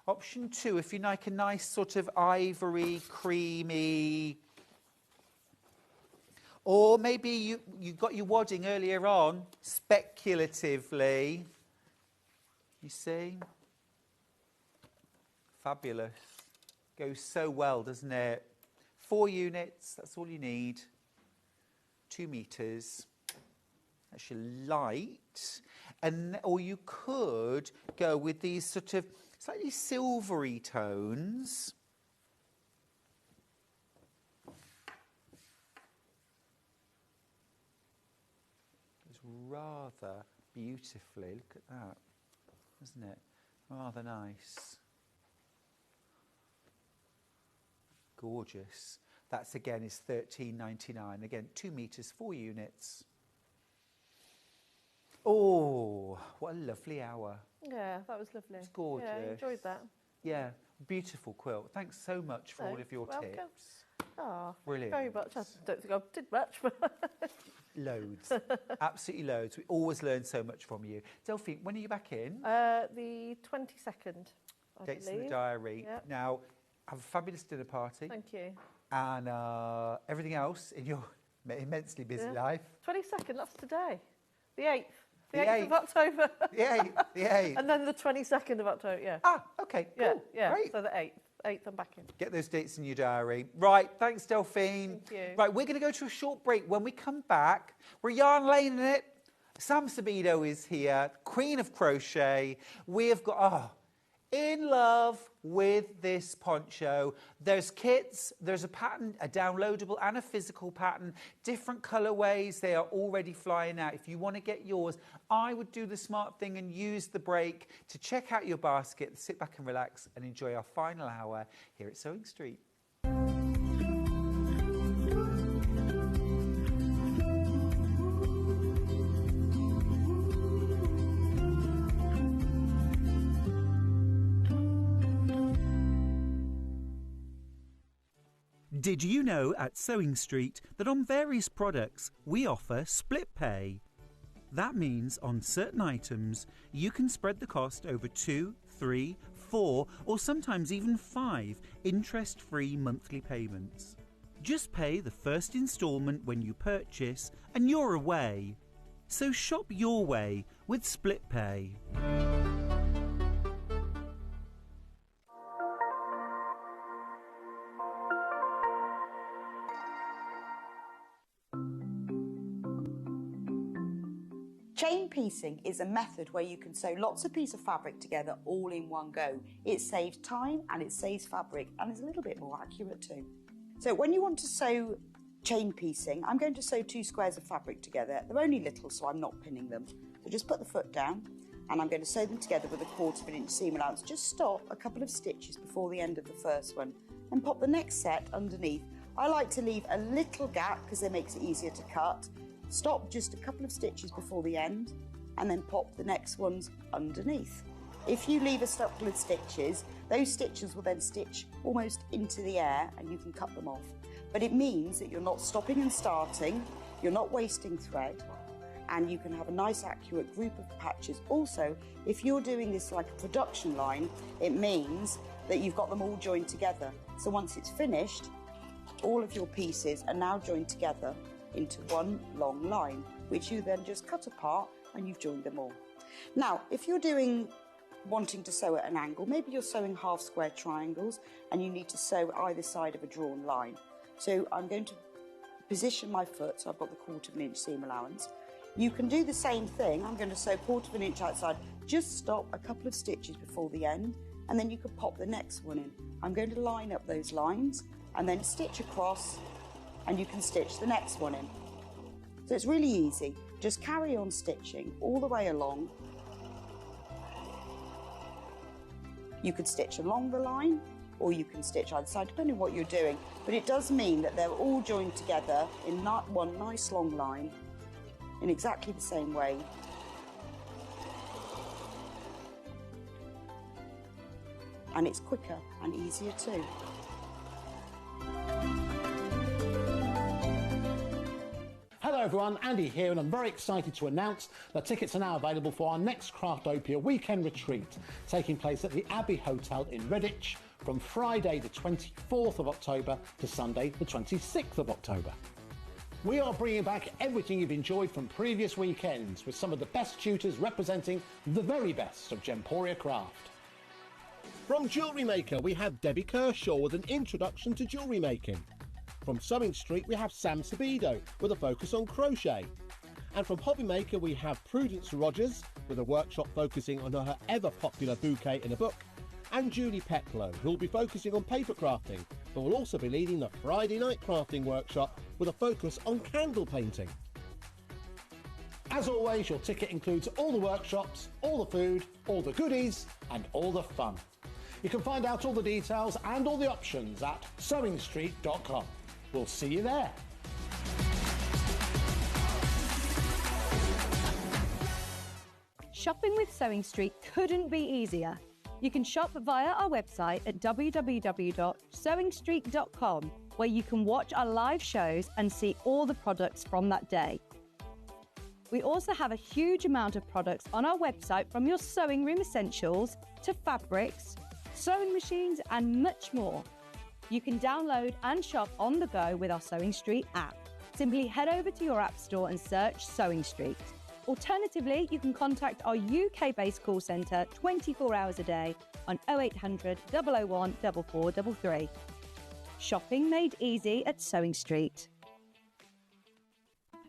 Option 2, if you like a nice sort of ivory, creamy, or maybe you got your wadding earlier on, speculatively. You see? Fabulous. Goes so well, doesn't it? 4 units, that's all you need. 2 meters. That's your light. And, or you could go with these sort of slightly silvery tones. It's rather beautifully. Look at that, isn't it? Rather nice. Gorgeous. That's again is £13.99. Again, 2 meters, 4 units. Oh, what a lovely hour. Yeah, that was lovely. It's gorgeous. Yeah, I enjoyed that. Yeah, beautiful quilt. Thanks so much for all of your tips. Oh, Brilliant. Very much. I don't think I did much, but Loads. Absolutely loads. We always learn so much from you. Delphine, when are you back in? the 22nd, I Dates believe. in the diary. Yep. Now, have a fabulous dinner party. Thank you. And everything else in your immensely busy life. 22nd, that's today. The 8th. The The 8th of October. The 8th. The 8th. And then the 22nd of October, yeah. Ah, okay, cool. Yeah, yeah. Great. So the 8th. 8th, I'm back in. Get those dates in your diary. Right, thanks, Delphine. Thank you. Right, we're going to go to a short break. When we come back, we're yarn laning it. Sam Sabido is here, Queen of Crochet. We have got, in love with this poncho. There's kits, there's a pattern, a downloadable and a physical pattern, different colourways. They are already flying out. If you want to get yours, I would do the smart thing and use the break to check out your basket, sit back and relax and enjoy our final hour here at Sewing Street. Did you know at Sewing Street that on various products we offer split pay? That means on certain items you can spread the cost over 2, 3, 4 or sometimes even 5 interest-free monthly payments. Just pay the first instalment when you purchase and you're away. So shop your way with split pay. Chain piecing is a method where you can sew lots of pieces of fabric together all in one go. It saves time and it saves fabric and is a little bit more accurate too. So when you want to sew chain piecing, I'm going to sew 2 squares of fabric together. They're only little, so I'm not pinning them. So just put the foot down and I'm going to sew them together with a 1/4 inch seam allowance. Just stop a couple of stitches before the end of the first one and pop the next set underneath. I like to leave a little gap because it makes it easier to cut. Stop just a couple of stitches before the end and then pop the next ones underneath. If you leave a couple of stitches, those stitches will then stitch almost into the air and you can cut them off. But it means that you're not stopping and starting, you're not wasting thread, and you can have a nice accurate group of patches. Also, if you're doing this like a production line, it means that you've got them all joined together. So once it's finished, all of your pieces are now joined together into one long line, which you then just cut apart and you've joined them all. Now, if you're wanting to sew at an angle, maybe you're sewing half square triangles and you need to sew either side of a drawn line. So I'm going to position my foot, so I've got the 1/4 inch seam allowance. You can do the same thing. I'm going to sew 1/4 inch outside. Just stop a couple of stitches before the end and then you can pop the next one in. I'm going to line up those lines and then stitch across and you can stitch the next one in. So it's really easy. Just carry on stitching all the way along. You could stitch along the line or you can stitch either side, depending on what you're doing. But it does mean that they're all joined together in one nice long line in exactly the same way. And it's quicker and easier too. Hello everyone, Andy here, and I'm very excited to announce that tickets are now available for our next Craftopia weekend retreat, taking place at the Abbey Hotel in Redditch from Friday the 24th of October to Sunday the 26th of October. We are bringing back everything you've enjoyed from previous weekends, with some of the best tutors representing the very best of Gemporia craft. From Jewellery Maker, we have Debbie Kershaw with an introduction to jewellery making. From Sewing Street, we have Sam Sabido with a focus on crochet. And from Hobby Maker, we have Prudence Rogers with a workshop focusing on her ever-popular bouquet in a book, and Julie Petlow, who will be focusing on paper crafting, but will also be leading the Friday night crafting workshop with a focus on candle painting. As always, your ticket includes all the workshops, all the food, all the goodies, and all the fun. You can find out all the details and all the options at sewingstreet.com. We'll see you there. Shopping with Sewing Street couldn't be easier. You can shop via our website at www.sewingstreet.com, where you can watch our live shows and see all the products from that day. We also have a huge amount of products on our website, from your sewing room essentials to fabrics, sewing machines and much more. You can download and shop on the go with our Sewing Street app. Simply head over to your app store and search Sewing Street. Alternatively, you can contact our UK-based call centre 24 hours a day on 0800 001 4433. Shopping made easy at Sewing Street.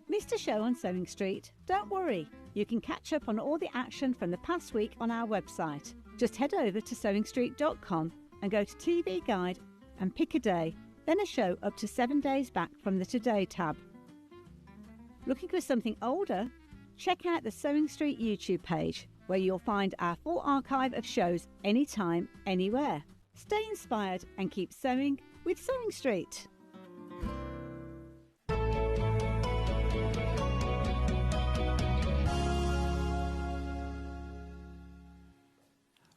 Missed a show on Sewing Street? Don't worry, you can catch up on all the action from the past week on our website. Just head over to sewingstreet.com and go to TV Guide and pick a day, then a show up to 7 days back from the Today tab. Looking for something older? Check out the Sewing Street YouTube page, where you'll find our full archive of shows anytime, anywhere. Stay inspired and keep sewing with Sewing Street.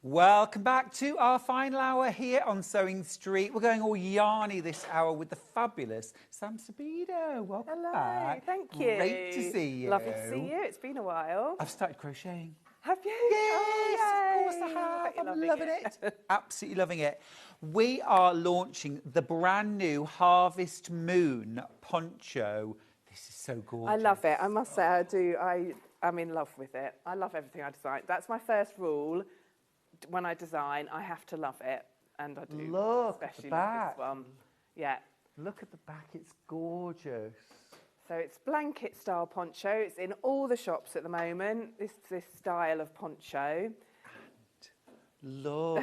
Welcome back to our final hour here on Sewing Street. We're going all yarny this hour with the fabulous Sam Sabido. Welcome back. Thank you. Great to see you. Lovely to see you. It's been a while. I've started crocheting. Have you? Yes, of course I have. I'm loving it. Absolutely loving it. We are launching the brand new Harvest Moon poncho. This is so gorgeous. I love it. I must say I do. I'm in love with it. I love everything I design. That's my first rule. When I design, I have to love it, and I do. Look especially at the back. This one. Yeah. Look at the back. It's gorgeous. So it's blanket style poncho. It's in all the shops at the moment. This style of poncho. And look.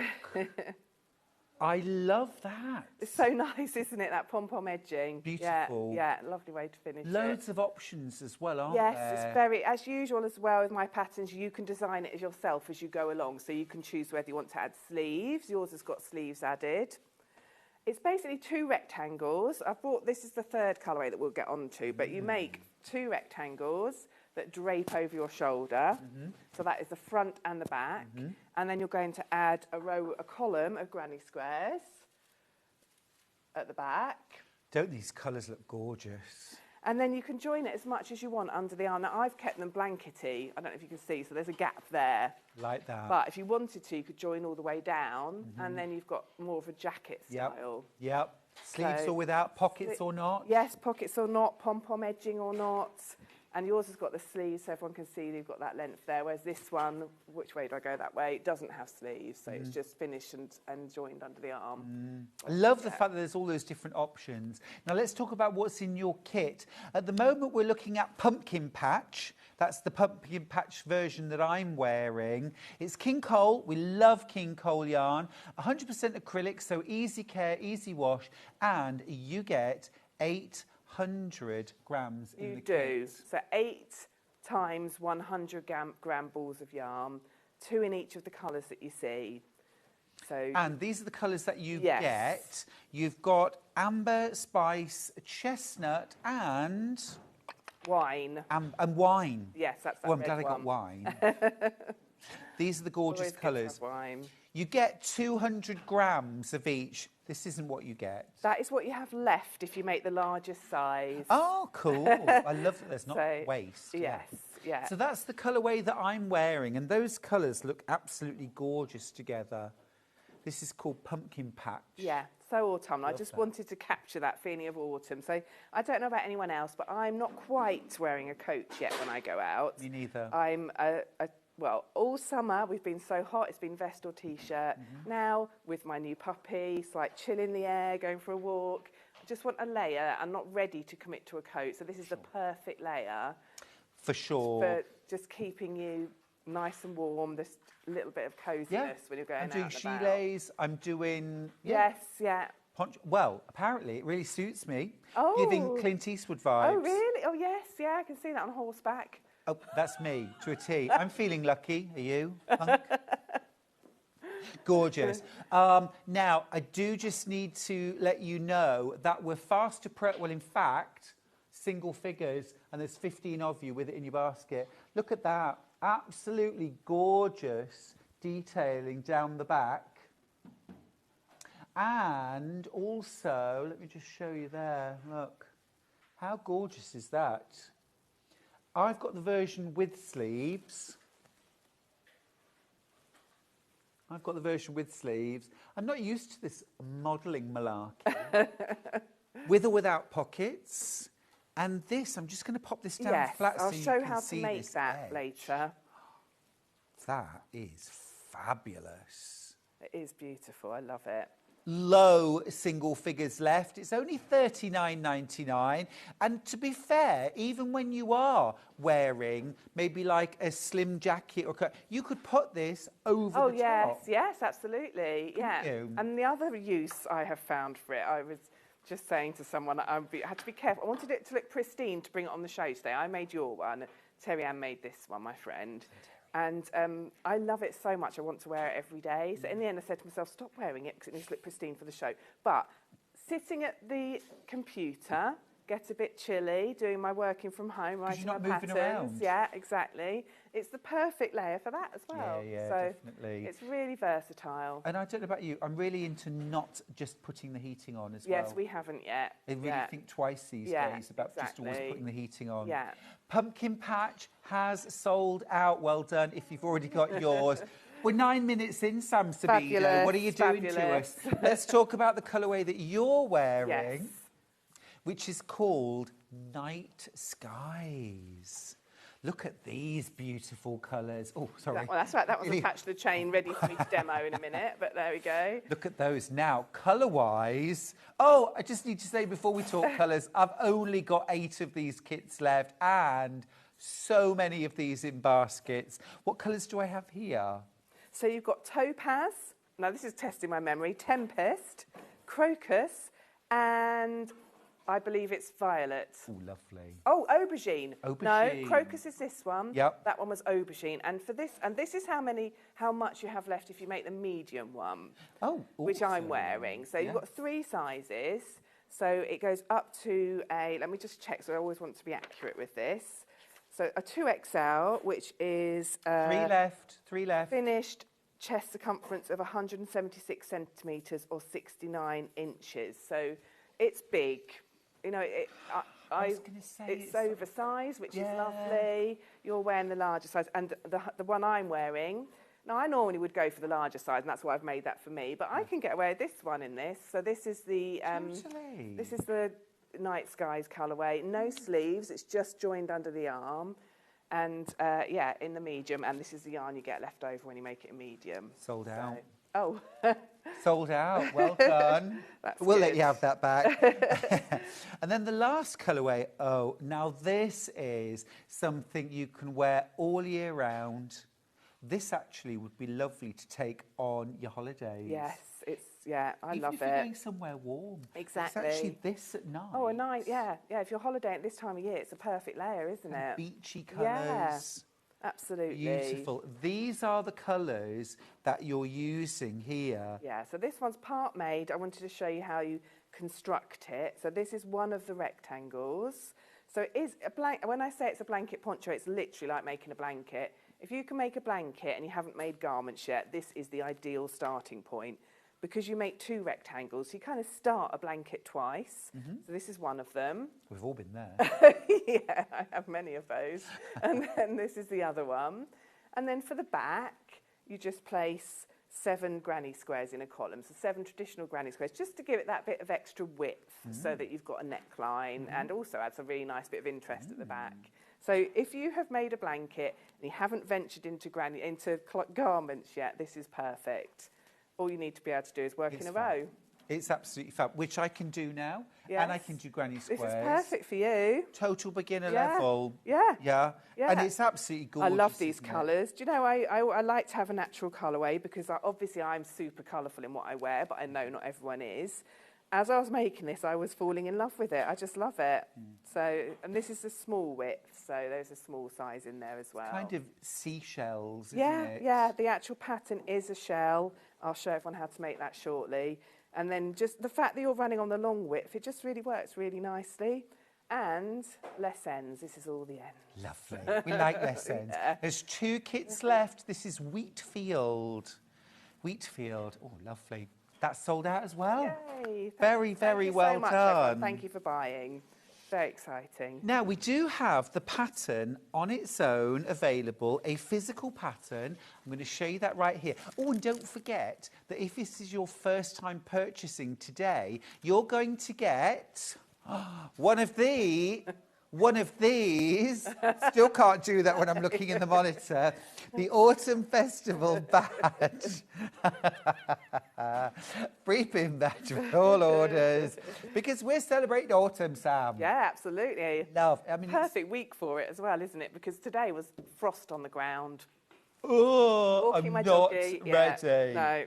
I love that. It's so nice, isn't it? That pom-pom edging. Beautiful. Yeah, lovely way to finish Loads of options as well, aren't there? there? Yes, it's very, as usual as well with my patterns, you can design it as yourself as you go along. So you can choose whether you want to add sleeves. Yours has got sleeves added. It's basically 2 rectangles. This is the third colourway that we'll get onto, but you make 2 rectangles that drape over your shoulder. So that is the front and the back. And then you're going to add a column of granny squares at the back. Don't these colours look gorgeous? And then you can join it as much as you want under the arm. Now, I've kept them blankety. I don't know if you can see, so there's a gap there. Like that. But if you wanted to, you could join all the way down, and then you've got more of a jacket style. Yep. Sleeves or without, pockets or not? Yes, pockets or not, pom-pom edging or not. And yours has got the sleeves, so everyone can see you've got that length there, whereas this one, which way do I go that way? It doesn't have sleeves, so it's just finished and joined under the arm. I love the fact that there's all those different options. Now let's talk about what's in your kit. At the moment we're looking at pumpkin patch. That's the pumpkin patch version that I'm wearing. It's King Cole. We love King Cole yarn. 100% acrylic, so easy care, easy wash, and you get 800 grams in the kit. You do. So 8 times 100 gram balls of yarn, 2 in each of the colours that you see. So, and these are the colours that you get. You've got amber, spice, chestnut, and wine. And wine. Yes, that's that I'm red glad one. I got wine. These are the gorgeous colours. You get 200 grams of each. This isn't what you get. That is what you have left if you make the largest size. Oh, cool. I love that there's not waste. Yes, yeah. So that's the colourway that I'm wearing, and those colours look absolutely gorgeous together. This is called Pumpkin Patch. Yeah, so autumnal. I Love just that. wanted to capture that feeling of autumn. So I don't know about anyone else, but I'm not quite wearing a coat yet when I go out. Me neither. I'm well, all summer we've been so hot, it's been vest or t-shirt. Now, with my new puppy, it's like chill in the air, going for a walk. I just want a layer. I'm not ready to commit to a coat, so this is the perfect layer. For sure. For just keeping you nice and warm, this little bit of coziness when you're going I'm doing out and about. chilets, I'm doing... Yes, yeah. Poncho. Well, apparently it really suits me. Oh. Giving Clint Eastwood vibes. Oh, really? Oh, yes, yeah, I can see that on horseback. Oh, that's me, to a T. I'm feeling lucky. Are you, Punk? Gorgeous. Now, I do just need to let you know that we're fast to well, in fact, single figures, and there's 15 of you with it in your basket. Look at that. Absolutely gorgeous detailing down the back. And also, let me just show you there. Look, how gorgeous is that? I've got the version with sleeves. I'm not used to this modelling malarkey. With or without pockets. And this, I'm just going to pop this down flat I'll so you show can how see to make this that edge. later. That is fabulous. It is beautiful. I love it. Low single figures left. It's only $39.99. And to be fair, even when you are wearing maybe like a slim jacket or you could put this over the top. Yes, absolutely. Yeah. you? And the other use I have found for it, I was just saying to someone, I had to be careful. I wanted it to look pristine to bring it on the show today. I made your one. Terry Ann made this one, my friend. And I love it so much, I want to wear it every day. So in the end, I said to myself, stop wearing it because it needs to look pristine for the show. But sitting at the computer, get a bit chilly, doing my working from home, writing you're my not moving patterns. around. Yeah, exactly. It's the perfect layer for that as well. Yeah, so definitely. it's really versatile. And I don't know about you, I'm really into not just putting the heating on as well. Yes, we haven't yet. I really think twice these days about just always putting the heating on. Yeah. Pumpkin Patch has sold out. Well done if you've already got yours. We're 9 minutes in, Sam Sabido. Fabulous, What are you doing to us? Let's talk about the colourway that you're wearing, which is called Night Skies. Look at these beautiful colours. Oh, sorry. Well, that's right. That was attached to the chain, ready for me to demo in a minute. But there we go. Look at those now. Colour-wise, oh, I just need to say before we talk colours, I've only got 8 of these kits left and so many of these in baskets. What colours do I have here? So you've got Topaz. Now, this is testing my memory. Tempest, Crocus, and I believe it's Violet. Oh, lovely. Oh, Aubergine. Aubergine. No, Crocus is this one. Yep. That one was Aubergine. And for this, and this is how much you have left if you make the medium one. Oh, which I'm wearing. So you've got 3 sizes. So it goes up to a, let me just check, so I always want to be accurate with this. So a 2XL, which is 3 left. Finished chest circumference of 176 centimetres or 69 inches. So it's big. You know, I was going to say it's oversized, which is lovely. You're wearing the larger size. And the one I'm wearing, now I normally would go for the larger size, and that's why I've made that for me. But I can get away with this one in this. So this is the this is the Night Skies colourway. No sleeves. It's just joined under the arm. And yeah, in the medium. And this is the yarn you get left over when you make it a medium. Sold out. Oh. Sold out. Well done. We'll let you have that back. And then the last colourway. Oh, now this is something you can wear all year round. This actually would be lovely to take on your holidays. Yes, I love it. Even if you're going somewhere warm. Exactly. It's actually this at night. Oh, a night, yeah. If you're holidaying at this time of year, it's a perfect layer, isn't it? Beachy colours. Yeah, absolutely. Beautiful. These are the colours that you're using here. Yeah, so this one's part made. I wanted to show you how you construct it. So this is one of the rectangles. So it is a blank. When I say it's a blanket poncho, it's literally like making a blanket. If you can make a blanket and you haven't made garments yet, this is the ideal starting point. Because you make 2 rectangles, you kind of start a blanket twice. So this is one of them. We've all been there. Yeah, I have many of those. And then this is the other one. And then for the back, you just place 7 granny squares in a column. So 7 traditional granny squares, just to give it that bit of extra width so that you've got a neckline and also adds a really nice bit of interest at the back. So if you have made a blanket and you haven't ventured into garments yet, this is perfect. All you need to be able to do is work in a row. It's absolutely fab, which I can do now. Yes. And I can do granny squares. This is perfect for you. Total beginner level. Yeah. Yeah. Yeah. And it's absolutely gorgeous. I love these colours. Do you know, I like to have a natural colourway because obviously I'm super colourful in what I wear, but I know not everyone is. As I was making this, I was falling in love with it. I just love it. So, and this is a small width, so there's a small size in there as well. Kind of seashells, isn't it? Yeah, the actual pattern is a shell. I'll show everyone how to make that shortly. And then just the fact that you're running on the long width, it just really works really nicely. And less ends, this is all the ends. Lovely. We like less ends. Yeah. There's 2 kits left. This is Wheatfield. Wheatfield. Oh, lovely. That's sold out as well. Yay. Very, very well so much, done. everyone. Thank you for buying. Very exciting. Now, we do have the pattern on its own available, a physical pattern. I'm going to show you that right here. Oh, and don't forget that if this is your first time purchasing today, you're going to get one of these. Still can't do that when I'm looking in the monitor. The Autumn Festival badge. Free pin badge for all orders. Because we're celebrating autumn, Sam. Yeah, absolutely. Love. I mean, perfect week for it as well, isn't it? Because today was frost on the ground. Oh, Walking I'm my not doggy. ready. No.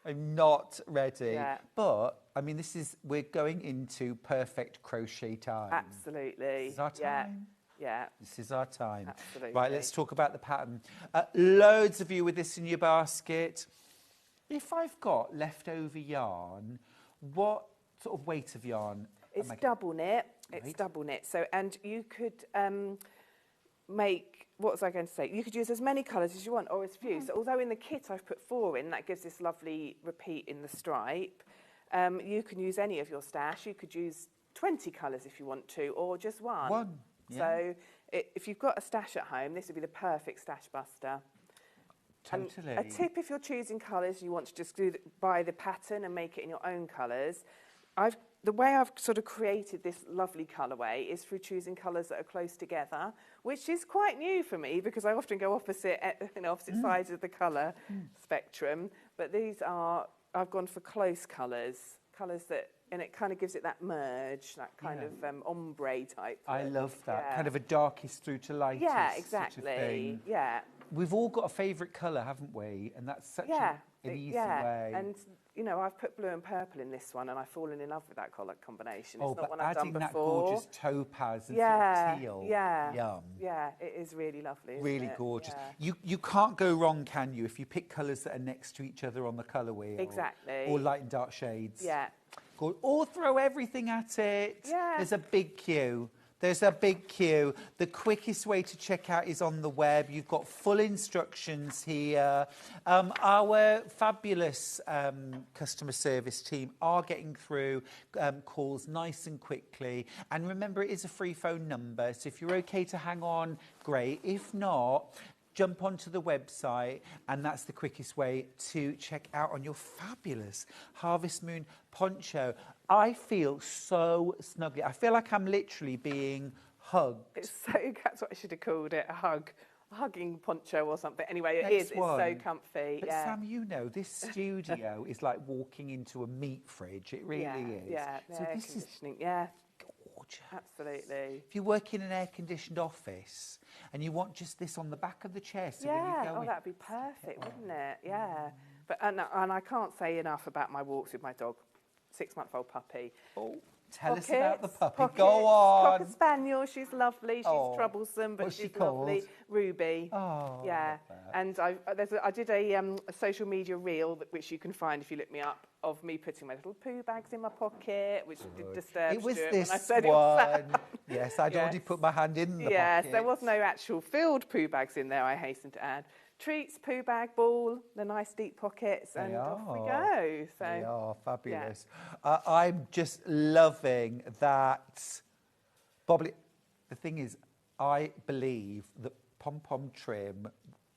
I'm not ready. Yeah. But, I mean, we're going into perfect crochet time. Absolutely. This is our time. Yeah. This is our time. Absolutely. Right, let's talk about the pattern. Loads of you with this in your basket. If I've got leftover yarn, what sort of weight of yarn? It's double knit. It's double knit. So, and you could make, what was I going to say? You could use as many colours as you want, or as few. So although in the kit I've put 4 in, that gives this lovely repeat in the stripe. You can use any of your stash. You could use 20 colours if you want to, or just one. One, yeah. So if you've got a stash at home, this would be the perfect stash buster. Totally. A tip if you're choosing colours, you want to just buy the pattern and make it in your own colours. The way I've sort of created this lovely colourway is through choosing colours that are close together, which is quite new for me because I often go opposite sides of the colour spectrum. But these are, I've gone for close colours that, and it kind of gives it that merge, that kind of ombre type. I love that. Kind of a darkest through to lightest. Yeah, sort of exactly. thing. Yeah. We've all got a favourite colour, haven't we? And that's such an easy way. And you know, I've put blue and purple in this one, and I've fallen in love with that colour combination. It's not but one I've done adding that before. gorgeous topaz and sort of teal. Yum. Yeah, it is really lovely. Isn't Really it? gorgeous. Yeah. You can't go wrong, can you, if you pick colours that are next to each other on the colour wheel? Exactly. Or light and dark shades. Yeah. Or throw everything at it. Yeah. There's a big queue. There's a big queue. The quickest way to check out is on the web. You've got full instructions here. Our fabulous customer service team are getting through calls nice and quickly. And remember, it is a free phone number. So if you're okay to hang on, great. If not, jump onto the website, and that's the quickest way to check out on your fabulous Harvest Moon poncho. I feel so snuggly. I feel like I'm literally being hugged. That's what I should have called it, a hugging poncho or something. Anyway, it is. It's so comfy. But Sam, you know, this studio is like walking into a meat fridge. It really is. Yeah, so air this is conditioning. Yeah. gorgeous. Absolutely. If you work in an air-conditioned office and you want just this on the back of the chair, so when you go in, that'd be perfect, wouldn't it? Yeah. But and I can't say enough about my walks with my dog. 6-month-old puppy. Oh, tell us about the puppy. Pockets, Go on. Cocker Spaniel. She's lovely. She's troublesome, but What's she's she lovely. called? Ruby. Oh, yeah. And I did a social media reel which you can find if you look me up, of me putting my little poo bags in my pocket, which did disturb It was Stuart this when I said one. it was Yes, I'd already put my hand in the yes, pocket. there was no actual filled poo bags in there, I hasten to add. Treats, poo bag, ball, the nice deep pockets, and off we go. So, they are fabulous. I'm just loving that. Bobbly, the thing is, I believe that pom-pom trim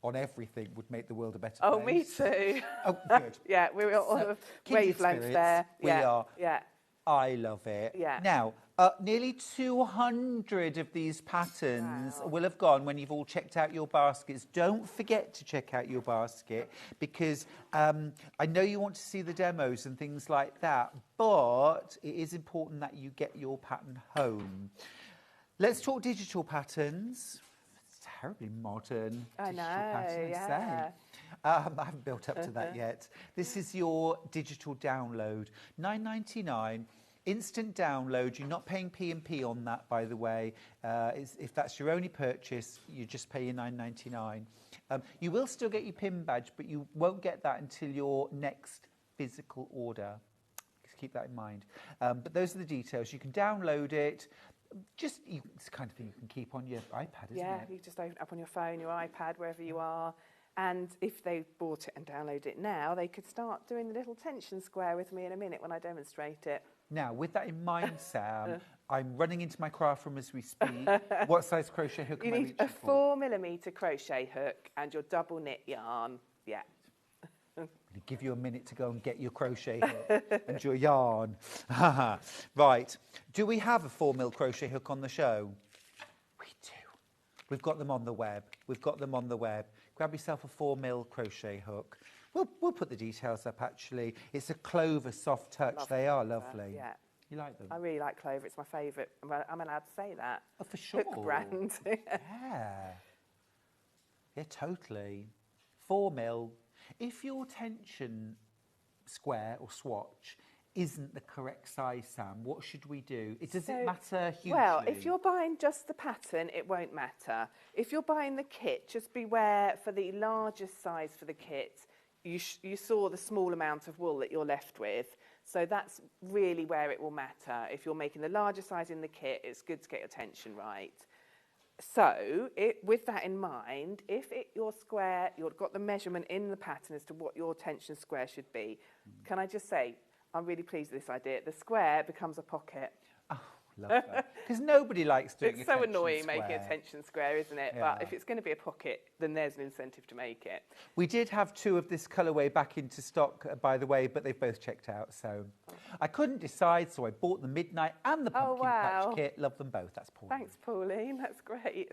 on everything would make the world a better place. Oh, me too. Oh, good. Yeah, we're all on wavelength there. We are. Yeah. I love it. Yeah. Now, nearly 200 of these patterns will have gone when you've all checked out your baskets. Don't forget to check out your basket, because I know you want to see the demos and things like that, but it is important that you get your pattern home. Let's talk digital patterns. It's terribly modern. I know, pattern, yeah. I haven't built up to that yet. This is your digital download. $9.99. Instant download. You're not paying P&P on that, by the way. If that's your only purchase, you just pay your $9.99. You will still get your PIN badge, but you won't get that until your next physical order. Just keep that in mind. But those are the details. You can download it. It's the kind of thing you can keep on your iPad, isn't it? Yeah, you just open it up on your phone, your iPad, wherever you are. And if they bought it and downloaded it now, they could start doing the little tension square with me in a minute when I demonstrate it. Now, with that in mind, Sam, I'm running into my craft room as we speak. What size crochet hook am I reaching for? You need a 4mm crochet hook and your double knit yarn. Yeah. I'm going to give you a minute to go and get your crochet hook and your yarn. Right. Do we have a 4mm crochet hook on the show? We do. We've got them on the web. Grab yourself a 4mm crochet hook. We'll put the details up, actually. It's a Clover soft touch. They are lovely. Yeah. You like them? I really like Clover. It's my favourite. I'm allowed to say that. Oh, for sure. Hook brand. Yeah, totally. 4mm. If your tension square or swatch isn't the correct size, Sam, what should we do? Does it matter hugely? Well, if you're buying just the pattern, it won't matter. If you're buying the kit, just beware for the largest size for the kit. You saw the small amount of wool that you're left with. So that's really where it will matter. If you're making the larger size in the kit, it's good to get your tension right. So, with that in mind, if your square, you've got the measurement in the pattern as to what your tension square should be, can I just say, I'm really pleased with this idea. The square becomes a pocket. Oh, love that. Because nobody likes doing It's so annoying making a tension square, isn't it? Yeah. But if it's going to be a pocket, then there's an incentive to make it. We did have 2 of this colourway back into stock, by the way, but they've both checked out. So I couldn't decide, so I bought the Midnight and the Pumpkin Patch kit. Love them both. That's Pauline. Thanks, Pauline. That's great.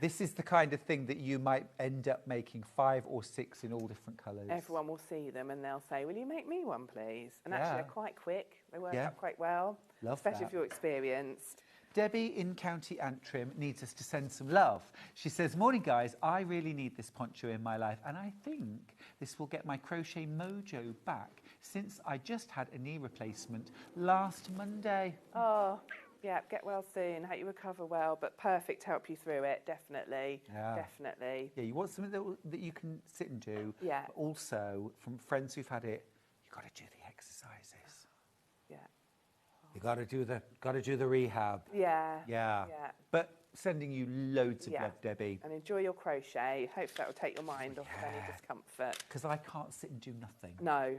This is the kind of thing that you might end up making 5 or 6 in all different colours. Everyone will see them and they'll say, will you make me one, please? And actually, they're quite quick. They work up quite well. Love especially that. if you're experienced. Debbie in County Antrim needs us to send some love. She says, morning guys, I really need this poncho in my life and I think this will get my crochet mojo back since I just had a knee replacement last Monday. Oh, yeah, get well soon. Hope you recover well, but perfect to help you through it, definitely. Yeah. Definitely. Yeah, you want something that you can sit and do. Yeah. But also, from friends who've had it, you've got to do the exercises. Yeah. You got to do the rehab. Yeah. Yeah. Yeah. But sending you loads of love, Debbie. And enjoy your crochet. Hope that will take your mind off of any discomfort. Because I can't sit and do nothing. No.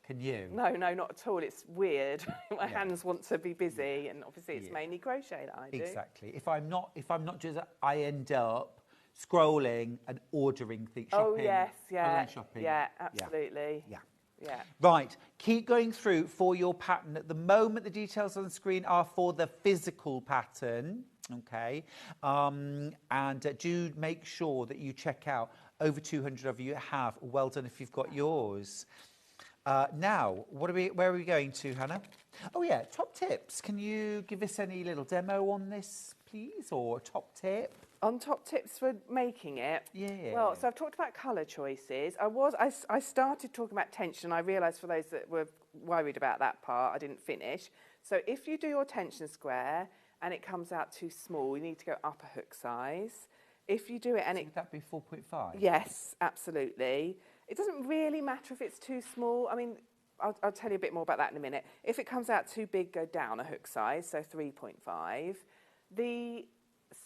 Can you? No, not at all. It's weird. My hands want to be busy, and obviously it's mainly crochet that I do. Exactly. If I'm not doing that, I end up scrolling and ordering things. Shopping, oh yes, yeah, online shopping. Yeah, absolutely. Yeah. Yeah. Right, keep going through for your pattern. At the moment, the details on the screen are for the physical pattern, okay? And do make sure that you check out. Over 200 of you have. Well done if you've got yours. Now, where are we going to, Hannah? Oh yeah, top tips. Can you give us any little demo on this, please, or top tip? On top tips for making it? Yeah. Well, so I've talked about colour choices. I started talking about tension. I realised for those that were worried about that part, I didn't finish. So if you do your tension square and it comes out too small, you need to go up a hook size. If you do it and Would that be 4.5? Yes, absolutely. It doesn't really matter if it's too small. I mean, I'll tell you a bit more about that in a minute. If it comes out too big, go down a hook size, so 3.5. The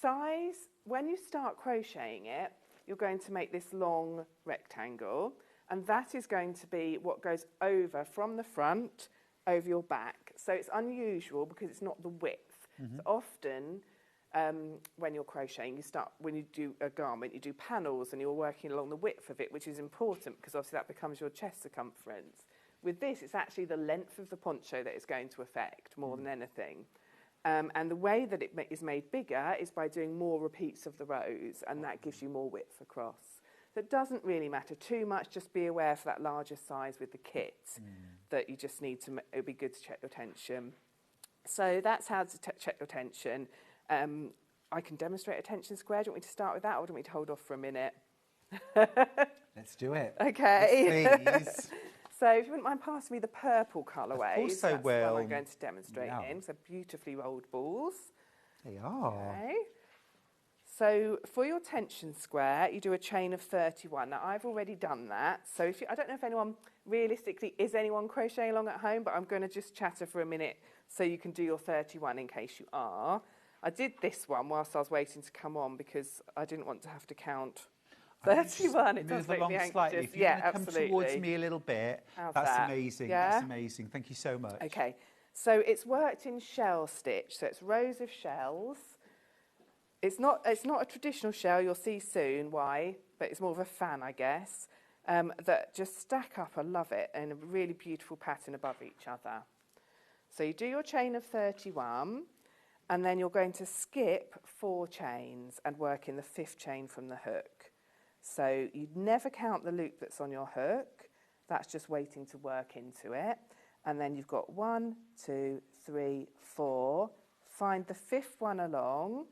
size, when you start crocheting it, you're going to make this long rectangle, and that is going to be what goes over from the front over your back. So it's unusual because it's not the width. So often when you're crocheting, when you do a garment, you do panels and you're working along the width of it, which is important because obviously that becomes your chest circumference. With this, it's actually the length of the poncho that is going to affect more than anything. And the way that it is made bigger is by doing more repeats of the rows, and that gives you more width across. So it doesn't really matter too much, just be aware for that larger size with the kit that you just need to, it would be good to check your tension. So that's how to check your tension. I can demonstrate a tension square. Do you want me to start with that, or do you want me to hold off for a minute? Let's do it. Okay. Yes, please. So if you wouldn't mind passing me the purple colourways. Of course I that's will. the one I'm going to demonstrate in. So beautifully rolled balls. They are. Okay. So for your tension square, you do a chain of 31. Now, I've already done that. So if I don't know if anyone, realistically, is anyone crocheting along at home, but I'm going to just chatter for a minute so you can do your 31 in case you are. I did this one whilst I was waiting to come on because I didn't want to have to count 31. It does make me anxious. Slightly. If you're going to come towards me a little bit, How's that's that? amazing. Yeah? That's amazing. Thank you so much. Okay. So it's worked in shell stitch. So it's rows of shells. It's not a traditional shell, you'll see soon why, but it's more of a fan, I guess, that just stack up, I love it, in a really beautiful pattern above each other. So you do your chain of 31, and then you're going to skip 4 chains and work in the 5th chain from the hook. So you'd never count the loop that's on your hook, that's just waiting to work into it. And then you've got 1, 2, 3, 4, find the 5th one along,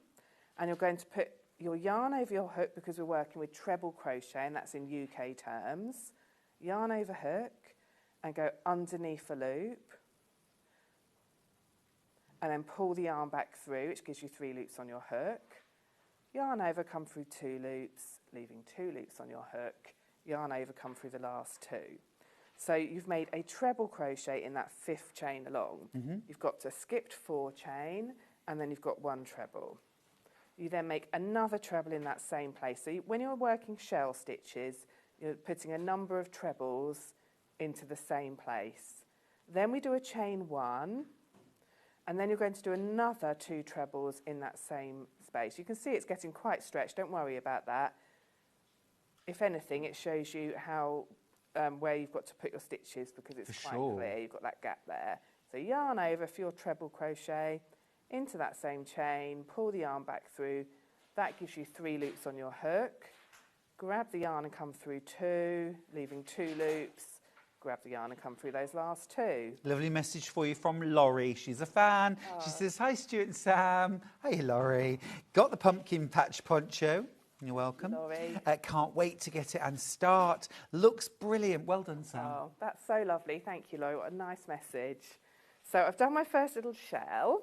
and you're going to put your yarn over your hook because we're working with treble crochet, and that's in UK terms. Yarn over hook and go underneath a loop. And then pull the yarn back through, which gives you 3 loops on your hook. Yarn over, come through 2 loops, leaving 2 loops on your hook. Yarn over, come through the last 2. So you've made a treble crochet in that 5th chain along. You've got a skipped 4 chain, and then you've got 1 treble. You then make another treble in that same place. So when you're working shell stitches, you're putting a number of trebles into the same place. Then we do a chain 1, and then you're going to do another 2 trebles in that same space. You can see it's getting quite stretched, don't worry about that. If anything, it shows you how, where you've got to put your stitches because it's quite clear, you've got that gap there. So yarn over for your treble crochet, into that same chain, pull the yarn back through. That gives you 3 loops on your hook. Grab the yarn and come through 2, leaving 2 loops. Grab the yarn and come through those last 2. Lovely message for you from Laurie. She's a fan. She says, hi, Stuart and Sam. Hey, Laurie. Got the pumpkin patch poncho. You're welcome. Laurie. Can't wait to get it and start. Looks brilliant. Well done, Sam. Oh, that's so lovely. Thank you, Laurie. What a nice message. So I've done my first little shell.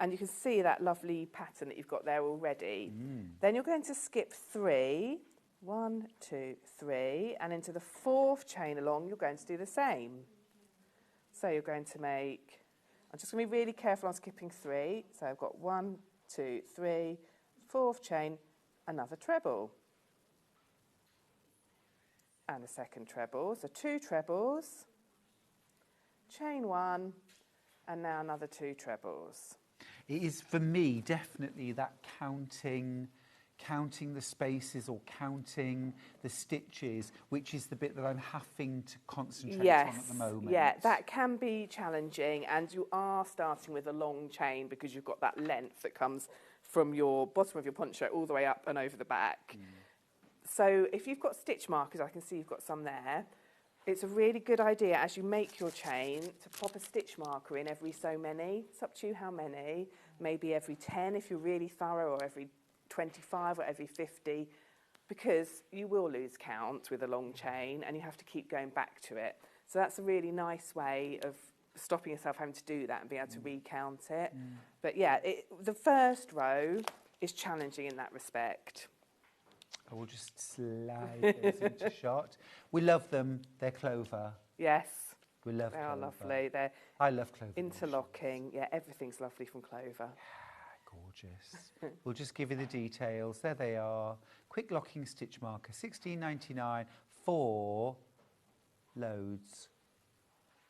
And you can see that lovely pattern that you've got there already. Then you're going to skip 3, 1, 2, 3, and into the 4th chain along, you're going to do the same. So you're going to make, I'm just going to be really careful on skipping 3. So I've got 1, 2, 3, 4th chain, another treble. And a second treble, so 2 trebles, chain 1, and now another 2 trebles. It is, for me, definitely that counting the spaces or counting the stitches, which is the bit that I'm having to concentrate on at the moment. Yeah, that can be challenging, and you are starting with a long chain because you've got that length that comes from your bottom of your poncho all the way up and over the back. So if you've got stitch markers, I can see you've got some there, it's a really good idea as you make your chain to pop a stitch marker in every so many. It's up to you how many. Maybe every 10 if you're really thorough, or every 25 or every 50, because you will lose count with a long chain and you have to keep going back to it. So that's a really nice way of stopping yourself having to do that and being able to recount it. But yeah, the first row is challenging in that respect. I will just slide those into shot. We love them. They're clover. Yes. We love they clover. Are lovely. I love clover. Interlocking. Yeah, everything's lovely from clover. Gorgeous. We'll just give you the details. There they are. Quick locking stitch marker, $16.99 for loads.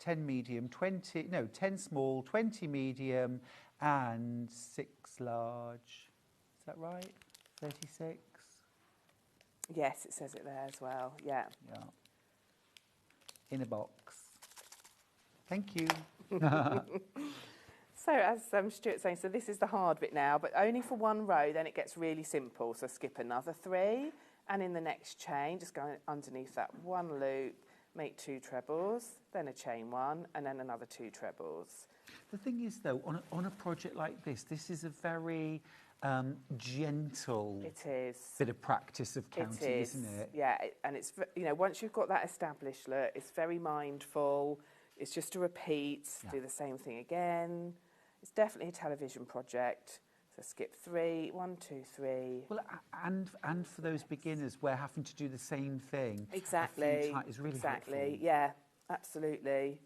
10 medium, 10 small, 20 medium, and 6 large. Is that right? 36? Yes, it says it there as well. Yeah. Yeah. In a box. Thank you. So as Stuart's saying, so this is the hard bit now, but only for one row, then it gets really simple. So skip another 3, and in the next chain, just go underneath that one loop, make 2 trebles, then a chain 1, and then another 2 trebles. The thing is, though, on a project like this is a very gentle bit of practice of counting, isn't it? Yeah, and it's, you know, once you've got that established look, it's very mindful. It's just a repeat, do the same thing again. It's definitely a television project. So skip 3, 1, 2, 3. Well, and for those beginners, we're having to do the same thing. Exactly. Is really exactly. helpful. Yeah, absolutely.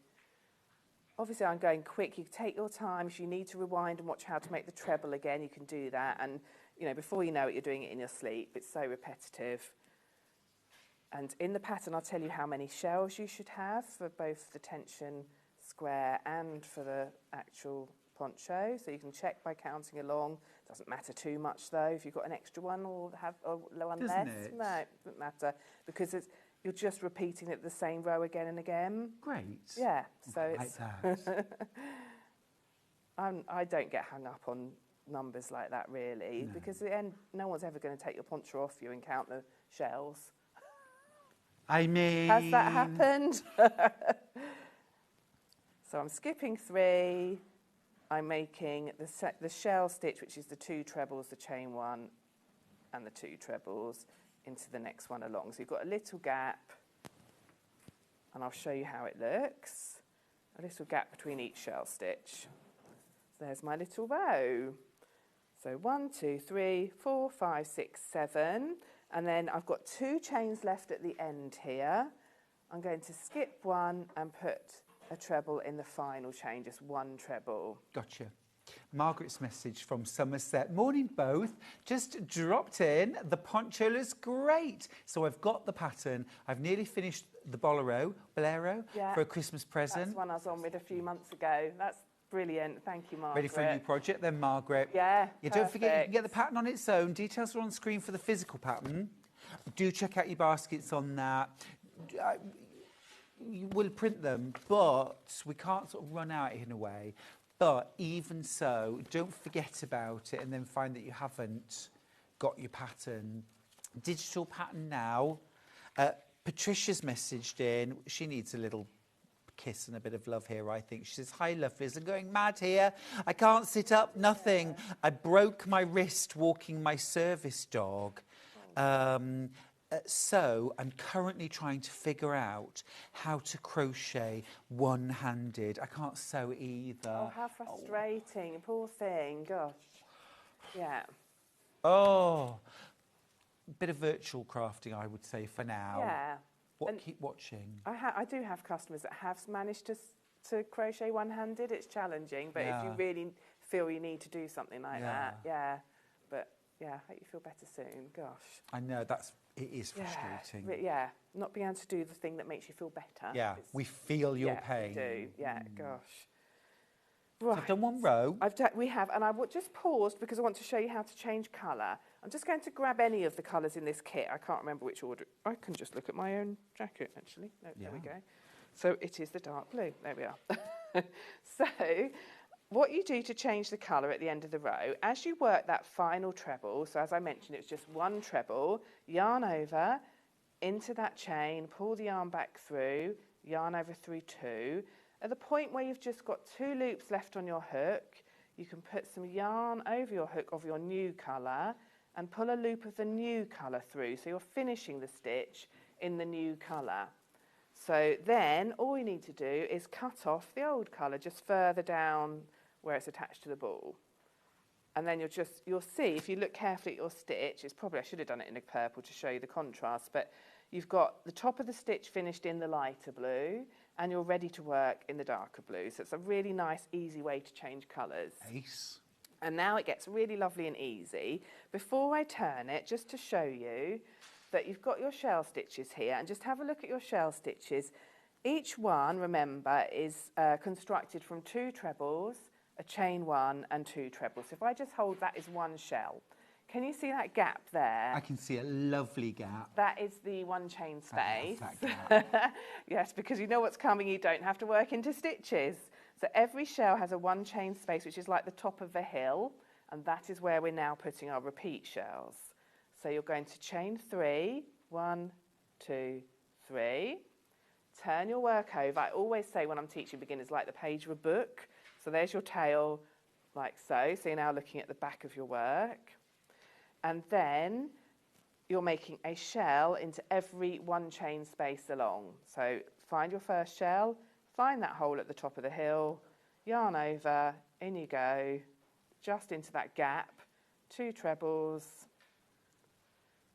Obviously, I'm going quick. You take your time. If you need to rewind and watch how to make the treble again, you can do that. And, you know, before you know it, you're doing it in your sleep. It's so repetitive. And in the pattern, I'll tell you how many shells you should have for both the tension square and for the actual poncho. So you can check by counting along. Doesn't matter too much, though, if you've got an extra one or have one less. No, it doesn't matter, because you're just repeating it the same row again and again. Great. Yeah. So it's like that. I don't get hung up on numbers like that, really, because at the end, no one's ever going to take your poncho off you and count the shells. I mean... Has that happened? So I'm skipping 3. I'm making the shell stitch, which is the 2 trebles, the chain 1, and the 2 trebles into the next one along. So you've got a little gap, and I'll show you how it looks. A little gap between each shell stitch. So there's my little row. So 1, 2, 3, 4, 5, 6, 7. And then I've got 2 chains left at the end here. I'm going to skip 1 and put a treble in the final chain, just 1 treble. Gotcha. Margaret's message from Somerset. Morning, both. Just dropped in. The poncho looks great. So I've got the pattern. I've nearly finished the bolero for a Christmas present. That's one I was on with a few months ago. That's brilliant. Thank you, Margaret. Ready for a new project then, Margaret? Yeah, don't forget, you can get the pattern on its own. Details are on screen for the physical pattern. Do check out your baskets on that. We'll print them, but we can't sort of run out in a way. But even so, don't forget about it and then find that you haven't got your pattern. Digital pattern now. Patricia's messaged in. She needs a little kiss and a bit of love here, I think. She says, hi, lovelies. I'm going mad here. I can't sit up, nothing. I broke my wrist walking my service dog. So I'm currently trying to figure out how to crochet one-handed. I can't sew either. Oh, how frustrating. Poor thing. Gosh. Yeah. Oh. Bit of virtual crafting, I would say, for now. Yeah. Keep watching. I do have customers that have managed to crochet one-handed. It's challenging, but if you really feel you need to do something like that, But yeah, I hope you feel better soon. Gosh. I know, it is frustrating. Yeah, not being able to do the thing that makes you feel better. Yeah, we feel your pain. We do. Yeah, gosh. Right. So I've done one row. We have, and I just paused because I want to show you how to change colour. I'm just going to grab any of the colours in this kit. I can't remember which order. I can just look at my own jacket, actually. No, There we go. So it is the dark blue. There we are. So what you do to change the colour at the end of the row, as you work that final treble, so as I mentioned, it's just 1 treble, yarn over into that chain, pull the yarn back through, yarn over through 2. At the point where you've just got 2 loops left on your hook, you can put some yarn over your hook of your new colour and pull a loop of the new colour through. So you're finishing the stitch in the new colour. So then all you need to do is cut off the old colour just further down where it's attached to the ball. And then you'll see, if you look carefully at your stitch, it's probably, I should have done it in a purple to show you the contrast, but you've got the top of the stitch finished in the lighter blue, and you're ready to work in the darker blue. So it's a really nice, easy way to change colours. Ace. And now it gets really lovely and easy. Before I turn it, just to show you that you've got your shell stitches here, and just have a look at your shell stitches. Each one, remember, is constructed from 2 trebles, a chain 1 and 2 trebles. So if I just hold that as one shell, can you see that gap there? I can see a lovely gap. That is the 1 chain space. I love that gap. Yes, because you know what's coming, you don't have to work into stitches. So every shell has a 1 chain space, which is like the top of the hill, and that is where we're now putting our repeat shells. So you're going to chain 3, 1, 2, 3. Turn your work over. I always say when I'm teaching beginners, like the page of a book. So there's your tail, like so. So you're now looking at the back of your work. And then you're making a shell into every 1 chain space along. So find your first shell, find that hole at the top of the hill, yarn over, in you go, just into that gap, 2 trebles,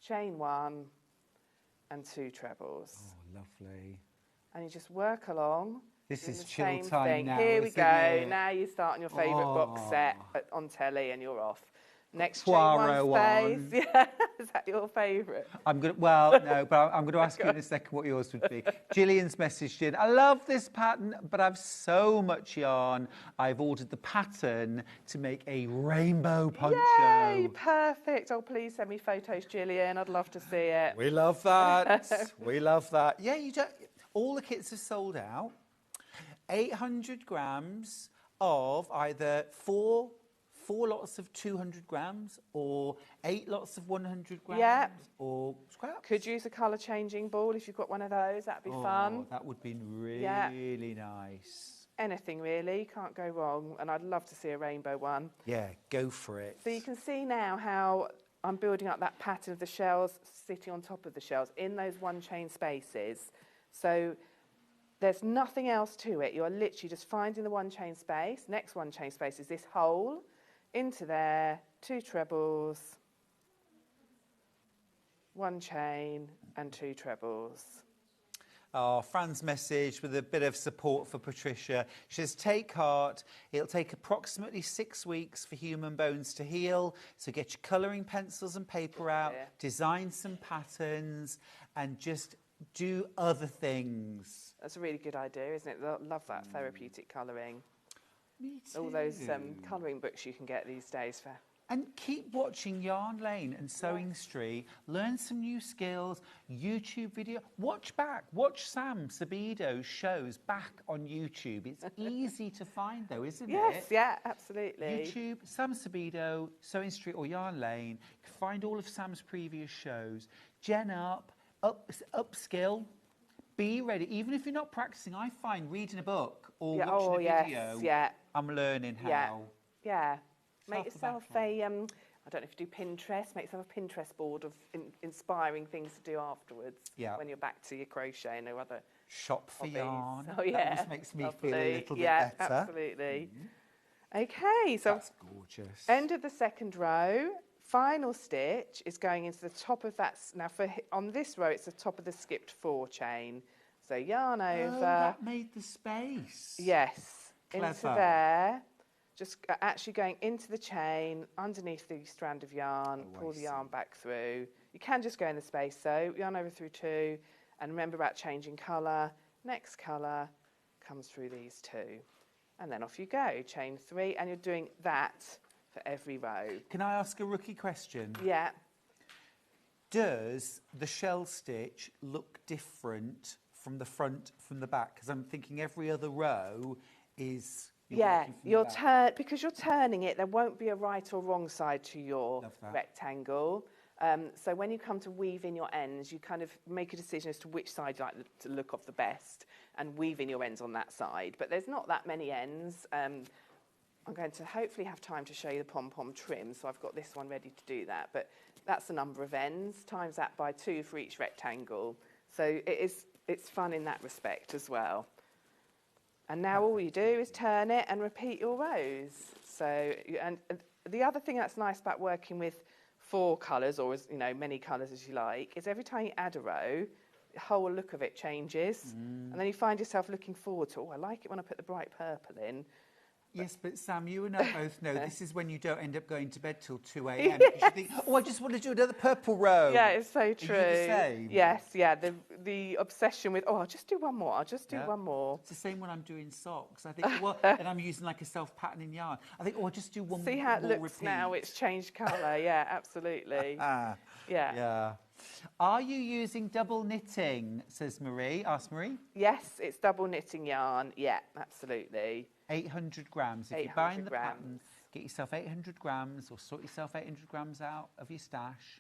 chain 1 and 2 trebles. Oh, lovely. And you just work along. This is the chill same time thing. now, Here we isn't go. it? Now you start on your favourite box set on telly and you're off. Next Poirot chain 1 space. Yeah, is that your favourite? I'm going to, well, no, but I'm going to ask you in a second what yours would be. Gillian's messaged in, I love this pattern, but I've so much yarn. I've ordered the pattern to make a rainbow poncho. Yay, perfect. Oh, please send me photos, Gillian. I'd love to see it. We love that. We love that. Yeah, you don't, all the kits are sold out. 800 grams of either four lots of 200 grams or 8 lots of 100 grams. Yeah. Or scraps. Could use a colour changing ball if you've got one of those. That'd be fun. That would be really nice. Anything really, can't go wrong. And I'd love to see a rainbow one. Yeah, go for it. So you can see now how I'm building up that pattern of the shells sitting on top of the shells in those 1 chain spaces. So there's nothing else to it. You're literally just finding the 1 chain space. Next 1 chain space is this hole. Into there, 2 trebles, 1 chain and 2 trebles. Oh, Fran's message with a bit of support for Patricia. She says, take heart. It'll take approximately 6 weeks for human bones to heal. So get your colouring pencils and paper out, design some patterns and just do other things. That's a really good idea, isn't it? Love that therapeutic colouring. Me too. All those colouring books you can get these days for. And keep watching Yarn Lane and Sewing Street. Learn some new skills. YouTube video. Watch Sam Sabido's shows back on YouTube. It's easy to find though, isn't it? Yes, yeah, absolutely. YouTube, Sam Sabido, Sewing Street or Yarn Lane. You can find all of Sam's previous shows. Gen up, upskill. Be ready. Even if you're not practicing, I find reading a book or watching a video, I'm learning how. Yeah. Make yourself a, I don't know if you do Pinterest, make yourself a Pinterest board of inspiring things to do afterwards when you're back to your crochet and other Shop for hobbies. yarn. Oh, yeah. That just makes me feel a little bit better. Absolutely. Okay, so that's gorgeous. End of the 2nd row. Final stitch is going into the top of that. Now, on this row, it's the top of the skipped 4 chain. So yarn over. Oh, that made the space. Yes, Clever. into there. Just actually going into the chain, underneath the strand of yarn, pull the yarn back through. You can just go in the space, so yarn over through 2, and remember about changing colour. Next colour comes through these 2. And then off you go, chain 3, and you're doing that for every row. Can I ask a rookie question? Yeah. Does the shell stitch look different from the front, from the back? Because I'm thinking every other row is... because you're turning it, there won't be a right or wrong side to your rectangle. So when you come to weave in your ends, you kind of make a decision as to which side you like to look off the best and weave in your ends on that side. But there's not that many ends. I'm going to hopefully have time to show you the pom-pom trim, so I've got this one ready to do that. But that's the number of ends, times that by 2 for each rectangle. So it's fun in that respect as well. And now all you do is turn it and repeat your rows. So, and the other thing that's nice about working with 4 colours, or as many colours as you like, is every time you add a row, the whole look of it changes. And then you find yourself looking forward to, I like it when I put the bright purple in. Yes, but Sam, you and I both know this is when you don't end up going to bed till 2 a.m. because you think, I just want to do another purple row. Yeah, it's so true. Are you the same? Yes, yeah. The obsession with, I'll just do one more. I'll just do one more. It's the same when I'm doing socks. I think, and I'm using like a self-patterning yarn. I think, I'll just do one more. See how it looks repeat. now? It's changed colour. Yeah, absolutely. Yeah. Are you using double knitting? Says Marie. Ask Marie. Yes, it's double knitting yarn. Yeah, absolutely. 800 grams. If you're buying the pattern, get yourself 800 grams or sort yourself 800 grams out of your stash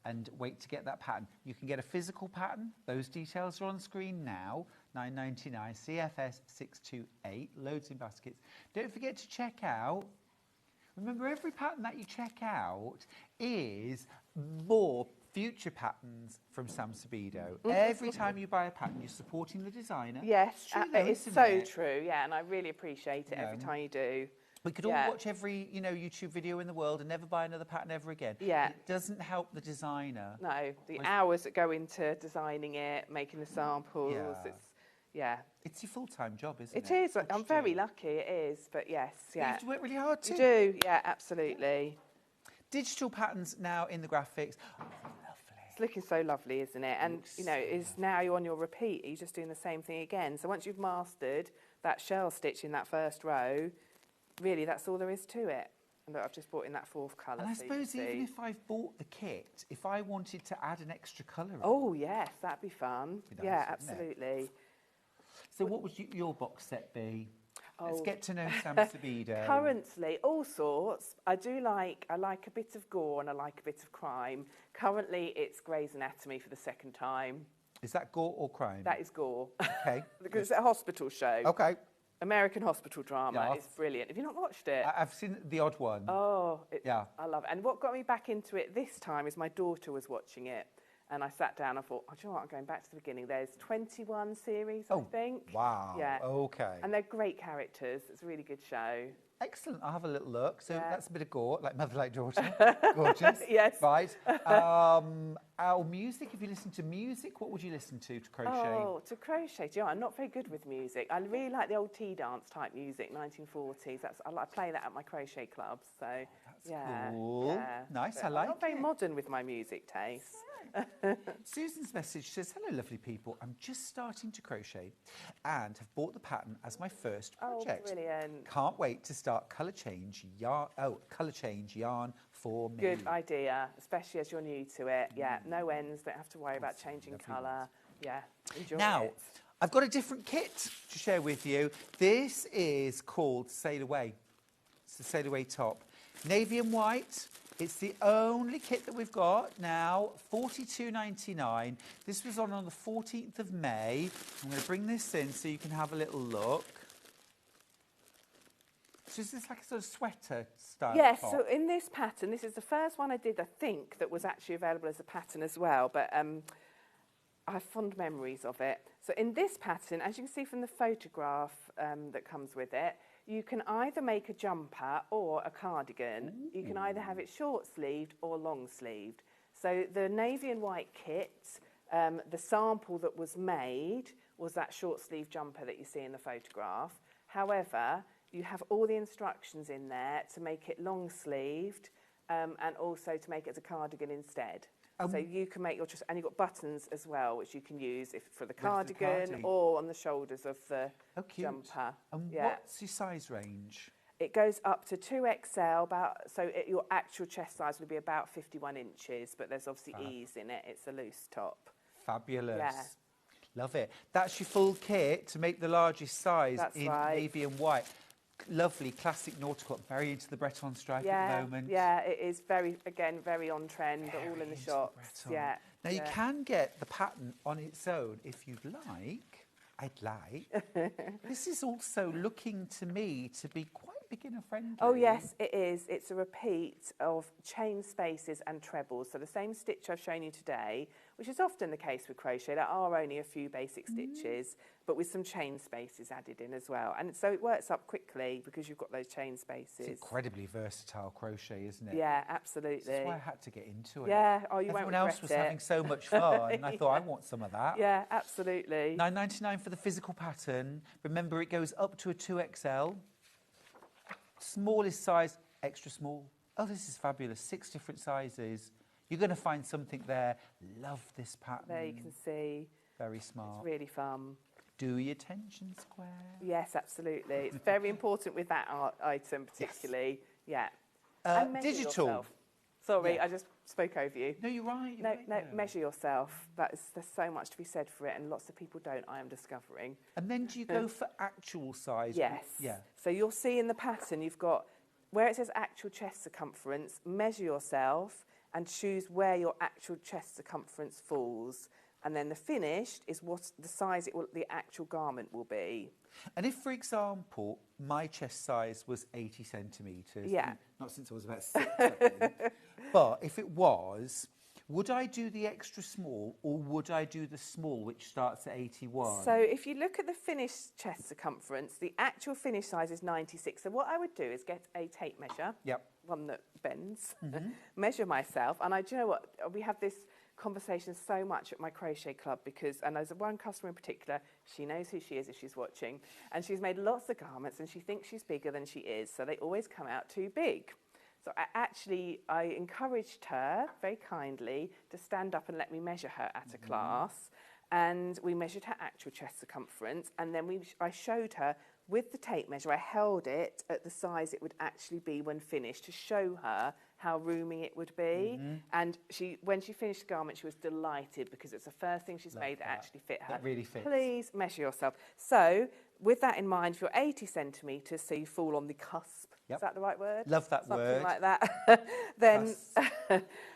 and wait to get that pattern. You can get a physical pattern. Those details are on screen now. $9.99, CFS 628, loads in baskets. Don't forget to check out. Remember, every pattern that you check out is more future patterns from Sam Sabido. Every time you buy a pattern, you're supporting the designer. Yes, It's true though, it's isn't so it? true. Yeah, and I really appreciate it every time you do. We could all watch every, YouTube video in the world and never buy another pattern ever again. Yeah. It doesn't help the designer. No, the hours that go into designing it, making the samples. It's your full-time job, isn't it? It is. I'm very lucky. It is, but yes, You have to work really hard too. You do. Yeah, absolutely. Digital patterns now in the graphics. It's looking so lovely, isn't it? And is now you're on your repeat. You're just doing the same thing again. So once you've mastered that shell stitch in that first row, really that's all there is to it. And look, I've just brought in that 4th colour. And I suppose even if I've bought the kit, if I wanted to add an extra colour in, oh yes, that'd be fun. Be nice, Yeah, wouldn't it? absolutely. So what would your box set be? Let's Oh. get to know Sam Sabido. Currently, all sorts. I like a bit of gore and I like a bit of crime. Currently, it's Grey's Anatomy for the 2nd time. Is that gore or crime? That is gore. Okay. Because it's a hospital show. Okay. American hospital drama. Yeah. It's brilliant. Have you not watched it? I've seen the odd one. Oh, yeah. I love it. And what got me back into it this time is my daughter was watching it. And I sat down and thought, do you know what, I'm going back to the beginning. There's 21 series, I think. Wow. Yeah. Okay. And they're great characters. It's a really good show. Excellent. I'll have a little look. So that's a bit of gore, like mother, like daughter. Gorgeous. Yes. Right. Our music, if you listen to music, what would you listen to crochet? Oh, to crochet. Do you know, I'm not very good with music. I really like the old tea dance type music, 1940s. I play that at my crochet clubs. So, yeah. Cool. Yeah. Nice, But I like I'm not very it. modern with my music taste. Susan's message says, hello, lovely people. I'm just starting to crochet and have bought the pattern as my first project. Oh, brilliant. Can't wait to start colour change yarn for me. Good idea, especially as you're new to it. Yeah, no ends, don't have to worry about changing colour. Yeah, enjoy Now, it. I've got a different kit to share with you. This is called Sail Away. It's the Sail Away top. Navy and white. It's the only kit that we've got now, $42.99. This was on the 14th of May. I'm going to bring this in so you can have a little look. So is this like a sort of sweater style Yes, top? so in this pattern, this is the first one I did, I think, that was actually available as a pattern as well, but I have fond memories of it. So in this pattern, as you can see from the photograph that comes with it, you can either make a jumper or a cardigan. You can either have it short-sleeved or long-sleeved. So the navy and white kit, the sample that was made was that short-sleeve jumper that you see in the photograph. However, you have all the instructions in there to make it long-sleeved and also to make it as a cardigan instead. So you can make your choice, and you've got buttons as well, which you can use for the cardigan or on the shoulders of the jumper. And what's your size range? It goes up to 2XL, your actual chest size would be about 51 inches, but there's obviously ease in it. It's a loose top. Fabulous. Yeah. Love it. That's your full kit to make the largest size That's in right. navy and white. Lovely, classic nautical. Very into the Breton stripe at the moment. Yeah, it is very on trend, but all in the shops. Yeah. Now, you can get the pattern on its own if you'd like. I'd like. This is also looking to me to be quite beginner friendly. Oh yes, it is. It's a repeat of chain spaces and trebles. So the same stitch I've shown you today, which is often the case with crochet. There are only a few basic stitches, but with some chain spaces added in as well. And so it works up quickly because you've got those chain spaces. It's incredibly versatile crochet, isn't it? Yeah, absolutely. That's why I had to get into it. Yeah, oh, you Everyone won't regret else was it. having so much fun, and I thought, I want some of that. Yeah, absolutely. $9.99 for the physical pattern. Remember, it goes up to a 2XL. Smallest size, extra small. Oh, this is fabulous. 6 different sizes. You're going to find something there. Love this pattern. There you can see. Very smart. It's really fun. Do your tension square. Yes, absolutely. It's very important with that item particularly. Yes. Yeah. And measure digital. Yourself. Sorry, Yeah. I just spoke over you. No, you're right. Measure yourself. There's so much to be said for it, and lots of people don't, I am discovering. And then do you go for actual size? Yes. Yeah. So you'll see in the pattern, you've got, where it says actual chest circumference, measure yourself and choose where your actual chest circumference falls. And then the finished is what the size the actual garment will be. And if, for example, my chest size was 80 centimetres, yeah. Not since I was about 6, I think, but if it was, would I do the extra small or would I do the small, which starts at 81? So if you look at the finished chest circumference, the actual finished size is 96. So what I would do is get a tape measure, one that bends, measure myself. And do you know what? We have this conversation so much at my crochet club and there's one customer in particular, she knows who she is if she's watching, and she's made lots of garments and she thinks she's bigger than she is, so they always come out too big. So I encouraged her very kindly to stand up and let me measure her at a class, and we measured her actual chest circumference, and then I showed her with the tape measure, I held it at the size it would actually be when finished to show her how roomy it would be. And when she finished the garment, she was delighted because it's the first thing she's made that actually fit her. That really fits. Please measure yourself. So with that in mind, if you're 80 centimetres, so you fall on the cusp, is that the right word? Love that Something word. like that. Then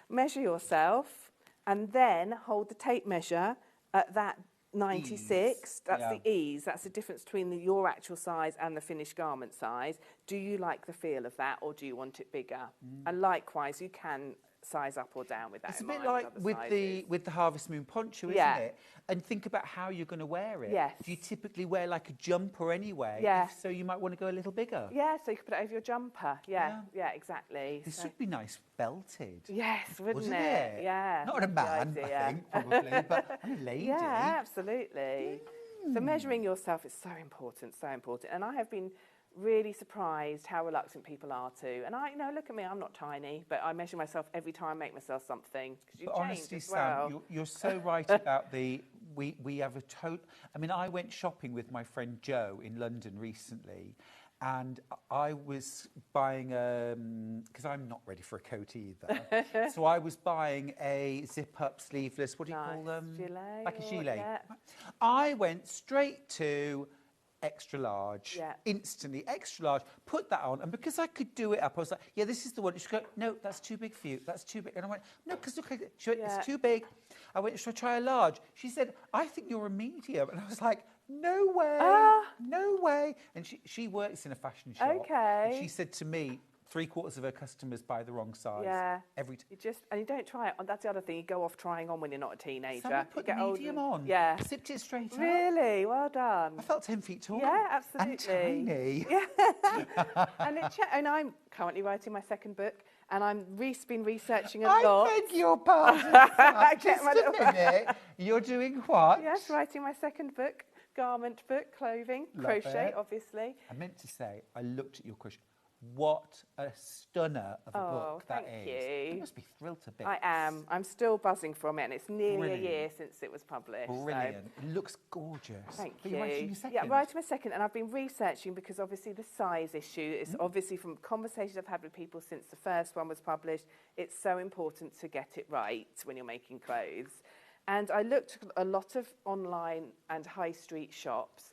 measure yourself and then hold the tape measure at that 96, that's the ease, that's the difference between your actual size and the finished garment size. Do you like the feel of that or do you want it bigger? And likewise, you can size up or down with that. It's a bit like with the Harvest Moon poncho, isn't it? And think about how you're going to wear it. Yes. Do you typically wear like a jumper anyway? Yeah. So you might want to go a little bigger. Yeah, so you could put it over your jumper. Yeah, exactly. This would be nice belted. Yes, wouldn't it? Yeah. Not on a man, I think, probably, but on a lady. Yeah, absolutely. So measuring yourself is so important, so important. And I have been really surprised how reluctant people are to. And look at me, I'm not tiny, but I measure myself every time I make myself something. But honestly, Sam, you're so right about we have a total... I mean, I went shopping with my friend Joe in London recently, and I was buying because I'm not ready for a coat either. So I was buying a zip-up sleeveless, what do you call them? Gilet, like a gilet. Yeah. I went straight to extra large, instantly, extra large, put that on, and because I could do it up, I was like, yeah, this is the one. She go, no, that's too big for you, that's too big. And I went, no, because look, it's too big. I went, should I try a large? She said, I think you're a medium. And I was like, no way, no way. And she works in a fashion shop. Okay. And she said to me, 3/4 of her customers buy the wrong size. Yeah. Every time. And you don't try it on. That's the other thing. You go off trying on when you're not a teenager. Someone put you get medium on. Yeah. Zipped it straight up. Really? Well done. I felt 10 feet tall. Yeah, absolutely. And tiny. Yeah. and I'm currently writing my second book, and I've been researching a lot. I beg your pardon. Just a minute. You're doing what? Yes, writing my second book, garment book, clothing, crochet, obviously. I meant to say, I looked at your crochet. What a stunner of a book that is. Thank you. You must be thrilled to bits. I am. I'm still buzzing from it, and it's nearly a year since it was published. Brilliant. So. It looks gorgeous. Thank you. Are you writing your second? Yeah, writing my second, and I've been researching because obviously the size issue is obviously from conversations I've had with people since the first one was published. It's so important to get it right when you're making clothes. And I looked at a lot of online and high street shops.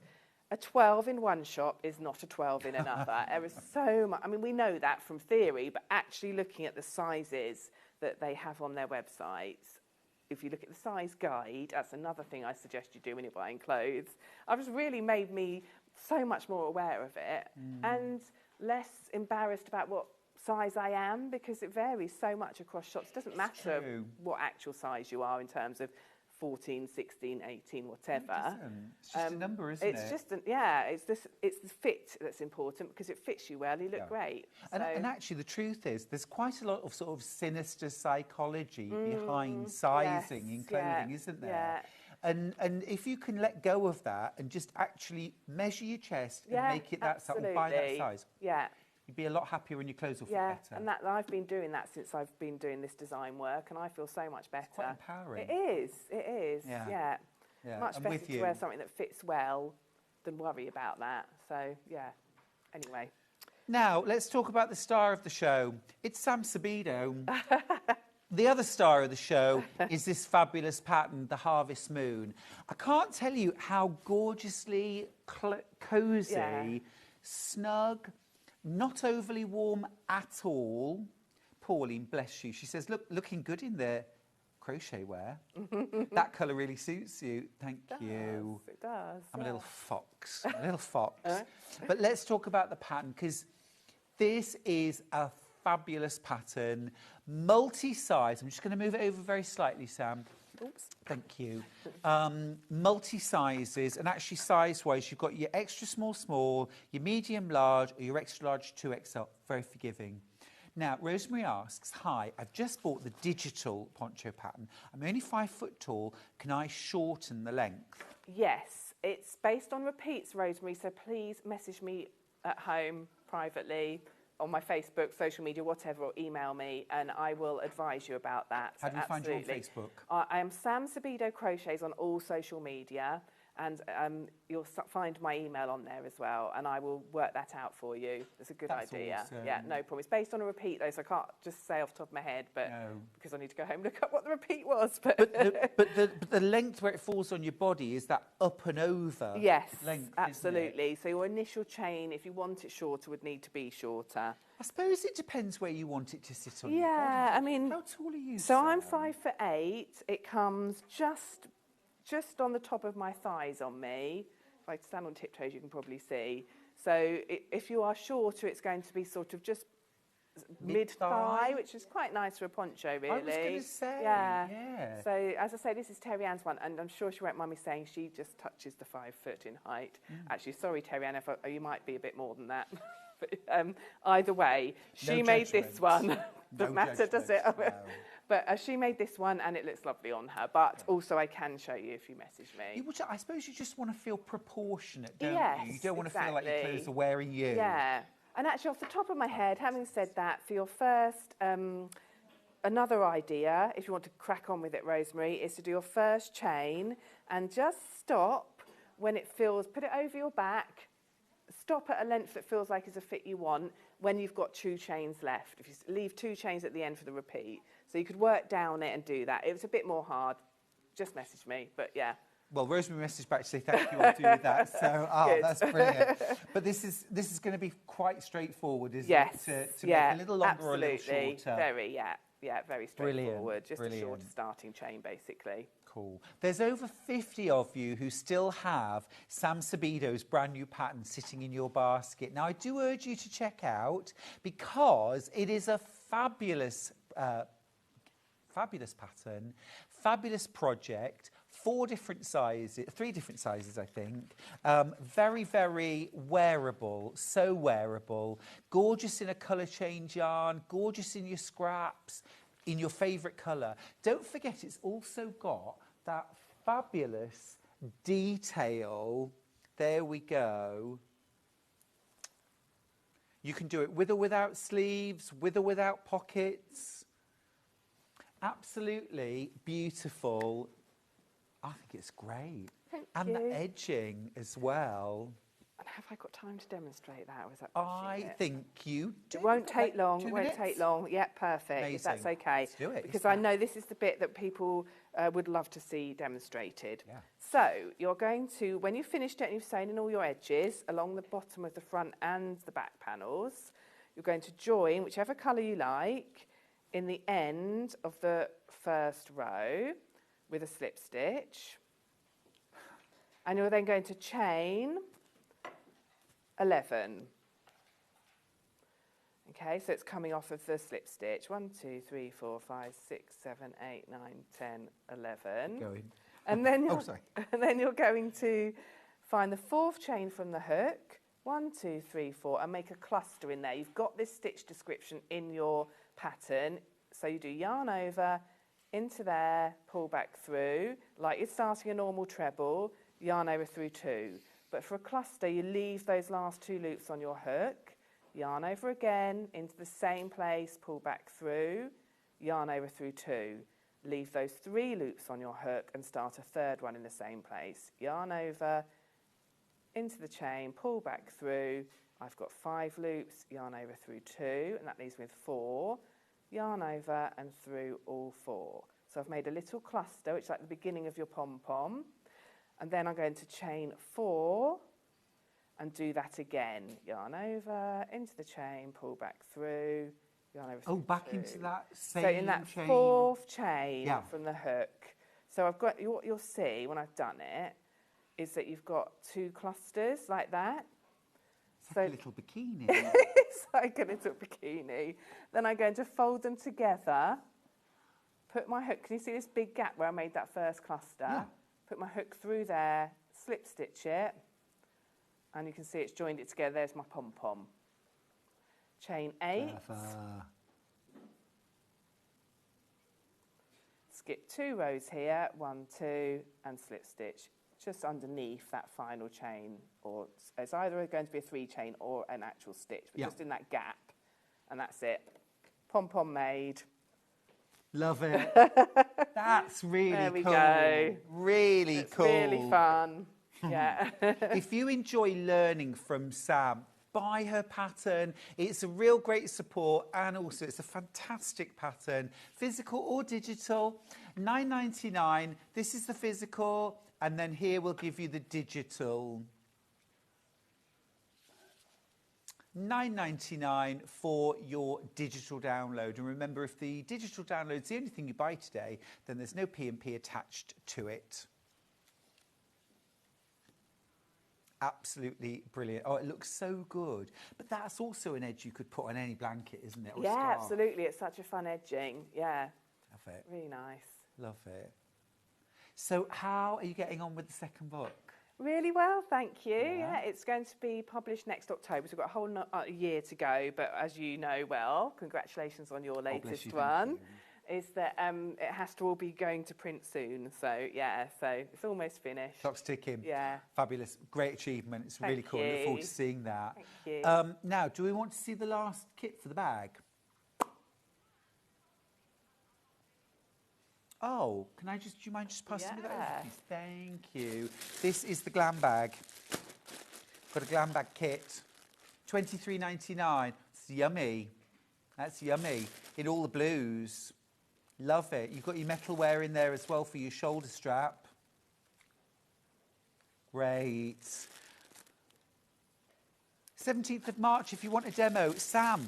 A 12 in one shop is not a 12 in another. There is so much. I mean, we know that from theory, but actually looking at the sizes that they have on their websites, if you look at the size guide, that's another thing I suggest you do when you're buying clothes. I've just really made me so much more aware of it. And less embarrassed about what size I am, because it varies so much across shops. It doesn't matter what actual size you are in terms of 14, 16, 18, whatever. It's just a number, isn't it? It's just, it's the fit that's important, because it fits you well, you look great. And actually, the truth is, there's quite a lot of sort of sinister psychology behind sizing in clothing, isn't there? Yeah. And if you can let go of that and just actually measure your chest and make it that size, or buy that size, you'd be a lot happier when your clothes will fit better. And I've been doing that since I've been doing this design work, and I feel so much better. It's quite empowering. It is. Yeah. Much I'm better with to you. wear something that fits well than worry about that. So, yeah. Anyway. Now, let's talk about the star of the show. It's Sam Sabido. The other star of the show is this fabulous pattern, the Harvest Moon. I can't tell you how gorgeously cosy, snug, not overly warm at all. Pauline, bless you. She says, looking good in the crochet wear. That colour really suits you. Thank you. It does. I'm a little fox. But let's talk about the pattern, because this is a fabulous pattern, multi-size. I'm just going to move it over very slightly, Sam. Oops. Thank you. Multi-sizes, and actually size-wise, you've got your extra small, your medium large, or your extra large 2XL. Very forgiving. Now, Rosemary asks, hi, I've just bought the digital poncho pattern. I'm only 5 foot tall. Can I shorten the length? Yes, it's based on repeats, Rosemary, so please message me at home privately, on my Facebook, social media, whatever, or email me, and I will advise you about that. How do we find you on Facebook? I am Sam Sabido Crochets on all social media, and you'll find my email on there as well, and I will work that out for you. It's a good idea. Awesome. Yeah, no problem. It's based on a repeat, though, so I can't just say off the top of my head, but because I need to go home and look up what the repeat was. But the length where it falls on your body is that up and over length, absolutely. So your initial chain, if you want it shorter, would need to be shorter. I suppose it depends where you want it to sit on your body. Yeah, I mean... How tall are you, So Sam? I'm 5'8". It comes just on the top of my thighs on me. If I stand on tiptoes, you can probably see. So if you are shorter, it's going to be sort of just mid-thigh, which is quite nice for a poncho, really. I was going to say, yeah. So, as I say, this is Terry Ann's one, and I'm sure she won't mind me saying she just touches the 5 foot in height. Actually, sorry, Terry Ann, you might be a bit more than that. But either way, she made this one. Doesn't matter, does it? No. But she made this one, and it looks lovely on her. But also, I can show you if you message me. I suppose you just want to feel proportionate, don't you? You don't want to feel like your clothes are wearing you. Yeah. And actually, off the top of my head, having said that, for your first, another idea, if you want to crack on with it, Rosemary, is to do your first chain and just stop when it feels, put it over your back, stop at a length that feels like is a fit you want when you've got 2 chains left. If you leave 2 chains at the end for the repeat. So you could work down it and do that. It was a bit more hard. Just message me, but yeah. Well, Rosemary messaged back to say thank you, I'll do that. So, that's brilliant. But this is going to be quite straightforward, isn't it? To make a little longer or a little shorter. Very, very straightforward. Just a shorter starting chain, basically. Cool. There's over 50 of you who still have Sam Sabido's brand new pattern sitting in your basket. Now, I do urge you to check out, because it is a fabulous pattern, fabulous project. 3 different sizes, I think. Very, very wearable, so wearable. Gorgeous in a colour change yarn, gorgeous in your scraps, in your favourite colour. Don't forget, it's also got that fabulous detail. There we go. You can do it with or without sleeves, with or without pockets. Absolutely beautiful. I think it's great. Thank you. And the edging as well. And have I got time to demonstrate that? Or is that I think you do. It won't take long. 2 It won't minutes? take long. Yeah, perfect. Amazing. If that's okay. Let's do it. Because I know this is the bit that people would love to see demonstrated. Yeah. So you're going to, when you've finished it and you've sewn in all your edges along the bottom of the front and the back panels, you're going to join whichever colour you like in the end of the first row with a slip stitch, and you're then going to chain 11. Okay, so it's coming off of the slip stitch. 1, 2, 3, 4, 5, 6, 7, 8, 9, 10, 11. Going. And then Oh, sorry. and then you're going to find the 4th chain from the hook. 1, 2, 3, 4, and make a cluster in there. You've got this stitch description in your pattern. So you do yarn over, into there, pull back through, like you're starting a normal treble, yarn over through 2. But for a cluster, you leave those last 2 loops on your hook, yarn over again, into the same place, pull back through, yarn over through 2. Leave those 3 loops on your hook and start a 3rd one in the same place. Yarn over, into the chain, pull back through. I've got 5 loops, yarn over through 2, and that leaves me with 4. Yarn over and through all 4. So I've made a little cluster, which is like the beginning of your pom-pom. And then I'm going to chain 4 and do that again. Yarn over, into the chain, pull back through, yarn over through back 2. into that same So in that chain. 4th chain Yeah. from the hook. So I've got, what you'll see when I've done it is that you've got 2 clusters like that. It's like a little bikini. It's like a little bikini. Then I'm going to fold them together, put my hook, can you see this big gap where I made that first cluster? Yeah. Put my hook through there, slip stitch it, and you can see it's joined it together. There's my pom-pom. Chain 8. Clever. Skip 2 rows here, 1, 2, and slip stitch just underneath that final chain, or it's either going to be a 3 chain or an actual stitch, but just in that gap, and that's it. Pom-pom made. Love it. That's really there we cool. Go. Really it's cool. Really fun. Yeah. If you enjoy learning from Sam, buy her pattern. It's a real great support, and also it's a fantastic pattern, physical or digital. $9.99. This is the physical, and then here we'll give you the digital. $9.99 for your digital download. And remember, if the digital download's the only thing you buy today, then there's no P&P attached to it. Absolutely brilliant. Oh, it looks so good. But that's also an edge you could put on any blanket, isn't it? Or yeah, scarf. absolutely. It's such a fun edging. Yeah. Love it. Really nice. Love it. So how are you getting on with the second book? Really well, thank you. Yeah, it's going to be published next October. So we've got a whole year to go. But as you know well, congratulations on your latest one. Is that it has to all be going to print soon. So yeah, so it's almost finished. Clock's ticking. Yeah. Fabulous. Great achievement. It's really cool. I look forward to seeing that. Thank you. Now, do we want to see the last kit for the bag? Oh, do you mind just passing me that over, please? Thank you. This is the glam bag. Got a glam bag kit. $23.99. It's yummy. That's yummy. In all the blues. Love it. You've got your metalware in there as well for your shoulder strap. Great. 17th of March, if you want a demo. Sam,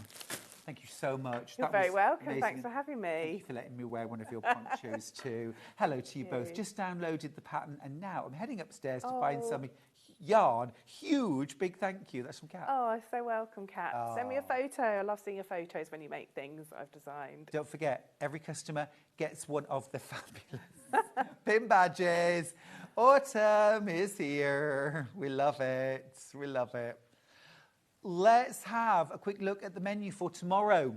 thank you so much. You're very welcome. Amazing. Thanks for having me. Thank you for letting me wear one of your ponchos too. Hello to you both. Just downloaded the pattern, and now I'm heading upstairs to find some yarn. Huge, big thank you. That's from Kat. Oh, so welcome, Kat. Send me a photo. I love seeing your photos when you make things that I've designed. Don't forget, every customer gets one of the fabulous pin badges. Autumn is here. We love it. We love it. Let's have a quick look at the menu for tomorrow.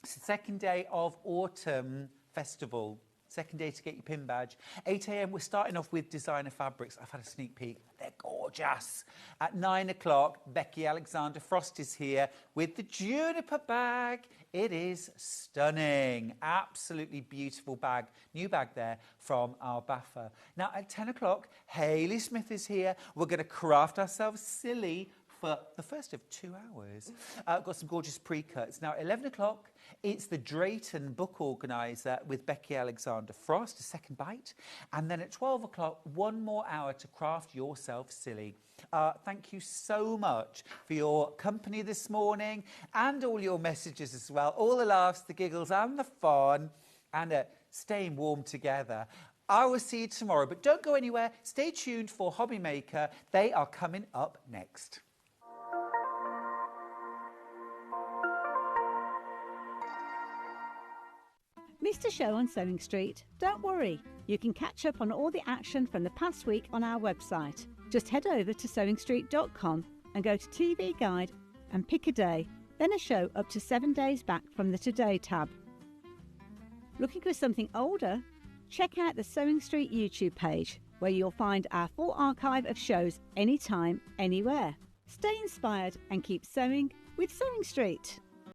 It's the second day of Autumn Festival. Second day to get your pin badge. 8 a.m. we're starting off with designer fabrics. I've had a sneak peek. They're gorgeous. At 9 o'clock, Becky Alexander Frost is here with the juniper bag. It is stunning. Absolutely beautiful bag. New bag there from our baffer. Now at 10 o'clock, Hayley Smith is here. We're going to craft ourselves silly for the first of 2 hours. Got some gorgeous pre-cuts. Now, at 11 o'clock, it's the Drayton Book Organiser with Becky Alexander Frost, a second bite. And then at 12 o'clock, 1 more hour to craft yourself silly. Thank you so much for your company this morning and all your messages as well. All the laughs, the giggles and the fun, and staying warm together. I will see you tomorrow, but don't go anywhere. Stay tuned for Hobby Maker. They are coming up next. Missed a show on Sewing Street? Don't worry, you can catch up on all the action from the past week on our website. Just head over to sewingstreet.com and go to TV Guide and pick a day, then a show up to 7 days back from the Today tab. Looking for something older? Check out the Sewing Street YouTube page, where you'll find our full archive of shows anytime, anywhere. Stay inspired and keep sewing with Sewing Street.